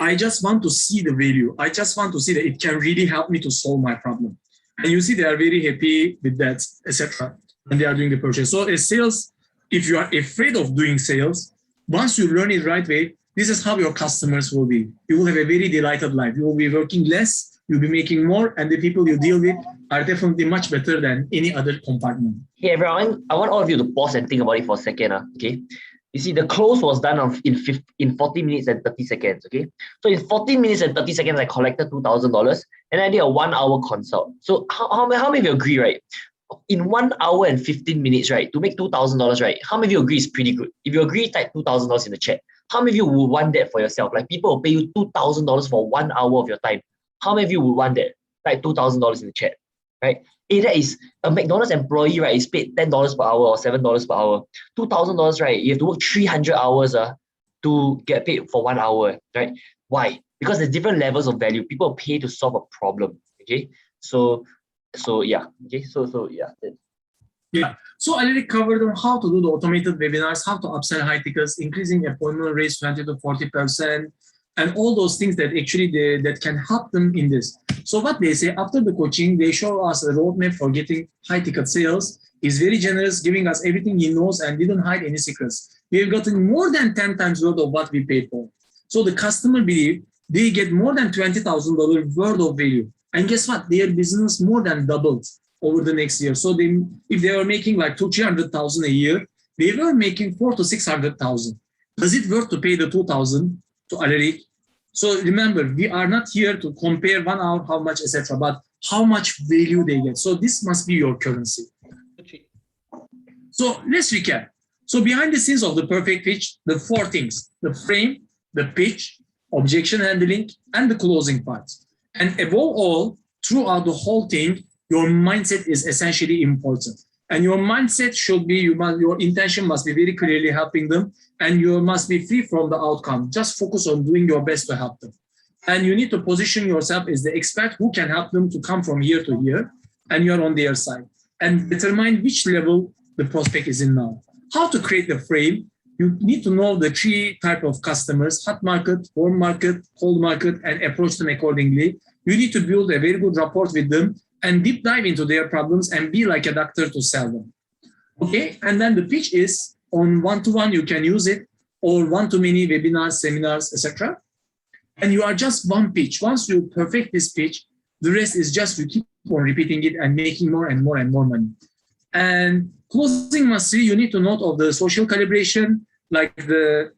I just want to see the value. I just want to see that it can really help me to solve my problem. And you see they are very happy with that, etc. And they are doing the purchase. So as sales, if you are afraid of doing sales, once you learn it right way, this is how your customers will be. You will have a very delighted life. You will be working less, you'll be making more, and the people you deal with are definitely much better than any other compartment. Hey everyone, I want all of you to pause and think about it for a second. Okay, you see the close was done in 40 minutes and 30 seconds. Okay, so in 14 minutes and 30 seconds, I collected $2,000, and I did a 1-hour consult. So how many of you agree, right? in 1 hour and 15 minutes, right, to make $2,000, right? How many of you agree is pretty good? If you agree, type $2,000 in the chat. How many of you would want that for yourself? Like people will pay you $2,000 for 1 hour of your time. How many of you would want that? Type $2,000 in the chat, right? That is a McDonald's employee, right? Is paid $10 per hour or $7 per hour. $2,000, right? You have to work 300 hours to get paid for 1 hour, right? Why? Because there's different levels of value. People pay to solve a problem. Okay, so yeah. Okay, so yeah. Yeah. So I already covered on how to do the automated webinars, how to upsell high tickets, increasing appointment rates 20 to 40%, and all those things that actually that can help them in this. So what they say after the coaching, they show us a roadmap for getting high ticket sales. He's very generous, giving us everything he knows and didn't hide any secrets. We've gotten more than 10 times worth of what we paid for. So the customer believe they get more than $20,000 worth of value. And guess what? Their business more than doubled over the next year. So if they were making like $200,000-300,000 a year, they were making $400,000 to $600,000. Does it worth to pay the $2,000 to Alaric? So remember, we are not here to compare 1 hour, how much, etc., but how much value they get. So this must be your currency. So let's recap. So behind the scenes of the perfect pitch, the 4 things: the frame, the pitch, objection handling, and the closing part. And above all, throughout the whole thing, your mindset is essentially important. And your mindset should be, your intention must be very clearly helping them, and you must be free from the outcome. Just focus on doing your best to help them. And you need to position yourself as the expert who can help them to come from here to here, and you're on their side. And determine which level the prospect is in now. How to create the frame? You need to know the 3 types of customers: hot market, warm market, cold market, and approach them accordingly. You need to build a very good rapport with them and deep dive into their problems and be like a doctor to sell them. Okay, and then the pitch is on one-to-one, you can use it, or one-to-many webinars, seminars, etc. And you are just one pitch. Once you perfect this pitch, the rest is just you keep on repeating it and making more and more and more money. And closing mastery, you need to note of the social calibration, like the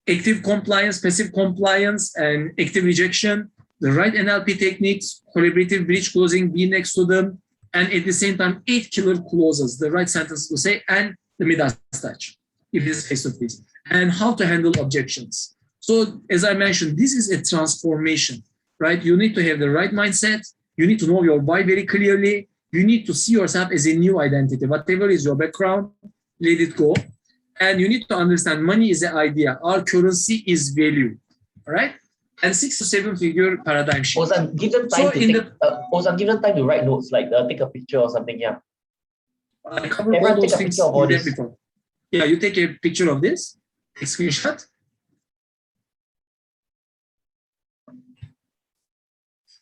active compliance, passive compliance, and active rejection, the right NLP techniques, collaborative bridge closing, be next to them, and at the same time, 8 killer closes, the right sentence to say, and the Midas touch, if it's face-to-face, and how to handle objections. So as I mentioned, this is a transformation, right? You need to have the right mindset. You need to know your why very clearly. You need to see yourself as a new identity. Whatever is your background, let it go. And you need to understand money is an idea. Our currency is value, all right? And 6 to 7 figure paradigm shift. Ozan, give them time give them time to write notes, like take a picture or something, yeah. Cover all those things you did before. Yeah, you take a picture of this, a screenshot.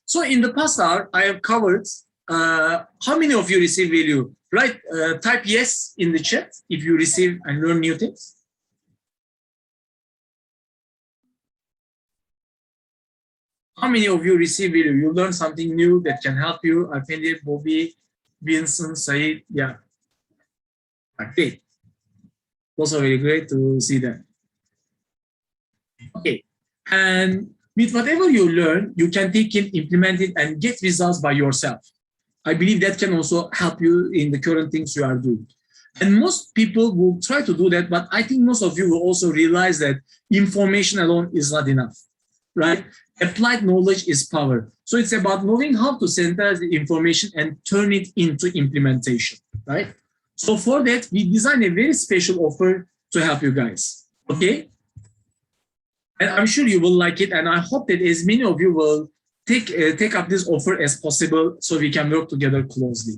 So in the past hour, I have covered how many of you receive value, right? Type yes in the chat if you receive and learn new things. How many of you receive value? You learn something new that can help you. Alpendi, Bobby, Vincent, Said, yeah. Great. Also very great to see that. Okay, and with whatever you learn, you can take it, implement it, and get results by yourself. I believe that can also help you in the current things you are doing. And most people will try to do that, but I think most of you will also realize that information alone is not enough, right? Applied knowledge is power. So it's about knowing how to synthesize the information and turn it into implementation, right? So for that, we designed a very special offer to help you guys, okay? And I'm sure you will like it, and I hope that as many of you will take up this offer as possible so we can work together closely.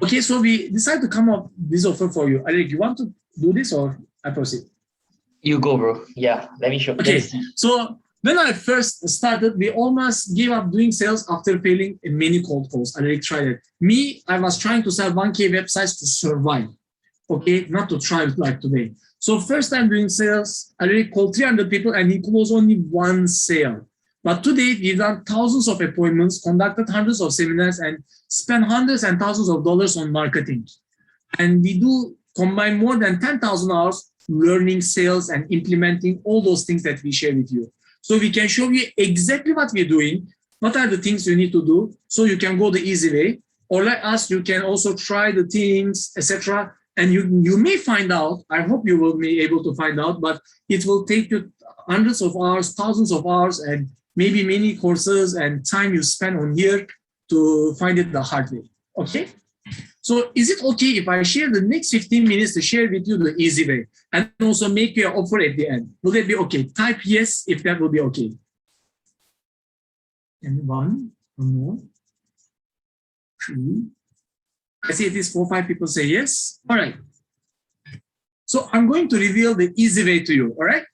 Okay, so we decided to come up with this offer for you. Alaric, you want to do this or I proceed? You go, bro. Yeah, let me show. Okay, so when I first started, we almost gave up doing sales after failing in many cold calls. Alaric tried it. Me, I was trying to sell 1K websites to survive, okay, not to thrive like today. So first time doing sales, Alaric called 300 people and he closed only 1 sale. But today, we've done thousands of appointments, conducted hundreds of seminars, and spent hundreds and thousands of dollars on marketing. And we do combine more than 10,000 hours learning sales and implementing all those things that we share with you. So we can show you exactly what we're doing, what are the things you need to do, so you can go the easy way, or like us, you can also try the things, etc. And you may find out, I hope you will be able to find out, but it will take you hundreds of hours, thousands of hours, and maybe many courses and time you spend on here to find it the hard way, okay? So is it okay if I share the next 15 minutes to share with you the easy way and also make you an offer at the end? Will that be okay? Type yes if that will be okay. And one more, 3. I see at least 4 or 5 people say yes. All right. So I'm going to reveal the easy way to you, all right?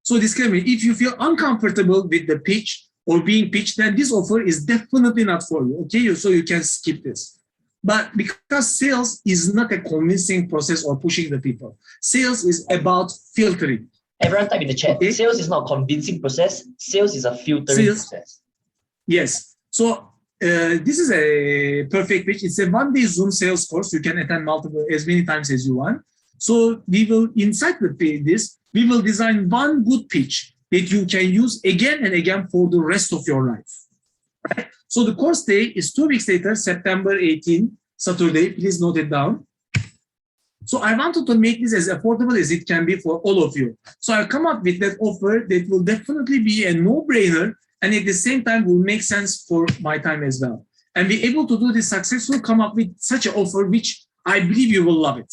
So disclaimer, if you feel uncomfortable with the pitch or being pitched, then this offer is definitely not for you, okay? So you can skip this. But because sales is not a convincing process or pushing the people. Sales is about filtering. Everyone type in the chat. Okay? Sales is not a convincing process. Sales is a filtering process. Yes. So this is a perfect pitch. It's a one-day Zoom sales course. You can attend as many times as you want. So we will, inside this, we will design one good pitch that you can use again and again for the rest of your life. Right? So the course day is 2 weeks later, September 18, Saturday. Please note it down. So I wanted to make this as affordable as it can be for all of you. So I'll come up with that offer that will definitely be a no-brainer and at the same time will make sense for my time as well. And be able to do this successfully, come up with such an offer, which I believe you will love it.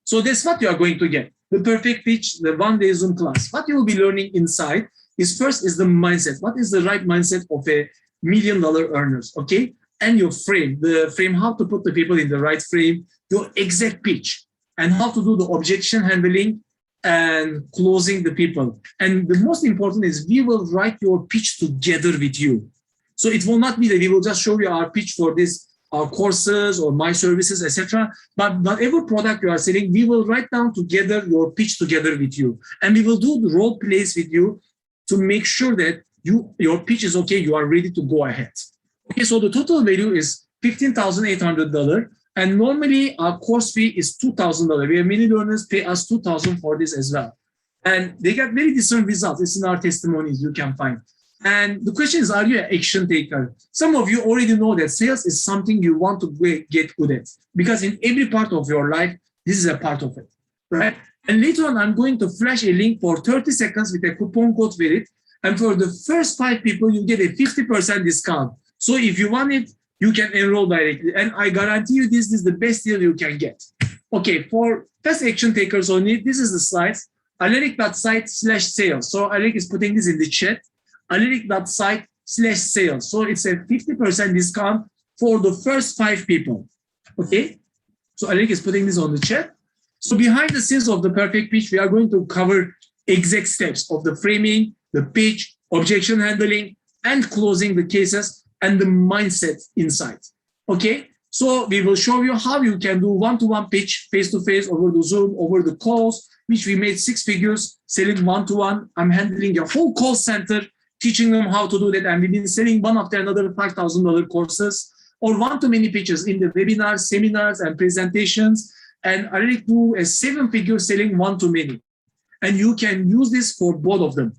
So that's what you are going to get. The perfect pitch, the one-day Zoom class. What you will be learning inside is first is the mindset. What is the right mindset of a $1 million earners, okay? And your frame, the frame, how to put the people in the right frame, your exact pitch, and how to do the objection handling and closing the people. And the most important is we will write your pitch together with you. So it will not be that we will just show you our pitch for this, our courses or my services, etc. But whatever product you are selling, we will write down together your pitch together with you. And we will do the role plays with you to make sure that your pitch is okay, you are ready to go ahead. Okay, so the total value is $15,800. And normally our course fee is $2,000. We have many learners pay us $2,000 for this as well. And they get very different results. It's in our testimonies you can find. And the question is, are you an action taker? Some of you already know that sales is something you want to get good at because in every part of your life, this is a part of it, right? And later on, I'm going to flash a link for 30 seconds with a coupon code with it. And for the first 5 people, you get a 50% discount. So if you want it, you can enroll directly. And I guarantee you this is the best deal you can get. Okay, for best action takers only, this is the slides, alaric.site/sales. So Alaric is putting this in the chat, alaric.site/sales. So it's a 50% discount for the first 5 people. Okay, so Alaric is putting this on the chat. So behind the scenes of the perfect pitch, we are going to cover exact steps of the framing, the pitch, objection handling, and closing the cases, and the mindset inside. Okay, so we will show you how you can do one-to-one pitch, face-to-face, over the Zoom, over the calls, which we made 6 figures, selling one-to-one. I'm handling a whole call center, teaching them how to do that, and we've been selling one after another $5,000 courses, or one-to-many pitches in the webinars, seminars, and presentations. And I really do a 7-figure selling one-to-many. And you can use this for both of them.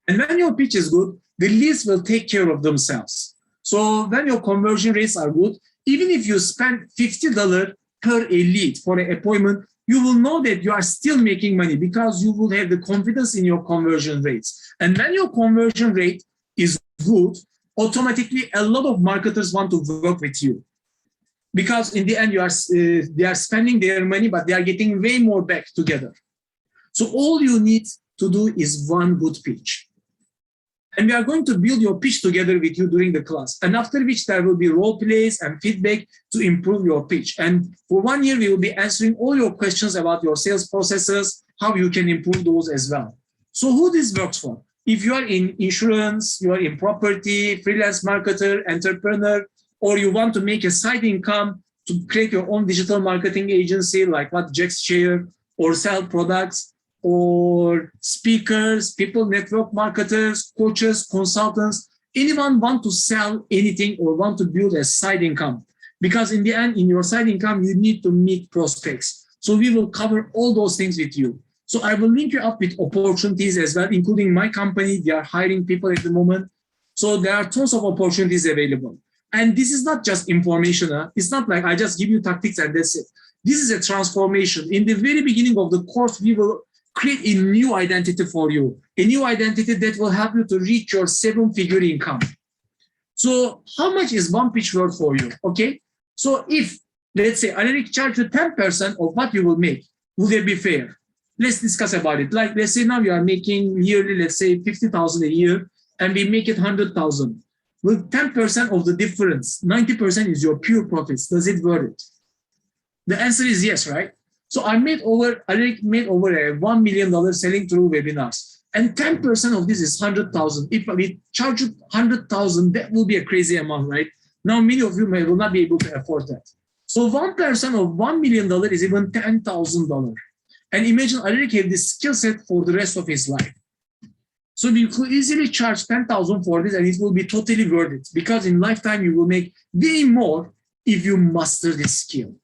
And when your pitch is good, the leads will take care of themselves. So when your conversion rates are good, even if you spend $50 per a lead for an appointment, you will know that you are still making money because you will have the confidence in your conversion rates. And when your conversion rate is good, automatically a lot of marketers want to work with you. Because in the end, they are spending their money, but they are getting way more back together. So all you need to do is one good pitch. And we are going to build your pitch together with you during the class. And after which there will be role plays and feedback to improve your pitch. And for 1 year, we will be answering all your questions about your sales processes, how you can improve those as well. So who this works for? If you are in insurance, you are in property, freelance marketer, entrepreneur, or you want to make a side income to create your own digital marketing agency like what Jack's share, or sell products, or speakers, people network marketers, coaches, consultants, anyone want to sell anything or want to build a side income. Because in the end, in your side income, you need to meet prospects. So we will cover all those things with you. So I will link you up with opportunities as well, including my company. They are hiring people at the moment. So there are tons of opportunities available. And this is not just information. It's not like I just give you tactics and that's it. This is a transformation. In the very beginning of the course, we will create a new identity for you, a new identity that will help you to reach your 7-figure income. So how much is one pitch worth for you? Okay. So if, let's say, Alaric charge you 10% of what you will make, will they be fair? Let's discuss about it. Like, let's say now you are making yearly, let's say 50,000 a year, and we make it 100,000. With 10% of the difference, 90% is your pure profits. Does it worth it? The answer is yes, right? So Alaric made over $1 million selling through webinars. And 10% of this is 100,000. If we charge you 100,000, that will be a crazy amount, right? Now, many of you will not be able to afford that. So 1% of $1 million is even $10,000. And imagine Alaric have this skill set for the rest of his life. So you could easily charge 10,000 for this and it will be totally worth it, because in lifetime you will make way more if you master this skill.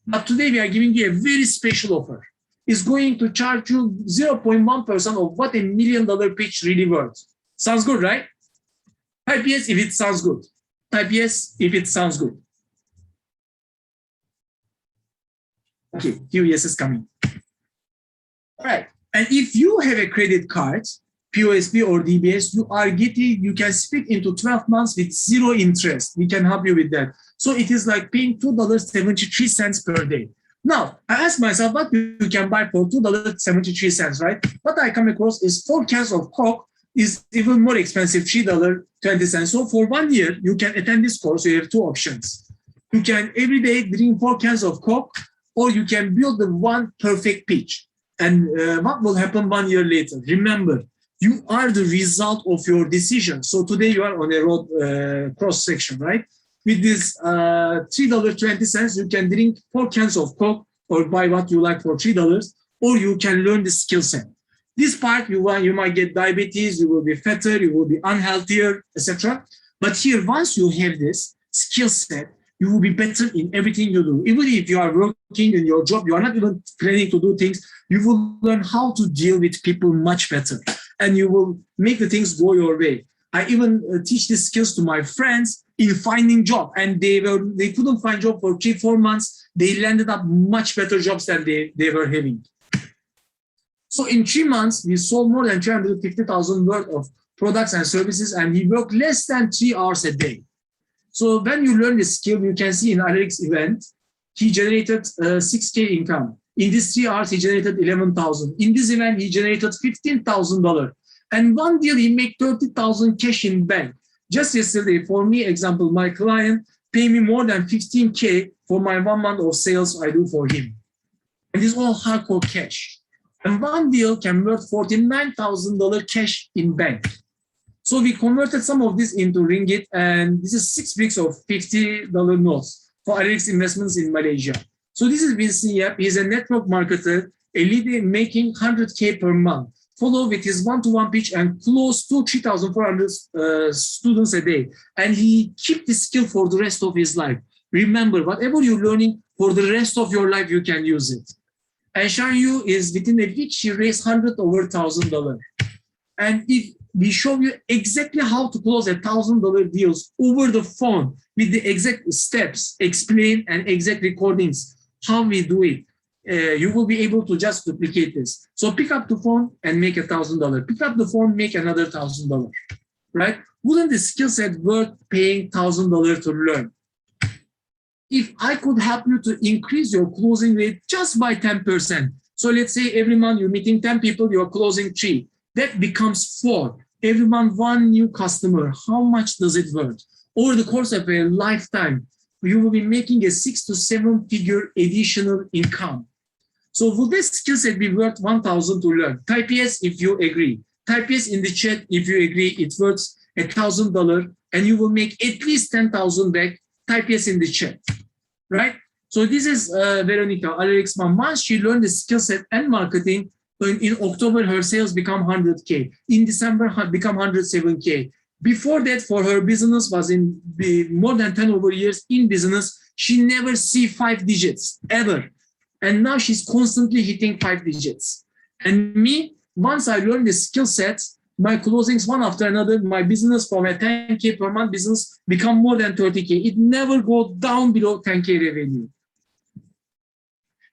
But today we are giving you a very special offer. It's going to charge you 0.1% of what $1 million pitch really worth. Sounds good, right? Type yes if it sounds good. Type yes if it sounds good. Okay, few yeses coming. All right, and if you have a credit card, POSB or DBS, you can split into 12 months with 0 interest. We can help you with that. So it is like paying $2.73 per day. Now, I ask myself what you can buy for $2.73, right? What I come across is 4 cans of Coke is even more expensive, $3.20. So for 1 year, you can attend this course. You have 2 options. You can every day drink 4 cans of Coke, or you can build the one perfect pitch. And what will happen 1 year later? Remember, you are the result of your decision. So today you are on a road cross section, right? With this $3.20, you can drink 4 cans of Coke or buy what you like for $3, or you can learn the skill set. This part, you might get diabetes, you will be fatter, you will be unhealthier, etc. But here, once you have this skill set, you will be better in everything you do. Even if you are working in your job, you are not even planning to do things, you will learn how to deal with people much better. And you will make the things go your way. I even teach these skills to my friends in finding job, and they couldn't find job for 3-4 months. They landed up much better jobs than they were having. So in 3 months, we sold more than 350,000 worth of products and services, and he worked less than 3 hours a day. So when you learn this skill, you can see in Alaric's event, he generated 6K income. In these 3 hours, he generated 11,000. In this event, he generated $15,000. And one deal, he made 30,000 cash in bank. Just yesterday, for me, example, my client paid me more than 15K for my 1 month of sales I do for him. And this is all hardcore cash. And one deal can worth $49,000 cash in bank. So we converted some of this into ringgit, and this is 6 weeks of $50 notes for Alaric's investments in Malaysia. So this is Vincent Yap. He's a network marketer, a leader making 100K per month, follow with his one-to-one pitch and close to 3,400 students a day. And he keep this skill for the rest of his life. Remember, whatever you're learning, for the rest of your life, you can use it. And Shan Yu is within a week, she raised $100 over $1,000. And if we show you exactly how to close $1,000 deals over the phone with the exact steps, explain, and exact recordings, how we do it, you will be able to just duplicate this. So pick up the phone and make $1,000. Pick up the phone, make another $1,000, right? Wouldn't the skill set worth paying $1,000 to learn? If I could help you to increase your closing rate just by 10%, so let's say every month you're meeting 10 people, you're closing 3, that becomes 4. Every month, 1 new customer, how much does it worth? Over the course of a lifetime, you will be making a 6 to 7 figure additional income. So will this skill set be worth 1,000 to learn? Type yes if you agree. Type yes in the chat if you agree it's worth $1,000 and you will make at least 10,000 back. Type yes in the chat, right? So this is Veronica, Alaric's mom. Once she learned the skill set and marketing, in October, her sales become 100K. In December, become 107K. Before that, for her business was in more than 10 over years in business, she never see 5 digits, ever. And now she's constantly hitting 5 digits. And me, once I learned the skill sets, my closings one after another, my business from a 10K per month business become more than 30K. It never goes down below 10K revenue.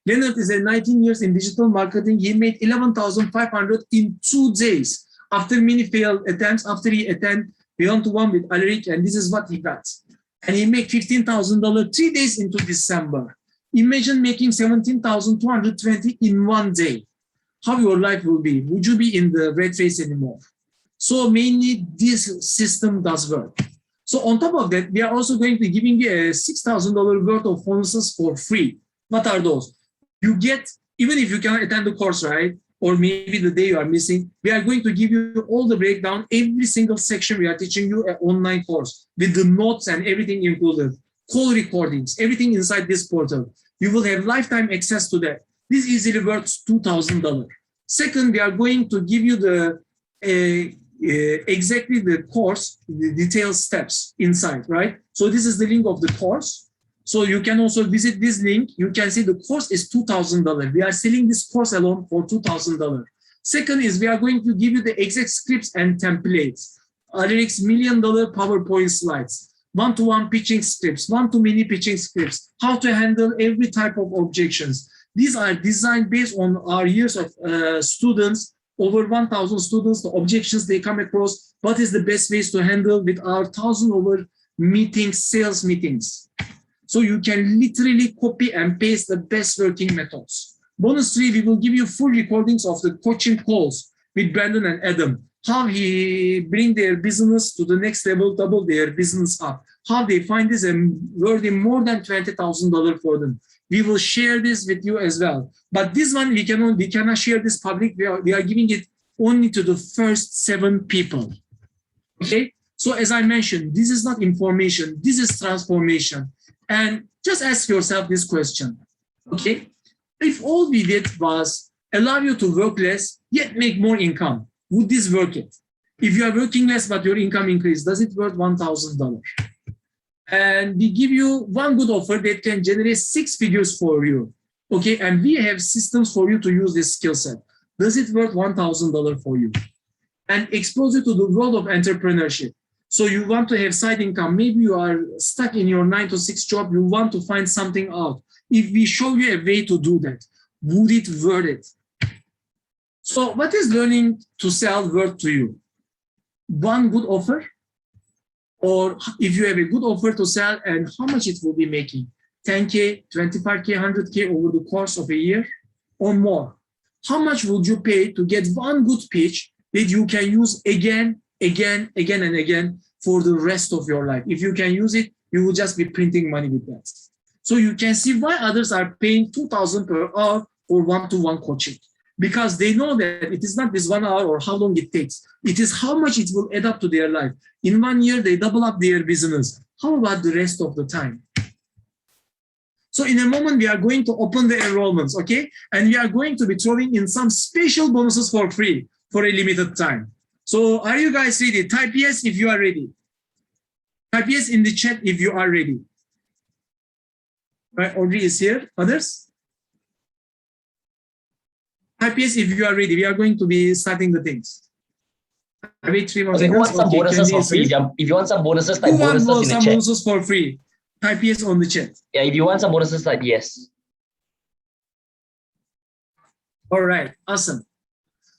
Leonard is 19 years in digital marketing. He made 11,500 in 2 days. After many failed attempts, after he attended one-to-one with Alaric, and this is what he got. And he made $15,000 3 days into December. Imagine making 17,220 in 1 day. How your life will be? Would you be in the red race anymore? So mainly this system does work. So on top of that, we are also going to giving you a $6,000 worth of bonuses for free. What are those? You get, even if you cannot attend the course, right? Or maybe the day you are missing, we are going to give you all the breakdown, every single section we are teaching you an online course with the notes and everything included, call recordings, everything inside this portal. You will have lifetime access to that. This easily worth $2,000. Second, we are going to give you the exactly the course, the detailed steps inside, right? So this is the link of the course. So you can also visit this link. You can see the course is $2,000. We are selling this course alone for $2,000. Second is we are going to give you the exact scripts and templates. Alaric's $1 million PowerPoint slides, one-to-one pitching scripts, one-to-many pitching scripts, how to handle every type of objections. These are designed based on our years of students, over 1,000 students, the objections they come across, what is the best ways to handle with our 1,000 over meetings, sales meetings. So you can literally copy and paste the best working methods. Bonus 3, we will give you full recordings of the coaching calls with Brandon and Adam, how he bring their business to the next level, double their business up, how they find this worthy more than $20,000 for them. We will share this with you as well. But this one, we cannot share this public. We are giving it only to the first 7 people. Okay? So as I mentioned, this is not information. This is transformation. And just ask yourself this question. Okay? If all we did was allow you to work less, yet make more income, would this work it? If you are working less, but your income increased, does it worth $1,000? And we give you one good offer that can generate 6 figures for you. Okay, and we have systems for you to use this skill set. Does it worth $1,000 for you? And expose you to the world of entrepreneurship. So you want to have side income. Maybe you are stuck in your 9-to-6 job. You want to find something out. If we show you a way to do that, would it worth it? So what is learning to sell worth to you? One good offer? Or if you have a good offer to sell and how much it will be making? 10K, 25K, 100K over the course of a year or more. How much would you pay to get one good pitch that you can use again, and again for the rest of your life? If you can use it, you will just be printing money with that. So you can see why others are paying $2,000 per hour for one-to-one coaching. Because they know that it is not this 1 hour or how long it takes. It is how much it will add up to their life. In 1 year, they double up their business. How about the rest of the time? So in a moment, we are going to open the enrollments, okay? And we are going to be throwing in some special bonuses for free for a limited time. So are you guys ready? Type yes if you are ready. Type yes in the chat if you are ready. Right, Audrey is here. Others? Type yes if you are ready. We are going to be starting the things. Wait 3 more seconds. Who wants some bonuses for free? If you want some bonuses, type bonuses in the chat. Bonuses for free? Type yes on the chat. Yeah, if you want some bonuses, type yes. All right, awesome.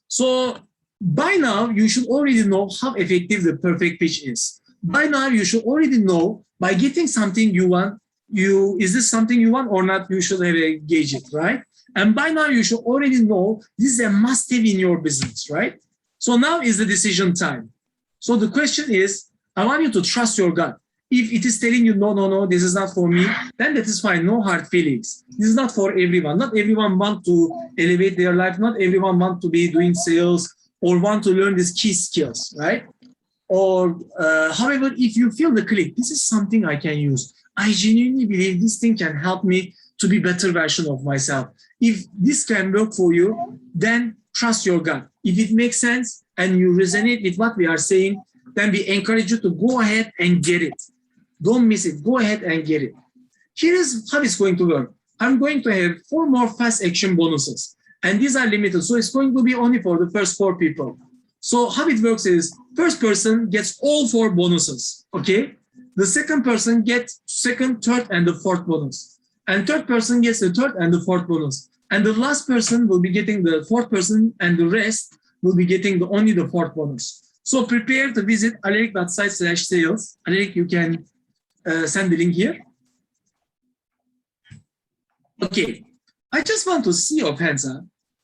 So by now, you should already know how effective the perfect pitch is. By now, you should already know by getting something you want, is this something you want or not, you should have a gauge it, right? And by now, you should already know this is a must-have in your business, right? So now is the decision time. So the question is, I want you to trust your gut. If it is telling you, no, this is not for me, then that is fine, no hard feelings. This is not for everyone. Not everyone wants to elevate their life. Not everyone wants to be doing sales or want to learn these key skills, right? Or, however, if you feel the click, this is something I can use. I genuinely believe this thing can help me to be a better version of myself. If this can work for you, then trust your gut. If it makes sense and you resonate with what we are saying, then we encourage you to go ahead and get it. Don't miss it. Go ahead and get it. Here is how it's going to work. I'm going to have 4 more fast action bonuses. And these are limited. So it's going to be only for the first 4 people. So how it works is first person gets all 4 bonuses, okay? The second person gets second, third, and the fourth bonus. And third person gets the third and the fourth bonus. And the last person will be getting the fourth person, and the rest will be getting only the fourth bonus. So prepare to visit alaric.site/sales. Alaric, you can send the link here. Okay, I just want to see your hands up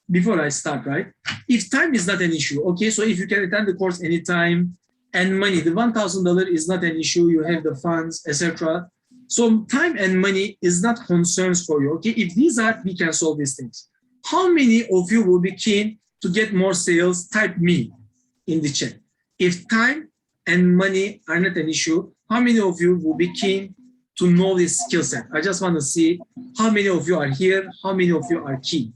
before I start, right? If time is not an issue, okay, so if you can attend the course anytime, and money, the $1,000 is not an issue, you have the funds, etc. So time and money is not concerns for you, okay? If these are, we can solve these things. How many of you will be keen to get more sales? Type me in the chat. If time and money are not an issue, how many of you will be keen to know this skill set? I just want to see how many of you are here, how many of you are keen.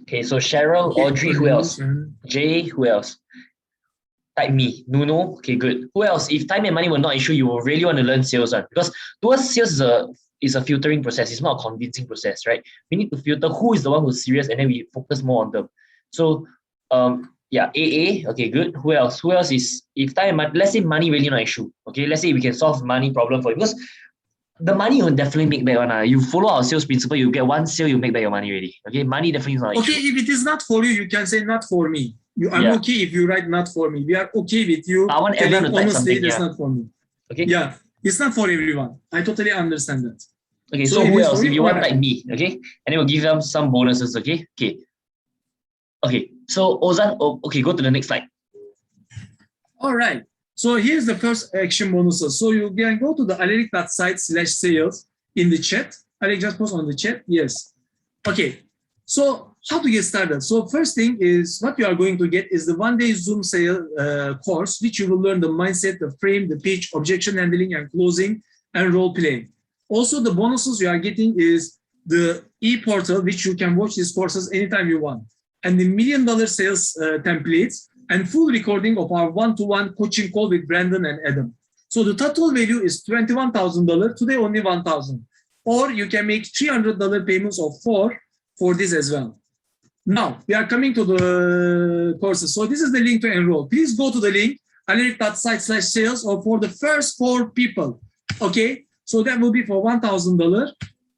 Okay, so Cheryl, okay, Audrey, who else? Jay, who else? Type me. Nuno, okay, good. Who else? If time and money were not an issue, you will really want to learn sales, right? Because towards sales is a filtering process. It's not a convincing process, right? We need to filter who is the one who's serious, and then we focus more on them. So, yeah, AA, okay, good. Who else? Who else is, if time and money, let's say money really not an issue, okay? Let's say we can solve money problem for you, because the money will definitely make back one. You follow our sales principle, you get one sale, you make back your money already. Okay, money definitely is not an issue. Okay, if it is not for you, you can say not for me. I'm okay if you write not for me. We are okay with you. I want everyone to type something. That's not for me. Okay. Yeah, it's not for everyone. I totally understand that. Okay, so who else? If you want, like me, okay, and then we'll give them some bonuses. Okay, okay, okay. So Ozan, okay, go to the next slide. All right. So here's the first action bonuses. So you can go to the alaric.site/sales in the chat. Alaric, just post on the chat. Yes. Okay. So how to get started? So first thing is what you are going to get is the one-day Zoom sale course, which you will learn the mindset, the frame, the pitch, objection handling and closing, and role playing. Also, the bonuses you are getting is the e-portal, which you can watch these courses anytime you want, and the $1 million sales templates, and full recording of our one-to-one coaching call with Brandon and Adam. So the total value is $21,000. Today only $1,000. Or you can make $300 payments of 4 for this as well. Now we are coming to the courses. So this is the link to enroll. Please go to the link alaric.site/sales, or for the first 4 people. Okay, so that will be for $1,000.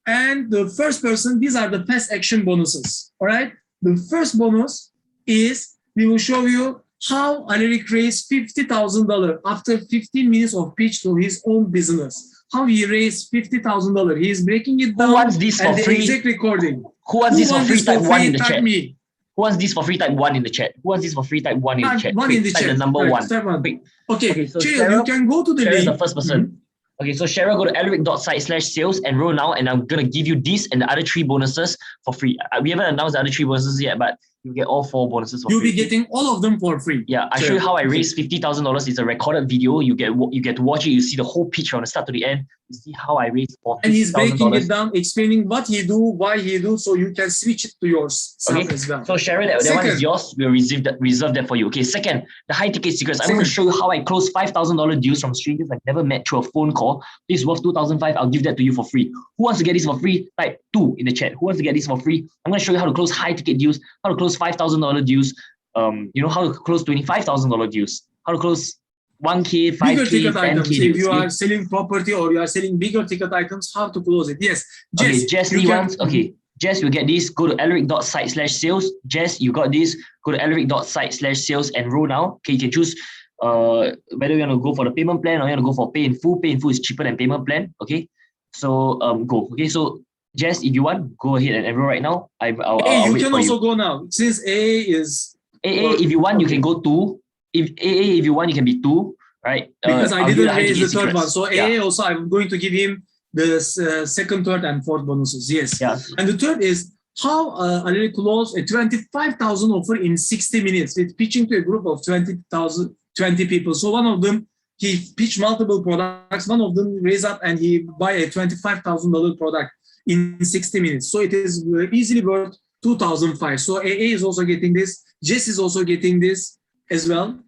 And the first person, these are the past action bonuses. All right, the first bonus is we will show you how Alaric raised $50,000 after 15 minutes of pitch to his own business. How he raised $50,000. He is breaking it down. Who wants this for free? Exact recording. Who wants this for free? Type 1 in the chat. Me. Who wants this for free? Type 1 in the chat. Who wants this for free? Type 1 in the chat. One in the chat. The number right, 1. Type 1. Wait. Okay. So Cheryl, Cheryl, you can go to the Cheryl link. is the first person. Okay, so Cheryl, go to alaric.site/sales, enroll now, and I'm gonna give you this and the other 3 bonuses for free. We haven't announced the other 3 bonuses yet, but you get all 4 bonuses for free. You'll be getting all of them for free. Yeah, I show you how I raised $50,000. It's a recorded video. You get to watch it. You see the whole pitch from the start to the end. You see how I raised $50,000. And he's breaking it down, explaining what he do, why he do, so you can switch it to yourself okay. as well. So Sharon, that one is yours. We'll reserve that for you. Okay. Second, the high ticket secrets. I'm going to show you how I close $5,000 deals from strangers I never met through a phone call. This is worth $2,500. I'll give that to you for free. Who wants to get this for free? Type 2 in the chat. Who wants to get this for free? I'm going to show you how to close high ticket deals, how to close $5,000 deals. You know, how to close $25,000 deals, how to close 1K, 5K, bigger ticket 10K items. deals. If you are selling property or you are selling bigger ticket items, how to close it? Yes. Jess, okay, Jess Lee wants. Okay, Jess, you get this. Go to alaric.site/sales. Jess, you got this. Go to alaric.site/sales. Enroll now. Okay, you can choose whether you want to go for the payment plan or you want to go for pay in full. Pay in full is cheaper than payment plan. Okay, so go. Okay, so Jess, if you want, go ahead and enroll right now. I'll you wait can for also you. go now since AA is. AA, if you want, you can go 2. If AA, if you want, you can be 2, right? Because I didn't raise the third secrets. one. So AA also, I'm going to give him the second, third, and fourth bonuses. Yes. Yeah. And the third is how Alaric closed a 25,000 offer in 60 minutes with pitching to a group of 20 people. So one of them, he pitched multiple products. One of them raised up and he buy a $25,000 product in 60 minutes. So it is easily worth $2,500. So AA is also getting this. Jess is also getting this as well.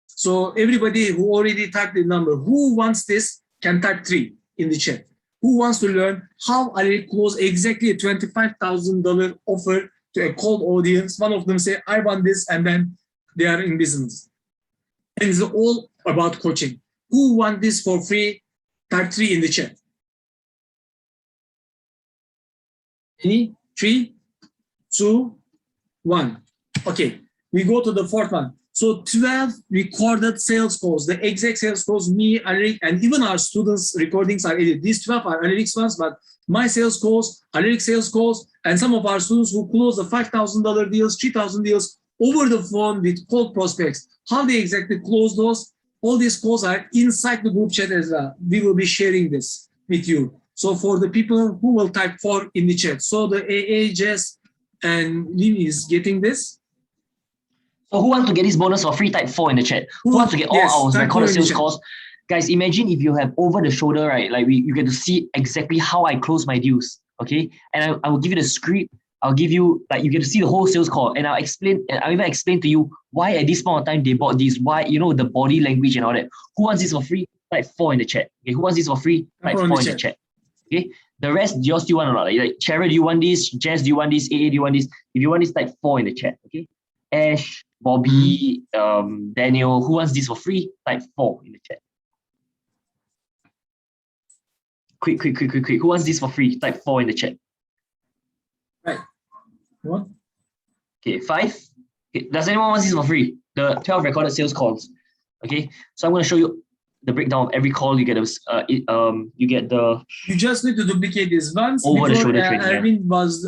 So everybody who already typed the number, who wants this, can type 3 in the chat. Who wants to learn how Alaric close exactly a $25,000 offer to a cold audience. One of them say, I want this, and then they are in business. And it's all about coaching. Who want this for free? Type 3 in the chat. Any? 3, 2, 1. Okay, we go to the fourth one. So 12 recorded sales calls, the exact sales calls, me, Alaric, and even our students' recordings are edited. These 12 are Alaric's ones, but my sales calls, Alaric sales calls, and some of our students who close the $5,000 deals, $3,000 deals over the phone with cold prospects. How they exactly close those? All these calls are inside the group chat as well. We will be sharing this with you. So for the people who will type 4 in the chat. So the AA, Jess, and Lynn is getting this. So who wants to get this bonus for free? Type 4 in the chat. Who wants to get all our recorded sales calls? Guys, imagine if you have over the shoulder, right? Like you get to see exactly how I close my deals, okay? And I will give you the script. I'll give you, like, you get to see the whole sales call, and I'll even explain to you why at this point of time they bought this, why, you know, the body language and all that. Who wants this for free? Type 4 in the chat. Okay, who wants this for free? Type 4 in the chat. Okay, the rest, do you still want or not? Like Cheryl, do you want this? Jess, do you want this? AA, do you want this? If you want this, type 4 in the chat. Okay, Ash, Bobby, Daniel, who wants this for free? Type 4 in the chat. Quick. Who wants this for free? Type 4 in the chat. Right. What? Okay, 5. Okay. Does anyone want this for free? The 12 recorded sales calls. Okay, so I'm going to show you the breakdown of every call. You get You just need to duplicate this once. Over the shoulder training. Erwin was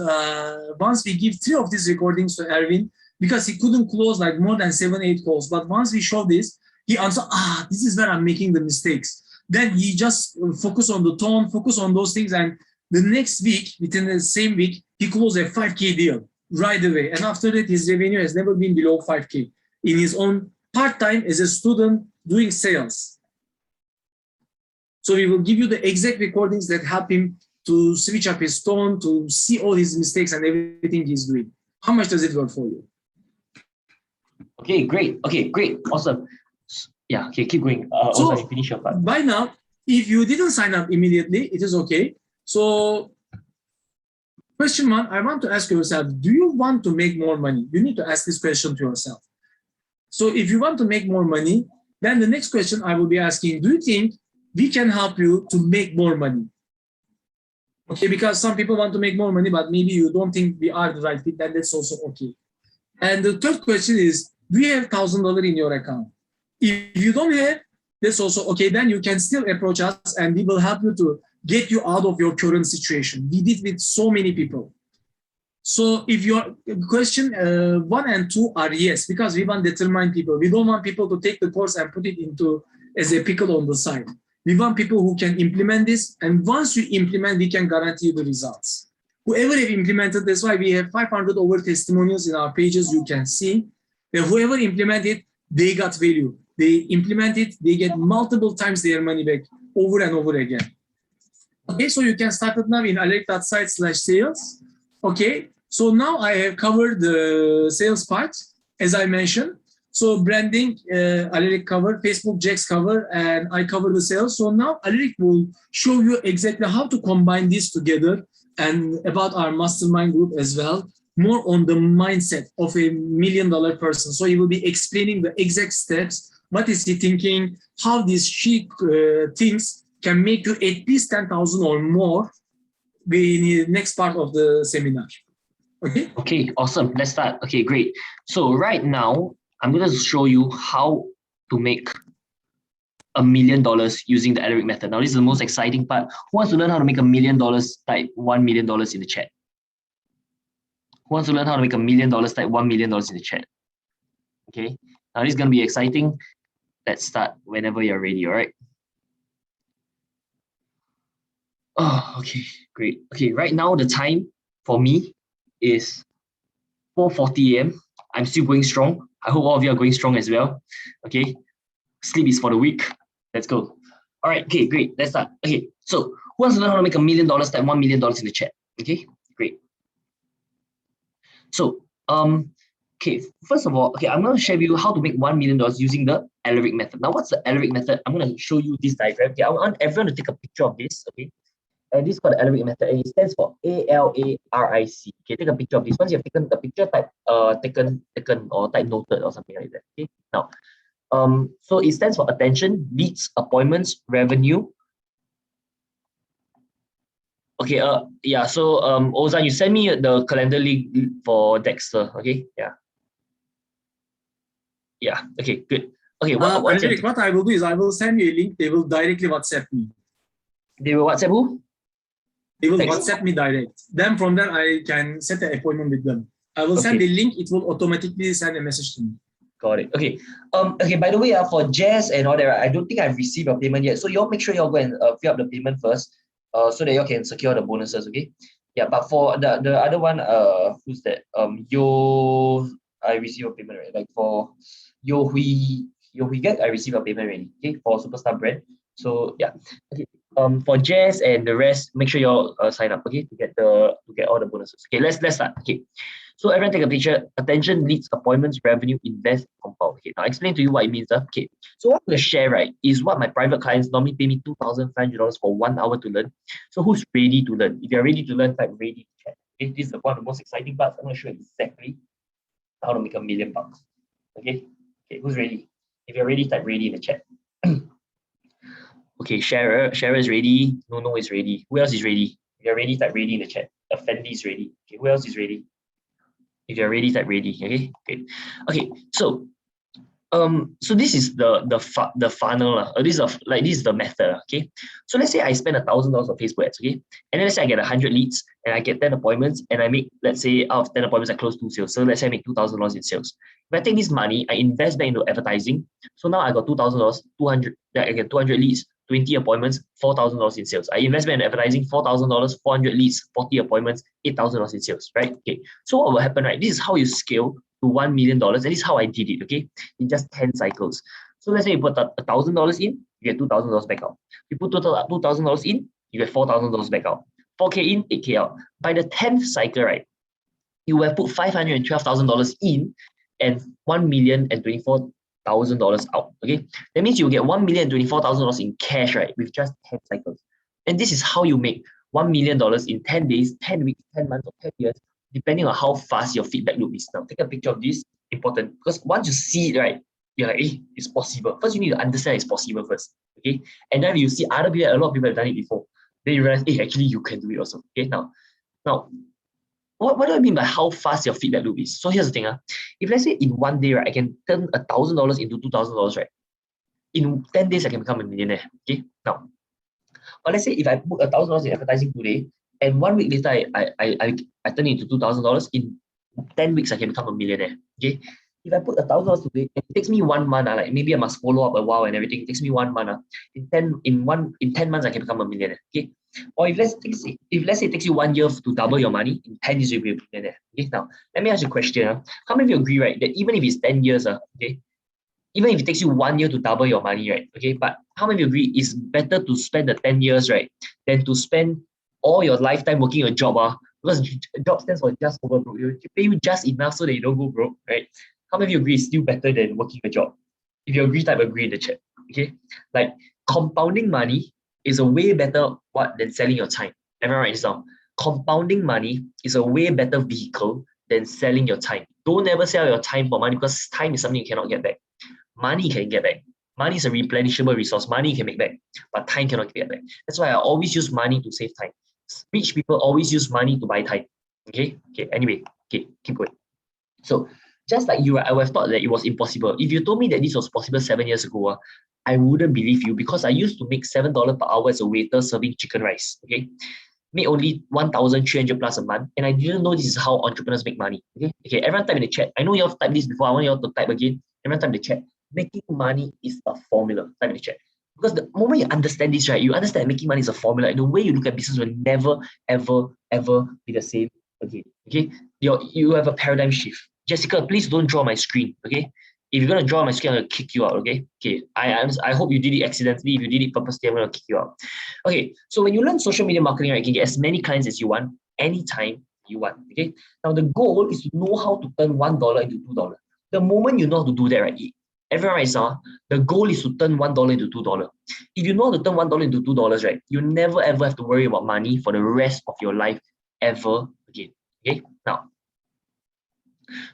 once we give 3 of these recordings to Erwin because he couldn't close like more than 7-8 calls. But once we show this, he answered, this is where I'm making the mistakes. Then he just focus on the tone, focus on those things, and the next week, within the same week, he closed a 5K deal right away. And after that, his revenue has never been below 5K in his own part-time as a student doing sales. So we will give you the exact recordings that help him to switch up his tone, to see all his mistakes and everything he's doing. How much does it work for you? Okay, great. Okay, great. Awesome. Yeah, okay, keep going. Also, finish your part. By now, if you didn't sign up immediately, it is okay. So, question 1, I want to ask yourself, do you want to make more money? You need to ask this question to yourself. So, if you want to make more money, then the next question I will be asking, do you think we can help you to make more money? Okay, because some people want to make more money, but maybe you don't think we are the right fit, then that's also okay. And the third question is, do you have $1,000 in your account? If you don't have, that's also okay. Then you can still approach us and we will help you to get you out of your current situation. We did with so many people. So if your question 1 and 2 are yes, because we want determined people. We don't want people to take the course and put it into as a pickle on the side. We want people who can implement this. And once you implement, we can guarantee you the results. Whoever have implemented, that's why we have 500 over testimonials in our pages. You can see that whoever implemented, they got value. They implement it, they get multiple times their money back over and over again. Okay, so you can start it now in alaric.site/sales. Okay, so now I have covered the sales part, as I mentioned. So branding, Alaric covered, Facebook Jack's cover, and I cover the sales. So now Alaric will show you exactly how to combine this together and about our mastermind group as well, more on the mindset of a $1 million person. So he will be explaining the exact steps. What is he thinking? How these things can make you at least 10,000 or more in the next part of the seminar. Okay? Okay, awesome. Let's start. Okay, great. So right now, I'm going to show you how to make $1 million using the Alaric method. Now, this is the most exciting part. Who wants to learn how to make $1 million? Type $1 million in the chat. Who wants to learn how to make $1 million? Type $1 million in the chat. Okay, now this is going to be exciting. Let's start whenever you're ready, all right? Oh, okay, great. Okay, right now the time for me is 4:40 AM. I'm still going strong. I hope all of you are going strong as well. Okay, sleep is for the weak. Let's go. All right, okay, great. Let's start. Okay, so who wants to learn how to make $1 million? Type $1 million in the chat. Okay, great. So, okay, first of all, okay, I'm going to share with you how to make $1 million using the Alaric method. Now, what's the Alaric method? I'm going to show you this diagram. Okay, I want everyone to take a picture of this. Okay, And this is called the Alaric method, and it stands for ALARIC. Okay, take a picture of this. Once you have taken the picture, type taken or type noted or something like that. Okay. Now, so it stands for attention, leads, appointments, revenue. Okay, yeah, so Ozan, you send me the calendar link for Dexter. Okay, yeah. Yeah, okay, good. Okay, Alaric, what I will do is I will send you a link. They will directly WhatsApp me. They will WhatsApp who? They will Text. WhatsApp me direct. Then from there I can set an appointment with them. I will send the link. It will automatically send a message to me. Got it. Okay. Okay. By the way, for Jazz and all that, I don't think I've received your payment yet. So y'all make sure y'all go and fill up the payment first, so that y'all can secure the bonuses. Okay. Yeah. But for the other one, who's that? I received a payment, right? Like for Yo Hui Get, I received a payment already. Okay. For Superstar brand. So yeah. Okay. For Jazz and the rest, make sure y'all sign up. Okay, to get all the bonuses. Okay. Let's start. Okay. So everyone take a picture. Attention, leads, appointments, revenue, invest, compound. Okay, now I explain to you what it means. Okay, so what I'm going to share, right, is what my private clients normally pay me $2,500 for 1 hour to learn. So who's ready to learn? If you're ready to learn, type ready to chat. Okay, this is one of the most exciting parts. I'm going to show you exactly how to make $1 million. Okay, who's ready? If you're ready, type ready in the chat. Okay, Sharer is ready. No is ready. Who else is ready? If you're ready, type ready in the chat. Effendi is ready. Okay, who else is ready? If you're ready, type ready. Okay. So this is the funnel. This is the method. Okay. So let's say I spend $1,000 on Facebook ads. Okay. And then let's say I get 100 leads and I get 10 appointments and I make, let's say out of 10 appointments I close 2 sales. So let's say I make $2,000 in sales. If I take this money, I invest back into advertising. So now I got $2,000, 200. I get 200 leads, 20 appointments, $4,000 in sales. I invest back in advertising, $4,000, 400 leads, 40 appointments, $8,000 in sales, right? Okay. So what will happen, right? This is how you scale to $1 million. And this is how I did it, okay? In just 10 cycles. So let's say you put $1,000 in, you get $2,000 back out. You put $2,000 in, you get $4,000 back out. 4K in, 8K out. By the 10th cycle, right, you will have put $512,000 in and $1,024,000 out. Okay, that means you get $1,024,000 in cash, right, with just 10 cycles. And this is how you make $1 million in 10 days, 10 weeks, 10 months, or 10 years, depending on how fast your feedback loop is. Now, take a picture of this. Important, because once you see it, right, you're like, hey, it's possible. First, you need to understand it's possible first. Okay, and then you see other people, a lot of people have done it before. Then you realize, hey, actually, you can do it also. Okay, now. What do I mean by how fast your feedback loop is? So here's the thing. If let's say in one day, right, I can turn $1,000 into $2,000, right? In 10 days, I can become a millionaire. Okay. Now, but let's say if I put $1,000 in advertising today, and 1 week later I turn it into $2,000, in 10 weeks I can become a millionaire. Okay. If I put $1,000 today, it takes me 1 month. Like maybe I must follow up a while and everything. It takes me 1 month. In 10 months I can become a millionaire. Okay. Or if let's say it takes you 1 year to double your money, in 10 years you'll be a millionaire. Okay. Now let me ask you a question. How many of you agree, right, that even if it's 10 years, okay, even if it takes you 1 year to double your money, right, okay, but how many of you agree it's better to spend the 10 years, right, than to spend all your lifetime working a job, because job stands for just over broke. You pay you just enough so that you don't go broke, right? How many of you agree it's still better than working a job? If you agree, type agree in the chat. Okay, like compounding money is a way better than selling your time. Everyone write this down. Compounding money is a way better vehicle than selling your time. Don't ever sell your time for money, because time is something you cannot get back. Money you can get back. Money is a replenishable resource. Money you can make back, but time cannot get back. That's why I always use money to save time. Rich people always use money to buy time. Okay. Anyway, keep going. So just like you, I would have thought that it was impossible. If you told me that this was possible 7 years ago, I wouldn't believe you, because I used to make $7 per hour as a waiter serving chicken rice. Okay, make only 1,300 plus a month, and I didn't know this is how entrepreneurs make money. Okay. Everyone type in the chat. I know you all typed this before. I want you all to type again. Everyone type in the chat. Making money is a formula. Type in the chat. Because the moment you understand this, right, you understand making money is a formula. And the way you look at business will never, ever, ever be the same again. Okay, you have a paradigm shift. Jessica, please don't draw my screen. Okay, if you're gonna draw my screen, I'm gonna kick you out. Okay. I hope you did it accidentally. If you did it purposely, I'm gonna kick you out. Okay. So when you learn social media marketing, right, you can get as many clients as you want, anytime you want. Okay. Now the goal is to know how to turn $1 into $2. The moment you know how to do that, right, everyone right now, the goal is to turn $1 into $2. If you know how to turn $1 into $2, right, you never ever have to worry about money for the rest of your life ever again. Okay, now,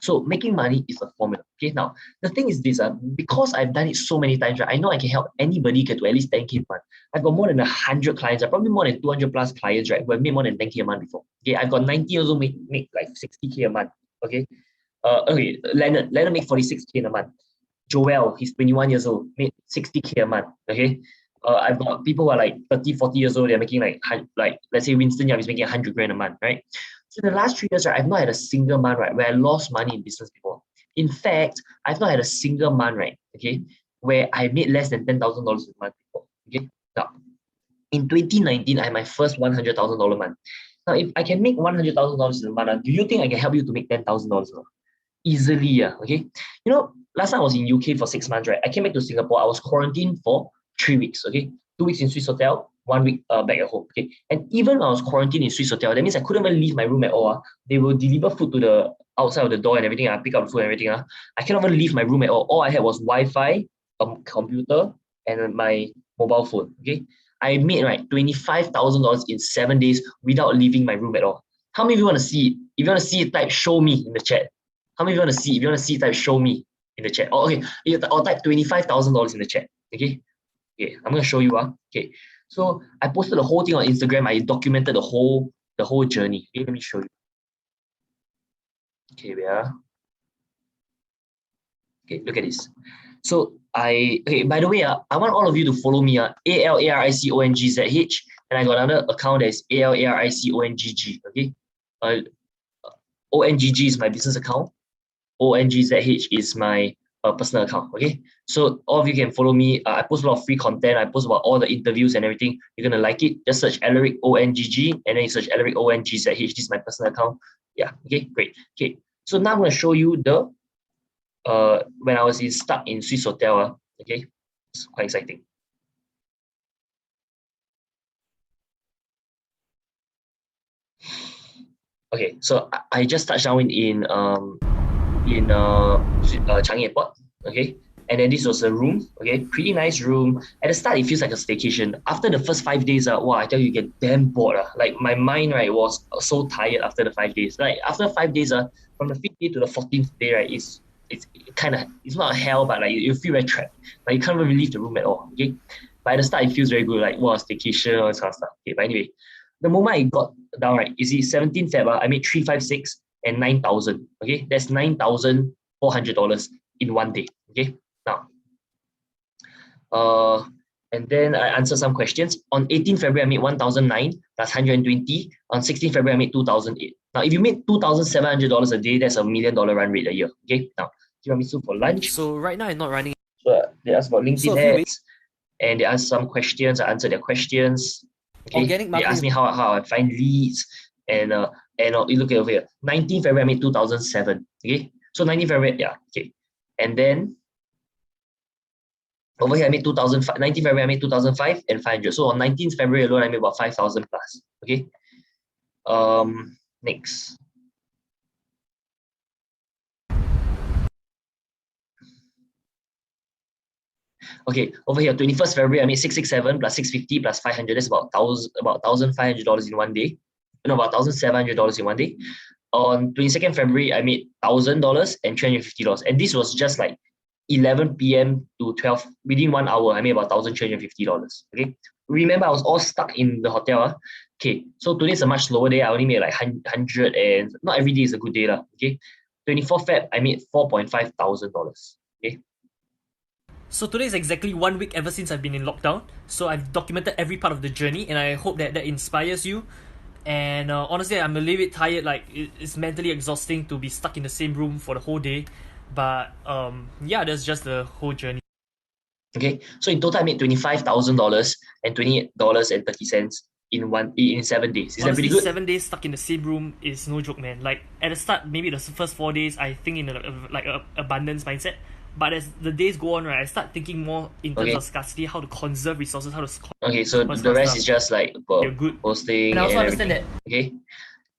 so making money is a formula. Okay, now the thing is this, because I've done it so many times, right, I know I can help anybody get to at least 10K a month. I've got more than 100 clients, probably more than 200 plus clients, right, who have made more than 10K a month before. Okay, I've got 90 years old make like 60K a month. Okay, Leonard make 46K a month. Joel, he's 21 years old, made 60K a month. Okay, I've got people who are like 30, 40 years old, they're making like let's say Winston Yap is making 100 grand a month, right? So in the last 3 years, right, I've not had a single month, right, where I lost money in business before. In fact, I've not had a single month, right, okay, where I made less than $10,000 a month before. Okay, now in 2019, I had my first $100,000 month. Now, if I can make $100,000 in a month, do you think I can help you to make $10,000? Easily, yeah. Okay. You know, last time I was in UK for 6 months, right? I came back to Singapore. I was quarantined for 3 weeks. Okay, 2 weeks in Swiss hotel, 1 week back at home. Okay, and even when I was quarantined in Swiss hotel, that means I couldn't even leave my room at all. They will deliver food to the outside of the door and everything. I pick up the food and everything. I cannot even leave my room at all. All I had was Wi-Fi, a computer, and my mobile phone. Okay, I made right $25,000 in 7 days without leaving my room at all. How many of you want to see it? If you want to see it, type show me in the chat. How many of you want to see? If you want to see, type show me in the chat. Oh, okay. I'll type $25,000 in the chat. Okay. Okay. I'm gonna show you. Okay. So I posted the whole thing on Instagram. I documented the whole journey. Okay, let me show you. Okay, Okay, look at this. So okay, by the way, I want all of you to follow me. ALARICONGZH, and I got another account that is ALARICONGG. Okay. ONGG is my business account. ONGZH is my personal account. Okay, so all of you can follow me. I post a lot of free content. I post about all the interviews and everything. You're gonna like it. Just search Alaric ONGG and then you search Alaric ONGZH. This is my personal account. Yeah. Okay. Great. Okay. So now I'm gonna show you the when I was stuck in Swiss hotel. Okay, it's quite exciting. Okay, so I just touched down in Changi Airport. Okay, and then this was a room. Okay, pretty nice room. At the start, it feels like a staycation. After the first 5 days, wow, I tell you, you get damn bored. Like my mind, right, was so tired after the 5 days. Like after 5 days, from the 5th day to the 14th day, right, it's not a hell, but like you feel very trapped. Like you can't even leave the room at all. Okay, but at the start, it feels very good. Like wow, staycation, all this kind of stuff. Okay, but anyway, the moment I got down, right, is it 17th Feb? I made 356 and 9,000. Okay, that's $9,400 in 1 day. Okay, now, and then I answered some questions. On 18th February, I made 1,009 plus 120. On 16th February, I made 2,008. Now, if you made $2,700 a day, that's $1 million run rate a year. Okay, now, tiramisu for lunch. So right now I'm not running. So they asked about LinkedIn ads, and they asked some questions. I answered their questions. Okay, they asked me how I find leads, and you look at over here. 19th February, I made 2,007. Okay, so 19th February, yeah, okay, and then over here I made 2,005. 19th February, I made 2,005 and 500. So on 19th February alone, I made about 5,000 plus. Okay, next. Okay, over here, 21st February, I made 667 plus 650 plus 500. That's about $1,500 in 1 day. No, about $1,700 in 1 day. On 22nd February, I made $1,000 and $350. And this was just like 11 p.m. to 12, within 1 hour, I made about $1,350. Okay, remember, I was all stuck in the hotel. Okay, so today's a much slower day. I only made like 100, and not every day is a good day. Okay, 24th Feb, I made $4,500. Okay. So today is exactly 1 week ever since I've been in lockdown. So I've documented every part of the journey, and I hope that inspires you. And honestly, I'm a little bit tired. Like it's mentally exhausting to be stuck in the same room for the whole day. But yeah, that's just the whole journey. Okay, so in total, I made $25,000 and $28.30 in 7 days. Is Honestly, that pretty good? 7 days stuck in the same room is no joke, man. Like at the start, maybe the first 4 days, I think in a abundance mindset. But as the days go on, right, I start thinking more in terms of scarcity, how to conserve resources, how to. Okay, so the rest is just like posting. And I also and understand everything. Okay.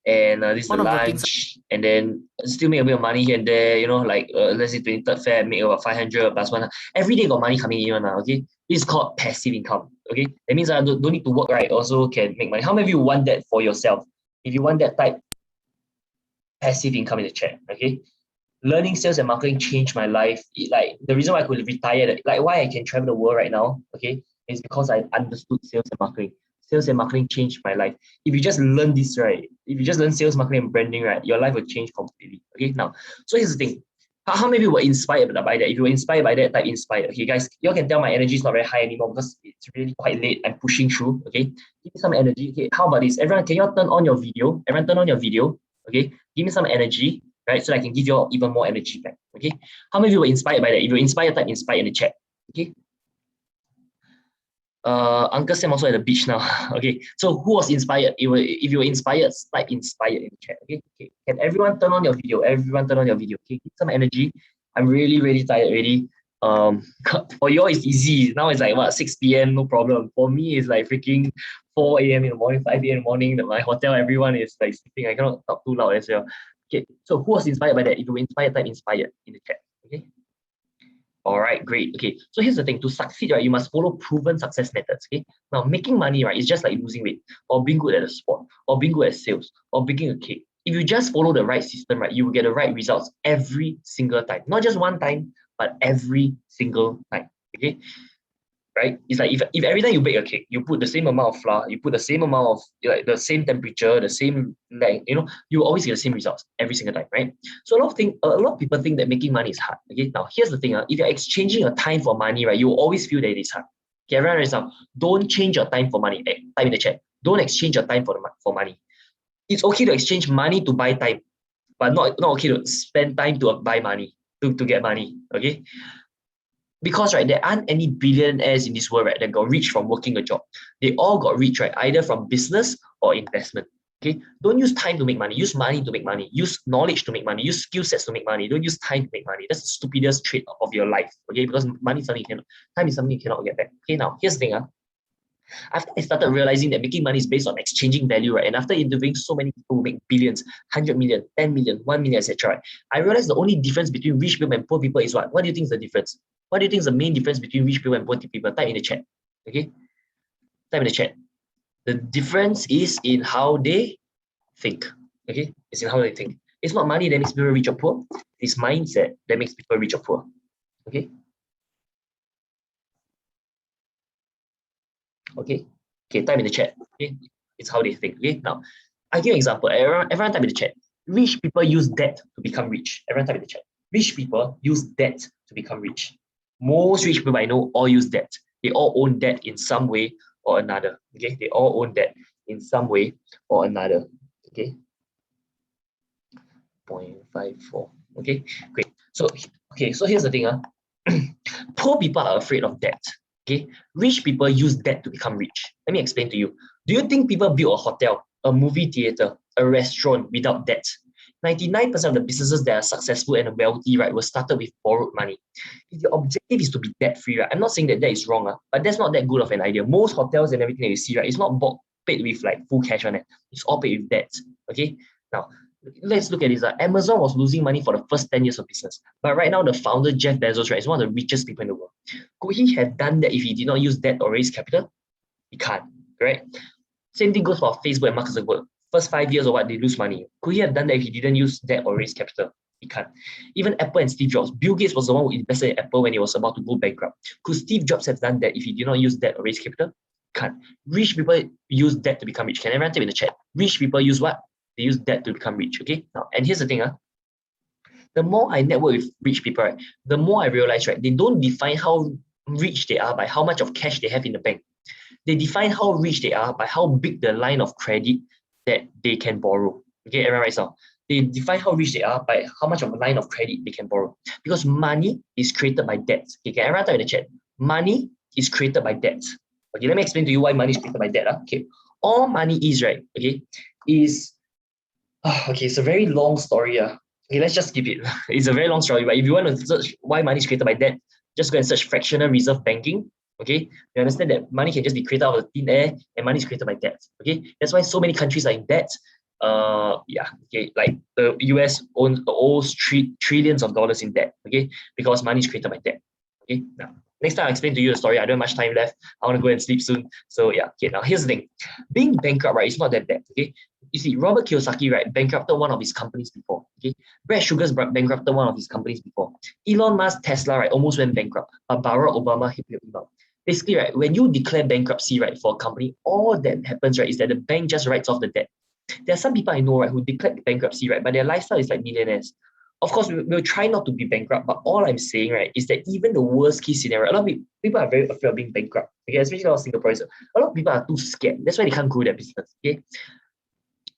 and this is the One of the lunch, and then still make a bit of money here and there, you know, like let's say 23rd Feb, make about 500 plus one. Every day got money coming in now, okay? This is called passive income, okay? That means I don't need to work, right? Also can make money. How many of you want that for yourself? If you want that, type passive income in the chat, okay? Learning sales and marketing changed my life. Like the reason why I could retire, like why I can travel the world right now, okay, is because I understood sales and marketing. Sales and marketing changed my life. If you just learn this, right, if you just learn sales, marketing, and branding, right, your life will change completely. Okay, now, so here's the thing. How many of you were inspired by that? If you were inspired by that, type inspired. Okay, guys, you can tell my energy is not very high anymore because it's really quite late. I'm pushing through. Okay, give me some energy. Okay, how about this? Everyone, can you all turn on your video? Everyone, turn on your video. Okay, give me some energy, right? So I can give you all even more energy back. Okay, how many of you were inspired by that? If you're inspired, type inspired in the chat. Okay. Uncle Sam also at the beach now. Okay, so who was inspired? If you were inspired, type inspired in the chat. Okay, can everyone turn on your video? Everyone turn on your video. Okay, give some energy. I'm really tired already. For you all it's easy. Now it's like what, 6 p.m. no problem. For me it's like freaking 4 a.m. in the morning, 5 a.m. in the morning. My hotel, everyone is like sleeping. I cannot talk too loud as well. Okay, so who was inspired by that? If you were inspired, type inspired in the chat. Okay. All right, great. Okay, so here's the thing. To succeed, right, you must follow proven success methods. Okay, now making money, right, is just like losing weight, or being good at a sport, or being good at sales, or baking a cake. If you just follow the right system, right, you will get the right results every single time. Not just one time, but every single time. Okay, right? It's like if every time you bake a cake, you put the same amount of flour, you put the same amount of, like, the same temperature, the same length, you know, you always get the same results every single time, right? So a lot of people think that making money is hard. Okay, now here's the thing. If you're exchanging your time for money, right, you will always feel that it is hard. Okay, everyone right now, don't change your time for money. Type in the chat. Don't exchange your time for money. It's okay to exchange money to buy time, but not okay to spend time to buy money, to get money. Okay. Because, right, there aren't any billionaires in this world, right, that got rich from working a job. They all got rich, right, either from business or investment. Okay, don't use time to make money. Use money to make money. Use knowledge to make money. Use skill sets to make money. Don't use time to make money. That's the stupidest trait of your life. Okay, because money is something you cannot, time is something you cannot get back. Okay, now here's the thing. After I started realizing that making money is based on exchanging value, right, and after interviewing so many people who make billions, 100 million, 10 million, 1 million, etc., right, I realized the only difference between rich people and poor people is what? What do you think is the difference? What do you think is the main difference between rich people and poor people? Type in the chat. Okay, type in the chat. The difference is in how they think. Okay, it's in how they think. It's not money that makes people rich or poor. It's mindset that makes people rich or poor. Okay. Okay, type in the chat. Okay, it's how they think. Okay, now I give you an example. Everyone type in the chat. Rich people use debt to become rich. Everyone type in the chat. Rich people use debt to become rich. Most rich people I know all use debt. They all own debt in some way or another. Okay, they all own debt in some way or another. Okay, 0.54. Okay, great. So here's the thing. Poor people are afraid of debt. Okay, rich people use debt to become rich. Let me explain to you. Do you think people build a hotel, a movie theater, a restaurant without debt? 99% of the businesses that are successful and wealthy, right, were started with borrowed money. If your objective is to be debt-free, right, I'm not saying that is wrong, but that's not that good of an idea. Most hotels and everything that you see, right, it's not paid with like full cash on it. It's all paid with debt. Okay, now let's look at this. Amazon was losing money for the first 10 years of business. But right now, the founder, Jeff Bezos, right, is one of the richest people in the world. Could he have done that if he did not use debt or raise capital? He can't, right? Same thing goes for Facebook and Mark Zuckerberg. First 5 years or what, they lose money. Could he have done that if he didn't use debt or raise capital? He can't. Even Apple and Steve Jobs. Bill Gates was the one who invested in Apple when he was about to go bankrupt. Could Steve Jobs have done that if he did not use debt or raise capital? Can't. Rich people use debt to become rich. Can everyone type in the chat? Rich people use what? They use debt to become rich. Okay. Now, and here's the thing. The more I network with rich people, right, the more I realize, right, they don't define how rich they are by how much of cash they have in the bank. They define how rich they are by how big the line of credit that they can borrow. Okay, everyone writes down. They define how rich they are by how much of a line of credit they can borrow. Because money is created by debt. Okay, can everyone type in the chat? Money is created by debt. Okay, let me explain to you why money is created by debt. Okay, all money is, right, okay, is okay, it's a very long story. Okay, let's just skip it. It's a very long story, but if you want to search why money is created by debt, just go and search fractional reserve banking. Okay, you understand that money can just be created out of the thin air, and money is created by debt. Okay, that's why so many countries are in debt. like the US owes trillions of dollars in debt, okay, because money is created by debt. Okay, now next time I'll explain to you the story. I don't have much time left. I want to go and sleep soon. So yeah, okay, now here's the thing. Being bankrupt, right, it's not that bad, okay? You see, Robert Kiyosaki, right, bankrupted one of his companies before, okay? Brad Sugar's bankrupted one of his companies before. Elon Musk, Tesla, right, almost went bankrupt. But Barack Obama hit him out. Basically, right, when you declare bankruptcy, right, for a company, all that happens, right, is that the bank just writes off the debt. There are some people I know, right, who declared bankruptcy, right, but their lifestyle is like millionaires. Of course, we'll try not to be bankrupt, but all I'm saying, right, is that even the worst case scenario, a lot of people are very afraid of being bankrupt, okay, especially a lot of Singaporeans. A lot of people are too scared. That's why they can't grow their business, okay?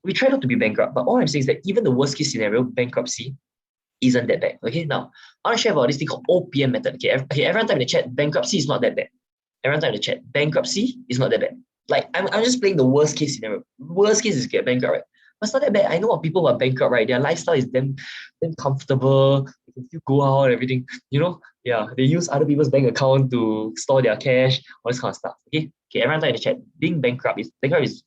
We try not to be bankrupt, but all I'm saying is that even the worst case scenario, bankruptcy, isn't that bad, okay? Now, I want to share about this thing called OPM method, okay? Everyone type in the chat, bankruptcy is not that bad. Everyone type in the chat, bankruptcy is not that bad. Like, I'm just playing the worst case scenario. Worst case is get bankrupt, right? But it's not that bad. I know of people who are bankrupt, right? Their lifestyle is them comfortable. They can still go out and everything. You know, yeah, they use other people's bank account to store their cash, all this kind of stuff. Okay, everyone type in the chat. Being bankrupt is bankruptcy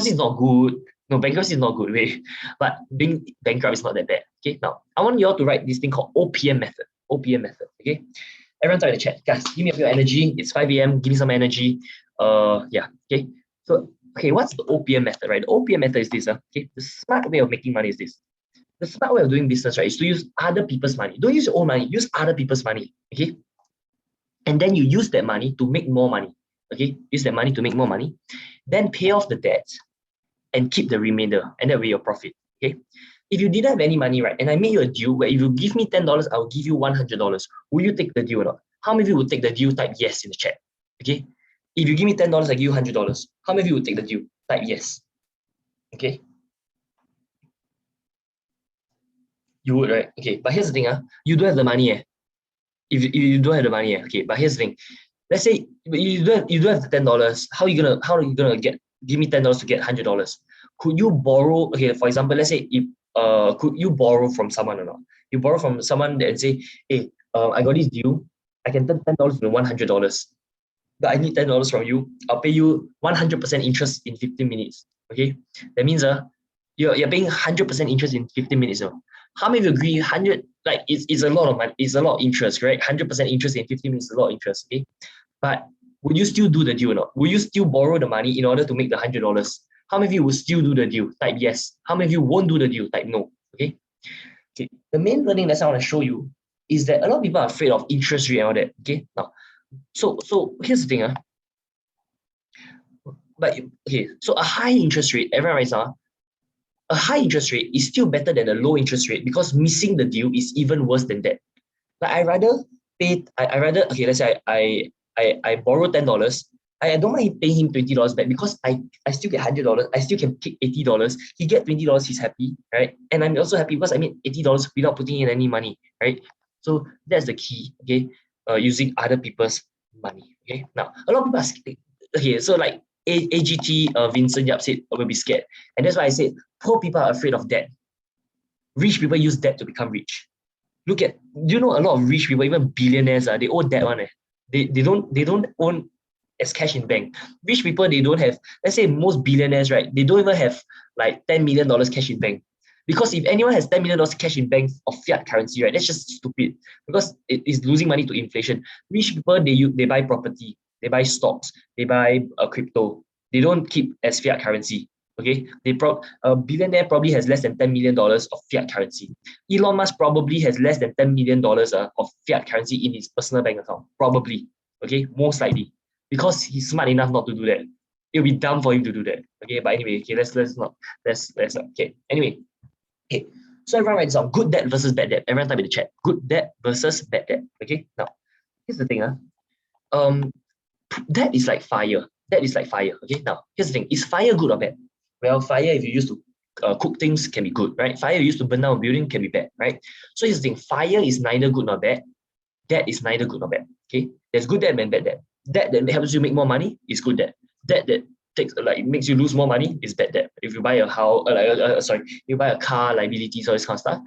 is not good. No, bankruptcy is not good, wait. But being bankrupt is not that bad. Okay, now I want you all to write this thing called OPM method. OPM method. Okay, everyone type in the chat. Guys, give me a bit of energy. It's 5 a.m. Give me some energy. Yeah. Okay. So, okay, what's the OPM method, right? The OPM method is this. Okay, the smart way of making money is this. The smart way of doing business, right, is to use other people's money. Don't use your own money. Use other people's money. Okay. And then you use that money to make more money. Okay. Use that money to make more money. Then pay off the debt and keep the remainder, and that will be your profit. Okay. If you didn't have any money, right, and I made you a deal where if you give me $10, I'll give you $100. Will you take the deal or not? How many of you would take the deal? Type yes in the chat. Okay. If you give me $10, I give you $100. How many of you would take the deal? Type yes. Okay. You would, right? Okay. But here's the thing, you don't have the money. If you don't have the money, okay. But here's the thing. Let's say you don't have the $10. How are you gonna give me $10 to get $100? Could you borrow? Okay, for example, let's say if could you borrow from someone or not? You borrow from someone and say, hey, I got this deal. I can turn $10 into $100. But I need $10 from you. I'll pay you 100% interest in 15 minutes. Okay, that means you're paying 100% interest in 15 minutes. How many of you agree? 100 it's a lot of money. It's a lot of interest, right? 100% interest in 15 minutes is a lot of interest. Okay, but would you still do the deal or not? Will you still borrow the money in order to make the $100? How many of you will still do the deal? Type yes. How many of you won't do the deal? Type no. Okay. Okay. The main learning lesson I want to show you is that a lot of people are afraid of interest rate and all that. Okay. Now, so here's the thing. But okay, so a high interest rate, everyone writes a high interest rate is still better than a low interest rate because missing the deal is even worse than that. Like I rather okay, let's say I borrow $10. I don't mind paying him $20 back because I still get $100. I still can kick $80. He get $20. He's happy, right? And I'm also happy because I made $80 without putting in any money, right? So that's the key, okay? Using other people's money, okay? Now, a lot of people are scared. Okay, so like AGT, Vincent Yap said, will be scared. And that's why I said, poor people are afraid of debt. Rich people use debt to become rich. Do you know a lot of rich people, even billionaires, they owe debt one. They don't own as cash in bank. Rich people, they don't have, let's say most billionaires, right? They don't even have like $10 million cash in bank. Because if anyone has $10 million cash in bank of fiat currency, right, that's just stupid because it is losing money to inflation. Rich people, they buy property, they buy stocks, they buy crypto. They don't keep as fiat currency. Okay, a billionaire probably has less than $10 million of fiat currency. Elon Musk probably has less than $10 million of fiat currency in his personal bank account. Probably. Okay, most likely. Because he's smart enough not to do that. It'll be dumb for him to do that. Okay, but anyway, okay, let's okay. Anyway, okay. So everyone writes down good debt versus bad debt. Everyone type in the chat. Good debt versus bad debt. Okay. Now, here's the thing. Debt is like fire. Debt is like fire. Okay. Now, here's the thing. Is fire good or bad? Well, fire, if you used to cook things, can be good, right? Fire you used to burn down a building can be bad, right? So here's the thing. Fire is neither good nor bad. Debt is neither good nor bad. Okay. There's good debt and bad debt. Debt that helps you make more money is good debt. Debt that makes you lose more money is bad debt. If you buy a house, you buy a car, liabilities, all this kind of stuff,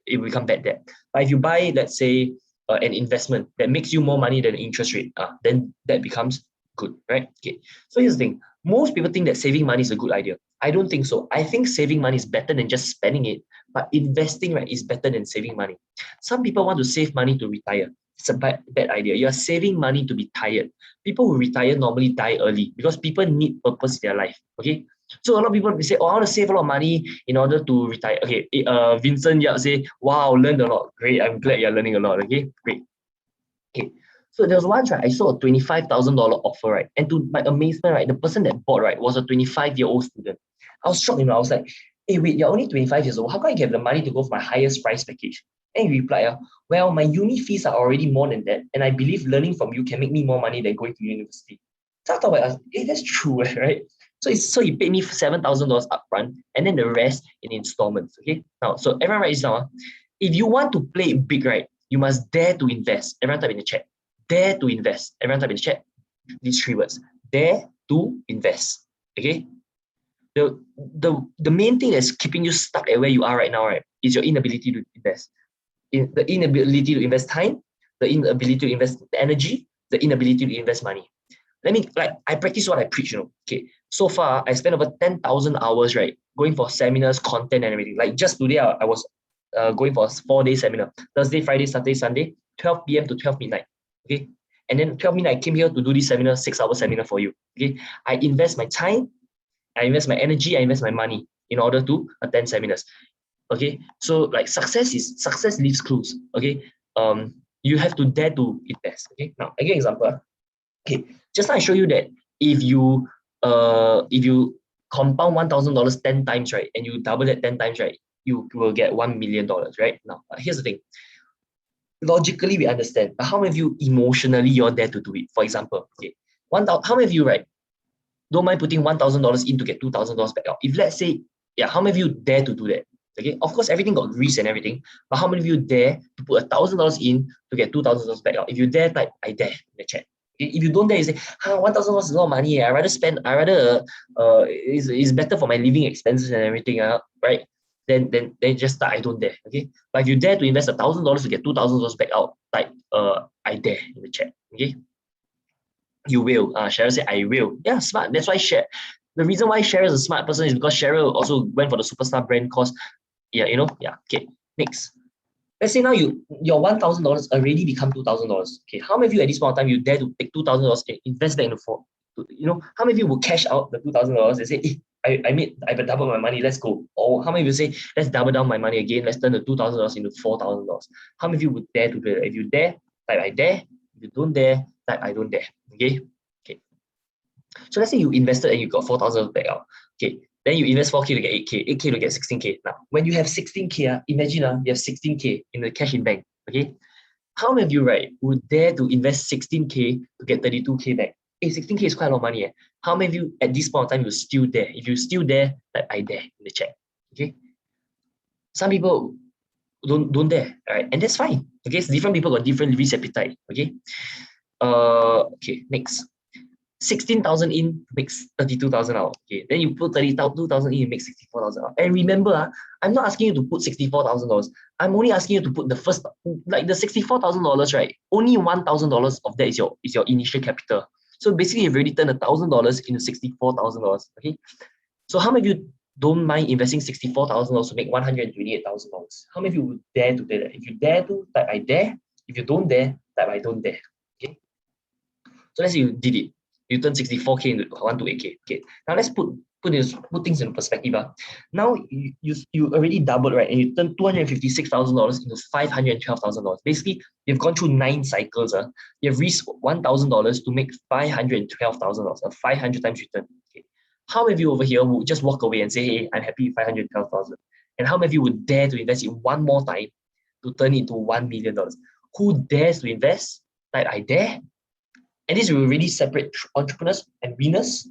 it will become bad debt. But if you buy, let's say, an investment that makes you more money than the interest rate, then that becomes good, right? Okay. So here's the thing. Most people think that saving money is a good idea. I don't think so. I think saving money is better than just spending it, but investing, right, is better than saving money. Some people want to save money to retire. It's a bad idea. You are saving money to be tired. People who retire normally die early because people need purpose in their life. Okay. So a lot of people say, oh, I want to save a lot of money in order to retire. Okay. Vincent Yap say, wow, learned a lot. Great. I'm glad you're learning a lot. Okay. Great. Okay. So there was once, right, I saw a $25,000 offer, right? And to my amazement, right, the person that bought, right, was a 25-year-old student. I was shocked, I was like, hey, wait, you're only 25 years old. How can I get the money to go for my highest price package? And he replied, well, my uni fees are already more than that. And I believe learning from you can make me more money than going to university. So I thought, about, hey, that's true, right? So he paid me $7,000 upfront and then the rest in installments. Okay. Now, so everyone write this down. If you want to play big, right, you must dare to invest. Everyone type in the chat. Dare to invest. Everyone type in the chat. These 3 words. Dare to invest. Okay. The main thing that's keeping you stuck at where you are right now, right, is your inability to invest. The inability to invest time, the inability to invest energy, the inability to invest money. I practice what I preach, Okay. So far, I spent over 10,000 hours, right, going for seminars, content, and everything. Like just today, I was going for a 4-day seminar. Thursday, Friday, Saturday, Sunday, 12 p.m. to 12 midnight. Okay. And then 12 midnight, I came here to do this seminar, 6-hour seminar for you. Okay. I invest my time, I invest my energy, I invest my money in order to attend seminars. Okay. So like success leaves clues. Okay. You have to dare to invest. Okay. Now, I give an example. Okay. Just now I show you that if you compound $1,000 10 times, right, and you double that 10 times, right, you will get $1 million, right? Now, here's the thing. Logically, we understand, but how many of you emotionally you're there to do it? For example, okay, how many of you, right, don't mind putting $1,000 in to get $2,000 back out? If let's say, yeah, how many of you dare to do that? Okay, of course, everything got risk and everything, but how many of you dare to put $1,000 in to get $2,000 back out? If you dare, type I dare in the chat. If you don't dare, you say, $1,000 is a lot of money. I rather spend. It's better for my living expenses and everything. Right? Then just type I don't dare. Okay. But if you dare to invest $1,000 to get $2,000 back out, type I dare in the chat. Okay. You will. Cheryl said I will. Yeah, smart. That's why the reason why Cheryl is a smart person is because Cheryl also went for the superstar brand course. Yeah, Yeah. Okay. Next. Let's say now your $1,000 already become $2,000. Okay, how many of you at this point of time you dare to take $2,000 and invest that in how many of you will cash out the $2,000 and say, hey, I double my money, let's go. Or how many of you say, let's double down my money again, let's turn the $2,000 into $4,000. How many of you would dare to do that? If you dare, type I dare. If you don't dare, type I don't dare. Okay. So let's say you invested and you got $4,000 back out. Okay. Then you invest 4K to get 8K, 8K to get 16K. Now, when you have 16K, imagine you have 16K in the cash in bank. Okay. How many of you, right, would dare to invest 16K to get 32K back? Hey, 16K is quite a lot of money. Eh? How many of you at this point of time you still dare? If you still dare, type I dare in the chat. Okay. Some people don't dare. All right. And that's fine. Okay. So different people got different risk appetite. Okay. Okay, next. 16,000 in makes 32,000 out. Okay, then you put 32,000 in, it makes 64,000 out. And remember, I'm not asking you to put $64,000. I'm only asking you to put the first, like the $64,000, right? Only $1,000 of that is your initial capital. So basically, you've already turned $1,000 into $64,000. Okay, so how many of you don't mind investing $64,000 to make $128,000? How many of you would dare to do that? If you dare to, type I dare. If you don't dare, type I don't dare. Okay, so let's say you did it. You turn 64K into 128K. Okay. Now let's put things in perspective. Now you already doubled, right? And you turn $256,000 into $512,000. Basically, you've gone through 9 cycles. You've risked $1,000 to make $512,000, a 500 times return. Okay. How many of you over here would just walk away and say, hey, I'm happy with $512,000? And how many of you would dare to invest it one more time to turn it into $1 million? Who dares to invest? Type I dare. And this will really separate entrepreneurs and winners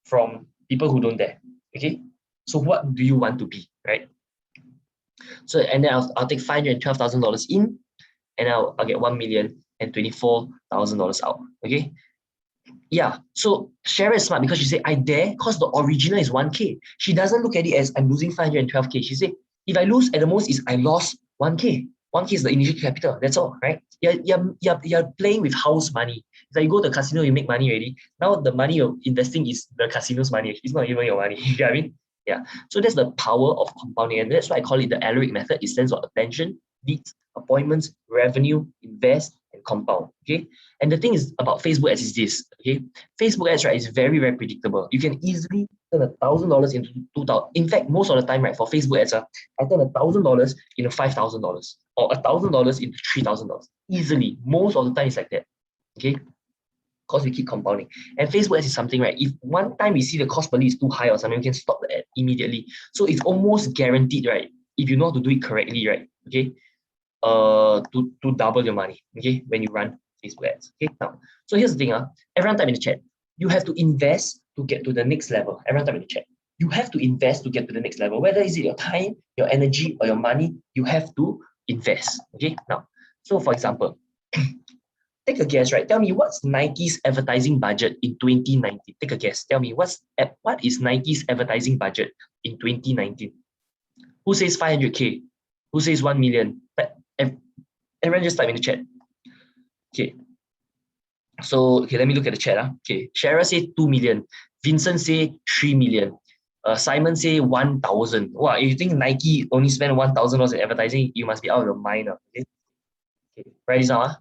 from people who don't dare. Okay. So what do you want to be, right? So and then I'll take $512,000 in, and I'll get $1,024,000 out. Okay. Yeah. So Cheryl is smart because she said I dare because the original is 1K. She doesn't look at it as I'm losing 512K. She said if I lose at the most is I lost 1K. 1K is the initial capital. That's all, right? You're playing with house money. It's like you go to the casino, you make money already. Now the money you're investing is the casino's money. It's not even your money. You get what I mean? Yeah. So that's the power of compounding. And that's why I call it the Alaric method. It stands for attention, leads, appointments, revenue, invest, and compound. Okay. And the thing is about Facebook ads is this. Okay. Facebook ads, right, is very, very predictable. You can easily turn $1,000 into 2,000. In fact, most of the time, right, for Facebook ads, I turn $1,000 into $5,000 or $1,000 into $3,000. Easily. Most of the time it's like that. Okay. Because we keep compounding. And Facebook ads is something, right? If one time we see the cost per lead is too high or something, we can stop the ad immediately. So it's almost guaranteed, right? If you know how to do it correctly, right? Okay. To double your money, okay, when you run Facebook ads. Okay. Now, so here's the thing. Everyone type in the chat. You have to invest to get to the next level. Everyone type in the chat. You have to invest to get to the next level. Whether is it your time, your energy, or your money, you have to invest. Okay. Now, so for example, take a guess, right? Tell me what's Nike's advertising budget in 2019? Take a guess. Tell me what is Nike's advertising budget in 2019? Who says 500K? Who says 1 million? Everyone just type in the chat. Okay. So, okay, let me look at the chat. Okay, Shara say 2 million. Vincent say 3 million. Simon say 1,000. Wow, if you think Nike only spent $1,000 in advertising, you must be out of your mind. Okay. Okay, write this down.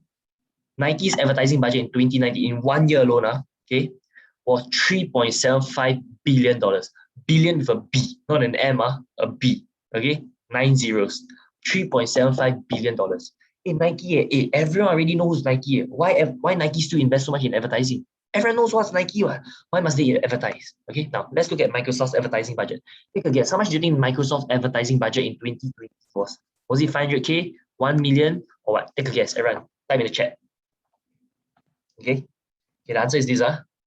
Nike's advertising budget in 2019 in 1 year alone, okay, was $3.75 billion. Billion with a B, not an M, a B. Okay, 9 zeros. $3.75 billion. Hey, Nike, everyone already knows Nike. Why Nike still invest so much in advertising? Everyone knows what's Nike. Why must they advertise? Okay, now let's look at Microsoft's advertising budget. Take a guess. How much do you think Microsoft's advertising budget in 2020 was? Was it 500K, 1 million, or what? Take a guess, everyone. Type in the chat. Okay. Okay, the answer is this.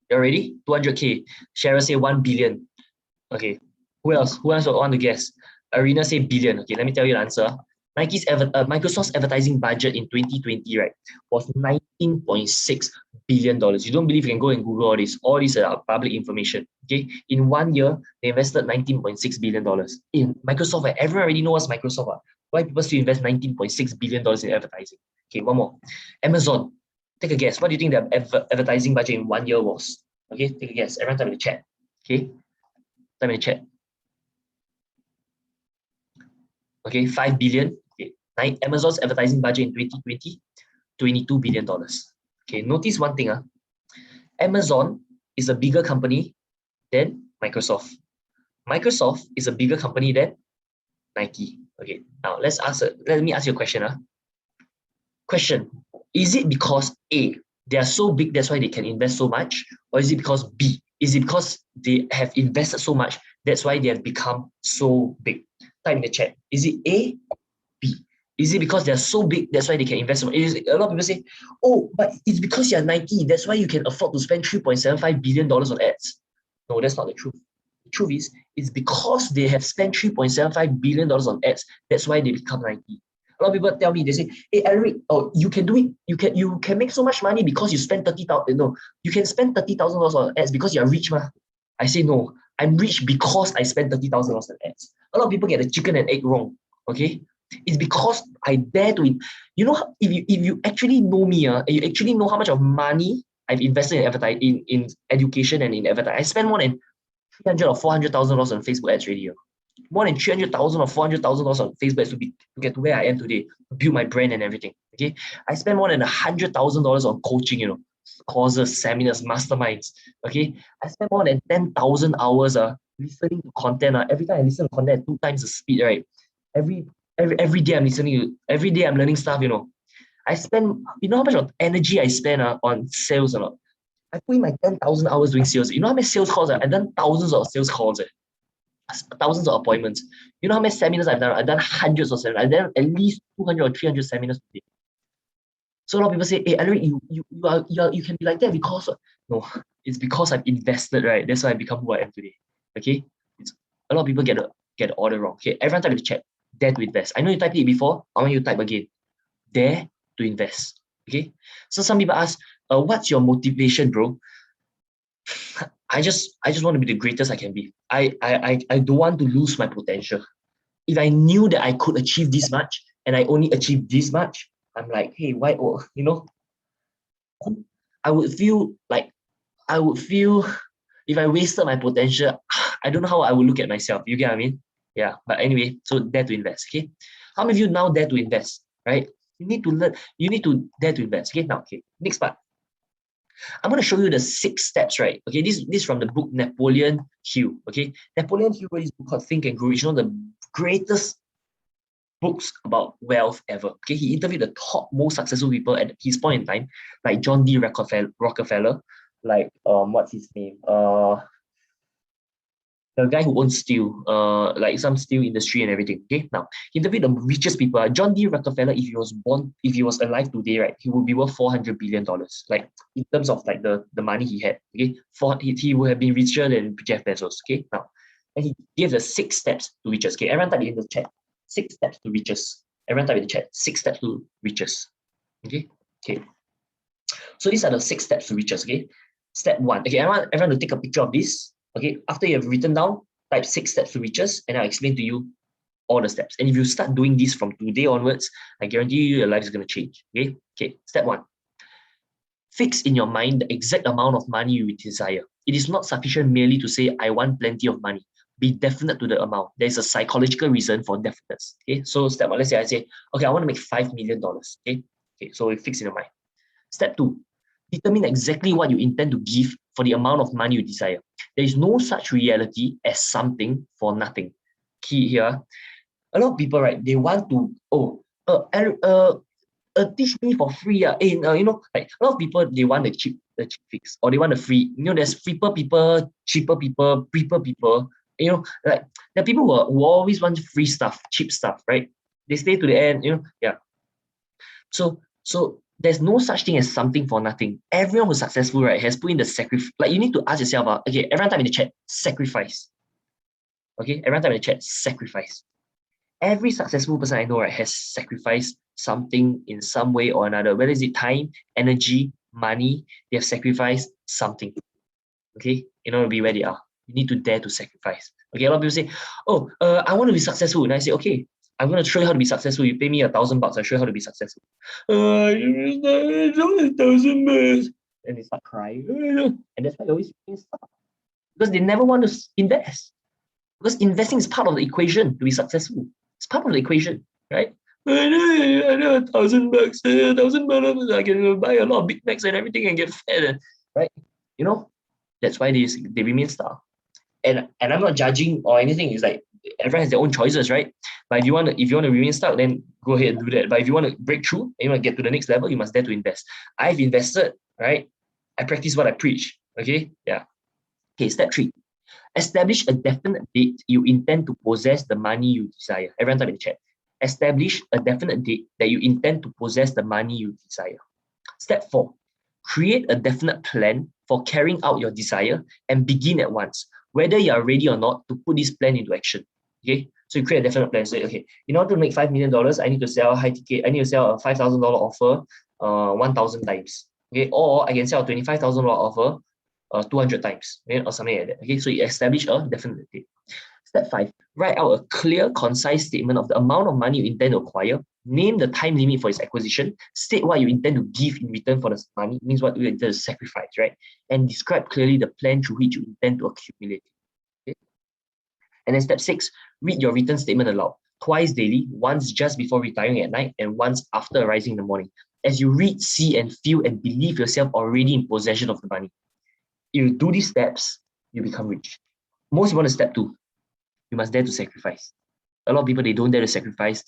You ready? 200K. Cheryl say 1 billion. Okay. Who else? Who else would want to guess? Arena say billion. Okay, let me tell you the answer. Microsoft's advertising budget in 2020, right, was $19.6 billion. You don't believe you can go and Google all this. All these are public information. Okay. In 1 year, they invested $19.6 billion. In Microsoft, everyone already knows what's Microsoft. Why people still invest $19.6 billion in advertising? Okay, one more. Amazon. Take a guess. What do you think the advertising budget in 1 year was? Okay, take a guess. Everyone type in the chat. Okay, type in the chat. Okay, 5 billion. Okay, Amazon's advertising budget in 2020, $22 billion. Okay, notice one thing. Amazon is a bigger company than Microsoft. Microsoft is a bigger company than Nike. Okay, now let me ask you a question. Question. Is it because A, they are so big, that's why they can invest so much? Or is it because B, is it because they have invested so much, that's why they have become so big? Type in the chat. Is it A, B? Is it because they're so big, that's why they can invest so much? A lot of people say, oh, but it's because you're Nike, that's why you can afford to spend $3.75 billion on ads. No, that's not the truth. The truth is, it's because they have spent $3.75 billion on ads, that's why they become Nike. A lot of people tell me, they say, hey, Alaric, you can do it. You can make so much money because you spend $30,000. No, you can spend $30,000 on ads because you're rich, ma. I say no. I'm rich because I spend $30,000 on ads. A lot of people get the chicken and egg wrong. Okay, it's because I dare to. You know, if you actually know me, you actually know how much of money I've invested in advertising, in education and in advertising. I spend more than $300,000 or $400,000 on Facebook ads radio. More than $300,000 or $400,000 on Facebook ads to get to where I am today, to build my brand and everything. Okay, I spend more than $100,000 on coaching, courses, seminars, masterminds. Okay, I spend more than 10,000 hours listening to content. Every time I listen to content at 2 times the speed, right? Every day I'm listening. Every day I'm learning stuff. I spend. You know how much of energy I spend on sales or not? I put in my 10,000 hours doing sales. You know how many sales calls I've done? Thousands of sales calls. Thousands of appointments. You know how many seminars I've done? I've done hundreds of seminars. I've done at least 200 or 300 seminars today. So a lot of people say, hey, Alaric, you can be like that because no, it's because I've invested, right? That's why I become who I am today. Okay? A lot of people get the order wrong. Okay, everyone type in the chat, dare to invest. I know you typed it before, I want you to type again. Dare to invest. Okay? So some people ask, what's your motivation, bro? I just want to be the greatest I can be. I don't want to lose my potential. If I knew that I could achieve this much and I only achieved this much, I'm like, hey, why? I would feel if I wasted my potential, I don't know how I would look at myself. You get what I mean? Yeah. But anyway, so dare to invest. Okay. How many of you now dare to invest? Right? You need to learn. You need to dare to invest. Okay. Now, okay. Next part. I'm going to show you the 6 steps, right? Okay, this from the book Napoleon Hill. Okay, Napoleon Hill wrote this book called Think and Grow Rich, one of the greatest books about wealth ever. Okay, he interviewed the top most successful people at his point in time, like John D. Rockefeller, like what's his name? The guy who owns steel, like some steel industry and everything. Okay, now he interviewed the richest people. John D. Rockefeller, if he was alive today, right, he would be worth $400 billion. Like in terms of like the money he had. Okay, he would have been richer than Jeff Bezos. Okay, now, and he gave the 6 steps to riches. Okay, everyone type in the chat. 6 steps to riches. Everyone type in the chat. 6 steps to riches. Okay, okay. So these are the 6 steps to riches. Okay, step 1. Okay, everyone to take a picture of this. Okay, after you have written down, type 6 steps to riches, and I'll explain to you all the steps. And if you start doing this from today onwards, I guarantee you your life is going to change. Okay, okay. Step 1. Fix in your mind the exact amount of money you desire. It is not sufficient merely to say, I want plenty of money. Be definite to the amount. There's a psychological reason for definiteness. Okay, so step 1, let's say I say, okay, I want to make $5 million. Okay, okay, so we fix in your mind. Step 2. Determine exactly what you intend to give for the amount of money you desire. There is no such reality as something for nothing. Key here. A lot of people, right, they want to, teach me for free. Like a lot of people, they want the cheap fix, or they want the free. There's cheaper people, cheaper people. Like there are people who always want free stuff, cheap stuff, right? They stay to the end, yeah. So there's no such thing as something for nothing. Everyone who's successful, right, has put in the sacrifice. Like you need to ask yourself, okay, everyone type in the chat, sacrifice. Okay, everyone type in the chat, sacrifice. Every successful person I know, right, has sacrificed something in some way or another. Whether it's time, energy, money, they have sacrificed something. Okay, in order to be where they are. You need to dare to sacrifice. Okay, a lot of people say, I want to be successful. And I say, okay, I'm going to show you how to be successful. You pay me $1,000, I'll show you how to be successful. $1,000. And they start crying. And that's why they always stop. Because they never want to invest. Because investing is part of the equation to be successful. It's part of the equation, right? I know $1,000, $1,000. I can buy a lot of Big Macs and everything and get fat, right? That's why they remain stuck. And I'm not judging or anything. It's like everyone has their own choices, right? But if you want to remain stuck, then go ahead and do that. But if you want to break through and you want to get to the next level, you must dare to invest. I've invested, right? I practice what I preach. Okay, yeah. Okay, step 3. Establish a definite date you intend to possess the money you desire. Everyone type in the chat. Establish a definite date that you intend to possess the money you desire. Step 4. Create a definite plan for carrying out your desire and begin at once, whether you are ready or not to put this plan into action. Okay, so you create a definite plan. Say, okay, in order to make $5 million, I need to sell high ticket. I need to sell a $5,000 offer 1,000 times. Okay, or I can sell a $25,000 offer 200 times, or something like that. Okay, so you establish a definite date. Step 5, write out a clear, concise statement of the amount of money you intend to acquire. Name the time limit for its acquisition. State what you intend to give in return for the money. Means what you intend to sacrifice, right? And describe clearly the plan through which you intend to accumulate. Okay. And then step 6, read your written statement aloud. Twice daily, once just before retiring at night, and once after arising in the morning. As you read, see, and feel and believe yourself already in possession of the money. If you do these steps, you become rich. Most important is step 2. You must dare to sacrifice. A lot of people, they don't dare to sacrifice.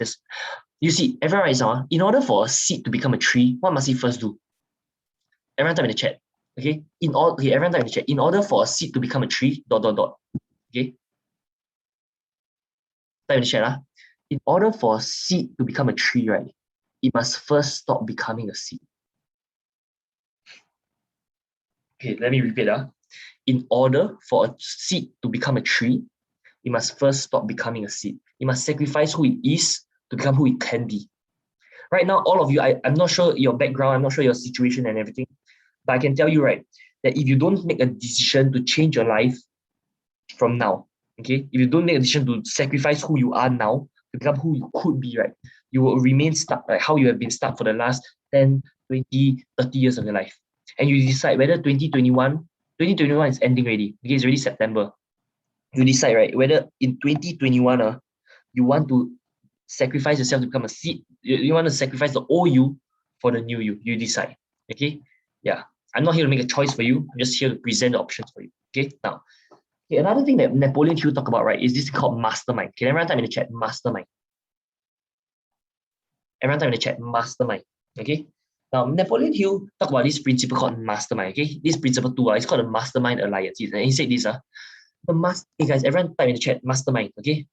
You see, everyone right now, in order for a seed to become a tree, what must it first do? Everyone type in the chat. Okay? Everyone type in the chat. In order for a seed to become a tree, ... Okay? Type in the chat. In order for a seed to become a tree, right, it must first stop becoming a seed. Okay, let me repeat. In order for a seed to become a tree, it must first stop becoming a seed. It must sacrifice who it is to become who it can be. Right now, all of you, I'm not sure your background, I'm not sure your situation and everything, but I can tell you, right, that if you don't make a decision to change your life from now, okay, if you don't make a decision to sacrifice who you are now to become who you could be, right, you will remain stuck, like how you have been stuck for the last 10, 20, 30 years of your life. And you decide whether 2021 is ending already, okay, it's already September. you decide, right, whether in 2021 you want to sacrifice yourself to become a seed. You want to sacrifice the old you for the new you. You decide. Okay. Yeah. I'm not here to make a choice for you. I'm just here to present the options for you. Okay. Now, okay, another thing that Napoleon Hill talked about, right, is this called mastermind. Can everyone type in the chat mastermind? Everyone type in the chat mastermind. Okay. Now, Napoleon Hill talked about this principle called mastermind. Okay. This principle 2, it's called the mastermind alliance. And he said this, hey guys, everyone type in the chat mastermind. Okay.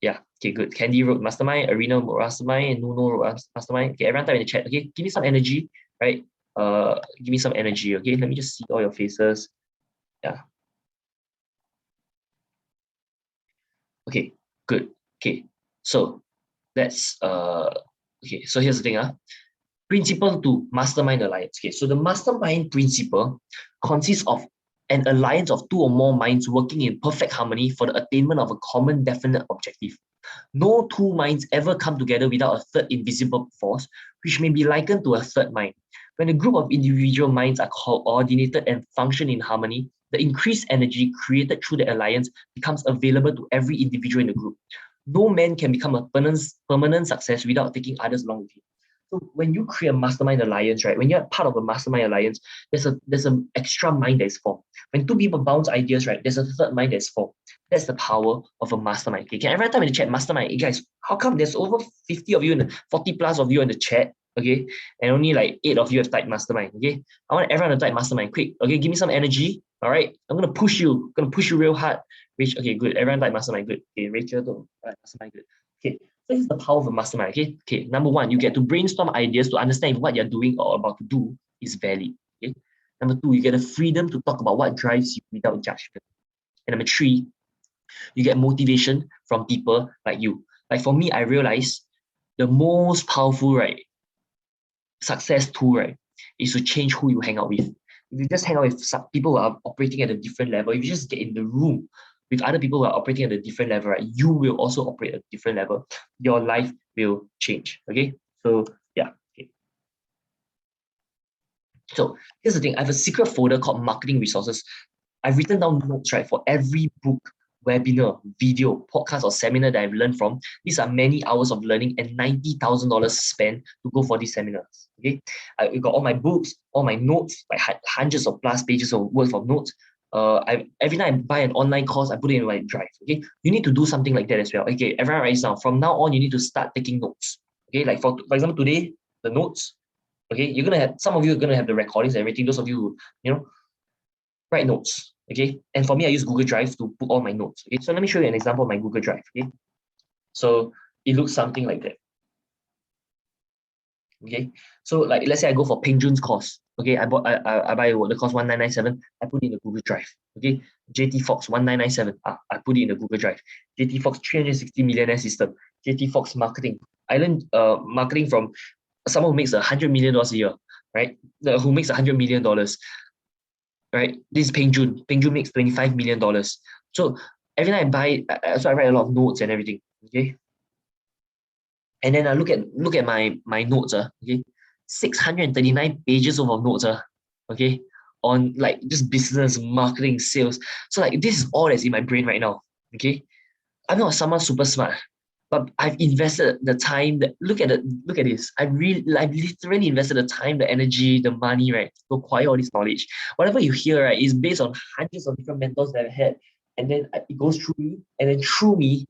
Yeah, okay, good. Candy wrote mastermind, Arena wrote mastermind, Nuno wrote mastermind. Okay, everyone type in the chat. Okay, give me some energy, right? Give me some energy. Okay, let me just see all your faces. Yeah. Okay, good. Okay, so that's okay. So here's the thing. Principle 2, mastermind alliance. Okay, so the mastermind principle consists of an alliance of 2 or more minds working in perfect harmony for the attainment of a common definite objective. No 2 minds ever come together without a third invisible force, which may be likened to a third mind. When a group of individual minds are coordinated and function in harmony, the increased energy created through the alliance becomes available to every individual in the group. No man can become a permanent success without taking others along with him. So when you create a mastermind alliance, right, when you're part of a mastermind alliance, there's an extra mind that is formed. When 2 people bounce ideas, right, there's a third mind that's formed. That's the power of a mastermind. Okay, can everyone type in the chat mastermind? Hey guys, how come there's over 50 of you and 40 plus of you in the chat? Okay, and only like 8 of you have typed mastermind. Okay, I want everyone to type mastermind quick. Okay, give me some energy. All right, I'm gonna push you. Real hard. Rachel, okay, good. Everyone type mastermind. Good. Okay, Rachel, don't. Mastermind. Good. Okay. So this is the power of a mastermind. Okay. Okay. Number 1, you get to brainstorm ideas to understand if what you're doing or about to do is valid. Okay. Number 2, you get the freedom to talk about what drives you without judgment. And number 3, you get motivation from people like you. Like for me, I realized the most powerful, right, success tool, right, is to change who you hang out with. If you just hang out with some people who are operating at a different level, if you just get in the room with other people who are operating at a different level, right, you will also operate at a different level. Your life will change. Okay. So yeah. Okay. So here's the thing. I have a secret folder called marketing resources. I've written down notes, right, for every book, webinar, video, podcast, or seminar that I've learned from. These are many hours of learning and $90,000 spent to go for these seminars. Okay, I got all my books, all my notes, like hundreds of plus pages of worth of notes. Every time I buy an online course, I put it in my drive. Okay, you need to do something like that as well. Okay, everyone writes down. From now on, you need to start taking notes. Okay, like for example, today the notes. Okay, you're gonna have some of you are gonna have the recordings and everything. Those of you who, write notes. Okay, and for me, I use Google Drive to put all my notes. Okay, so let me show you an example of my Google Drive. Okay, so it looks something like that. Okay, so like let's say I go for Peng Jun's course. Okay, I buy the course 1997. I put it in the Google Drive. Okay, JT Fox 1997. I put it in the Google Drive. JT Fox 360 millionaire system. JT Fox marketing. I learned marketing from someone who makes $100 million a year, right? Who makes $100 million. Right, this is Peng Jun. Peng Jun makes $25 million. So every time I buy, so I write a lot of notes and everything. Okay, and then I look at my notes. Okay, 639 pages of notes. Okay, on like just business, marketing, sales. So like this is all that's in my brain right now. Okay, I'm not someone super smart, but I've invested the time. Look at this. I've literally invested the time, the energy, the money, right, to acquire all this knowledge. Whatever you hear, right, is based on hundreds of different mentors that I've had, and then it goes through me, and then through me,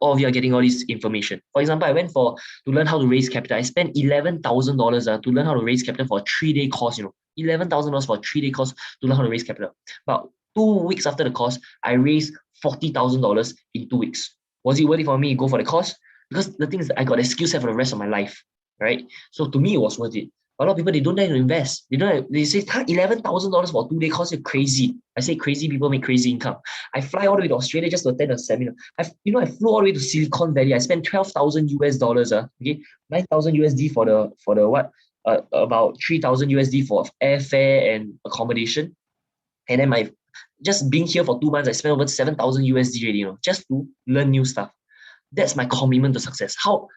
all of you are getting all this information. For example, I went to learn how to raise capital. I spent $11,000 to learn how to raise capital for a 3-day course. $11,000 for a 3-day course to learn how to raise capital. But 2 weeks after the course, I raised $40,000 in 2 weeks. Was it worth it for me to go for the course? Because the thing is that I got a skill set for the rest of my life, right? So to me, it was worth it. A lot of people, they don't dare to invest. They say $11,000 for a 2-day course. You're crazy. I say crazy people make crazy income. I fly all the way to Australia just to attend a seminar. I flew all the way to Silicon Valley. I spent $12,000 okay, 9,000 USD for the what? About 3,000 USD for airfare and accommodation. And then just being here for 2 months, I spent over 7,000 USD already, just to learn new stuff. That's my commitment to success. How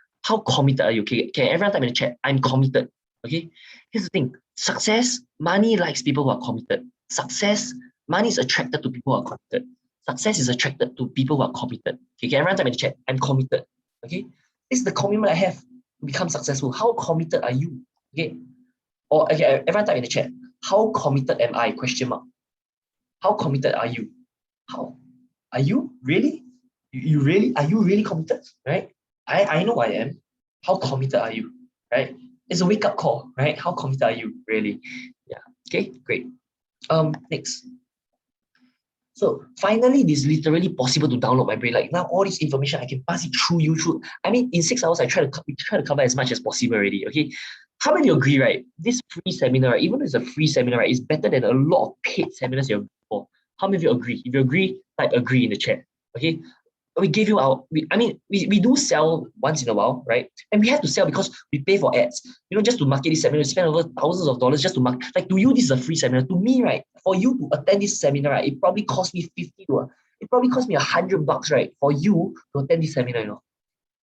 committed are you? Okay, everyone type in the chat, I'm committed. Okay, here's the thing. Success, money likes people who are committed. Success, money is attracted to people who are committed. Success is attracted to people who are committed. Okay, can everyone type in the chat? I'm committed. Okay, this is the commitment I have to become successful. How committed are you? Okay, or okay, everyone type in the chat. How committed am I? Question mark. How committed are you? How are you really? You really are you really committed? Right? I know I am. How committed are you? Right? It's a wake up call. Right? How committed are you really? Yeah. Okay. Great. Next. So finally, it is literally possible to download my brain. Like now, all this information I can pass it through you through. I mean, in 6 hours, I try to cover as much as possible already. Okay, how many of you agree? Right, this free seminar, even though it's a free seminar, right, is better than a lot of paid seminars you've before. How many of you agree? If you agree, type agree in the chat. Okay. We give you our, we do sell once in a while, right? And we have to sell because we pay for ads. You know, just to market this seminar, we spend over thousands of dollars just to market. Like to you, this is a free seminar. To me, right, for you to attend this seminar, right, it probably cost me it probably cost me $100, right, for you to attend this seminar. You know,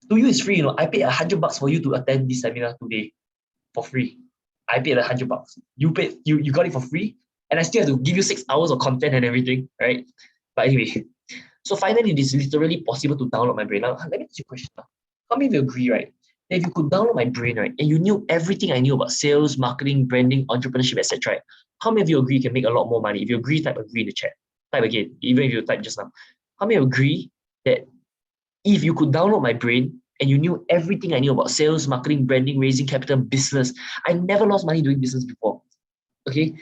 to you it's free. You know, I paid $100 for you to attend this seminar today for free. I paid $100. You paid, you got it for free, and I still have to give you 6 hours of content and everything, right? But anyway. So finally, it is literally possible to download my brain. Now, let me ask you a question. How many of you agree, right? That if you could download my brain, right, and you knew everything I knew about sales, marketing, branding, entrepreneurship, etc., right, how many of you agree you can make a lot more money? If you agree, type agree in the chat. Type again, even if you type just now. How many of you agree that if you could download my brain and you knew everything I knew about sales, marketing, branding, raising capital, business, I never lost money doing business before. Okay.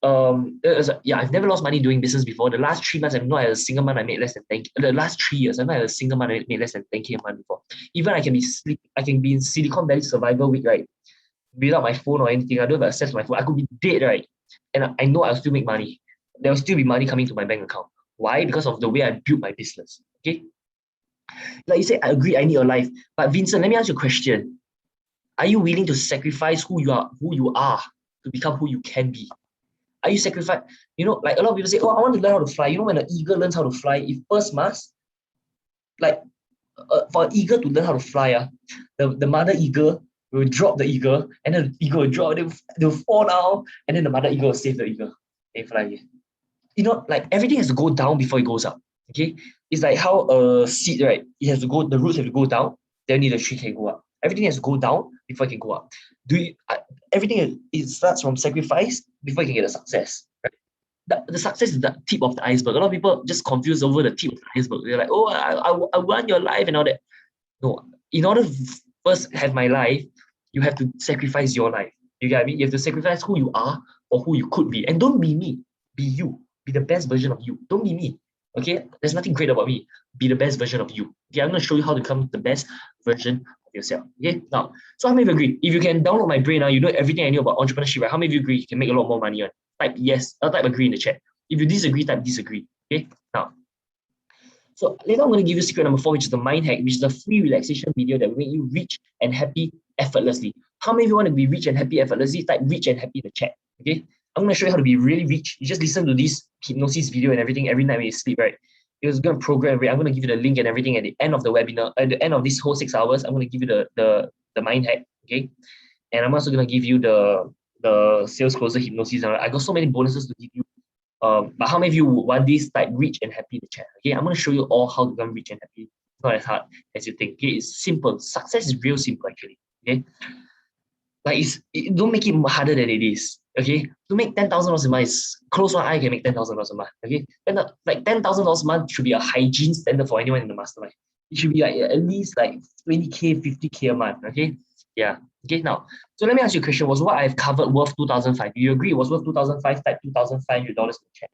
I've never lost money doing business before. The last 3 months, I've not had a single month I made less than 10K. The last 3 years, I've not had a single month I made less than 10K a month before. Even I can be in Silicon Valley Survivor Week, right? Without my phone or anything, I don't have access to my phone. I could be dead, right? And I know I'll still make money. There will still be money coming to my bank account. Why? Because of the way I built my business. Okay. Like you said, I agree, I need a life. But Vincent, let me ask you a question. Are you willing to sacrifice who you are to become who you can be? Are you sacrifice? You know, like a lot of people say, oh, I want to learn how to fly. You know, when an eagle learns how to fly, it first must, like, for an eagle to learn how to fly, the mother eagle will drop the eagle, and then the eagle will drop, they'll fall down, and then the mother eagle will save the eagle. They fly again. You know, like everything has to go down before it goes up. Okay, it's like how a seed, right? It has to go. The roots have to go down. Then the tree can go up. Everything has to go down before it can go up. Everything it starts from sacrifice before you can get a success. Right? The success is the tip of the iceberg. A lot of people just confuse over the tip of the iceberg. They're like, oh, I want your life and all that. No, in order to first have my life, you have to sacrifice your life. You get what I mean? You have to sacrifice who you are or who you could be. And don't be me. Be you. Be the best version of you. Don't be me. Okay? There's nothing great about me. Be the best version of you. Okay, I'm going to show you how to become the best version of yourself. Okay? Now, so how many of you agree? If you can download my brain now, you know everything I know about entrepreneurship, right? How many of you agree you can make a lot more money on? Type yes. I'll type agree in the chat. If you disagree, type disagree. Okay? Now, so later I'm going to give you secret number 4, which is the mind hack, which is the free relaxation video that will make you rich and happy effortlessly. How many of you want to be rich and happy effortlessly? Type rich and happy in the chat. Okay? I'm going to show you how to be really rich. You just listen to this hypnosis video and everything every night when you sleep, right? It was going to program. I'm going to give you the link and everything at the end of the webinar. At the end of this whole 6 hours, I'm going to give you the mind hack. Okay? And I'm also going to give you the sales closer hypnosis. I got so many bonuses to give you. But how many of you want this? Type rich and happy in the chat. Okay, I'm going to show you all how to become rich and happy. It's not as hard as you think. Okay, it's simple. Success is real simple actually. Okay, like don't make it harder than it is. Okay, to make $10,000 a month, close one eye can make $10,000 a month. Okay, and like $10,000 a month should be a hygiene standard for anyone in the mastermind. It should be like at least like 20K, 50K a month. Okay, yeah. Okay, now, so let me ask you a question. Was what I've covered worth 2005? Do you agree it was worth 2005? Type $2,500 in the chat.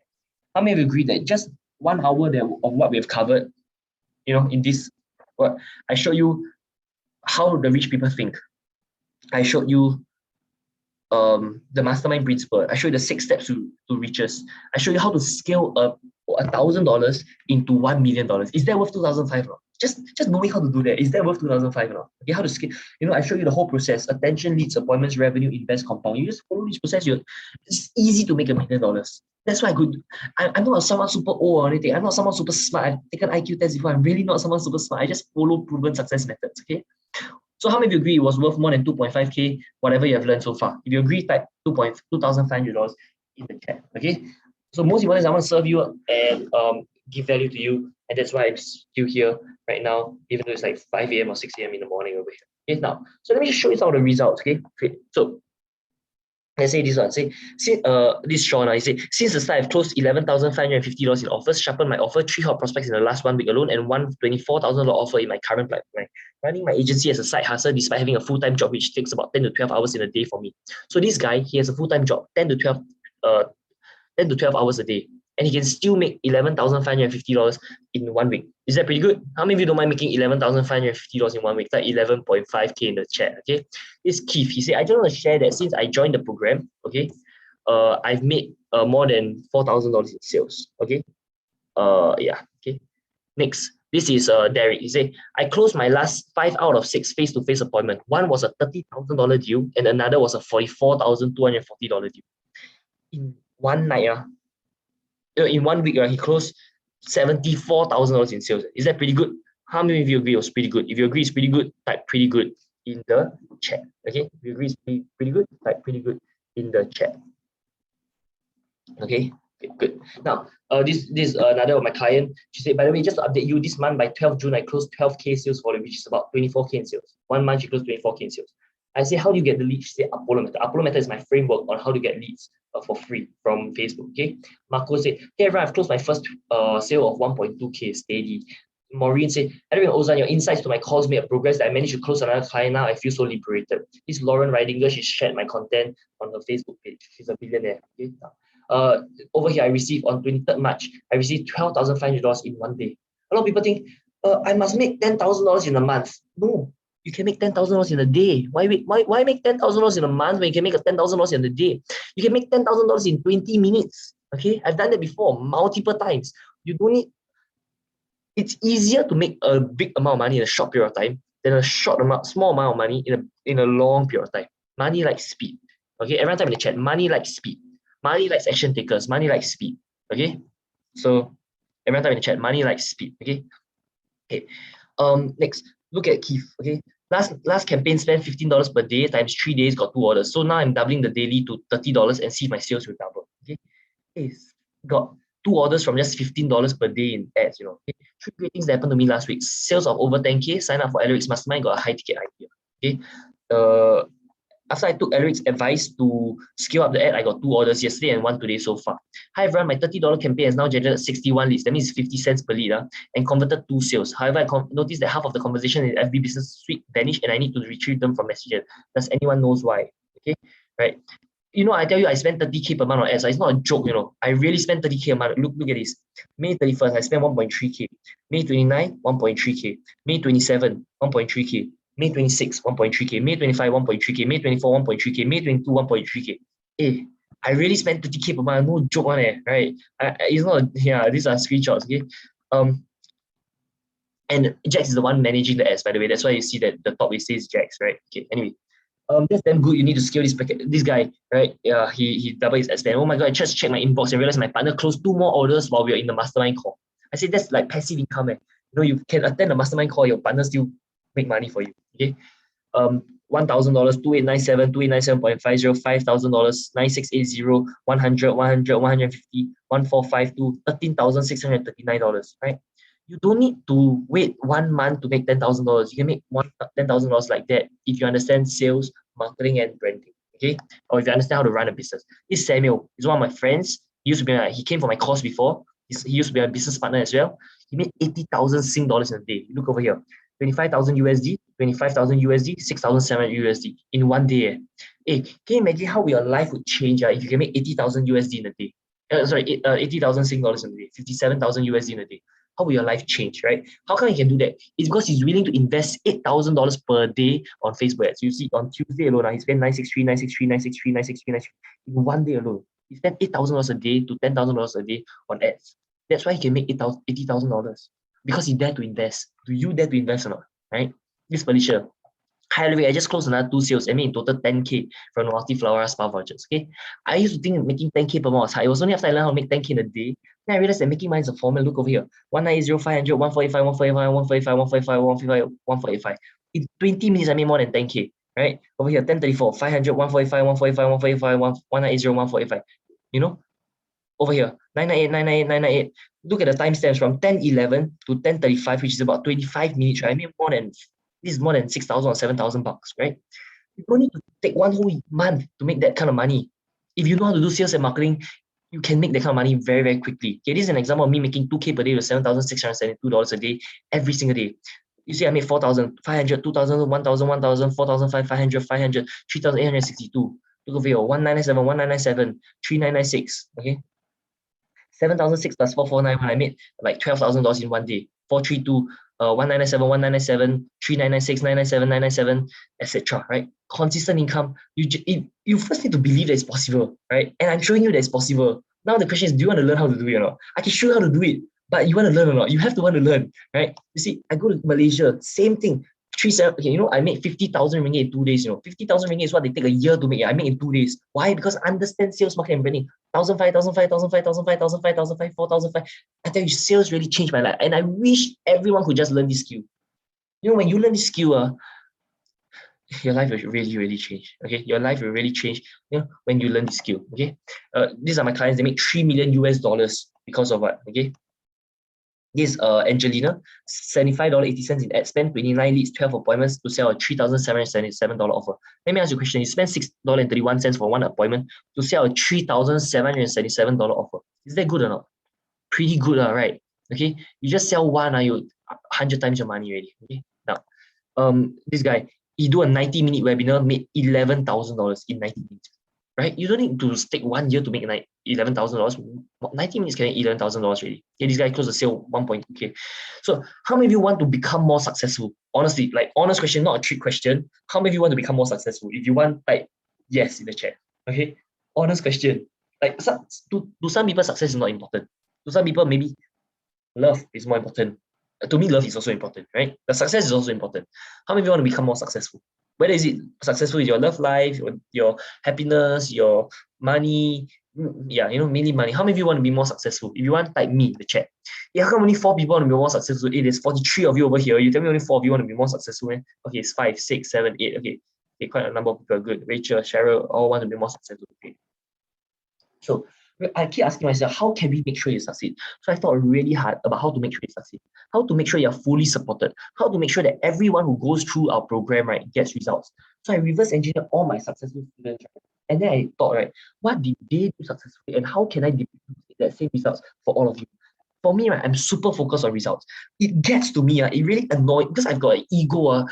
How many of you agree that just 1 hour of what we have covered, you know, in this, what I showed you how the rich people think. I showed you the mastermind principle. I showed you the 6 steps to riches. I showed you how to scale up $1,000 into $1 million. Is that worth 2005? Just knowing how to do that, is that worth 2005 or not? Okay, how to scale? You know, I showed you the whole process: attention, leads, appointments, revenue, invest, compound. You just follow this process. It's easy to make $1 million. That's why I'm not someone super old or anything. I'm not someone super smart. I've taken IQ tests before. I'm really not someone super smart. I just follow proven success methods. Okay. So how many of you agree it was worth more than 2.5K, whatever you have learned so far? If you agree, type $2,500 in the chat. Okay. So most important is I want to serve you and give value to you, and that's why I'm still here right now, even though it's like 5 a.m. or 6 a.m. in the morning over here. Okay, now, so let me just show you some of the results. Okay, so let's say this one. Say, this Sean, I say, since the start, I've closed $11,550 in offers, sharpened my offer, 3 hot prospects in the last 1 week alone, and $124,000 offer in my current pipeline. Running my agency as a side hustle, despite having a full-time job, which takes about 10 to 12 hours in a day for me. So this guy, he has a full-time job, 10 to 12 hours a day, and he can still make $11,550 in 1 week. Is that pretty good? How many of you don't mind making $11,550 in 1 week? Like 11.5K in the chat, okay? This is Keith. He said, I just want to share that since I joined the program, okay, I've made more than $4,000 in sales, okay? Yeah, okay. Next, this is Derek. He said, I closed my last 5 out of 6 face-to-face appointment. One was a $30,000 deal, and another was a $44,240 deal. In one night, in 1 week, he closed $74,000 in sales. Is that pretty good? How many of you agree it was pretty good? If you agree it's pretty good, type pretty good in the chat. Okay, if you agree it's pretty good, type pretty good in the chat. Okay, good. Now, this is another of my client. She said, by the way, just to update you, this month by 12 June, I closed 12K sales volume, which is about 24K in sales. 1 month, she closed 24K in sales. I say, how do you get the leads? She said, Apollo Method. Apollo Method is my framework on how to get leads for free from Facebook. Okay. Marco said, hey everyone, I've closed my first sale of 1.2K steady. Maureen said, Alaric Ozan, your insights to my calls made a progress that I managed to close another client. Now I feel so liberated. This is Lauren Ridinger. She shared my content on her Facebook page. She's a billionaire. Okay. Over here, I received on 23rd March, I received $12,500 in 1 day. A lot of people think, I must make $10,000 in a month. No. You can make $10,000 in a day. Why make $10,000 in a month when you can make $10,000 in a day? You can make $10,000 in 20 minutes. Okay, I've done that before multiple times. You don't need. It's easier to make a big amount of money in a short period of time than a small amount of money in a long period of time. Money likes speed. Okay, everyone type in the chat. Money likes speed. Money likes action takers. Money likes speed. Okay, so everyone type in the chat. Money likes speed. Okay. Okay. Next. Look at Keith, okay? Last campaign spent $15 per day times 3 days, got 2 orders. So now I'm doubling the daily to $30 and see if my sales will double, okay? Hey, got 2 orders from just $15 per day in ads, you know. Okay? 3 great things that happened to me last week. Sales of over 10K, sign up for Alaric's Mastermind, got a high ticket idea, okay? After I took Alaric's advice to scale up the ad, I got 2 orders yesterday and 1 today so far. Hi everyone, my $30 campaign has now generated 61 leads. That means 50 cents per lead and converted 2 sales. However, I noticed that half of the conversation in FB Business Suite vanished and I need to retrieve them from Messenger. Does anyone knows why? Okay, right. You know, I tell you, I spent 30K per month on ads. So it's not a joke, you know. I really spent 30K a month. Look at this. May 31st, I spent 1.3K. May 29, 1.3K. May 27, 1.3K. May 26, 1.3K. May 25, 1.3K. May 24, 1.3K. May 22, 1.3K. Hey, I really spent 30K per month. No joke on it, right? It's not, yeah, these are screenshots, okay? And Jax is the one managing the ads, by the way. That's why you see that the top it says Jax, right? Okay, anyway. That's damn good. You need to scale this guy, right? Yeah, he doubled his ad spend. Oh my god, I just checked my inbox and realized my partner closed 2 more orders while we were in the mastermind call. I said that's like passive income. You know, you can attend the mastermind call, your partner still make money for you. Okay. $1,000, 2897, 2897.50, $5,000, 9680, 100, 100, 150, 1452, $13,639, right? You don't need to wait 1 month to make $10,000. You can make $10,000 like that if you understand sales, marketing, and branding. Okay, or if you understand how to run a business. This Samuel is one of my friends. He used to be he came for my course before. He used to be a business partner as well. He made 80,000 Sing dollars in a day. Look over here, 25,000 USD, 25,000 USD, 6,700 USD in 1 day. Hey, can you imagine how your life would change if you can make 80,000 USD in a day? 80,000 Sing dollars in a day, 57,000 USD in a day. How will your life change, right? How come he can do that? It's because he's willing to invest $8,000 per day on Facebook ads. You see, on Tuesday alone, he spent 963, 963, 963, 963, 963 in 1 day alone. He spent $8,000 a day to $10,000 a day on ads. That's why he can make $80,000 because he dared to invest. Do you dare to invest or not? Right? This Felicia. Hi, Alaric, I just closed another 2 sales. I made in total 10K from the multi-flower spa vouchers. Okay, I used to think making 10K per month was high. It was only after I learned how to make 10K in a day. Then I realized that making money is a formula. Look over here: 190, 500, 145, 145, 145, 145, 145, 145. In 20 minutes, I made more than 10K. Right over here, 1034, 500, 145, 145, 145, 190, 145. You know, over here, 998, 998, 998. look at the timestamps from 10:11 to 10:35, which is about 25 minutes, right? I mean, this is more than 6,000 or 7,000 bucks, right? You don't need to take one whole month to make that kind of money. If you know how to do sales and marketing, you can make that kind of money very, very quickly. Okay, this is an example of me making 2K per day to $7,672 a day every single day. You see, I made 4,500, 2,000, 1,000, 1,000, 4,500, 500, 3,862. Look over here, 1,997, 1,997, 3,996. Okay, 7,006 plus 4,491. I made like $12,000 in one day. 432, 1,997, 1,997, 3,996, 997, 997, etc. Right? Consistent income. You first need to believe that it's possible, right? And I'm showing you that it's possible. Now the question is, do you want to learn how to do it or not? I can show you how to do it, but you want to learn or not? You have to want to learn, right? You see, I go to Malaysia, same thing. Okay, I made 50,000 ringgit in 2 days. 50,000 ringgit is what they take a year to make. I make in 2 days. Why? Because I understand sales, marketing, and branding. 1,500, 1,500, 1,500, 1,500, 1,500, 4,500. I tell you, sales really changed my life. And I wish everyone could just learn this skill. When you learn this skill, your life will really, really change. Okay, your life will really change. When you learn this skill. Okay, these are my clients. They make $3 million because of what? Okay. This Angelina, $75.80 in ad spend, 29 leads, 12 appointments to sell a $3,777 offer. Let me ask you a question. You spend $6.31 for one appointment to sell a $3,777 offer. Is that good or not? Pretty good, right? Okay, you just sell one, you 100 times your money already. Okay, now, this guy, he do a 90-minute webinar, made $11,000 in 90 minutes. Right? You don't need to take 1 year to make $11,000. 90 minutes can make $11,000 already. Okay, this guy closed the sale 1.2K. So how many of you want to become more successful? Honestly, like honest question, not a trick question. How many of you want to become more successful? If you want, type yes in the chat. Okay, honest question. Like to some people, success is not important. To some people, maybe love is more important. To me, love is also important, right? The success is also important. How many of you want to become more successful? Whether is it successful with your love life, your happiness, your money, mainly money. How many of you want to be more successful? If you want, type me in the chat. Yeah, how come only 4 people want to be more successful? There's 43 of you over here. You tell me only 4 of you want to be more successful. Okay, it's 5, 6, 7, 8. Okay, quite a number of people are good. Rachel, Cheryl, all want to be more successful. Okay. So I keep asking myself, how can we make sure you succeed? So I thought really hard about how to make sure you succeed, how to make sure you're fully supported, how to make sure that everyone who goes through our program, right, gets results. So I reverse engineered all my successful students, right? And then I thought, right, what did they do successfully and how can I duplicate that same results for all of you? For me, right, I'm super focused on results. It gets to me, it really annoys because I've got an ego.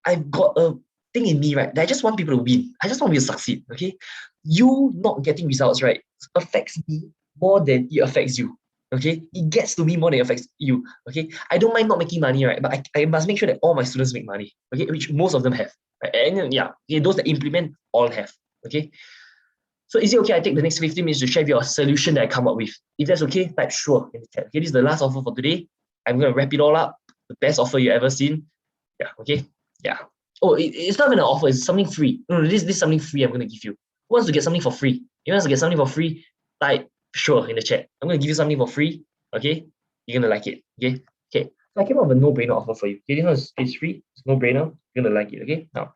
I've got a thing in me, right, that I just want people to win. I just want people to succeed. Okay, you not getting results, right, affects me more than it affects you. Okay, it gets to me more than it affects you. Okay, I don't mind not making money, right, but I must make sure that all my students make money. Okay, which most of them have. Right? And those that implement all have. Okay, so is it okay I take the next 15 minutes to share with you a solution that I come up with? If that's okay, type sure in the chat. Okay, this is the last offer for today. I'm gonna wrap it all up. The best offer you ever seen. Yeah. Okay. Yeah. Oh, it's not even an offer, it's something free. No, this is something free I'm going to give you. Who wants to get something for free? You want to get something for free? Type sure in the chat. I'm going to give you something for free. Okay? You're going to like it. Okay? Okay. So I came up with a no-brainer offer for you. Okay, this one is free. It's no-brainer. You're going to like it. Okay? Now,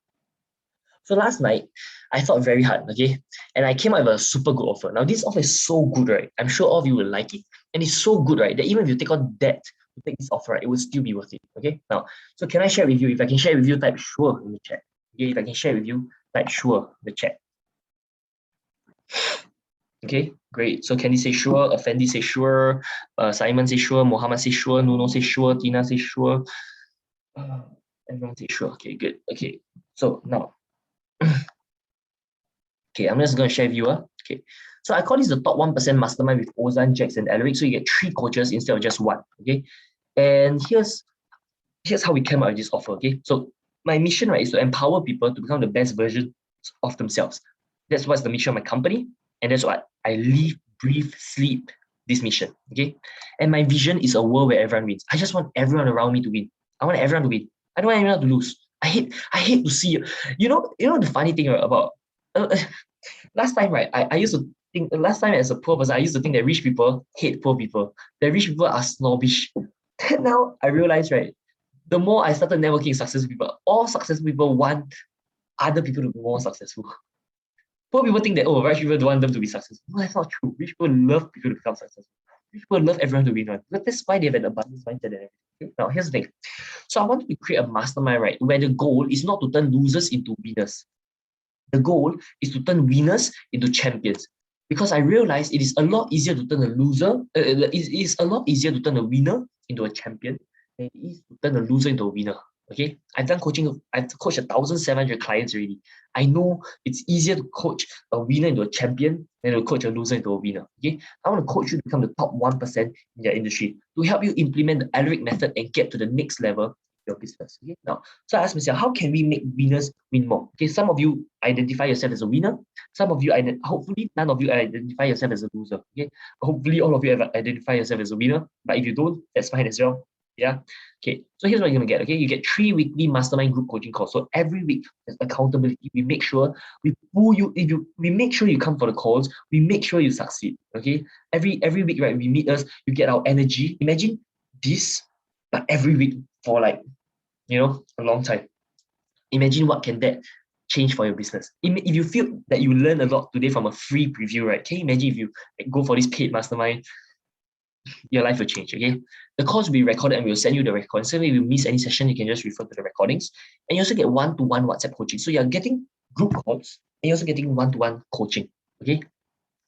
so last night, I thought very hard. Okay? And I came up with a super good offer. Now, this offer is so good, right? I'm sure all of you will like it. And it's so good, right? That even if you take on debt, to take this offer, right, it will still be worth it. Okay, now, so can I share with you? If I can share with you, type sure in the chat. Okay, if I can share with you, type sure in the chat. Okay, great. So Candy say sure, Effendi say sure, Simon say sure, Mohammed say sure, Nuno say sure, Tina say sure, everyone say sure. Okay, good. Okay, so now, okay, I'm just going to share with you. Okay, so I call this the top 1% mastermind with Ozan, Jax, and Alaric. So you get 3 coaches instead of just 1. Okay, and here's how we came up with this offer. Okay, so my mission, right, is to empower people to become the best version of themselves. That's what's the mission of my company, and that's what I live, breathe, sleep this mission. Okay, and my vision is a world where everyone wins. I just want everyone around me to win. I want everyone to win. I don't want anyone to lose. I hate to see, you know the funny thing, right, about last time, right, I used to think, last time as a poor person, I used to think that rich people hate poor people, that rich people are snobbish. Then now I realize, right, the more I started networking with successful people, all successful people want other people to be more successful. Poor people think that, oh, rich people don't want them to be successful. No, that's not true. Rich people love people to become successful. People love everyone to win, right? But that's why they have an abundance mindset and everything. Now, here's the thing. So I want to create a mastermind, right, where the goal is not to turn losers into winners. The goal is to turn winners into champions. Because I realize it is a lot easier to turn a loser, it is a lot easier to turn a winner into a champion than it is to turn a loser into a winner. Okay, I've done coaching, I've coached 1,700 clients already. I know it's easier to coach a winner into a champion than to coach a loser into a winner. Okay, I want to coach you to become the top 1% in your industry, to help you implement the Alaric method and get to the next level of your business. Okay, now, so I asked myself, how can we make winners win more? Okay, some of you identify yourself as a winner. Some of you, hopefully, none of you identify yourself as a loser. Okay, hopefully, all of you have identified yourself as a winner. But if you don't, that's fine as well. Yeah. Okay. So here's what you're gonna get. Okay, you get 3 weekly mastermind group coaching calls. So every week there's accountability. We make sure we pull you. We make sure you come for the calls. We make sure you succeed. Okay. Every week, right? We meet us. You get our energy. Imagine this, but every week for like, a long time. Imagine what can that change for your business. If you feel that you learn a lot today from a free preview, right? Can you imagine if you go for this paid mastermind? Your life will change, okay? The calls will be recorded and we'll send you the recording. So if you miss any session, you can just refer to the recordings. And you also get one-to-one WhatsApp coaching. So you're getting group calls and you're also getting one-to-one coaching, okay?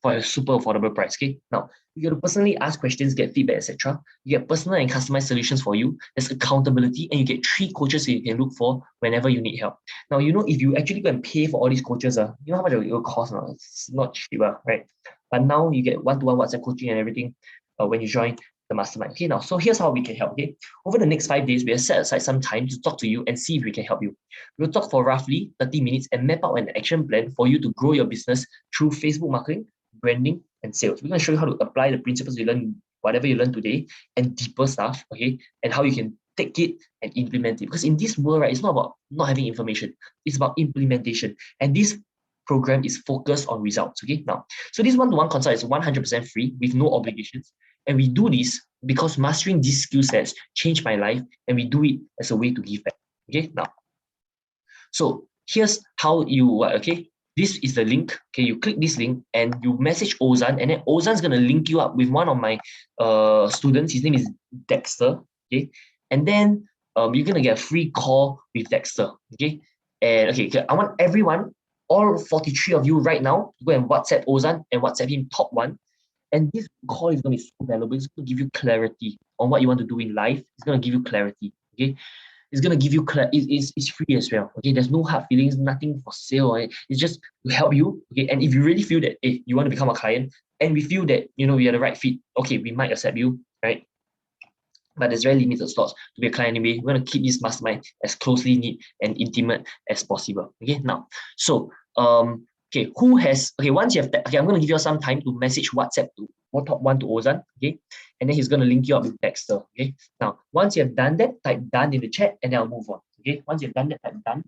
For a super affordable price, okay? Now, you got to personally ask questions, get feedback, etc. You get personal and customized solutions for you. There's accountability and you get 3 coaches that you can look for whenever you need help. Now, if you actually go and pay for all these coaches, you know how much it will cost now? It's not cheap, right? But now you get one-to-one WhatsApp coaching and everything when you join the mastermind. Okay, now, so here's how we can help. Okay, over the next 5 days, we'll set aside some time to talk to you and see if we can help you. We'll talk for roughly 30 minutes and map out an action plan for you to grow your business through Facebook marketing, branding, and sales. We're going to show you how to apply the principles you learn, whatever you learn today, and deeper stuff, okay, and how you can take it and implement it. Because in this world, right, it's not about not having information, it's about implementation. And this program is focused on results. Okay, now, so this one-to-one consult is 100% free with no obligations. And we do this because mastering these skill sets changed my life, and we do it as a way to give back. Okay, now, so here's how you, okay, this is the link. Okay, you click this link and you message Ozan, and then Ozan's going to link you up with one of my students. His name is Dexter. Okay, and then you're going to get a free call with Dexter. Okay, and okay, I want everyone, all 43 of you right now, to go and WhatsApp Ozan and WhatsApp him top 1. And this call is going to be so valuable. It's going to give you clarity on what you want to do in life. It's going to give you clarity. Okay, it's going to give you it's free as well. Okay, there's no hard feelings, nothing for sale. Right? It's just to help you. Okay, and if you really feel that you want to become a client, and we feel that we are the right fit, okay, we might accept you, right? But there's very limited slots to be a client anyway. We're going to keep this mastermind as closely knit and intimate as possible. Okay, now, so okay, once you have that, okay, I'm going to give you some time to message WhatsApp to top 1 to Ozan, okay, and then he's going to link you up with Dexter. Okay, now once you have done that, type done in the chat and then I'll move on. Okay, once you've done that, type done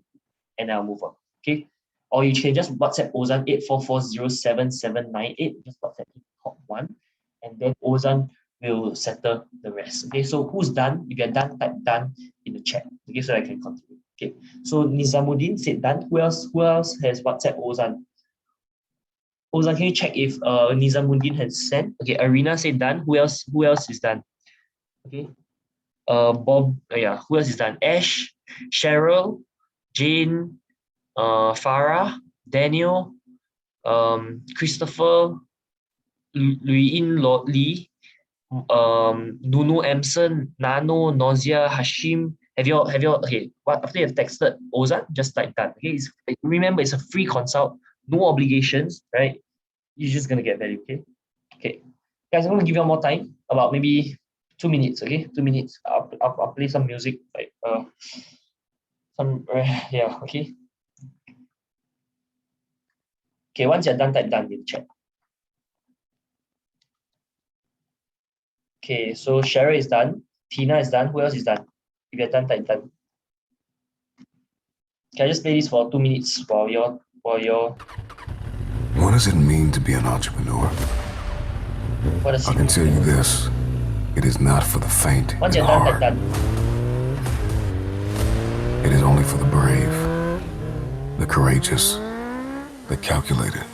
and I'll move on. Okay, or you can just WhatsApp Ozan 8440778, just WhatsApp top 1, and then Ozan will settle the rest. Okay, so who's done? If you're done, type done in the chat. Okay, so I can continue. Okay, so Nizamuddin said done. Who else has WhatsApp Ozan? Ozan, can you check if Nizamuddin has sent? Okay, Arena said done. Who else is done? Okay, Bob. Yeah, who else is done? Ash, Cheryl, Jane, Farah, Daniel, Christopher, Luyin Lee, Nuno Emson, Nano, Nausea, Hashim. Have you okay? After you have texted Ozan, just type done. Okay, remember it's a free consult, no obligations, right? You're just gonna get value. Okay, guys, I'm gonna give you more time, about maybe 2 minutes. Okay, 2 minutes. I'll play some music, like yeah. Okay. Okay, once you're done, type done in the chat. Okay, so Cheryl is done. Tina is done. Who else is done? If you're done, type done. Can I just play this for 2 minutes while you're What does it mean to be an entrepreneur? I can tell you this, it is not for the faint Once and you're done, hard. type done. It is only for the brave, the courageous, the calculated.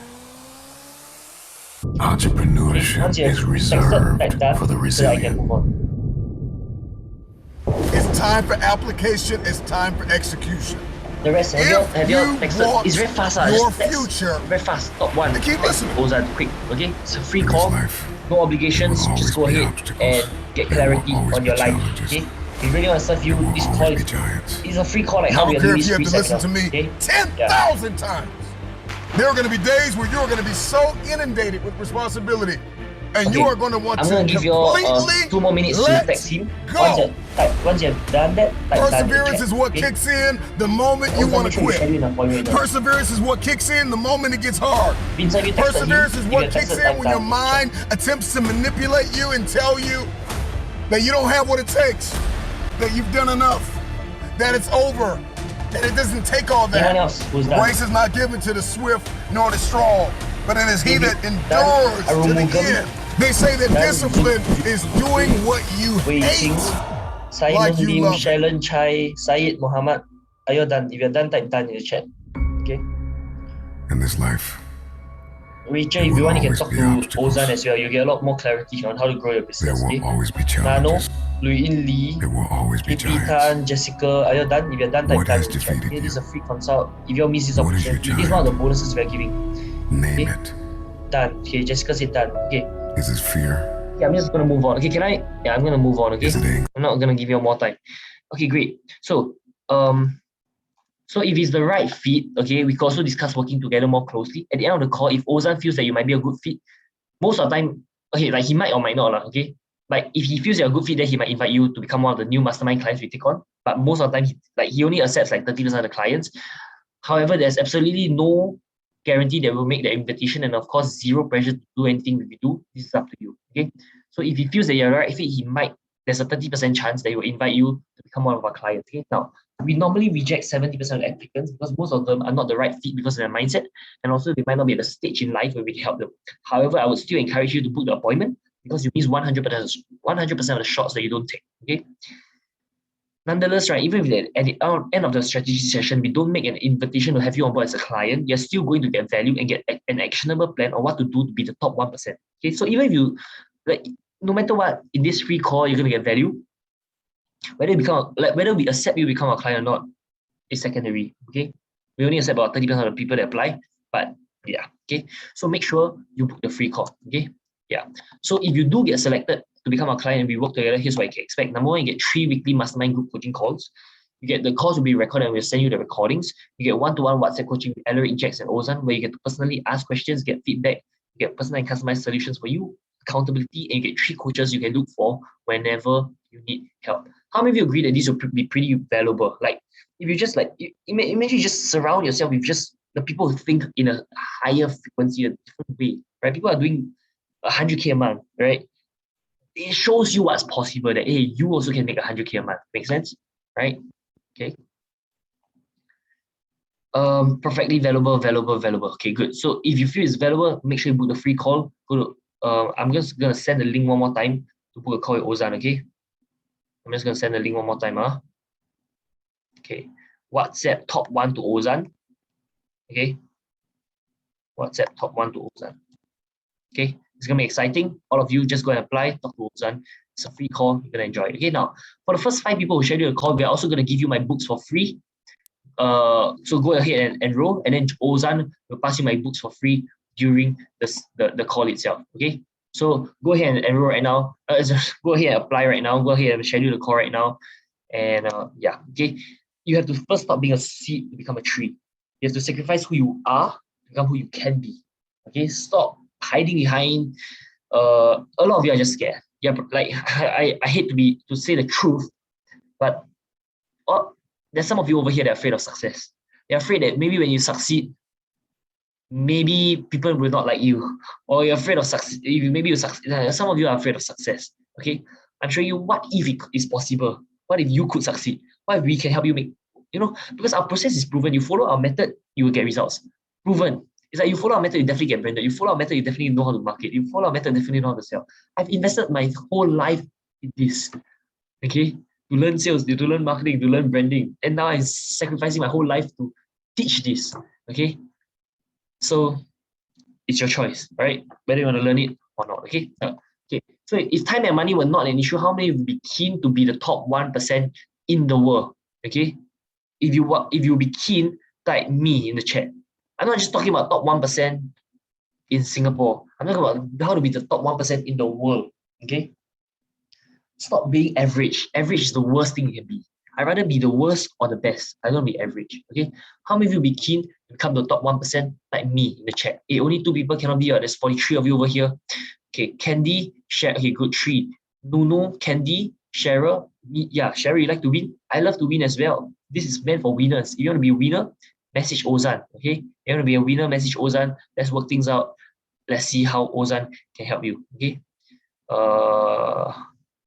Entrepreneurship is reserved for the resilient. It's time for application. It's time for execution. The rest, have you texted? It's very fast. Your future. Very fast. Top one. Keep listening. Ozan, quick. Okay, it's a free call. No obligations. Just go ahead and get clarity on your life. Okay. If you really want to serve you, this call is a free call. Like how we are doing this free listen to me 10,000 times. There are going to be days where you're going to be so inundated with responsibility, and you are going to want to give you 2 more minutes to text him. Once you've done that, perseverance is what kicks in the moment you want to quit. Perseverance is what kicks in the moment it gets hard. Perseverance is what kicks in when your mind attempts to manipulate you and tell you that you don't have what it takes, that you've done enough, that it's over, that it doesn't take all that. Grace is not given to the swift nor the strong, but it is he that endures to the end. They say that discipline is doing what you hate, like you love. Shailen Chai, Syed Muhammad. Are you done? If you're done, type done in the chat. Okay. In this life, Rachel, if you want, you can talk to Ozan as well. You get a lot more clarity on how to grow your business. There will always be Nano, challenges. Luyin Lee, There will always be Tan, giants. Jessica, are you done? If you're done, type What done has in the chat. defeated Okay, this is a free consult. If you miss this What is your opportunity, this is one of the bonuses we're giving. Name it. Done. Okay, Jessica said done. Okay. Is it fear? Okay, I'm just gonna move on. Okay, can I? Yeah, I'm gonna move on. Okay. Is it anger? I'm not gonna give you more time. Okay, great. So, so if it's the right fit, okay, we can also discuss working together more closely. At the end of the call, if Ozan feels that you might be a good fit, most of the time, okay, like he might or might not, okay. Like if he feels you're a good fit, then he might invite you to become one of the new mastermind clients we take on. But most of the time, he only accepts like 30% of the clients. However, there's absolutely no guarantee that we'll make the invitation, and of course, zero pressure to do anything we do. This is up to you. Okay. So if he feels that you're the right fit, there's a 30% chance that he will invite you to become one of our clients. Okay. Now, we normally reject 70% of the applicants because most of them are not the right fit because of their mindset, and also they might not be at the stage in life where we can help them. However, I would still encourage you to book the appointment because you miss 100% of the shots that you don't take. Okay. Nonetheless, right, even if at the end of the strategy session, we don't make an invitation to have you on board as a client, you're still going to get value and get an actionable plan on what to do to be the top 1%. Okay, so even if you, like, no matter what, in this free call, you're going to get value. Whether we accept you become a client or not is secondary. Okay, we only accept about 30% of the people that apply, but yeah, okay. So make sure you book the free call. Okay, yeah. So if you do get selected to become a client and we work together, here's what you can expect. Number one, you get 3 weekly mastermind group coaching calls. You get the calls will be recorded and we'll send you the recordings. You get one-to-one WhatsApp coaching with Alaric, Jax, and Ozan, where you get to personally ask questions, get feedback, you get personal and customized solutions for you, accountability, and you get 3 coaches you can look for whenever you need help. How many of you agree that these will be pretty valuable? Like, if you just imagine you just surround yourself with just the people who think in a higher frequency, a different way, right? People are doing 100K a month, right? It shows you what's possible, that, hey, you also can make 100K a month. Make sense? Right? Okay. Perfectly valuable. Okay, good. So if you feel it's valuable, make sure you book the free call. Go to, I'm just going to send the link one more time to book a call with Ozan, okay? I'm just going to send the link one more time. Okay. WhatsApp top 1 to Ozan. Okay. WhatsApp top 1 to Ozan. Okay. It's going to be exciting. All of you just go and apply, talk to Ozan. It's a free call. You're going to enjoy it. Okay. Now, for the first 5 people who schedule a call, we're also going to give you my books for free. So go ahead and enroll, and then Ozan will pass you my books for free during the call itself. Okay. So go ahead and enroll right now. Go ahead and apply right now. Go ahead and schedule the call right now. And yeah, okay. You have to first stop being a seed to become a tree. You have to sacrifice who you are to become who you can be. Okay, stop hiding behind. A lot of you are just scared. Yeah, like I hate to say the truth, but there's some of you over here that are afraid of success. They're afraid that maybe when you succeed, maybe people will not like you, or you're afraid of success. Maybe you succeed. Some of you are afraid of success. Okay, I'm showing you what if it is possible. What if you could succeed? What if we can help you make? Because our process is proven. You follow our method, you will get results. Proven. It's like you follow our method, you definitely get branded. You follow our method, you definitely know how to market. You follow our method, definitely know how to sell. I've invested my whole life in this. Okay, to learn sales, to learn marketing, to learn branding, and now I'm sacrificing my whole life to teach this. Okay. So it's your choice, right? Whether you want to learn it or not, okay? Okay. So if time and money were not an issue, how many would be keen to be the top 1% in the world, okay? If you be keen, type me in the chat. I'm not just talking about top 1% in Singapore. I'm talking about how to be the top 1% in the world, okay? Stop being average. Average is the worst thing you can be. I'd rather be the worst or the best. I don't be average, okay? How many of you be keen to become the top 1% like me in the chat? Only 2 people cannot be here. There's 43 of you over here. Okay, Candy, share. Okay, good, 3. Nuno, Candy, Cheryl. Me, yeah, Cheryl, you like to win? I love to win as well. This is meant for winners. If you want to be a winner, message Ozan, okay? If you want to be a winner, message Ozan. Let's work things out. Let's see how Ozan can help you, okay?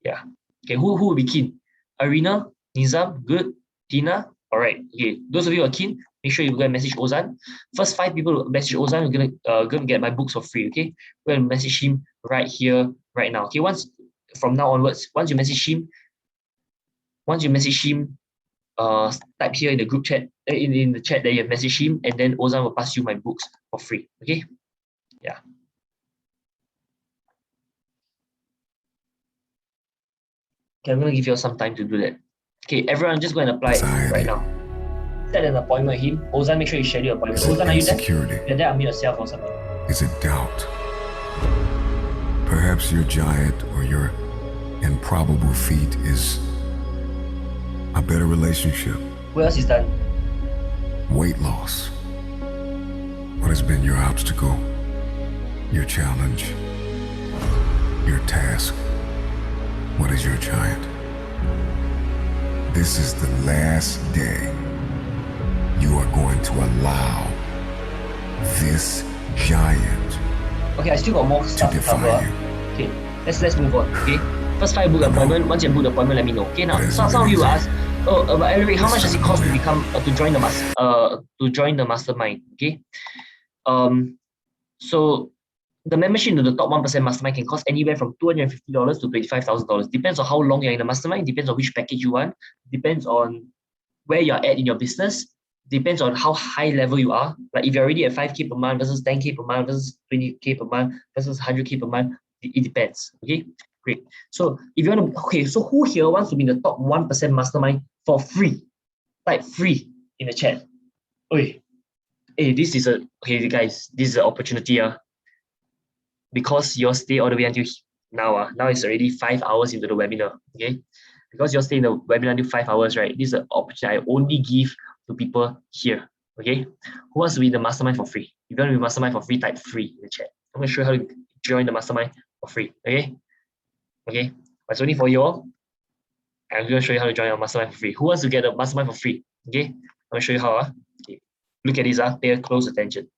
Yeah. Okay, who will be keen? Arena, Nizam, good. Tina, all right. Okay, those of you who are keen, make sure you go and message Ozan. First 5 people who message Ozan, we're gonna get my books for free, okay? We're gonna message him right here, right now. Okay, from now onwards, once you message him, type here in the group chat, in the chat that you have messaged him, and then Ozan will pass you my books for free. Okay? Yeah. Okay, I'm gonna give you some time to do that. Okay, everyone just go and apply right now. Set an appointment with him. Ozan, make sure you schedule an appointment. Ozan, are you there? You're there, unmute yourself or something. Is it doubt? Perhaps your giant or your improbable feat is a better relationship. What else is done? Weight loss. What has been your obstacle? Your challenge? Your task? What is your giant? This is the last day you are going to allow this giant okay, I still got more stuff to cover. Okay, let's move on. Okay, first 5 book appointment. Once you book the appointment, let me know. Okay, now some of you ask, but Alaric, how much does it cost to join the mastermind? Okay, so the membership to the top 1% mastermind can cost anywhere from $250 to $25,000. Depends on how long you're in the mastermind. Depends on which package you want. Depends on where you're at in your business. Depends on how high level you are. Like if you're already at 5K per month versus 10K per month versus 20K per month versus 100K per month, it depends. Okay, great. So if you want to, okay, so who here wants to be in the top 1% mastermind for free? Type free in the chat. Oi, hey, this is okay, guys. This is an opportunity. Because you stay all the way until now. Now it's already 5 hours into the webinar. Okay, because you're staying in the webinar until 5 hours, right? This is an opportunity I only give to people here. Okay, who wants to be in the mastermind for free? If you want to be mastermind for free, type free in the chat. I'm going to show you how to join the mastermind for free. Okay, but it's only for you all. I'm going to show you how to join our mastermind for free. Who wants to get a mastermind for free? Okay, I'm going to show you how. Okay, look at this. Pay close attention.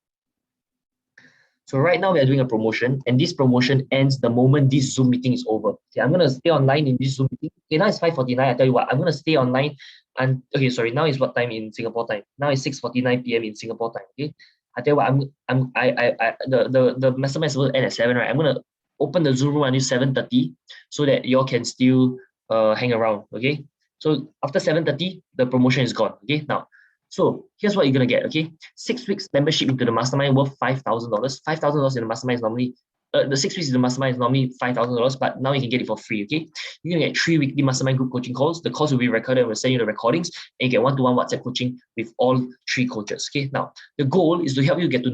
So right now we are doing a promotion, and this promotion ends the moment this Zoom meeting is over. Okay, I'm gonna stay online in this Zoom meeting. Okay, now it's 5:49. I tell you what, I'm gonna stay online. And okay, sorry, now is what time in Singapore time? Now it's 6:49 p.m. in Singapore time. Okay, I tell you what, the mastermind is supposed to end at 7, right? I'm gonna open the Zoom room until 7:30 so that y'all can still hang around. Okay, so after 7:30, the promotion is gone. Okay, now. So here's what you're gonna get, okay? 6 weeks membership into the mastermind worth $5,000. $5,000 in the mastermind is normally the 6 weeks in the mastermind is normally $5,000, but now you can get it for free, okay? You're gonna get 3 weekly mastermind group coaching calls. The calls will be recorded and we'll send you the recordings, and you get one-to-one WhatsApp coaching with all 3 coaches. Okay, now the goal is to help you get to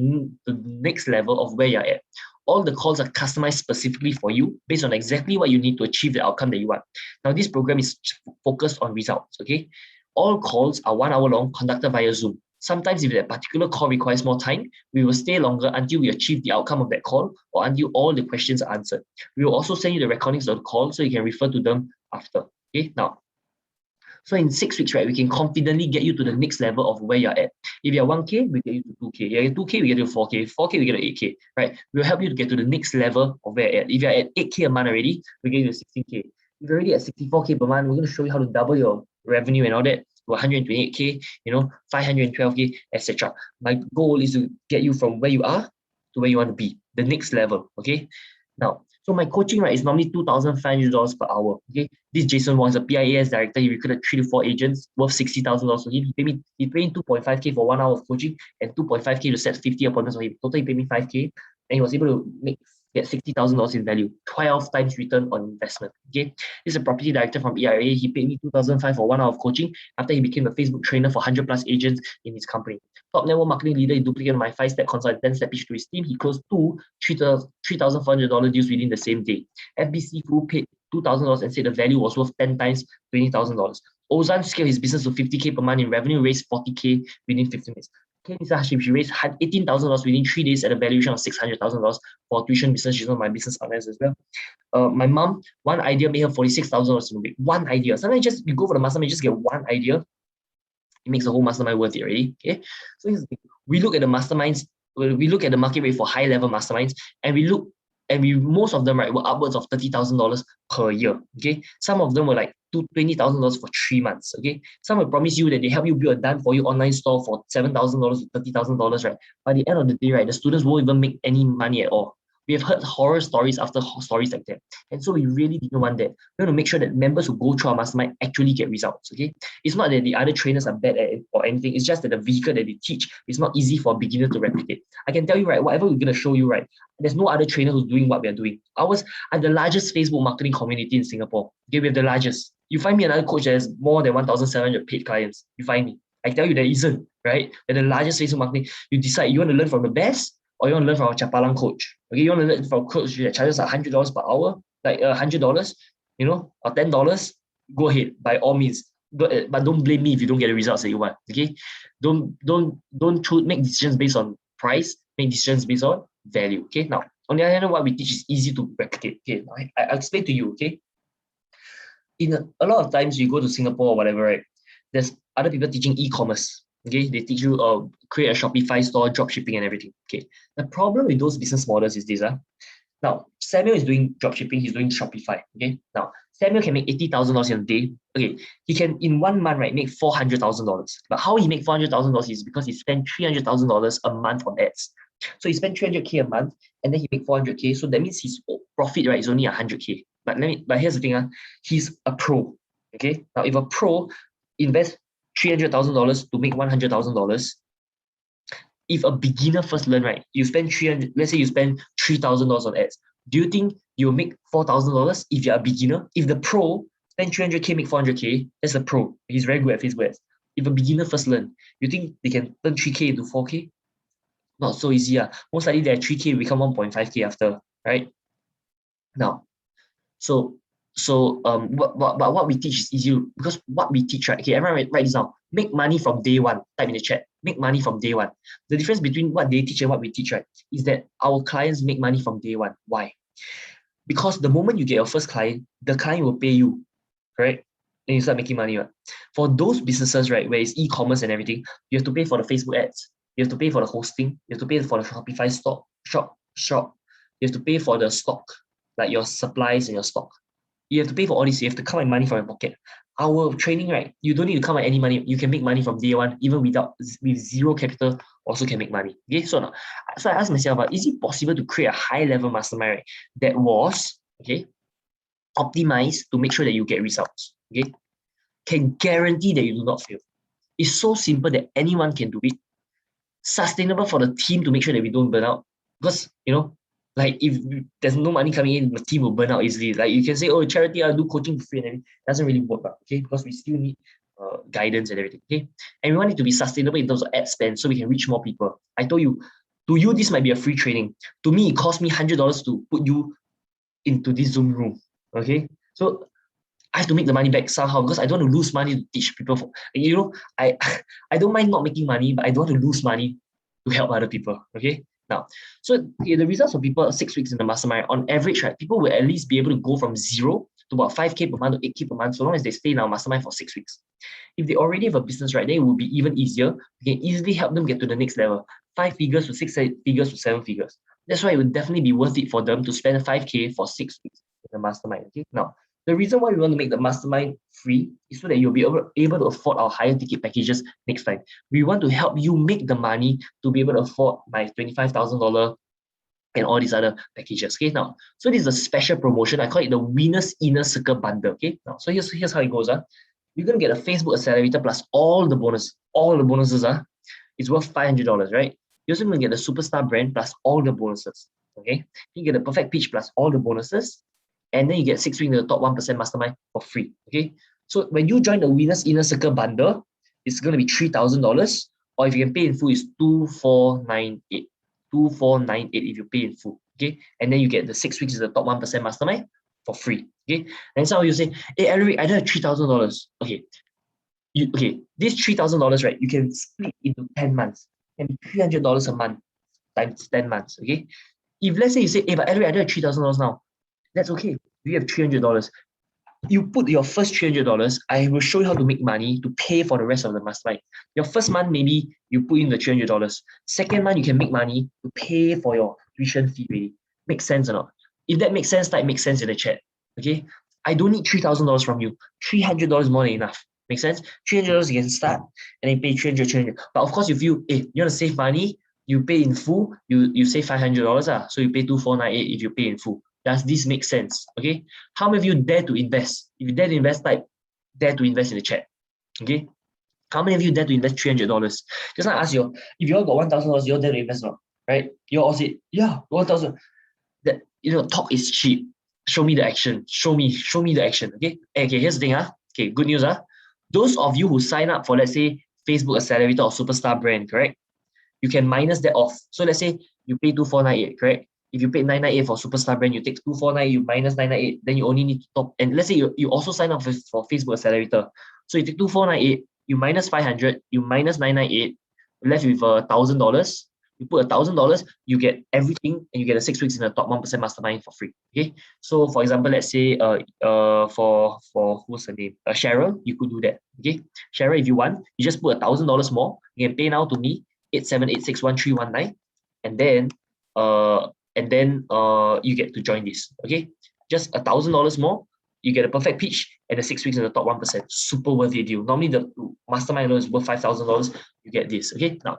the next level of where you're at. All the calls are customized specifically for you based on exactly what you need to achieve the outcome that you want. Now, this program is focused on results, okay? All calls are 1 hour long, conducted via Zoom. Sometimes if that particular call requires more time, we will stay longer until we achieve the outcome of that call or until all the questions are answered. We will also send you the recordings of the call so you can refer to them after. Okay, now, so in 6 weeks, right, we can confidently get you to the next level of where you're at. If you're 1K, we get you to 2K. You're at 2K, we get you to 4K. 4K, we get to 8K, right? We'll help you to get to the next level of where you're at. If you're at 8K a month already, we get you to 16K. If you're already at 64K per month, we're going to show you how to double your revenue and all that to 128K, 512K, etc. My goal is to get you from where you are to where you want to be, the next level. Okay. Now, so my coaching, right, is normally $2,500 per hour. Okay. This Jason was a PIAS director. He recruited 3 to 4 agents worth $60,000. So he paid me 2.5K for 1 hour of coaching and 2.5K to set 50 appointments for him. Total he paid me 5K. and he was able to get $60,000 in value, 12 times return on investment. Okay, he's a property director from ERA. He paid me $2,500 for 1 hour of coaching after he became a Facebook trainer for 100 plus agents in his company. Top network marketing leader, he duplicated my 5-step consult and 10-step pitch to his team. He closed two $3,400 deals within the same day. FBC Fu paid $2,000 and said the value was worth 10 times $20,000. Ozan scaled his business to 50K per month in revenue, raised 40K within 15 minutes. Kenisa Hashim, she raised $18,000 within 3 days at a valuation of $600,000 for tuition business. She's one of my business partners as well. My mom, one idea made her $46,000 in a week. One idea. Sometimes just you go for the mastermind, you just get one idea. It makes the whole mastermind worth it already. Okay. So we look at the masterminds, we look at the market rate for high-level masterminds, and most of them, right, were upwards of $30,000 per year. Okay. Some of them were like $20,000 for 3 months. Okay. Some will promise you that they help you build a done for you online store for $7,000 to $30,000, right? By the end of the day, right, the students won't even make any money at all. We have heard horror stories after stories like that. And so we really didn't want that. We want to make sure that members who go through our mastermind actually get results. Okay. It's not that the other trainers are bad at it or anything. It's just that the vehicle that they teach is not easy for a beginner to replicate. I can tell you, right, whatever we're going to show you, right, there's no other trainer who's doing what we're doing. Ours are the largest Facebook marketing community in Singapore. Okay, we have the largest. You find me another coach that has more than 1,700 paid clients. You find me. I tell you there isn't, right? They're the largest Facebook marketing. You decide you want to learn from the best, or you want to learn from a Chapalang coach. Okay, you want to learn from a coach that charges $100 per hour, like $100, you know, or $10. Go ahead, by all means. But don't blame me if you don't get the results that you want. Okay, don't make decisions based on price. Make decisions based on value. Okay, now on the other hand, what we teach is easy to replicate. Okay, I'll explain to you. Okay, in a lot of times you go to Singapore or whatever, right? There's other people teaching e-commerce. Okay, they teach you create a Shopify store, drop shipping and everything. Okay, the problem with those business models is this. Now, Samuel is doing drop shipping, he's doing Shopify. Okay, now Samuel can make $80,000 in a day. Okay, he can in 1 month, right, make $400,000. But how he make $400,000 is because he spent $300,000 a month on ads. So he spent 300K a month and then he make 400K. So that means his profit, right, is only 100K. But here's the thing, he's a pro. Okay, now if a pro invests $300,000 to make $100,000. If a beginner first learn, right, you spend let's say you spend $3,000 on ads. Do you think you'll make $4,000 if you're a beginner? If the pro spend 300K, make 400K, that's a pro. He's very good at Facebook ads. If a beginner first learn, you think they can turn 3K into 4K? Not so easy. Most likely their 3K will become 1.5K after, right? Now, but what we teach is easy because what we teach, right? Okay, everyone write this down. Make money from day one. Type in the chat. Make money from day one. The difference between what they teach and what we teach, right, is that our clients make money from day one. Why? Because the moment you get your first client, the client will pay you, correct? Then you start making money, right? For those businesses, right, where it's e-commerce and everything, you have to pay for the Facebook ads. You have to pay for the hosting. You have to pay for the Shopify shop. You have to pay for the stock, like your supplies and your stock. You have to pay for all this. You have to come with money from your pocket. Our training, right? You don't need to come with any money. You can make money from day one, even with zero capital. Also can make money. Okay, so I asked myself, is it possible to create a high-level mastermind, right, that was optimized to make sure that you get results? Okay, can guarantee that you do not fail. It's so simple that anyone can do it. Sustainable for the team to make sure that we don't burn out. Because like if there's no money coming in, the team will burn out easily. Like you can say, oh, charity, I'll do coaching for free and everything. It doesn't really work, okay? Because we still need guidance and everything, okay? And we want it to be sustainable in terms of ad spend so we can reach more people. I told you, to you, this might be a free training. To me, it cost me $100 to put you into this Zoom room, okay? So I have to make the money back somehow because I don't want to lose money to teach people. I don't mind not making money, but I don't want to lose money to help other people, okay? Now, so the results for people 6 weeks in the mastermind, on average, right, people will at least be able to go from 0 to about 5K per month to 8K per month, so long as they stay in our mastermind for 6 weeks. If they already have a business, right, then it will be even easier. We can easily help them get to the next level, 5 figures to 6 figures to 7 figures. That's why it would definitely be worth it for them to spend 5K for 6 weeks in the mastermind. Okay, now the reason why we want to make the mastermind free is so that you'll be able to afford our higher ticket packages next time. We want to help you make the money to be able to afford my $25,000 and all these other packages. Okay, now, so this is a special promotion. I call it the Winner's Inner Circle Bundle. Okay, now, so here's how it goes. You're going to get a Facebook Accelerator plus all the bonuses. All the bonuses it's worth $500, right? You're also going to get the Superstar brand plus all the bonuses. Okay, you get a perfect pitch plus all the bonuses, and then you get 6 weeks in the top 1% mastermind for free. Okay, so when you join the Winners Inner Circle bundle, it's going to be $3,000, or if you can pay in full, it's 2498. 2498 if you pay in full. Okay, and then you get the 6 weeks in the top 1% mastermind for free. Okay, and some of you say, hey, Alaric, I don't have $3,000. Okay, this $3,000, right? You can split into 10 months. It can be $300 a month times 10 months. Okay, if let's say you say, hey, but Alaric, I don't have $3,000 now. That's okay. You have $300. You put your first $300. I will show you how to make money to pay for the rest of the mastermind. Your first month, maybe you put in the $300. Second month, you can make money to pay for your tuition fee. Really. Makes sense or not? If that makes sense, type makes sense in the chat. Okay. I don't need $3,000 from you. $300 more than enough. Make sense? $300 you can start and then pay 300. But of course, if you you want to save money, you pay in full. You save $500. So you pay 2498 if you pay in full. Does this make sense? Okay. How many of you dare to invest? If you dare to invest, type dare to invest in the chat. Okay. How many of you dare to invest $300? Just now I ask you, if you all got $1,000, you all dare to invest or not? Right? You all say, yeah, 1,000. That talk is cheap. Show me the action. Show me the action. Okay. Okay. Here's the thing. Okay. Good news. Those of you who sign up for, let's say, Facebook Accelerator or Superstar Brand, correct? You can minus that off. So let's say you pay 2498, correct? If you paid 998 for Superstar Brand, you take 249, you minus 998, then you only need to top. And let's say you also sign up for Facebook Accelerator. So you take 2498, you minus 500, you minus 998, you're left with $1,000. You put $1,000, you get everything, and you get the 6 weeks in the top 1% mastermind for free. Okay. So for example, let's say for who's her name? Cheryl, you could do that. Okay. Cheryl, if you want, you just put $1,000 more. You can pay now to me, 87861319, and then you get to join this. Okay, just $1,000 more, you get a perfect pitch and the 6 weeks in the top 1%. Super worth it deal. Normally the mastermind loan is worth $5,000. You get this. Okay, now.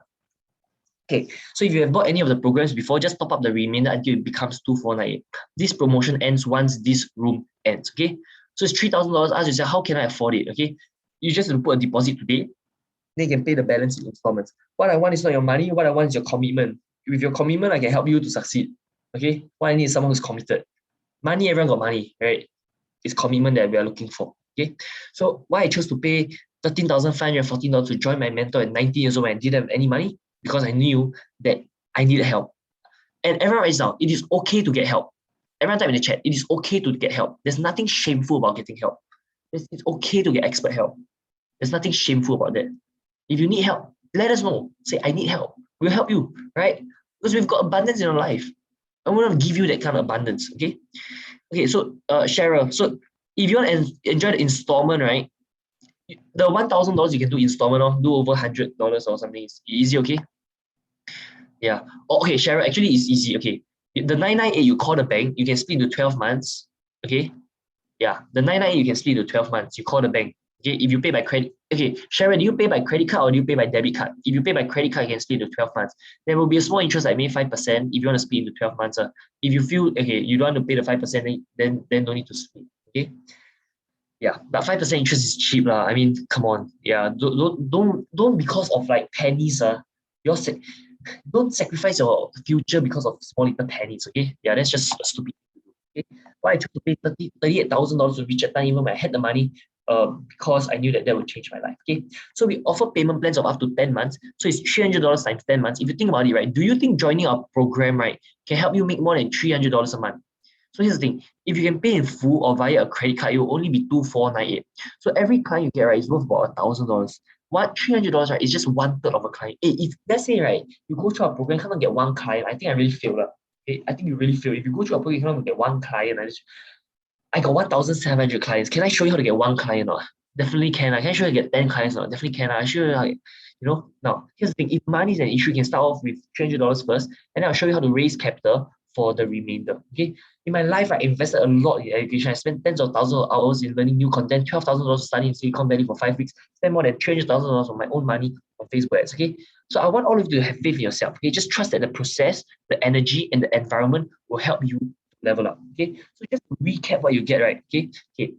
Okay, so if you have bought any of the programs before, just top up the remainder until it becomes 2498. This promotion ends once this room ends. Okay, so it's $3,000. Ask yourself, how can I afford it? Okay, you just have to put a deposit today. Then you can pay the balance in installments. What I want is not your money. What I want is your commitment. With your commitment, I can help you to succeed. Okay, what I need is someone who's committed. Money, everyone got money, right? It's commitment that we are looking for. Okay, so why I chose to pay $13,514 to join my mentor at 19 years old when I didn't have any money? Because I knew that I needed help. And everyone writes down, it is okay to get help. Everyone type in the chat, it is okay to get help. There's nothing shameful about getting help. It's okay to get expert help. There's nothing shameful about that. If you need help, let us know. Say, I need help. We'll help you, right? Because we've got abundance in our life. I want to give you that kind of abundance, okay? Okay, so Cheryl, so if you want to enjoy the installment, right? The $1,000 you can do installment, do over $100 or something. It's easy, okay? Yeah. Oh, okay, Cheryl, actually it's easy, okay? The 998 you call the bank, you can split into 12 months, okay? Yeah, the 998 you can split into 12 months. You call the bank, okay? If you pay by credit, okay, Sharon, do you pay by credit card or do you pay by debit card? If you pay by credit card, you can split into 12 months. There will be a small interest, like maybe 5% if you want to split into 12 months. If you feel, okay, you don't want to pay the 5%, then don't need to split, okay? Yeah, but 5% interest is cheap, lah. I mean, come on. Yeah, don't because of like pennies, don't sacrifice your future because of small little pennies, okay? Yeah, that's just stupid. Okay? Why I took to pay $38,000 to Richard Tan even when I had the money, because I knew that would change my life. Okay, so we offer payment plans of up to 10 months. So it's $300 times 10 months. If you think about it, right, do you think joining our program, right, can help you make more than $300 a month? So here's the thing, if you can pay in full or via a credit card, it will only be $2,498. So every client you get, right, is worth about $1,000. What $300, right, is just 1/3 of a client. Hey, if let's say, right, you go through our program, you cannot get one client, I think I really failed. Okay? I think you really fail. If you go through our program, you cannot get one client. I got 1,700 clients. Can I show you how to get one client or not? Definitely can. I can show you how to get 10 clients or not? Definitely can. I show you how, now here's the thing. If money is an issue, you can start off with $300 first, and then I'll show you how to raise capital for the remainder. Okay. In my life, I invested a lot in education. I spent tens of thousands of hours in learning new content, $12,000 to study in Silicon Valley for 5 weeks, spent more than $300,000 of my own money on Facebook ads. Okay. So I want all of you to have faith in yourself. Okay. Just trust that the process, the energy, and the environment will help you level up. Okay. So just to recap what you get, right? Okay. Okay.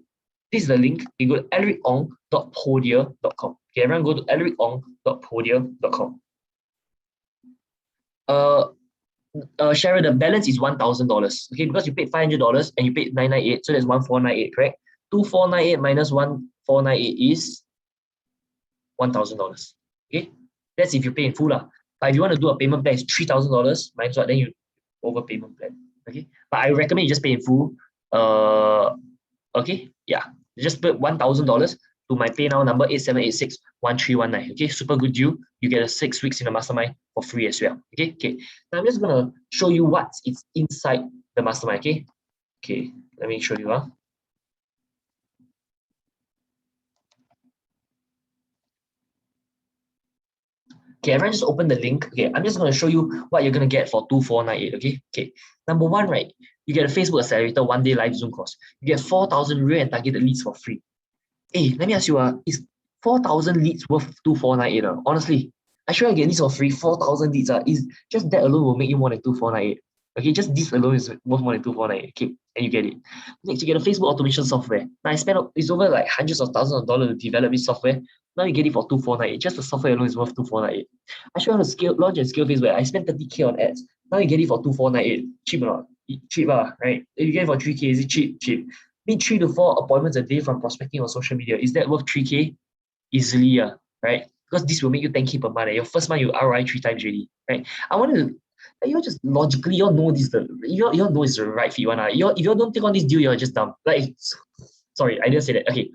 This is the link. You go to alaricongreviews.podia.com. Okay, everyone go to alaricongreviews.podia.com. Cheryl, the balance is $1,000. Okay, because you paid $500 and you paid $998, so that's 1,498, correct? 2,498 minus 1,498 is $1,000. Okay, that's if you pay in full lah. But if you want to do a payment plan, it's $3,000 minus what? Then you overpayment plan. Okay, but I recommend you just pay in full. Okay, yeah, just put $1,000 to my PayNow number 87861319. Okay, super good deal. You get a 6 weeks in the mastermind for free as well. Okay. Now I'm just gonna show you what's inside the mastermind. Okay, let me show you. Okay, everyone just open the link. Okay, I'm just going to show you what you're going to get for 2,498. Okay. Number one, right? You get a Facebook Accelerator 1-day live Zoom course. You get 4,000 real and targeted leads for free. Hey, let me ask you, is 4,000 leads worth 2,498? Honestly, I sure I get leads for free. 4,000 leads. Is just that alone will make you more than 2,498. Okay, just this alone is worth more than 2,498. Okay, and you get it. Next, you get a Facebook automation software. Now I spent it's over like hundreds of thousands of dollars to develop this software. Now you get it for 2,498. Just the software alone is worth 2,498. I show you how to launch and scale Facebook. I spent 30K on ads. Now you get it for 2,498. Cheap or not? Cheap, right? If you get it for 3K, is it cheap? Cheap. Meet 3 to 4 appointments a day from prospecting on social media. Is that worth 3K? Easily, right? Because this will make you 10K per month. Your first month you ROI 3 times already, right? I wanted to, you just logically, you know this, you know it's the right fit one. If you don't take on this deal, you're just dumb. Like, sorry, I didn't say that. Okay,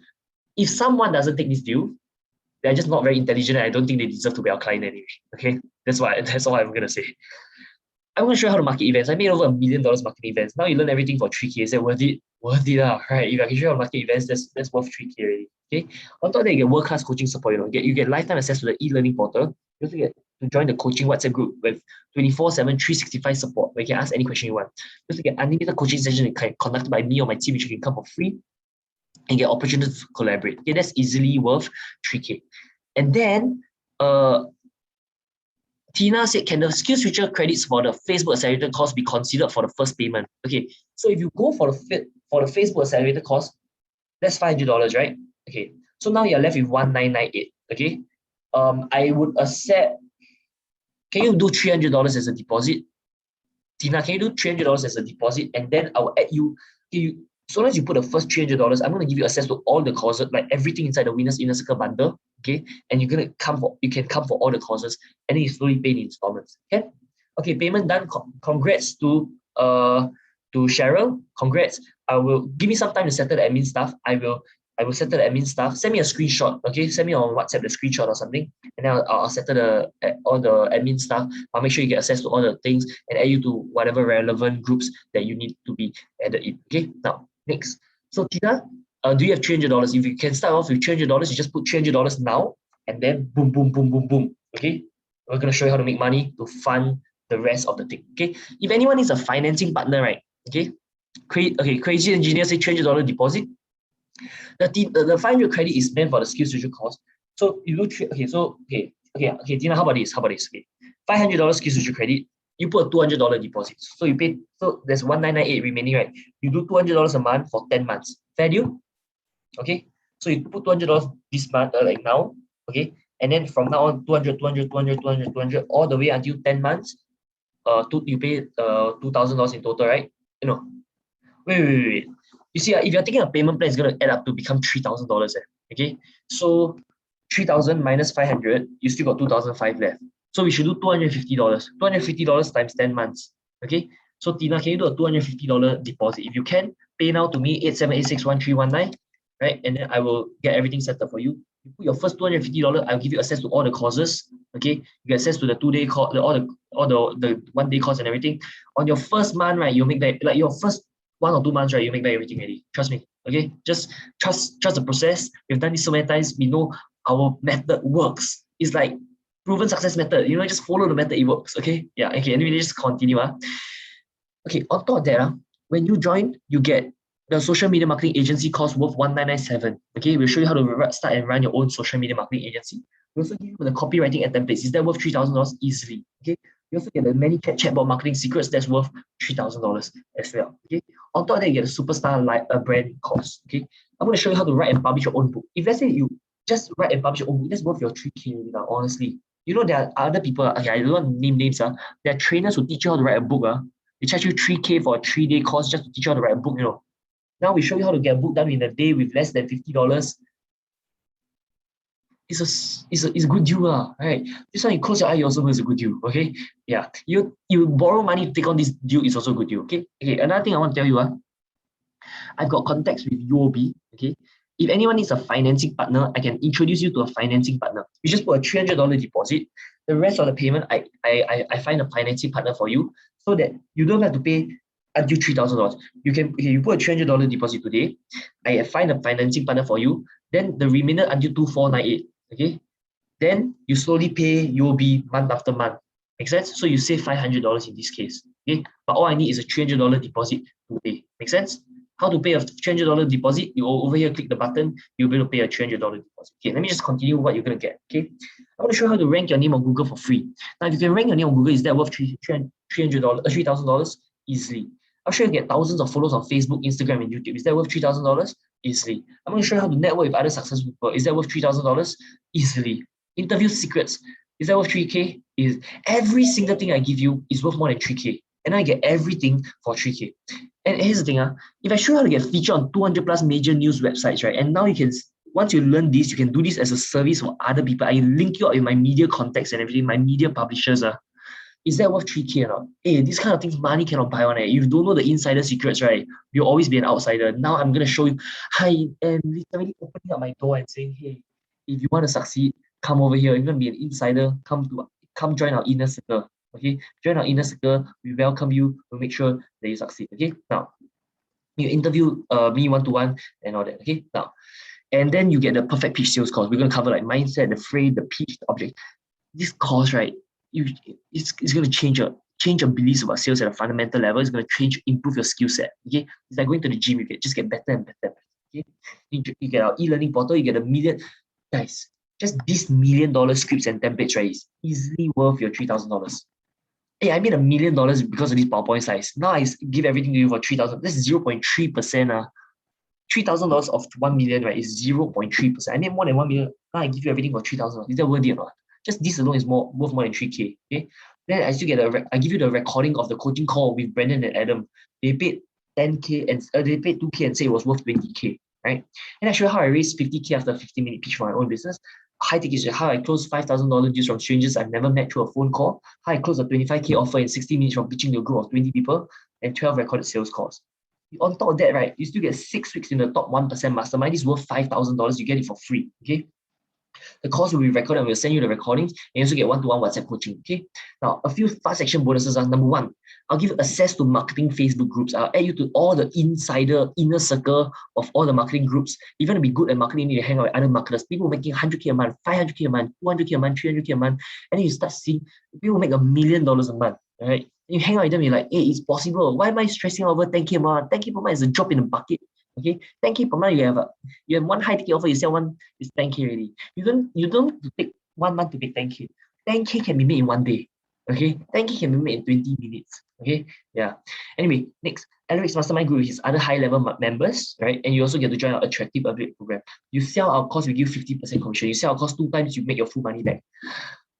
if someone doesn't take this deal, they're just not very intelligent, and I don't think they deserve to be our client anyway. Okay, that's all I'm gonna say. I'm gonna show you how to market events. I made over $1 million marketing events. Now you learn everything for 3K. Is that worth it? Worth it, right? If I can show you how to market events, that's worth 3K already. Okay. On top of that, you get world-class coaching support. You get lifetime access to the e-learning portal. You also get to join the coaching WhatsApp group with 24/7, 365 support, where you can ask any question you want. You also get unlimited coaching sessions conducted by me or my team, which you can come for free, and get opportunities to collaborate. Okay, that's easily worth 3K. And then Tina said, can the SkillsFuture credits for the Facebook Accelerator course be considered for the first payment? Okay, so if you go for the Facebook Accelerator course, that's $500, right? Okay, so now you're left with 1,998. Okay, I would accept. Can you do $300 as a deposit? Tina, can you do $300 as a deposit? And then I will add you. So long as you put the first $300, I'm going to give you access to all the courses, like everything inside the Winners Inner Circle bundle. Okay, and you can come for all the courses, and then you slowly pay in installments. Okay, payment done. Congrats to Cheryl. Congrats. I will give me some time to settle the admin stuff. I will settle the admin stuff. Send me a screenshot. Okay, send me on WhatsApp the screenshot or something, and then I'll settle all the admin stuff. I'll make sure you get access to all the things and add you to whatever relevant groups that you need to be added in. Okay, now next. So Tina, do you have $300? If you can start off with $300, you just put $300 now, and then boom, boom, boom, boom, boom. Okay, we're gonna show you how to make money to fund the rest of the thing. Okay, if anyone is a financing partner, right? Okay, Crazy Engineer say $300 deposit. The 500 credit is meant for the SkillsFuture course. So you do okay, Tina, how about this? Okay, $500 SkillsFuture credit. You put a $200 deposit. So you pay. So there's 1,998 remaining, right? You do $200 a month for 10 months. Fair deal? Okay. So you put $200 this month, like now. Okay. And then from now on, 200, 200, 200, 200, 200, all the way until 10 months. You pay $2,000 in total, right? Wait. You see, if you're taking a payment plan, it's going to add up to become $3,000. Okay. So 3,000 minus 500, you still got 2,500 left. So we should do $250. $250 times 10 months. Okay. So Tina, can you do a $250 deposit? If you can, pay now to me 87861319, right? And then I will get everything set up for you. You put your first $250, I'll give you access to all the courses. Okay. You get access to the 2-day course, all the 1-day course and everything. On your first month, right, you'll make that, like your first 1 or 2 months, right, you make back everything ready. Trust me. Okay. Just trust the process. We've done this so many times. We know our method works. It's like proven success method. Just follow the method, it works. Okay. Yeah. Okay. Anyway, just continue. Okay. On top of that, when you join, you get the social media marketing agency course worth 1,997. Okay. We'll show you how to start and run your own social media marketing agency. We also give you the copywriting and templates. Is that worth $3,000 easily? Okay. You also get the ManyChat chatbot marketing secrets. That's worth $3,000 as well. Okay. On top of that, you get a superstar brand course. Okay. I'm going to show you how to write and publish your own book. If let's say you just write and publish your own book, that's worth your 3K now, honestly. You know, there are other people, okay, I don't want to name names. There are trainers who teach you how to write a book. They charge you 3K for a 3-day course just to teach you how to write a book, you know. Now we show you how to get a book done in a day with less than $50. It's a good deal, right? This one, you close your eye, you also know it's a good deal, okay? Yeah, you borrow money to take on this deal, is also a good deal, okay? Okay, another thing I want to tell you, I've got contacts with UOB, okay? If anyone needs a financing partner, I can introduce you to a financing partner. You just put a $300 deposit. The rest of the payment, I find a financing partner for you so that you don't have to pay until $3,000. You put a $300 deposit today. I find a financing partner for you. Then the remainder until 2498. Okay. Then you slowly pay UOB month after month. Make sense? So you save $500 in this case. Okay. But all I need is a $300 deposit to pay. Make sense? How to pay a $300 deposit? You over here click the button, you'll be able to pay a $300 deposit. Okay, let me just continue what you're going to get. Okay, I want to show you how to rank your name on Google for free. Now, if you can rank your name on Google, is that worth $3,000 easily? I'll show you get thousands of followers on Facebook, Instagram, and YouTube. Is that worth $3,000 easily? I'm going to show you how to network with other successful people. Is that worth $3,000 easily? Interview secrets. Is that worth 3K? Is every single thing I give you is worth more than 3K. And I get everything for 3K. And here's the thing, if I show you how to get featured on 200 plus major news websites, right? And now you can, once you learn this, you can do this as a service for other people. I link you up with my media contacts and everything, my media publishers. Is that worth 3K or not? Hey, these kind of things money cannot buy on it. If you don't know the insider secrets, right? You'll always be an outsider. Now I'm going to show you, hi, and literally opening up my door and saying, hey, if you want to succeed, come over here. If you want to be an insider, come join our inner circle. Okay, join our inner circle. We welcome you. We'll make sure that you succeed. Okay, now you interview me one-to-one and all that. Okay, now, and then you get the perfect pitch sales course. We're going to cover like mindset, the phrase, the pitch, the object. This course, right? It's going to change your beliefs about sales at a fundamental level. It's going to improve your skill set. Okay, it's like going to the gym. You get better and better. Okay, you get our e-learning portal. You get a million, guys. Just this $1 million scripts and templates, right, is easily worth your $3,000. Hey, I made $1 million because of these PowerPoint slides. Now I give everything to you for $3,000. That's 0.3%. $3,000 of 1 million, right, is 0.3%. I made more than 1 million. Now I give you everything for $3,000. Is that worth it or not? Just this alone is worth more than 3K. Okay. Then I still get I give you the recording of the coaching call with Brandon and Adam. They paid 10K and they paid 2K and say it was worth 20K. Right. And I show you how I raised 50K after a 15-minute pitch for my own business. High tickets, how I closed $5,000 deals from strangers I've never met through a phone call. How I closed a 25K offer in 60 minutes from pitching to a group of 20 people, and 12 recorded sales calls. On top of that, right, you still get 6 weeks in the top 1% mastermind. This is worth $5,000. You get it for free. Okay. The course will be recorded and we'll send you the recordings, and you also get one-to-one WhatsApp coaching. Okay. Now, a few fast action bonuses are: number one, I'll give you access to marketing Facebook groups. I'll add you to all the inner circle of all the marketing groups. If you want to be good at marketing, you need to hang out with other marketers. People making 100K a month, 500K a month, 200K a month, 300K a month. And then you start seeing people make $1 million a month. Right? You hang out with them, you're like, hey, it's possible. Why am I stressing over 10K a month? 10K per month is a drop in the bucket. Okay, 10K per month, you have one high ticket offer, you sell one, it's 10K already. You don't take 1 month to make 10K. 10K can be made in 1 day. Okay, 10K can be made in 20 minutes. Okay, yeah. Anyway, next, Alaric's Mastermind group with his other high-level members, right? And you also get to join our attractive affiliate program. You sell our course, we give 50% commission. You sell our course 2 times, you make your full money back.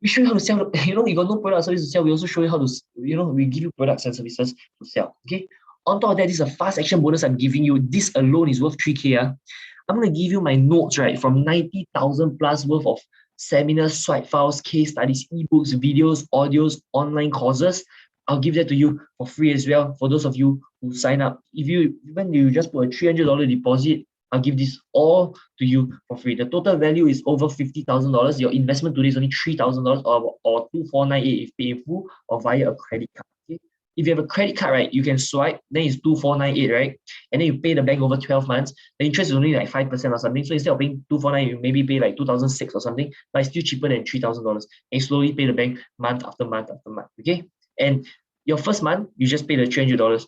We show you how to sell. You got no product or service to sell. We also show you how to, we give you products and services to sell. Okay. On top of that, this is a fast action bonus I'm giving you. This alone is worth 3K. I'm going to give you my notes, right, from 90,000 plus worth of seminars, swipe files, case studies, ebooks, videos, audios, online courses. I'll give that to you for free as well for those of you who sign up. When you just put a $300 deposit, I'll give this all to you for free. The total value is over $50,000. Your investment today is only $3,000 or $2,498 if paid in full or via a credit card. Okay? If you have a credit card, right, you can swipe, then it's $2,498, right? And then you pay the bank over 12 months. The interest is only like 5% or something. So instead of paying $2,498, you maybe pay like $2,006 or something, but it's still cheaper than $3,000. And you slowly pay the bank month after month after month. Okay? And your first month, you just pay the $300.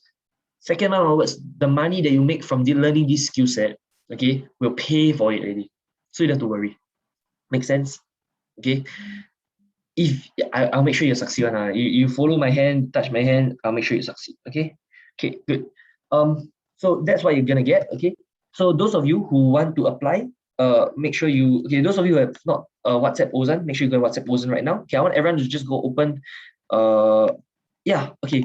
Second month onwards, the money that you make from learning this skill set, okay, will pay for it already. So you don't have to worry. Make sense? Okay? If I'll make sure you succeed. You follow my hand, touch my hand, I'll make sure you succeed. Okay? Okay, good. So that's what you're gonna get. Okay. So those of you who want to apply, make sure you, okay, those of you who have not WhatsApp Ozan, make sure you go WhatsApp Ozan right now. Okay, I want everyone to just go open. Yeah, okay.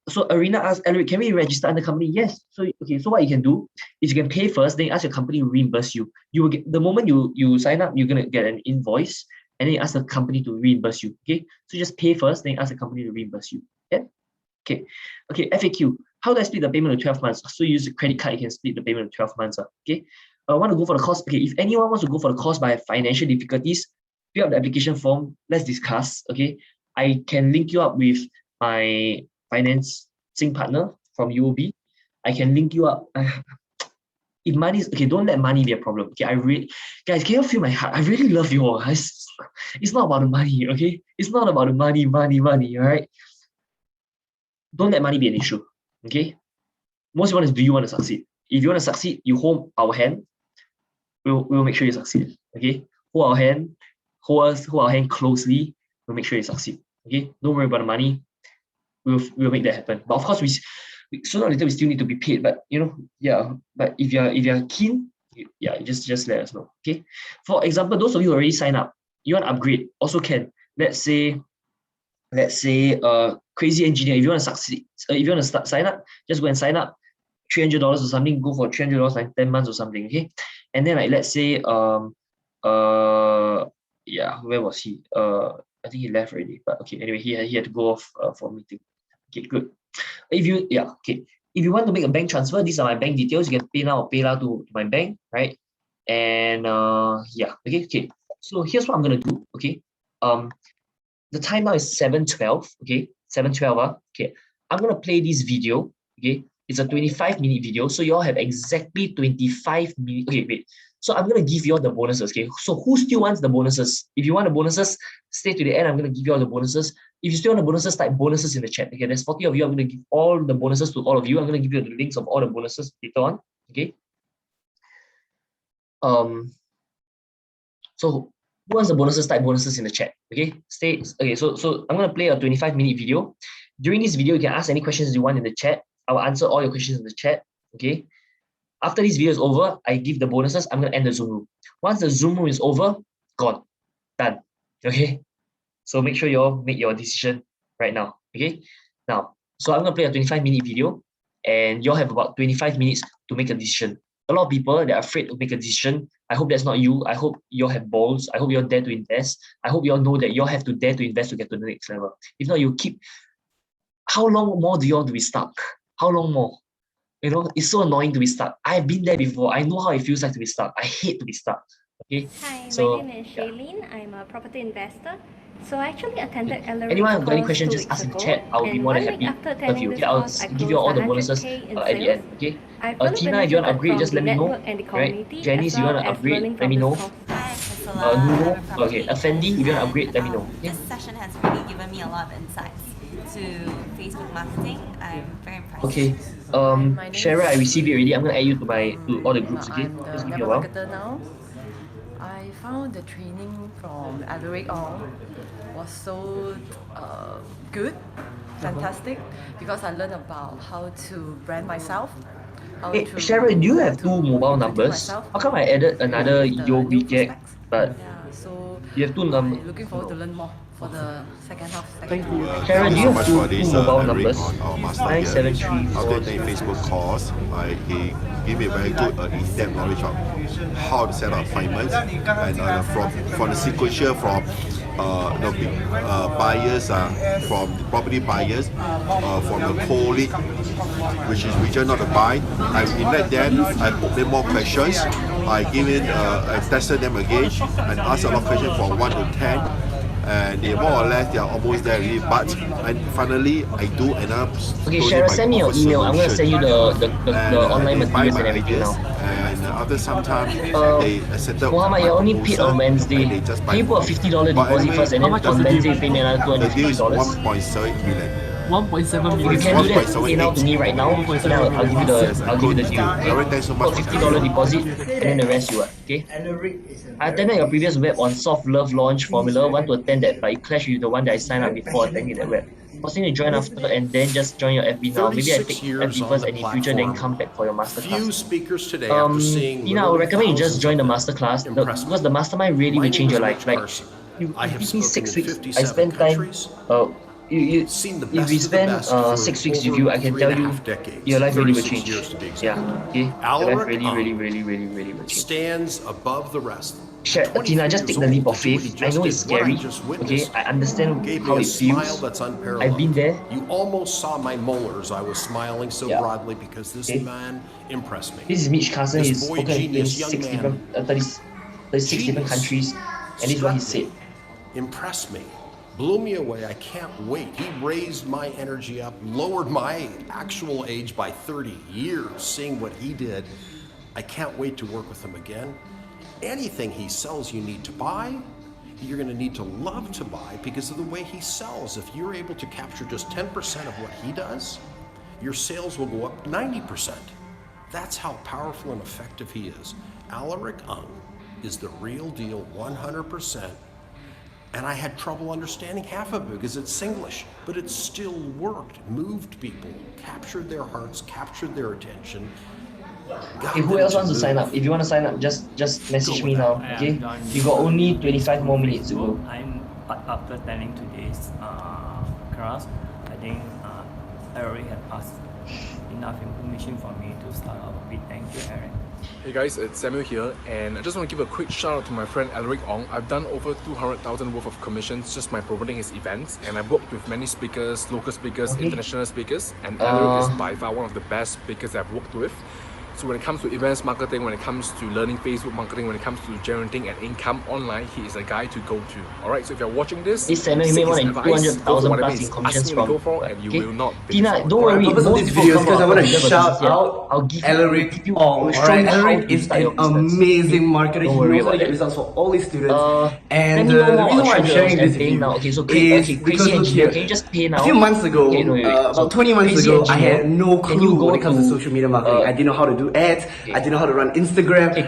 So Arena asked, Alaric, can we register under company? Yes. So okay, so what you can do is you can pay first, then you ask your company to reimburse you. You will get, the moment you sign up, you're gonna get an invoice, and then you ask the company to reimburse you. Okay, so just pay first, then you ask the company to reimburse you. Yeah. Okay. Okay. FAQ. How do I split the payment of 12 months? So you use a credit card, you can split the payment of 12 months. Okay. I want to go for the course. Okay, if anyone wants to go for the course by financial difficulties, fill out the application form. Let's discuss. Okay, I can link you up with my financing partner from UOB. I can link you up. If money is okay, don't let money be a problem. Okay, guys, can you feel my heart? I really love you all. It's not about the money. Okay, it's not about the money. All right. Don't let money be an issue. Okay. Most important is, do you want to succeed? If you want to succeed, you hold our hand. We'll make sure you succeed. Okay. Hold our hand closely. We'll make sure you succeed. Okay. Don't worry about the money. We'll make that happen. But of course, we sooner or later we still need to be paid. But yeah. But if you're keen, just let us know. Okay. For example, those of you who already signed up, you want to upgrade, also can. Let's say crazy engineer. If you want to succeed, if you want to sign up, just go and sign up. $300 or something. Go for $300 like 10 months or something. Okay. And then like let's say yeah, where was he? I think he left already. But okay, anyway, he had to go off for a meeting. Okay, good. If you want to make a bank transfer, these are my bank details. You can pay now or pay now to my bank, right? And yeah, okay. So here's what I'm gonna do. Okay. The time now is 7:12. Okay, 7:12. Okay, I'm gonna play this video. Okay, it's a 25-minute video, so you all have exactly 25 minutes. Okay, wait. So I'm gonna give you all the bonuses. Okay, so who still wants the bonuses? If you want the bonuses, stay to the end. I'm gonna give you all the bonuses. If you still want the bonuses, type bonuses in the chat. Okay, there's 40 of you. I'm gonna give all the bonuses to all of you. I'm gonna give you the links of all the bonuses later on. Okay. So who wants the bonuses? Type bonuses in the chat. Okay. Okay. So I'm gonna play a 25-minute video. During this video, you can ask any questions you want in the chat. I will answer all your questions in the chat. Okay. After this video is over, I give the bonuses. I'm gonna end the Zoom room. Once the Zoom room is over, gone, done. Okay. So make sure you all make your decision right now. Okay. Now, so I'm gonna play a 25-minute video, and you all have about 25 minutes to make a decision. A lot of people, they're afraid to make a decision. I hope that's not you. I hope you all have balls. I hope you all dare to invest. I hope you all know that you all have to dare to invest to get to the next level. If not, you keep. How long more do you want to be stuck? How long more? You know, it's so annoying to be stuck. I've been there before. I know how it feels like to be stuck. I hate to be stuck. Okay. Hi, so, my name is Shailene. I'm a property investor. So I actually attended Alaric anyone got any course questions, 2 just weeks ask in the ago, chat. I'll be more than happy after to help you. attending Okay, this I'll course, I give you all the closed bonuses 100K in at the end. sales. Okay. I further Tina, if you want to benefited upgrade, from just the let me know. network and the Right? community, Janice, as you well want to as upgrade? learning Let me from know. this course. Nuro, okay. Effendi, if you want to upgrade, let me know. Okay. This session has really given me a lot of insights to Facebook marketing. I'm very impressed. Okay. Sharon, I received it already. I'm gonna add you to all the groups. Okay. Just give me a while. Now. I found the training from Alaric Ong was so good, fantastic, because I learned about how to brand myself. Hey, Sharon, do you have two mobile numbers? How come I added another Yobi Jack, but you have two numbers? Looking forward to learn more for the second half. Thank you. Sharon, do you have two mobile Alaric numbers? on our master here. 973. After the Facebook course, he gave me a very good in-depth knowledge of how to set up appointments, and from the sequential from buyers, from property buyers, from the co-lead, which is region not to buy. I let them, I put them more questions. I give it, I tested them again and asked a lot of questions from 1 to 10. And they more or less they are almost there already. But finally, I do another. Okay, Sharon, send me your email. I'm gonna send you the online materials and everything now. And after some time, they accepted. Muhammad, you're only paid on Wednesday. Can you put a $50 deposit first, and then on Wednesday you pay me another $250? The deal is 1.7 million. 1.7 million. You can do that pay now to me right now. So now I'll give you the deal. Alright, thanks so much. Put $50 deposit, and then the rest you are. Okay. I attended your previous web on soft love launch formula. Want to attend that, but it clashed with the one that I signed up before attending that web. forcing you to join after and then just join your FB now. Maybe I 36 take years FB on first the and in future then come back for your Few masterclass. speakers today, after seeing Tina, I would recommend you just join the thousands masterclass because the mastermind really will change your life. Like you I have give me spoken 6 in weeks. 57 I spend time. seen the If best we of the spend best for 6 weeks over with you, I can tell you 3.5 decades, your life really will 36 change. years to be exact. Yeah, okay. Your life Alaric really, Ong really will change. stands above the rest. Tina, just take the leap of faith. I know it's scary. Okay, I understand Gave how me a it smile feels. that's unparalleled. I've been there. You almost saw my molars. I was smiling so broadly because this man impressed me. This is Mitch Carson. This He's boy spoken in genius, young 36 man, different countries, and this is what he said. Impressed me, blew me away. I can't wait. He raised my energy up, lowered my actual age by 30 years, seeing what he did. I can't wait to work with him again. Anything he sells you need to buy. You're going to need to love to buy because of the way he sells. If you're able to capture just 10% of what he does, your sales will go up 90%. That's how powerful and effective he is. Alaric Ong is the real deal, 100%. And I had trouble understanding half of it because it's Singlish, but it still worked, moved people, captured their hearts, captured their attention. Okay, who else wants to sign up? If you want to sign up, just message me now. Okay, you got only 25 more minutes to go. After attending today's class, I think I already have asked enough information for me to start out a bit. Thank you, Aaron. Hey guys, it's Samuel here, and I just want to give a quick shout out to my friend Alaric Ong. I've done over 200,000 worth of commissions just by promoting his events, and I've worked with many speakers, local speakers, international speakers, and Alaric is by far one of the best speakers I've worked with. So when it comes to events marketing, when it comes to learning Facebook marketing, when it comes to generating an income online, he is a guy to go to. Alright, so if you're watching this, This Samuel, you made more than 200,000 plus in commissions from. go for, and you will not be Tina, don't worry. The purpose of this video is because I want to shout out Alaric Ong. Alright, Alaric is an amazing marketer. He knows how to get results for all his students. And the reason why I'm sharing this video is because look here, a few months ago, about 20 months ago, I had no clue when it comes to social media marketing. I didn't know how to do ads. I didn't know how to run Instagram. I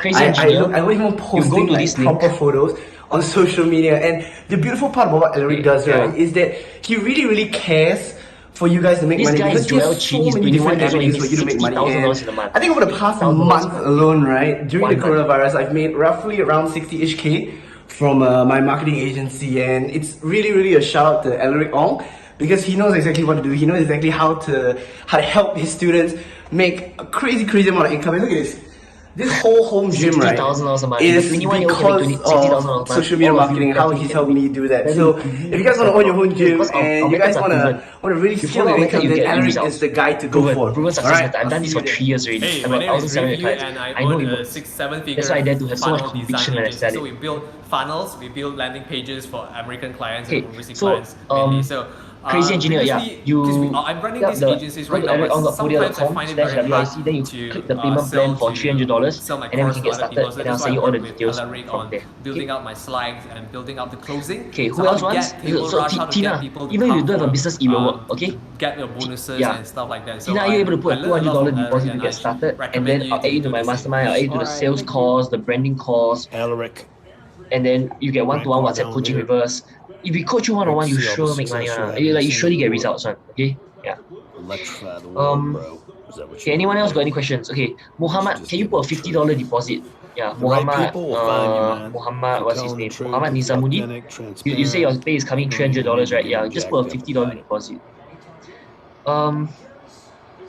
wasn't even posting like proper photos on social media. And the beautiful part about what Alaric does, right, is that he really cares for you guys to make money because there's so many different avenues for you to make money. And I think over the past month alone, right, during the coronavirus, I've made roughly around 60-ish K from my marketing agency, and it's really a shout out to Alaric Ong because he knows exactly what to do. He knows exactly how to help his students make a crazy amount of income. And look at this. This whole home gym, right, is because of social media marketing, how he's helped me do that. So if you guys want to own your own gym and you guys want to really scale your income, then Alaric is the guy to go for. Alright, I've done this for 3 years already. Hey, my name is Review, and I own a 6-7 figure That's why I dare to have so much funnel conviction when I design sell agency. So it. we build funnels, we build landing pages for American clients and overseas so, clients mainly. So Crazy Engineer, yeah. I'm running these agencies right now, but sometimes I find it very hard then you click the payment plan for $300 and then we can get started and I'll send you all the details from there. Building out my slides and building out the closing. Okay, who else wants? So Tina, even if you don't have a business, it will work, okay? Get your bonuses and stuff like that. So Tina, are you able to put a $200 deposit to get started? And then I'll add you to my mastermind, I'll add you to the sales course, the branding course. Alaric. And then you get one-to-one WhatsApp coaching with us. If we coach you one-on-one, you sure make money. You surely get results, okay? Yeah. Electrify the world, bro. Is that what Okay, anyone else got any questions? Okay, Muhammad, can you put a $50 deposit? Yeah, Muhammad, Muhammad, what's his name? Muhammad Nizamuddin. You say your pay is coming $300, right? Yeah, just put a $50 deposit.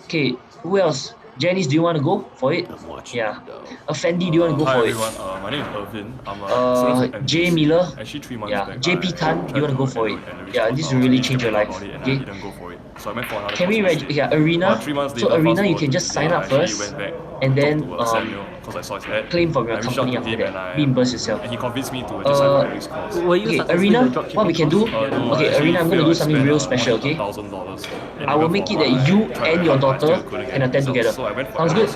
Okay, who else? Janice, do you want to go for it? Yeah. Fendi, do you want to go for it? Hi everyone, my name is Irvin. I'm a Jay Miller. Actually 3 months yeah. back. JP Tan, do you want to go for it? Yeah, this will really change your life. Okay. Okay. I didn't go for it. So I went for another Can we Arena? 3 months So later, Arena, you can just sign up first and then because I saw his ad. claim from your company after that. Reimburse yourself. And he convinced me to just sign up Eric's course. Okay, Arena, what we can do? Okay, Arena, I'm going to do something real special, okay? I will make it that you and your daughter can attend together. Sounds good?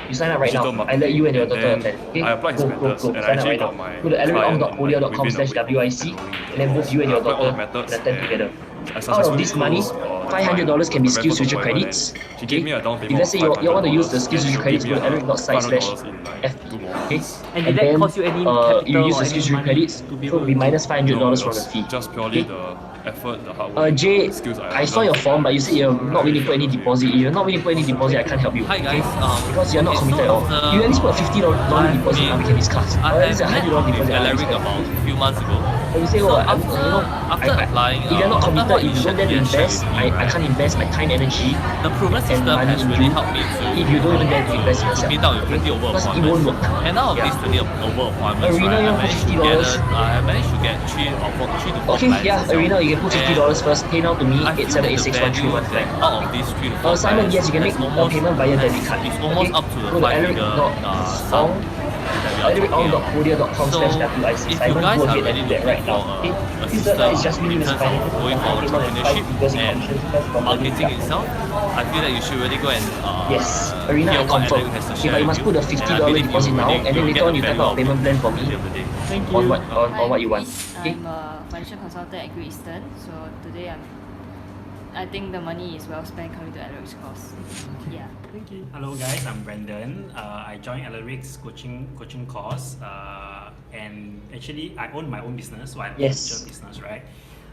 You sign up right now. I let you and your daughter attend. Okay? Go. Sign up right now. Go to alaricongreviews.com/WIC and then both you and your daughter can attend together. Out of this money, $500 can be skills future credits. She gave me a down If payment let's say you want to use the skills future credits, go to $500 alaric.site/FP. in like 2 more Okay, months. And did that cost you any capital you use or the any skills future money credits, to be so able it'll be to minus $500 No, it from the was fee. just purely the effort, the hard work, Jay, the skills I saw your form, but you said you're not willing to put any deposit. If you're not willing to put any deposit, I can't help you. Hi Okay? guys, Because you're not committed at all. You at least put a $50 deposit and we can discuss. I Or at least a have met $100 with deposit. Alaric about a few months ago. But you say, So oh, after applying, if you're not after committed, what if you don't dare to you shared invest, with me, I can't invest my time, energy, the proven and system money has in really you helped me to if you don't even dare to invest in to yourself. meet up with 20 over Because it won't appointments. work. And out of Yeah. these 20 over appointments, Arena, right, you put $50. I managed to get 3 to 4 Okay, clients yeah, as well. Arena, you can put $50 And first. Pay now to me, I feel that the 87861319. value that out of these 3 to 4 Simon, clients yes, you can make has a payment via debit card. It's almost Okay? up to the Go to 5-figure sum. alaricongreviews.com/WIC. If you Simon, guys go are ahead really and do that looking right for now. Okay? a This system is just me in as terms financial of going for entrepreneurship and marketing itself, I feel that you should really go and Yes, Arena, I hear what confirm. Alaric has to Okay, share but you with must put the $50 and I believe deposit you now, really- and then you'll later get on you the type out a value payment plan for at the me end of the day. on what you want. Okay? I'm a financial consultant at Great Eastern, so today I think the money is well spent coming to Alaric's course. Yeah. Thank you. Hello guys, I'm Brandon. I joined Alaric's coaching course, and actually I own my own business, so I have a digital business, right?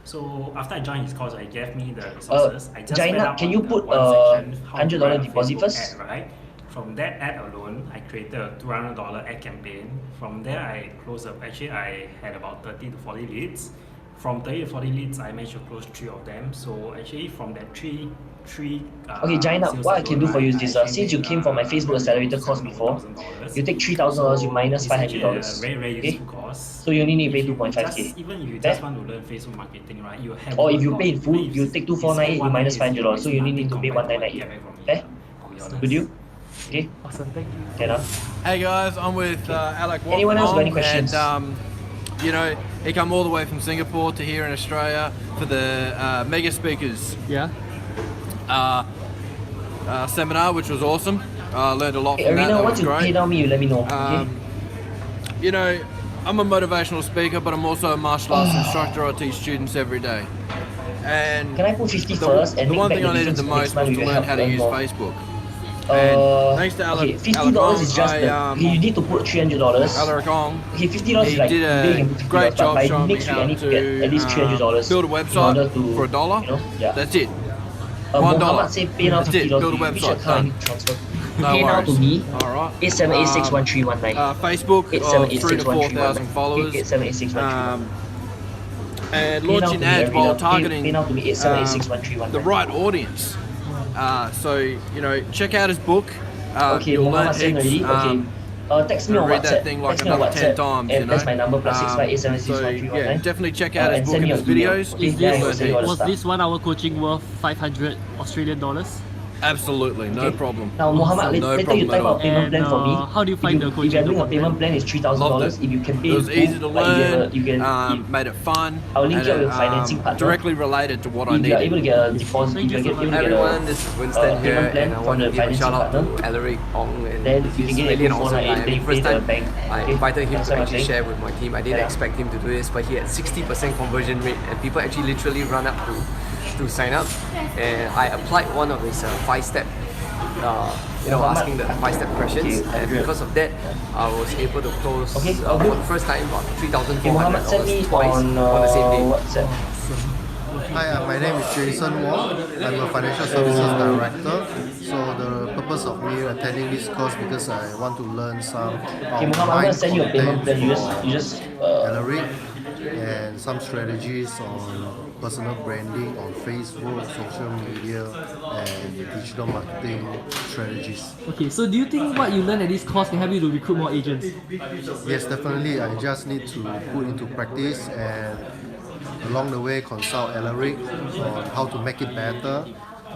So after I joined his course, he gave me the resources. I just read Jaina, up can on you the put one section, how to $100 run a deposit Facebook first? ad, right? From that ad alone, I created a $200 ad campaign. From there, I closed up. Actually, I had about 30 to 40 leads. From 30 to 40 leads, I managed to close 3 of them. So actually, from that three Okay, Jaina, sales what I can do alone, for you is I this. actually Since you made, came from my Facebook Accelerator course before, you take $3,000, you minus it's actually $500. a very, very Okay? useful course. So you only need to pay If you 2.5k. just- Even if you Okay? just want to learn Facebook marketing, right? You have. Or if you pay in full, you take 2,498, you minus $500, so you only need to pay 1,998. Okay? With you? Okay? Awesome, thank you. Get on. Hey guys, I'm with Alaric Anyone else got any Ong, questions? And you know, he come all the way from Singapore to here in Australia for the mega speakers. Yeah. Seminar, which was awesome. Learned a lot Hey, from that. Arena, That once was you pay great. down me, you let me know. Okay? You know, I'm a motivational speaker, but I'm also a martial arts instructor. I teach students every day. And Can I put 50 the, first and the make one back thing the I needed the difference most next was month to with learn your how to help use more? Facebook. And thanks to Okay, Alaric $50 is just Ong, you need to put $300. Alaric Ong, Okay, $50 is he like did today you a can put $50, great but job by showing me next week how I need to get at least $300 build a in order website to, for $1. you know, yeah. That's it. Mohammed $1. say pay now That's it. $50. Build a Which website. account I Done. need to transfer? No Pay now to worries. me. All right. 87861319. Facebook of 3 to 4,000 followers. 87861319. And Pay now launching to me, ads Arena. while Pay targeting now to me 87861319. the right audience. So you know, check out his book. Okay, you'll learn Mohammed sent already. heaps. Okay. Text me you'll on read WhatsApp. that thing like Text me on another 10 WhatsApp. times. And You know. that's my number So yeah, definitely check out his and book send and me his your email. videos. Okay, You'll then I will learn send you all the heaps. Was stuff. this 1 hour coaching worth $500 Australian dollars? Absolutely, no Okay. problem. Now, Mohammed, no later you problem type at all. out payment plan for me. How do you find the If coaching you're doing a program? payment plan, it's $3,000. If you can pay It was in full, easy to but learn. you can Made it fun. I'll link and you up it, with financing partner. directly related to what I if you are needed. able to get a deposit, if you're able to get Everyone, a this is Winston here, payment plan and I from want the to give a financing shout out partner, to Alaric Ong, and then you he's can get really it an for awesome guy. pay First the time bank. I Okay? invited him That's to what I'm actually saying. share with my team. I didn't Yeah. expect him to do this, but he had 60% conversion rate, and people actually literally run up to sign up. And I applied one of his 5-step. Asking the 5-step questions, and because of that, I was able to close for the first time about $3,400 twice on the same day. WhatsApp. Hi, my name is Jason Wong. I'm a financial services director. So the purpose of me attending this course because I want to learn some Okay, Mohammed, I'm gonna send you a payment plan. You just Alaric and some strategies on personal branding on Facebook, social media, and digital marketing strategies. Okay, so do you think what you learn at this course can help you to recruit more agents? Yes, definitely. I just need to put into practice and along the way consult Alaric on how to make it better.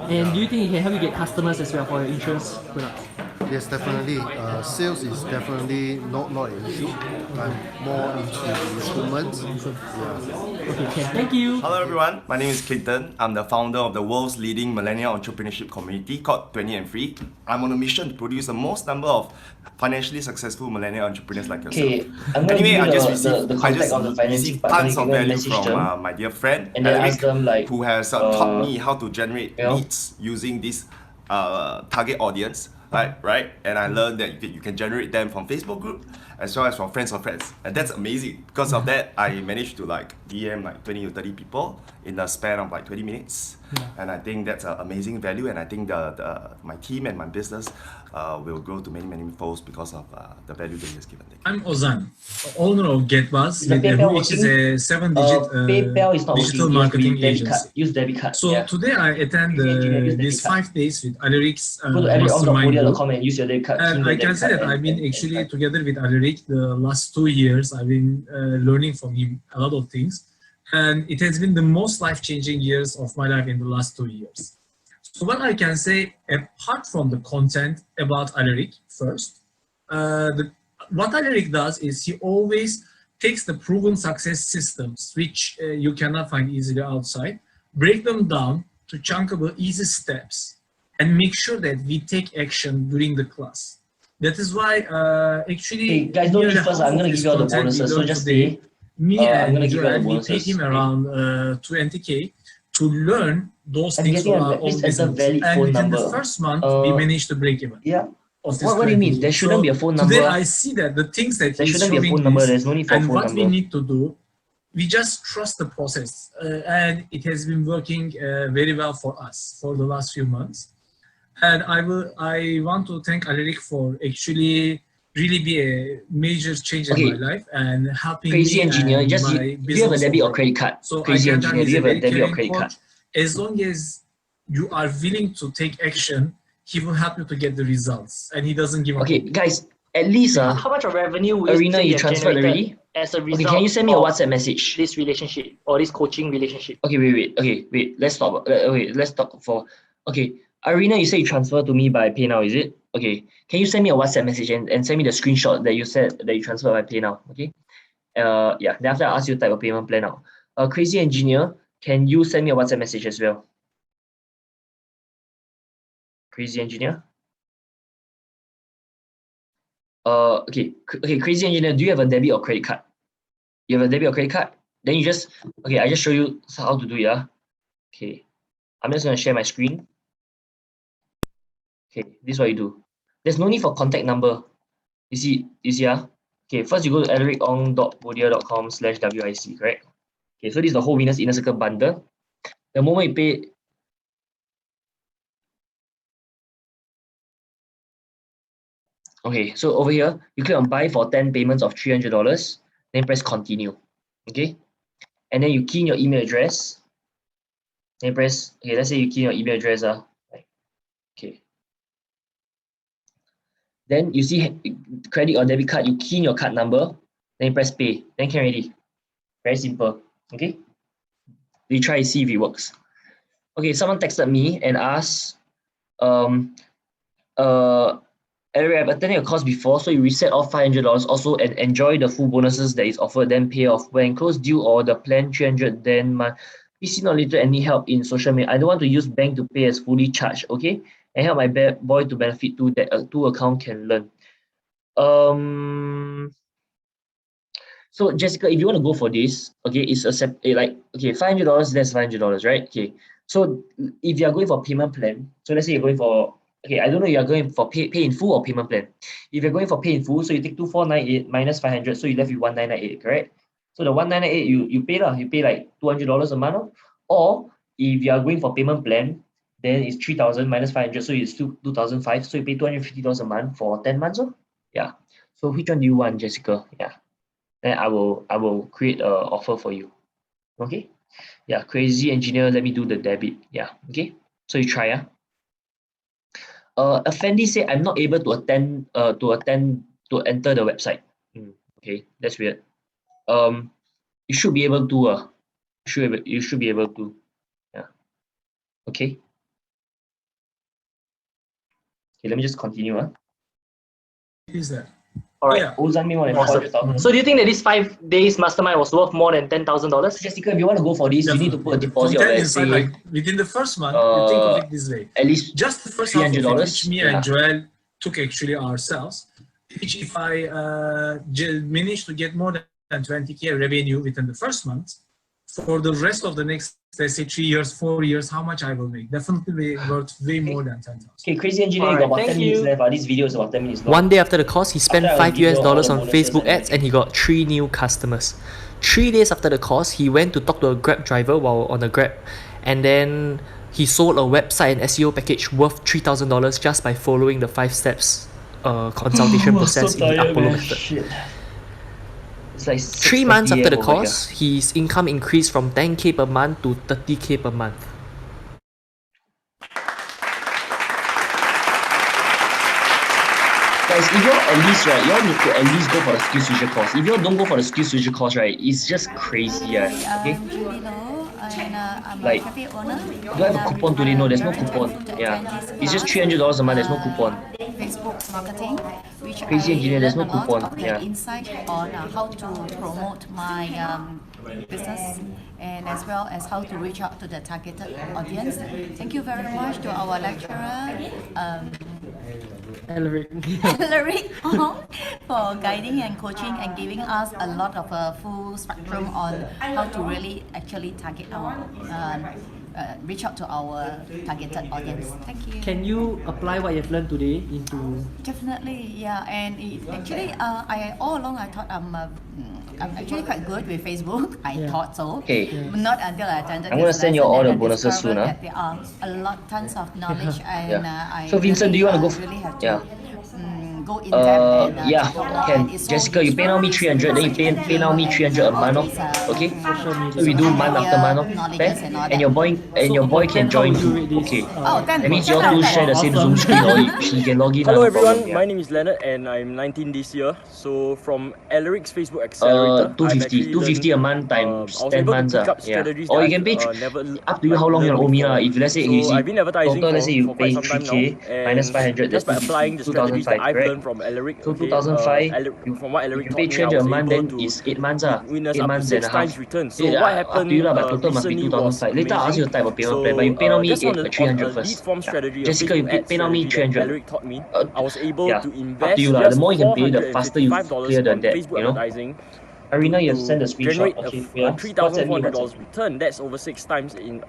And do you think it can help you get customers as well for your insurance products? Yes, definitely. Sales is definitely not an issue. I'm more into recruitment. Yeah. Okay, Thank you. Hello everyone, my name is Clinton. I'm the founder of the world's leading millennial entrepreneurship community called 20 and Free. I'm on a mission to produce the most number of financially successful millennial entrepreneurs like yourself. Okay, I'm going to give you the contact of the financing partner. Tons You of can value message from them my dear friend and then ask Alaric, them like, who has taught me how to generate leads using this target audience. Right, and I learned that you can generate them from Facebook group as well as from friends of friends, and that's amazing. Because of that, I managed to like DM like 20 or 30 people in the span of like 20 minutes, and I think that's an amazing value. And I think my team and my business will grow to many folds because of the value that he has given. I'm Ozan, owner of GetBuzz, which is a 7-digit digital marketing agency. Use debit card. So today I attend these 5 days with Alaric's Go to Mastermind group. alaricongreviews.com and use your debit card. And I can say that I've been actually together with Alaric the last 2 years. I've been learning from him a lot of things. And it has been the most life-changing years of my life in the last 2 years. So what I can say, apart from the content about Alaric first, what Alaric does is he always takes the proven success systems, which you cannot find easily outside, break them down to chunkable easy steps, and make sure that we take action during the class. That is why actually... Hey, guys, don't leave first. I'm going to give you all the bonuses, so just stay. Me I'm and give you all the Joel, we bonuses. paid him around 20K to learn those things for our own business. And within the first month, we managed to break even. Yeah. What do you mean? There shouldn't be a phone number. Today I see that the things that there he's shouldn't be a phone showing number. There's no need for a and phone what number. we need to do, we just trust the process. And it has been working very well for us for the last few months. And I want to thank Alaric for actually really be a major change in my life and helping Crazy me engineer, and just my do you have a business debit or overall. credit card? So Crazy I can tell engineer, do he's you a have a very debit or caring credit card? coach. As long as you are willing to take action, he will help you to get the results, and he doesn't give up. Okay, guys, at least how much of revenue will Arena you you transferred already? as a result? Okay, can you send me a WhatsApp message? This relationship or this coaching relationship. Okay, wait. Okay, wait. Let's stop. Wait, let's talk for. Okay, Arena, you say you transfer to me by PayNow, is it? Okay, can you send me a WhatsApp message and send me the screenshot that you said that you transfer by PayNow? Okay. Yeah. Then after I ask you type of payment plan now. Crazy engineer, can you send me a WhatsApp message as well? Crazy engineer. Okay, crazy engineer, do you have a debit or credit card? You have a debit or credit card? Then you just, okay, I just show you how to do it, yeah? Okay, I'm just gonna share my screen. Okay, this is what you do. There's no need for contact number. You see, yeah? Okay, first you go to alaricongreviews.com/WIC, correct? Okay, so this is the whole Winners Inner Circle bundle. The moment you pay, okay, so over here, you click on buy for 10 payments of $300, then press continue, okay? And then you key in your email address, then press, okay, let's say you key in your email address, okay. Then you see credit or debit card, you key in your card number, then you press pay, then can already. Very simple, okay? You try to see if it works. Okay, someone texted me and asked, Alaric, I've attended your course before, so you reset off $500 also and enjoy the full bonuses that is offered, then pay off. When close due or the plan 300, then please see not later any help in social media. I don't want to use bank to pay as fully charged, okay? And help my boy to benefit too, that two account can learn. So Jessica, if you want to go for this, okay, it's like, okay, $500, that's $500, right? Okay, so if you are going for payment plan, so let's say you're going for, okay, I don't know, you are going for pay in full or payment plan. If you're going for pay in full, so you take 2498 minus 500, so you left with 1998, correct? So the 1998 you pay you pay like $200 a month, or if you are going for payment plan, then it's 3000 minus 500, so it's still 2005, so you pay $250 a month for 10 months. Yeah. So which one do you want, Jessica? Yeah. Then I will create an offer for you. Okay. Yeah. Crazy engineer. Let me do the debit. Yeah. Okay. So you try. Effendi said I'm not able to enter the website. Okay, that's weird. You should be able to. You should be able to. Yeah. Okay. Okay. Let me just continue. is that? Alright, Yeah. Ozan made more than Awesome. 400,000. So do you think that this 5 days mastermind was worth more than $10,000? Jessica, if you want to go for this, you need to put a deposit of, From 10 let's inside, say, like within the first month, you think of it this way. at least Just the first half of it, $300. which me and Joel took actually ourselves, which if I manage to get more than 20K revenue within the first month, for the rest of the next, let's say 3 years, 4 years, how much I will make? Definitely worth way more than 10,000. Okay, Crazy Engineer, you got about 10 minutes left. This video is about 10 minutes long. One day after the course, he spent After I $5 give you all US the on bonuses Facebook and ads and he got 3 new customers. 3 days after the course, he went to talk to a Grab driver while on a Grab, and then he sold a website and SEO package worth $3,000 just by following the 5 steps consultation process in the Apollo method. Shit. It's like 3 months after the over course, his income increased from 10K per month to 30K per month. Guys, if you're at least, right, you all need to at least go for the SkillsFuture course. If you don't go for the SkillsFuture course, right, it's just crazy, okay? Like, do I have a coupon today? No, there's no coupon. Yeah, it's just $300 a month. There's no coupon. Facebook marketing, which Crazy Engineer, there's no I learned a lot coupon. of their Yeah. insight on how to promote my business and as well as how to reach out to the targeted audience. Thank you very much to our lecturer, Alaric Ong, for guiding and coaching and giving us a lot of a full spectrum on how to really actually target our reach out to our targeted audience. Thank you. Can you apply what you've learned today into... Definitely, yeah. And actually, I all along I thought I'm actually quite good with Facebook. I thought so. Okay. Not until I attended. I'm gonna this send you lesson all the and I bonuses soon, discovered that there are a lot, tons of knowledge, and I So Vincent, do you want to go? really have to Yeah. go in depth and Yeah, check out can. and it's so Jessica, you pay now me 300, then you pay now me 300 a month, okay? So we do month after month, okay? And your boy can join too, okay? That means you all two share the same Zoom screen, or he can log in. Hello everyone, my name is Leonard and I'm 19 this year. So from Alaric's Facebook Accelerator, 250 a month times 10 months, yeah. Or you can pay, up to you how long you owe me, if let's say you see, I've been advertising total, let's say you for pay quite some time 3K now, minus and 500, that's just by applying the strategies that I've learned from Alaric. So 2005, from what Alaric you pay taught me, 300 I a was month, able then to it's 8 months, 8 up months to and a 6 half. times return. So Yeah, what up happened to you, but total must be recently 2005. Later I'll ask you the type of payment plan, but you pay now me just on 300 a lead first. form strategy, a Jessica, you Facebook ad pay now me strategy that 300. Alaric taught me. I was able to Up invest to you, the just more you can pay, the faster you $455 clear the on debt, Facebook you know. advertising. Arena, you have sent a screenshot. Generate Okay, a $3,400 return. That's over 6 times in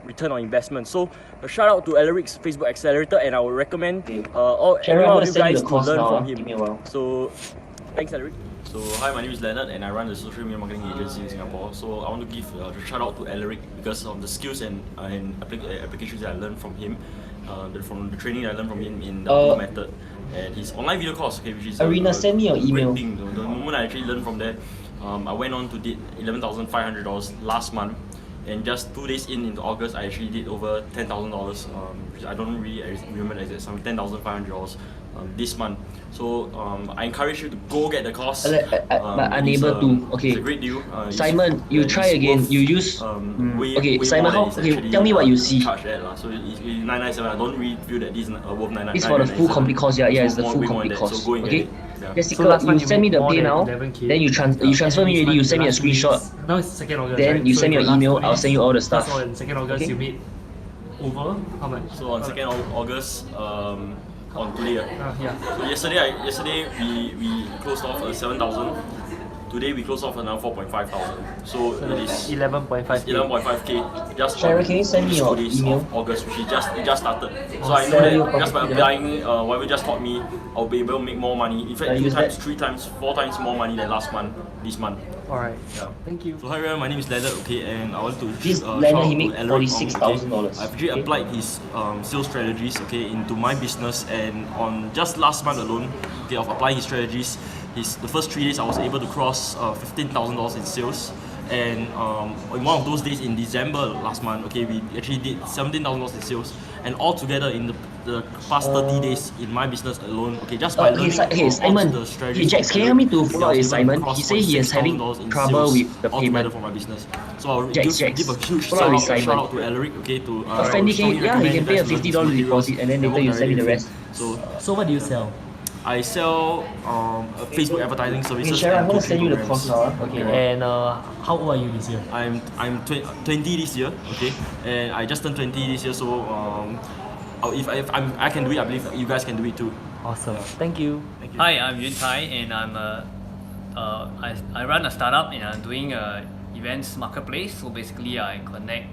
return on investment. So a shout out to Alaric's Facebook Accelerator, and I would recommend all Sharon, I'm of gonna you send you guys the to course learn now, from give me a him. while. So thanks, Alaric. So hi, my name is Leonard and I run the social media marketing agency in Singapore. So I want to give a shout out to Alaric because of the skills and applications that I learned from him, from the training I learned from him in the Apollo method and his online video course, okay, which is Arena, send me your email. Great thing. The moment I actually learned from there, I went on to did $11,500 last month, and just 2 days into August, I actually did over $10,000. Which I don't really remember the exact sum, $10,500 this month. So I encourage you to go get the course. But unable to. Okay. It's a great deal. Simon, you try again. You use. Okay, Simon, how? Okay, tell me what you see. So it's 997. I don't really feel that this is worth 997. It's for the full complete course. Yeah, it's the full complete course. So go and okay. get it. Yeah. Jessica, you send me the pay now. Then you transfer me already. You send me a screenshot. Now it's 2nd August. Then right? you send me your email. I'll send you all the stuff. So on 2nd August, you made over how much? So on 2nd August, on today. Yeah. So yesterday we closed off 7,000. Today we closed off another 4,500. So it is 11.5k. Just Sharon, can you send me your 2 days email? of August, which it just started. So I know that just by applying whatever you just taught me, I'll be able to make more money. In fact, 2 times, 3 times, 4 times more money than this month. Alright. Yeah. Thank you. So hi everyone, my name is Leonard, okay, and I want to Leonard, he made $46,000. I've actually applied his sales strategies, okay, into my business, and on just last month alone, okay, of applying his strategies, the first 3 days I was able to cross $15,000 in sales, and in one of those days in December last month, okay, we actually did $17,000 in sales, and altogether in the past 30 days in my business alone, okay, just by learning Simon, the strategies. Jax, can you help me to follow up with Simon? He says he is having trouble with the payment. For my business. So I'll Jax, give a huge follow up with shout out Simon. to Alaric, okay, to Fendi, yeah, he can pay a $50 deposit and then later you send me the rest. So what do you sell? I sell Facebook advertising services. Sharon, I'm and gonna coaching send you the programs. course now. Okay, and how old are you this year? I'm 20 this year. Okay, and I just turned 20 this year. So if I can do it, I believe you guys can do it too. Awesome. Thank you. Thank you. Hi, I'm Yun Tai, and I run a startup and I'm doing events marketplace. So basically, I connect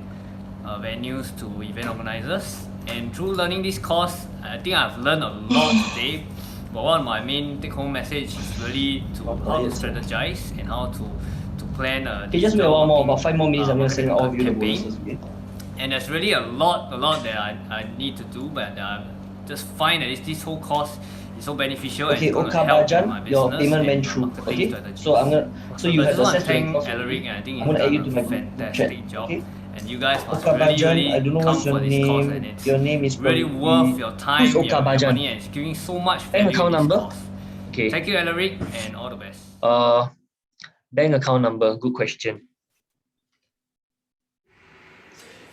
venues to event organizers. And through learning this course, I think I've learned a lot today. But one of my main take-home message is really to how to strategize and how to plan a Okay, just wait one more, about 5 more minutes. I'm gonna send all of you the bonuses. Okay? And there's really a lot that I need to do, but just find that this whole course is so beneficial. Okay, and it's gonna help in my Okabajan, your business payment and went through. marketing Okay, strategy. so I'm gonna. So you I have just want access to to the thank course. Alaric, and I think I'm gonna add you to he's my done a group chat. fantastic job. Okay. And you guys must Okabajan, really I don't know come what's your for this course, and name. it's Your name is really probably worth your time, Who's your Okabajan? money, and it's giving so much Bank value account in this number. course. Okay. Thank you, Alaric, and all the best. Bank account number. Good question.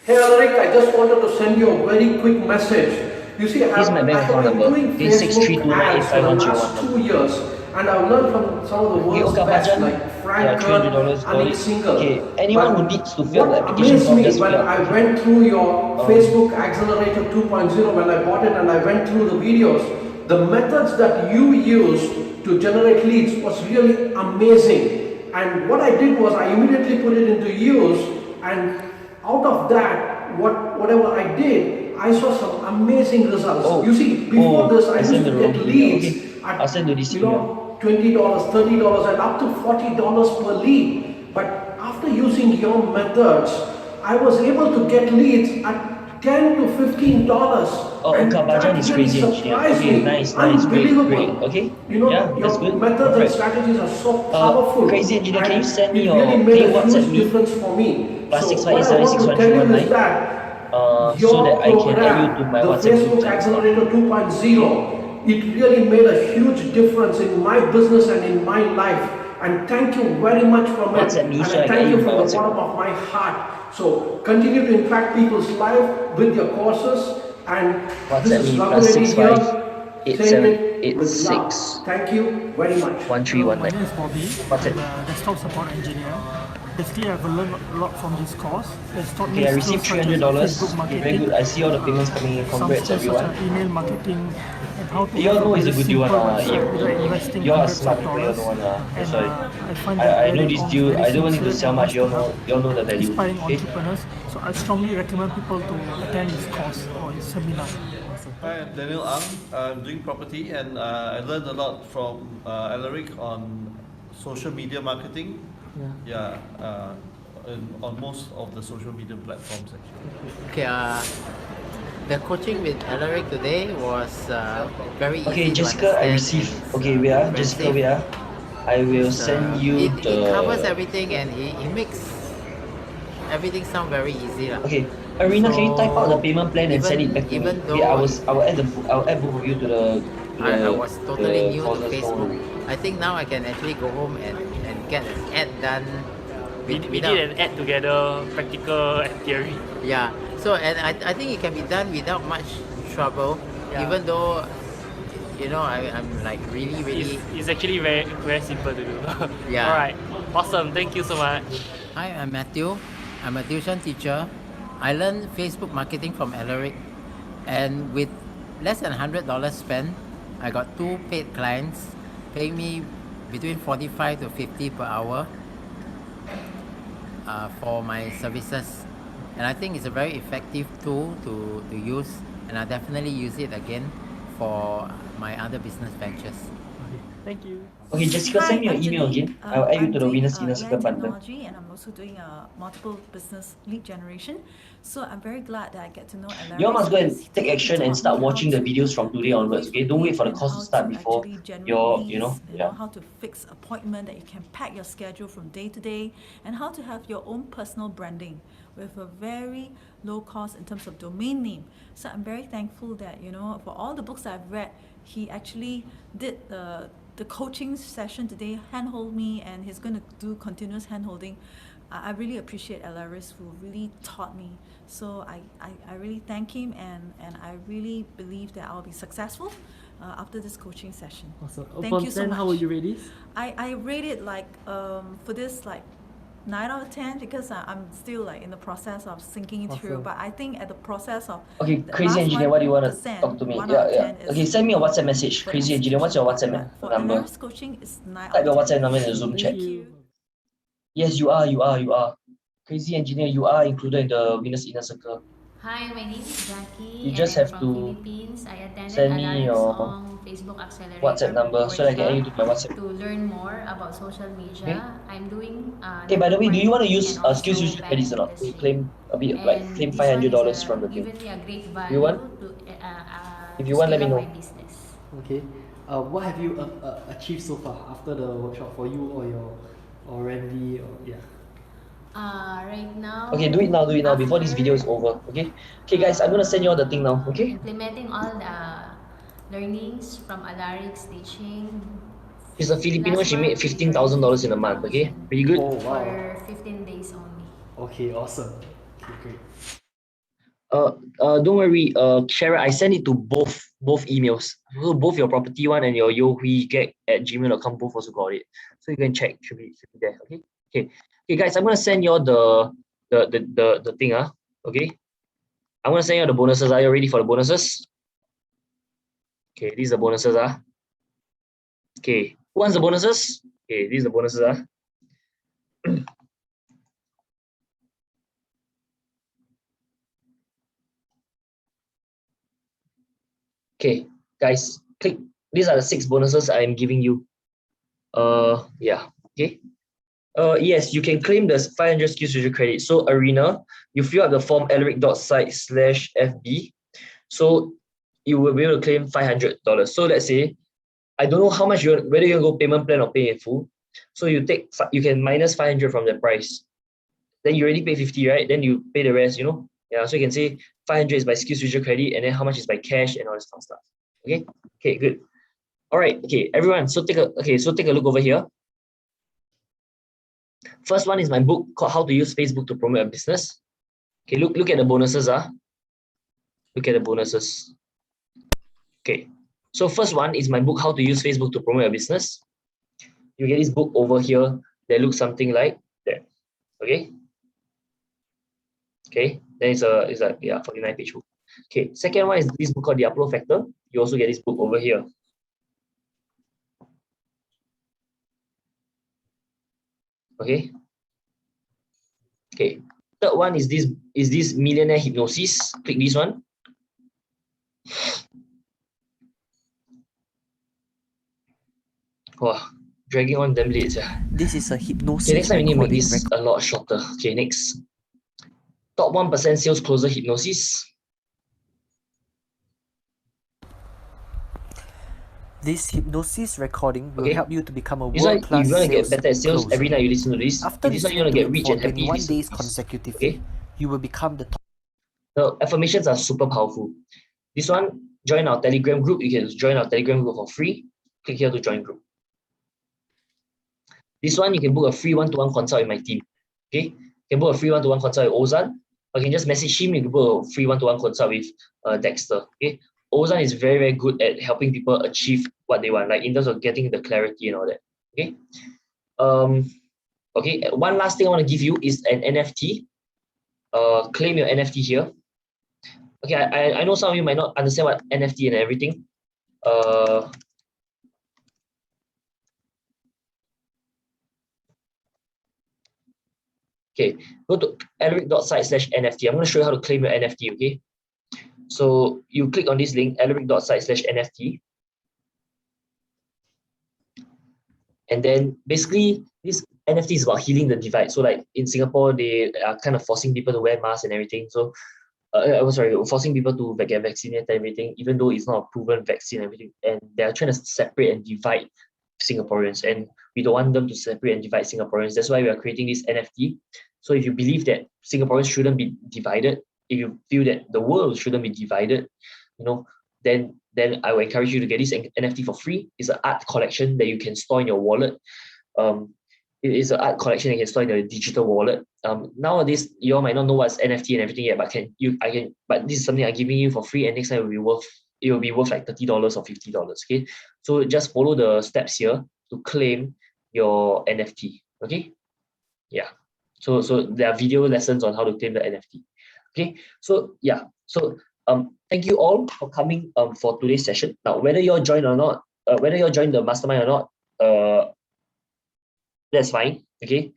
Hey Alaric, I just wanted to send you a very quick message. You see, Here's my bank account number. Okay, Facebook ads for the last 2 years, and I've learned from some of the world's best, like Frank Kern, Anik Singhal. Okay, anyone who needs to fill the What application amazed form, me just when fill up. I went through your Facebook Accelerator 2.0, when I bought it and I went through the videos, the methods that you use to generate leads was really amazing. And what I did was I immediately put it into use, and out of that, whatever I did, I saw some amazing results. You see, before this, I used to get leads at $20, $30, and up to $40 per lead. But after using your methods, I was able to get leads at $10 to $15. And Okabajan is really crazy engineer. surprised Okay, me. nice, Unbelievable. great. Okay, You know, yeah, that's your good. methods and Perfect. strategies are so powerful. Crazy engineer, can you and send me it your? really Can made you a WhatsApp huge me? difference for me. Plus So what I want to tell you is that so that I can add you to my the WhatsApp group Facebook chat. Accelerator 2.0, it really made a huge difference in my business and in my life. And thank you very much for it. WhatsApp me And so I I can thank add you you to from my the WhatsApp bottom of my heart. So continue to impact people's life with your courses. And WhatsApp this is me Raghureddy +65 here, saying it with 8786 love. Thank you very much. 1319. My name is Bobby. What's it? I'm a desktop support engineer. Basically, I've learned a lot from this course. It's taught me Okay, I skills received such as $300. Facebook Okay, very marketing, good. I see all the payments coming in. some Congrats, skills such everyone. as email marketing, and how to You all have know a it's a very good deal. simple website without investing You all are hundreds smart of people. You dollars. all know. That's And why. I find that I know Alaric this Ong is deal. very I don't need to sincere sell and much. You all wants to know. You all know the help value. inspiring Okay. entrepreneurs. So I strongly recommend people to attend his course or his seminar. Hi, I'm Daniel Ang. I'm doing property, and I learned a lot from Alaric on social media marketing. On most of the social media platforms actually. Okay, the coaching with Alaric today was very easy. Okay, to Jessica, I understand received. and Okay, wait. Jessica, wait. I will send you it covers the. everything, and he makes everything sound very easy. Okay, Arena, can you type out the payment plan and send it back to me? even Okay, I though will add both of you to the. I was totally new to courses Facebook. only. I think now I can actually go home and get an ad done. We did an ad together, practical and theory. Yeah, so and I think it can be done without much trouble, even though I'm like really. It's actually very simple to do. Yeah. Alright, awesome. Thank you so much. Hi, I'm Matthew. I'm a tuition teacher. I learned Facebook marketing from Alaric, and with less than $100 spent, I got 2 paid clients paying me between 45 to 50 per hour for my services. And I think it's a very effective tool to use, and I definitely use it again for my other business ventures. Thank you. Okay, Jessica, send me your email again. I'll add you to the Winners Inner Circle bundle. Technology, and I'm also doing multiple business lead generation. So I'm very glad that I get to know Alaric. You all must go and take action and start watching the videos from today onwards. Okay, don't wait for the course to start before How to fix appointment, that you can pack your schedule from day to day, and how to have your own personal branding with a very low cost in terms of domain name. So I'm very thankful that for all the books that I've read, he actually did the coaching session today, handhold me, and he's going to do continuous handholding. I really appreciate Alaric, who really taught me. So I really thank him, and I really believe that I'll be successful after this coaching session. Awesome. Thank Upon you so 10, much. how will you rate this? I rate it like for this like 9 out of 10 because I'm still like in the process of thinking it through. Awesome. But I think at the process of Okay, the Crazy last Engineer, what do you want to 1%, talk to me? 1 Yeah, out of yeah. 10 is Okay, send me a WhatsApp message. for Crazy Engineer, what's your WhatsApp for number? Alaric's coaching is 9 Type out your of 10. WhatsApp number in the Zoom chat. Thank you. Yes, you are. Crazy Engineer, you are included in the Winners Inner Circle. Hi, my name is Jackie. You just and have I'm to from Philippines. I attended send me Alaric your Ong Facebook Accelerator WhatsApp number so that I can add you to my WhatsApp. to learn more about social media. I'm doing Okay, by the way, do you want to use and skills also user credits or not? To claim a bit, like And claim this one is $500 from the thing. given me a great Do you want? value If to you want, let scale me up know. my business. Okay. What have you achieved so far after the workshop for you or Randy or yeah? Right now. Okay, do it now before this video is over. Okay. Okay, guys, I'm gonna send you all the thing now. Okay. Implementing all the learnings from Alaric's teaching. She's a Filipino. Last She made month, we $15,000 in a month. Okay, pretty good. Oh wow. For 15 days only. Okay, awesome. Okay, great. Don't worry, Sharon, I send it to both emails. So both your property one and your yohuigek@gmail.com both also got it. So you can check, should be there. Okay. Okay, guys, I'm gonna send you all the thing. Okay. I'm gonna send you the bonuses. Are you ready for the bonuses? Okay, these are the bonuses. Okay, who wants the bonuses? Okay, these are the bonuses. Okay, guys, click. These are the 6 bonuses I am giving you. Yeah. Okay. Yes, you can claim the 500 skills user credit. So Arena, you fill up the form alaric.site/FB. So you will be able to claim $500. So let's say, I don't know how much whether you're gonna go payment plan or pay in full. So you can minus 500 from the price. Then you already pay 50, right? Then you pay the rest, Yeah, so you can say 500 is by skills user credit, and then how much is by cash and all this kind of stuff. Okay, good. All right, okay, everyone. So take a look over here. First one is my book called How to Use Facebook to Promote a Business. Okay, look at the bonuses. Look at the bonuses. Okay, so first one is my book How to Use Facebook to Promote a Business. You get this book over here that looks something like that. Okay. Okay, then it's a 49-page book. Okay, second one is this book called The Upload Factor. You also get this book over here. Okay. Okay. Third one is this Millionaire Hypnosis. Click this one. Wow, dragging on damn late. This is a hypnosis. Okay, next time we need to make this a lot shorter. Okay, next. Top 1% sales closer hypnosis. This hypnosis recording will help you to become a This one, world-class if you want to get sales better at sales, closer. every night you listen to this. After This one you listening want to to get it rich for and happy. 21 days consecutively, you will become the top. The affirmations are super powerful. This one, join our Telegram group. You can join our Telegram group for free. Click here to join group. This one, you can book a free one-to-one consult with my team. Okay, you can book a free one-to-one consult with Ozan. Or you can just message him. You can book a free one-to-one consult with Dexter. Okay, Ozan is very, very good at helping people achieve what they want, like in terms of getting the clarity and all that. Okay. Okay. One last thing I want to give you is an NFT. Claim your NFT here. Okay, I know some of you might not understand what NFT and everything. Okay, go to alaric.site/NFT. I'm going to show you how to claim your NFT, okay? So you click on this link, alaric.site/NFT. And then basically this NFT is about healing the divide. So like in Singapore, they are kind of forcing people to wear masks and everything. So forcing people to get vaccinated and everything, even though it's not a proven vaccine and everything. And they're trying to separate and divide Singaporeans. And we don't want them to separate and divide Singaporeans. That's why we are creating this NFT. So if you believe that Singaporeans shouldn't be divided, if you feel that the world shouldn't be divided, then I will encourage you to get this NFT for free. It's an art collection that you can store in your wallet. It is an art collection that you can store in your digital wallet. Nowadays, you all might not know what's NFT and everything yet, but this is something I'm giving you for free, and next time it it will be worth like $30 or $50. Okay, so just follow the steps here to claim your NFT. Okay, yeah. So there are video lessons on how to claim the NFT. Okay, so yeah, so thank you all for coming for today's session. Now, whether you're joined or not, whether you're joined the mastermind or not, that's fine. Okay,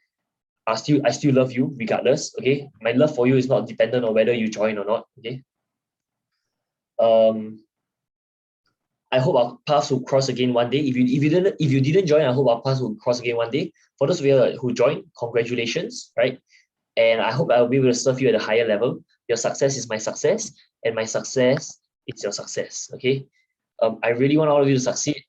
I still love you regardless. Okay, my love for you is not dependent on whether you join or not. Okay. I hope our paths will cross again one day. If you didn't join, I hope our paths will cross again one day. For those of you who joined, congratulations, right? And I hope I'll be able to serve you at a higher level. Your success is my success, and my success is your success. Okay. I really want all of you to succeed,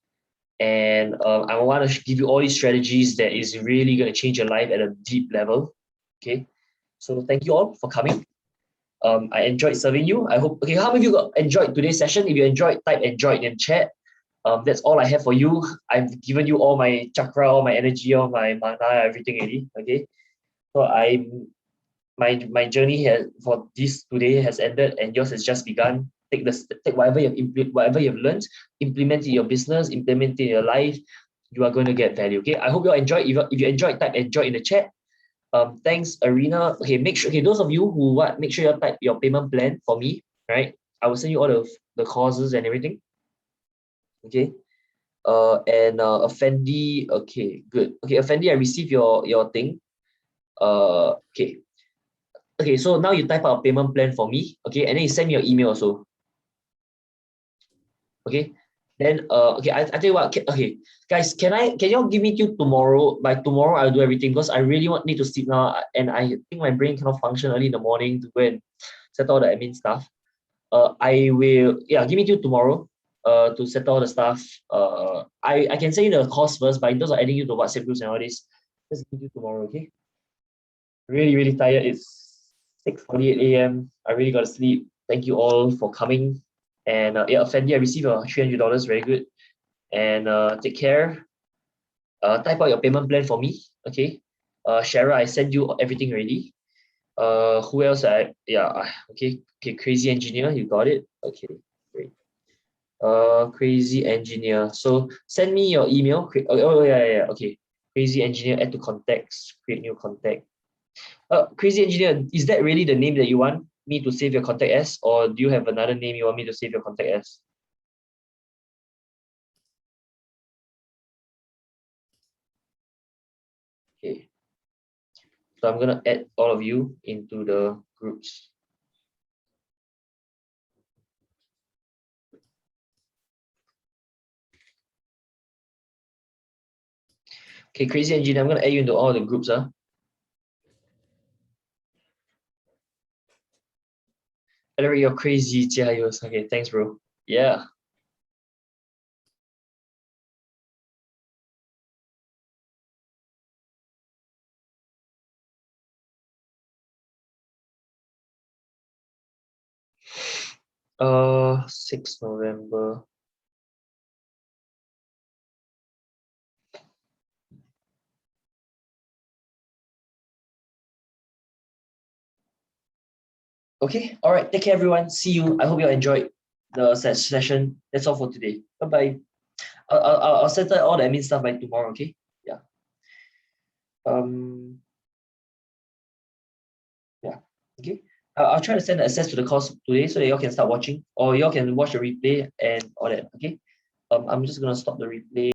and I want to give you all these strategies that is really going to change your life at a deep level. Okay. So thank you all for coming. I enjoyed serving you. I hope. Okay, how many of you enjoyed today's session? If you enjoyed, type enjoyed in chat. That's all I have for you. I've given you all my chakra, all my energy, all my mana, everything already. Okay, so my journey for this today has ended, and yours has just begun. Take whatever you've learned, implement it in your business, implement it in your life. You are going to get value. Okay, I hope you all enjoyed. If you enjoyed, type enjoy in the chat. Thanks, Arena. Okay, make sure. Okay, those of you who make sure you type your payment plan for me. Right, I will send you all the courses and everything. Okay. And Effendi. Okay, good. Okay, Effendi, I received your thing. Okay. Okay, so now you type out a payment plan for me. Okay, and then you send me your email also. Okay. Then okay, I tell you what. Okay, guys, can y'all give me till tomorrow? By tomorrow, I'll do everything because I really need to sleep now, and I think my brain cannot function early in the morning to go and settle all the admin stuff. I will, yeah, give me till tomorrow. To settle all the stuff. I can send you the cost first, but in terms of adding you to WhatsApp groups and all this, just give you tomorrow, okay? Really tired. It's 6:48 a.m. I really gotta sleep. Thank you all for coming. And yeah, Fendi, I received $300. Very good. And take care. Type out your payment plan for me. Okay. Shara, I sent you everything already. Who else? Okay. Crazy engineer, you got it. Okay, great. Crazy engineer. So send me your email. Yeah. Okay. Crazy engineer, add to contacts, create new contact. Crazy engineer, is that really the name that you want me to save your contact as, or do you have another name you want me to save your contact as? Okay. So I'm gonna add all of you into the groups. Okay, crazy engineer, I'm gonna add you into all the groups. Alaric, you're crazy. Okay, thanks, bro. Yeah. /6 November. Okay, all right. Take care, everyone. See you. I hope you enjoyed the session. That's all for today. Bye-bye. I'll settle all the admin stuff by tomorrow, okay? Yeah. Yeah, okay. I'll try to send the access to the course today so that y'all can start watching, or y'all can watch the replay and all that, okay? I'm just gonna stop the replay.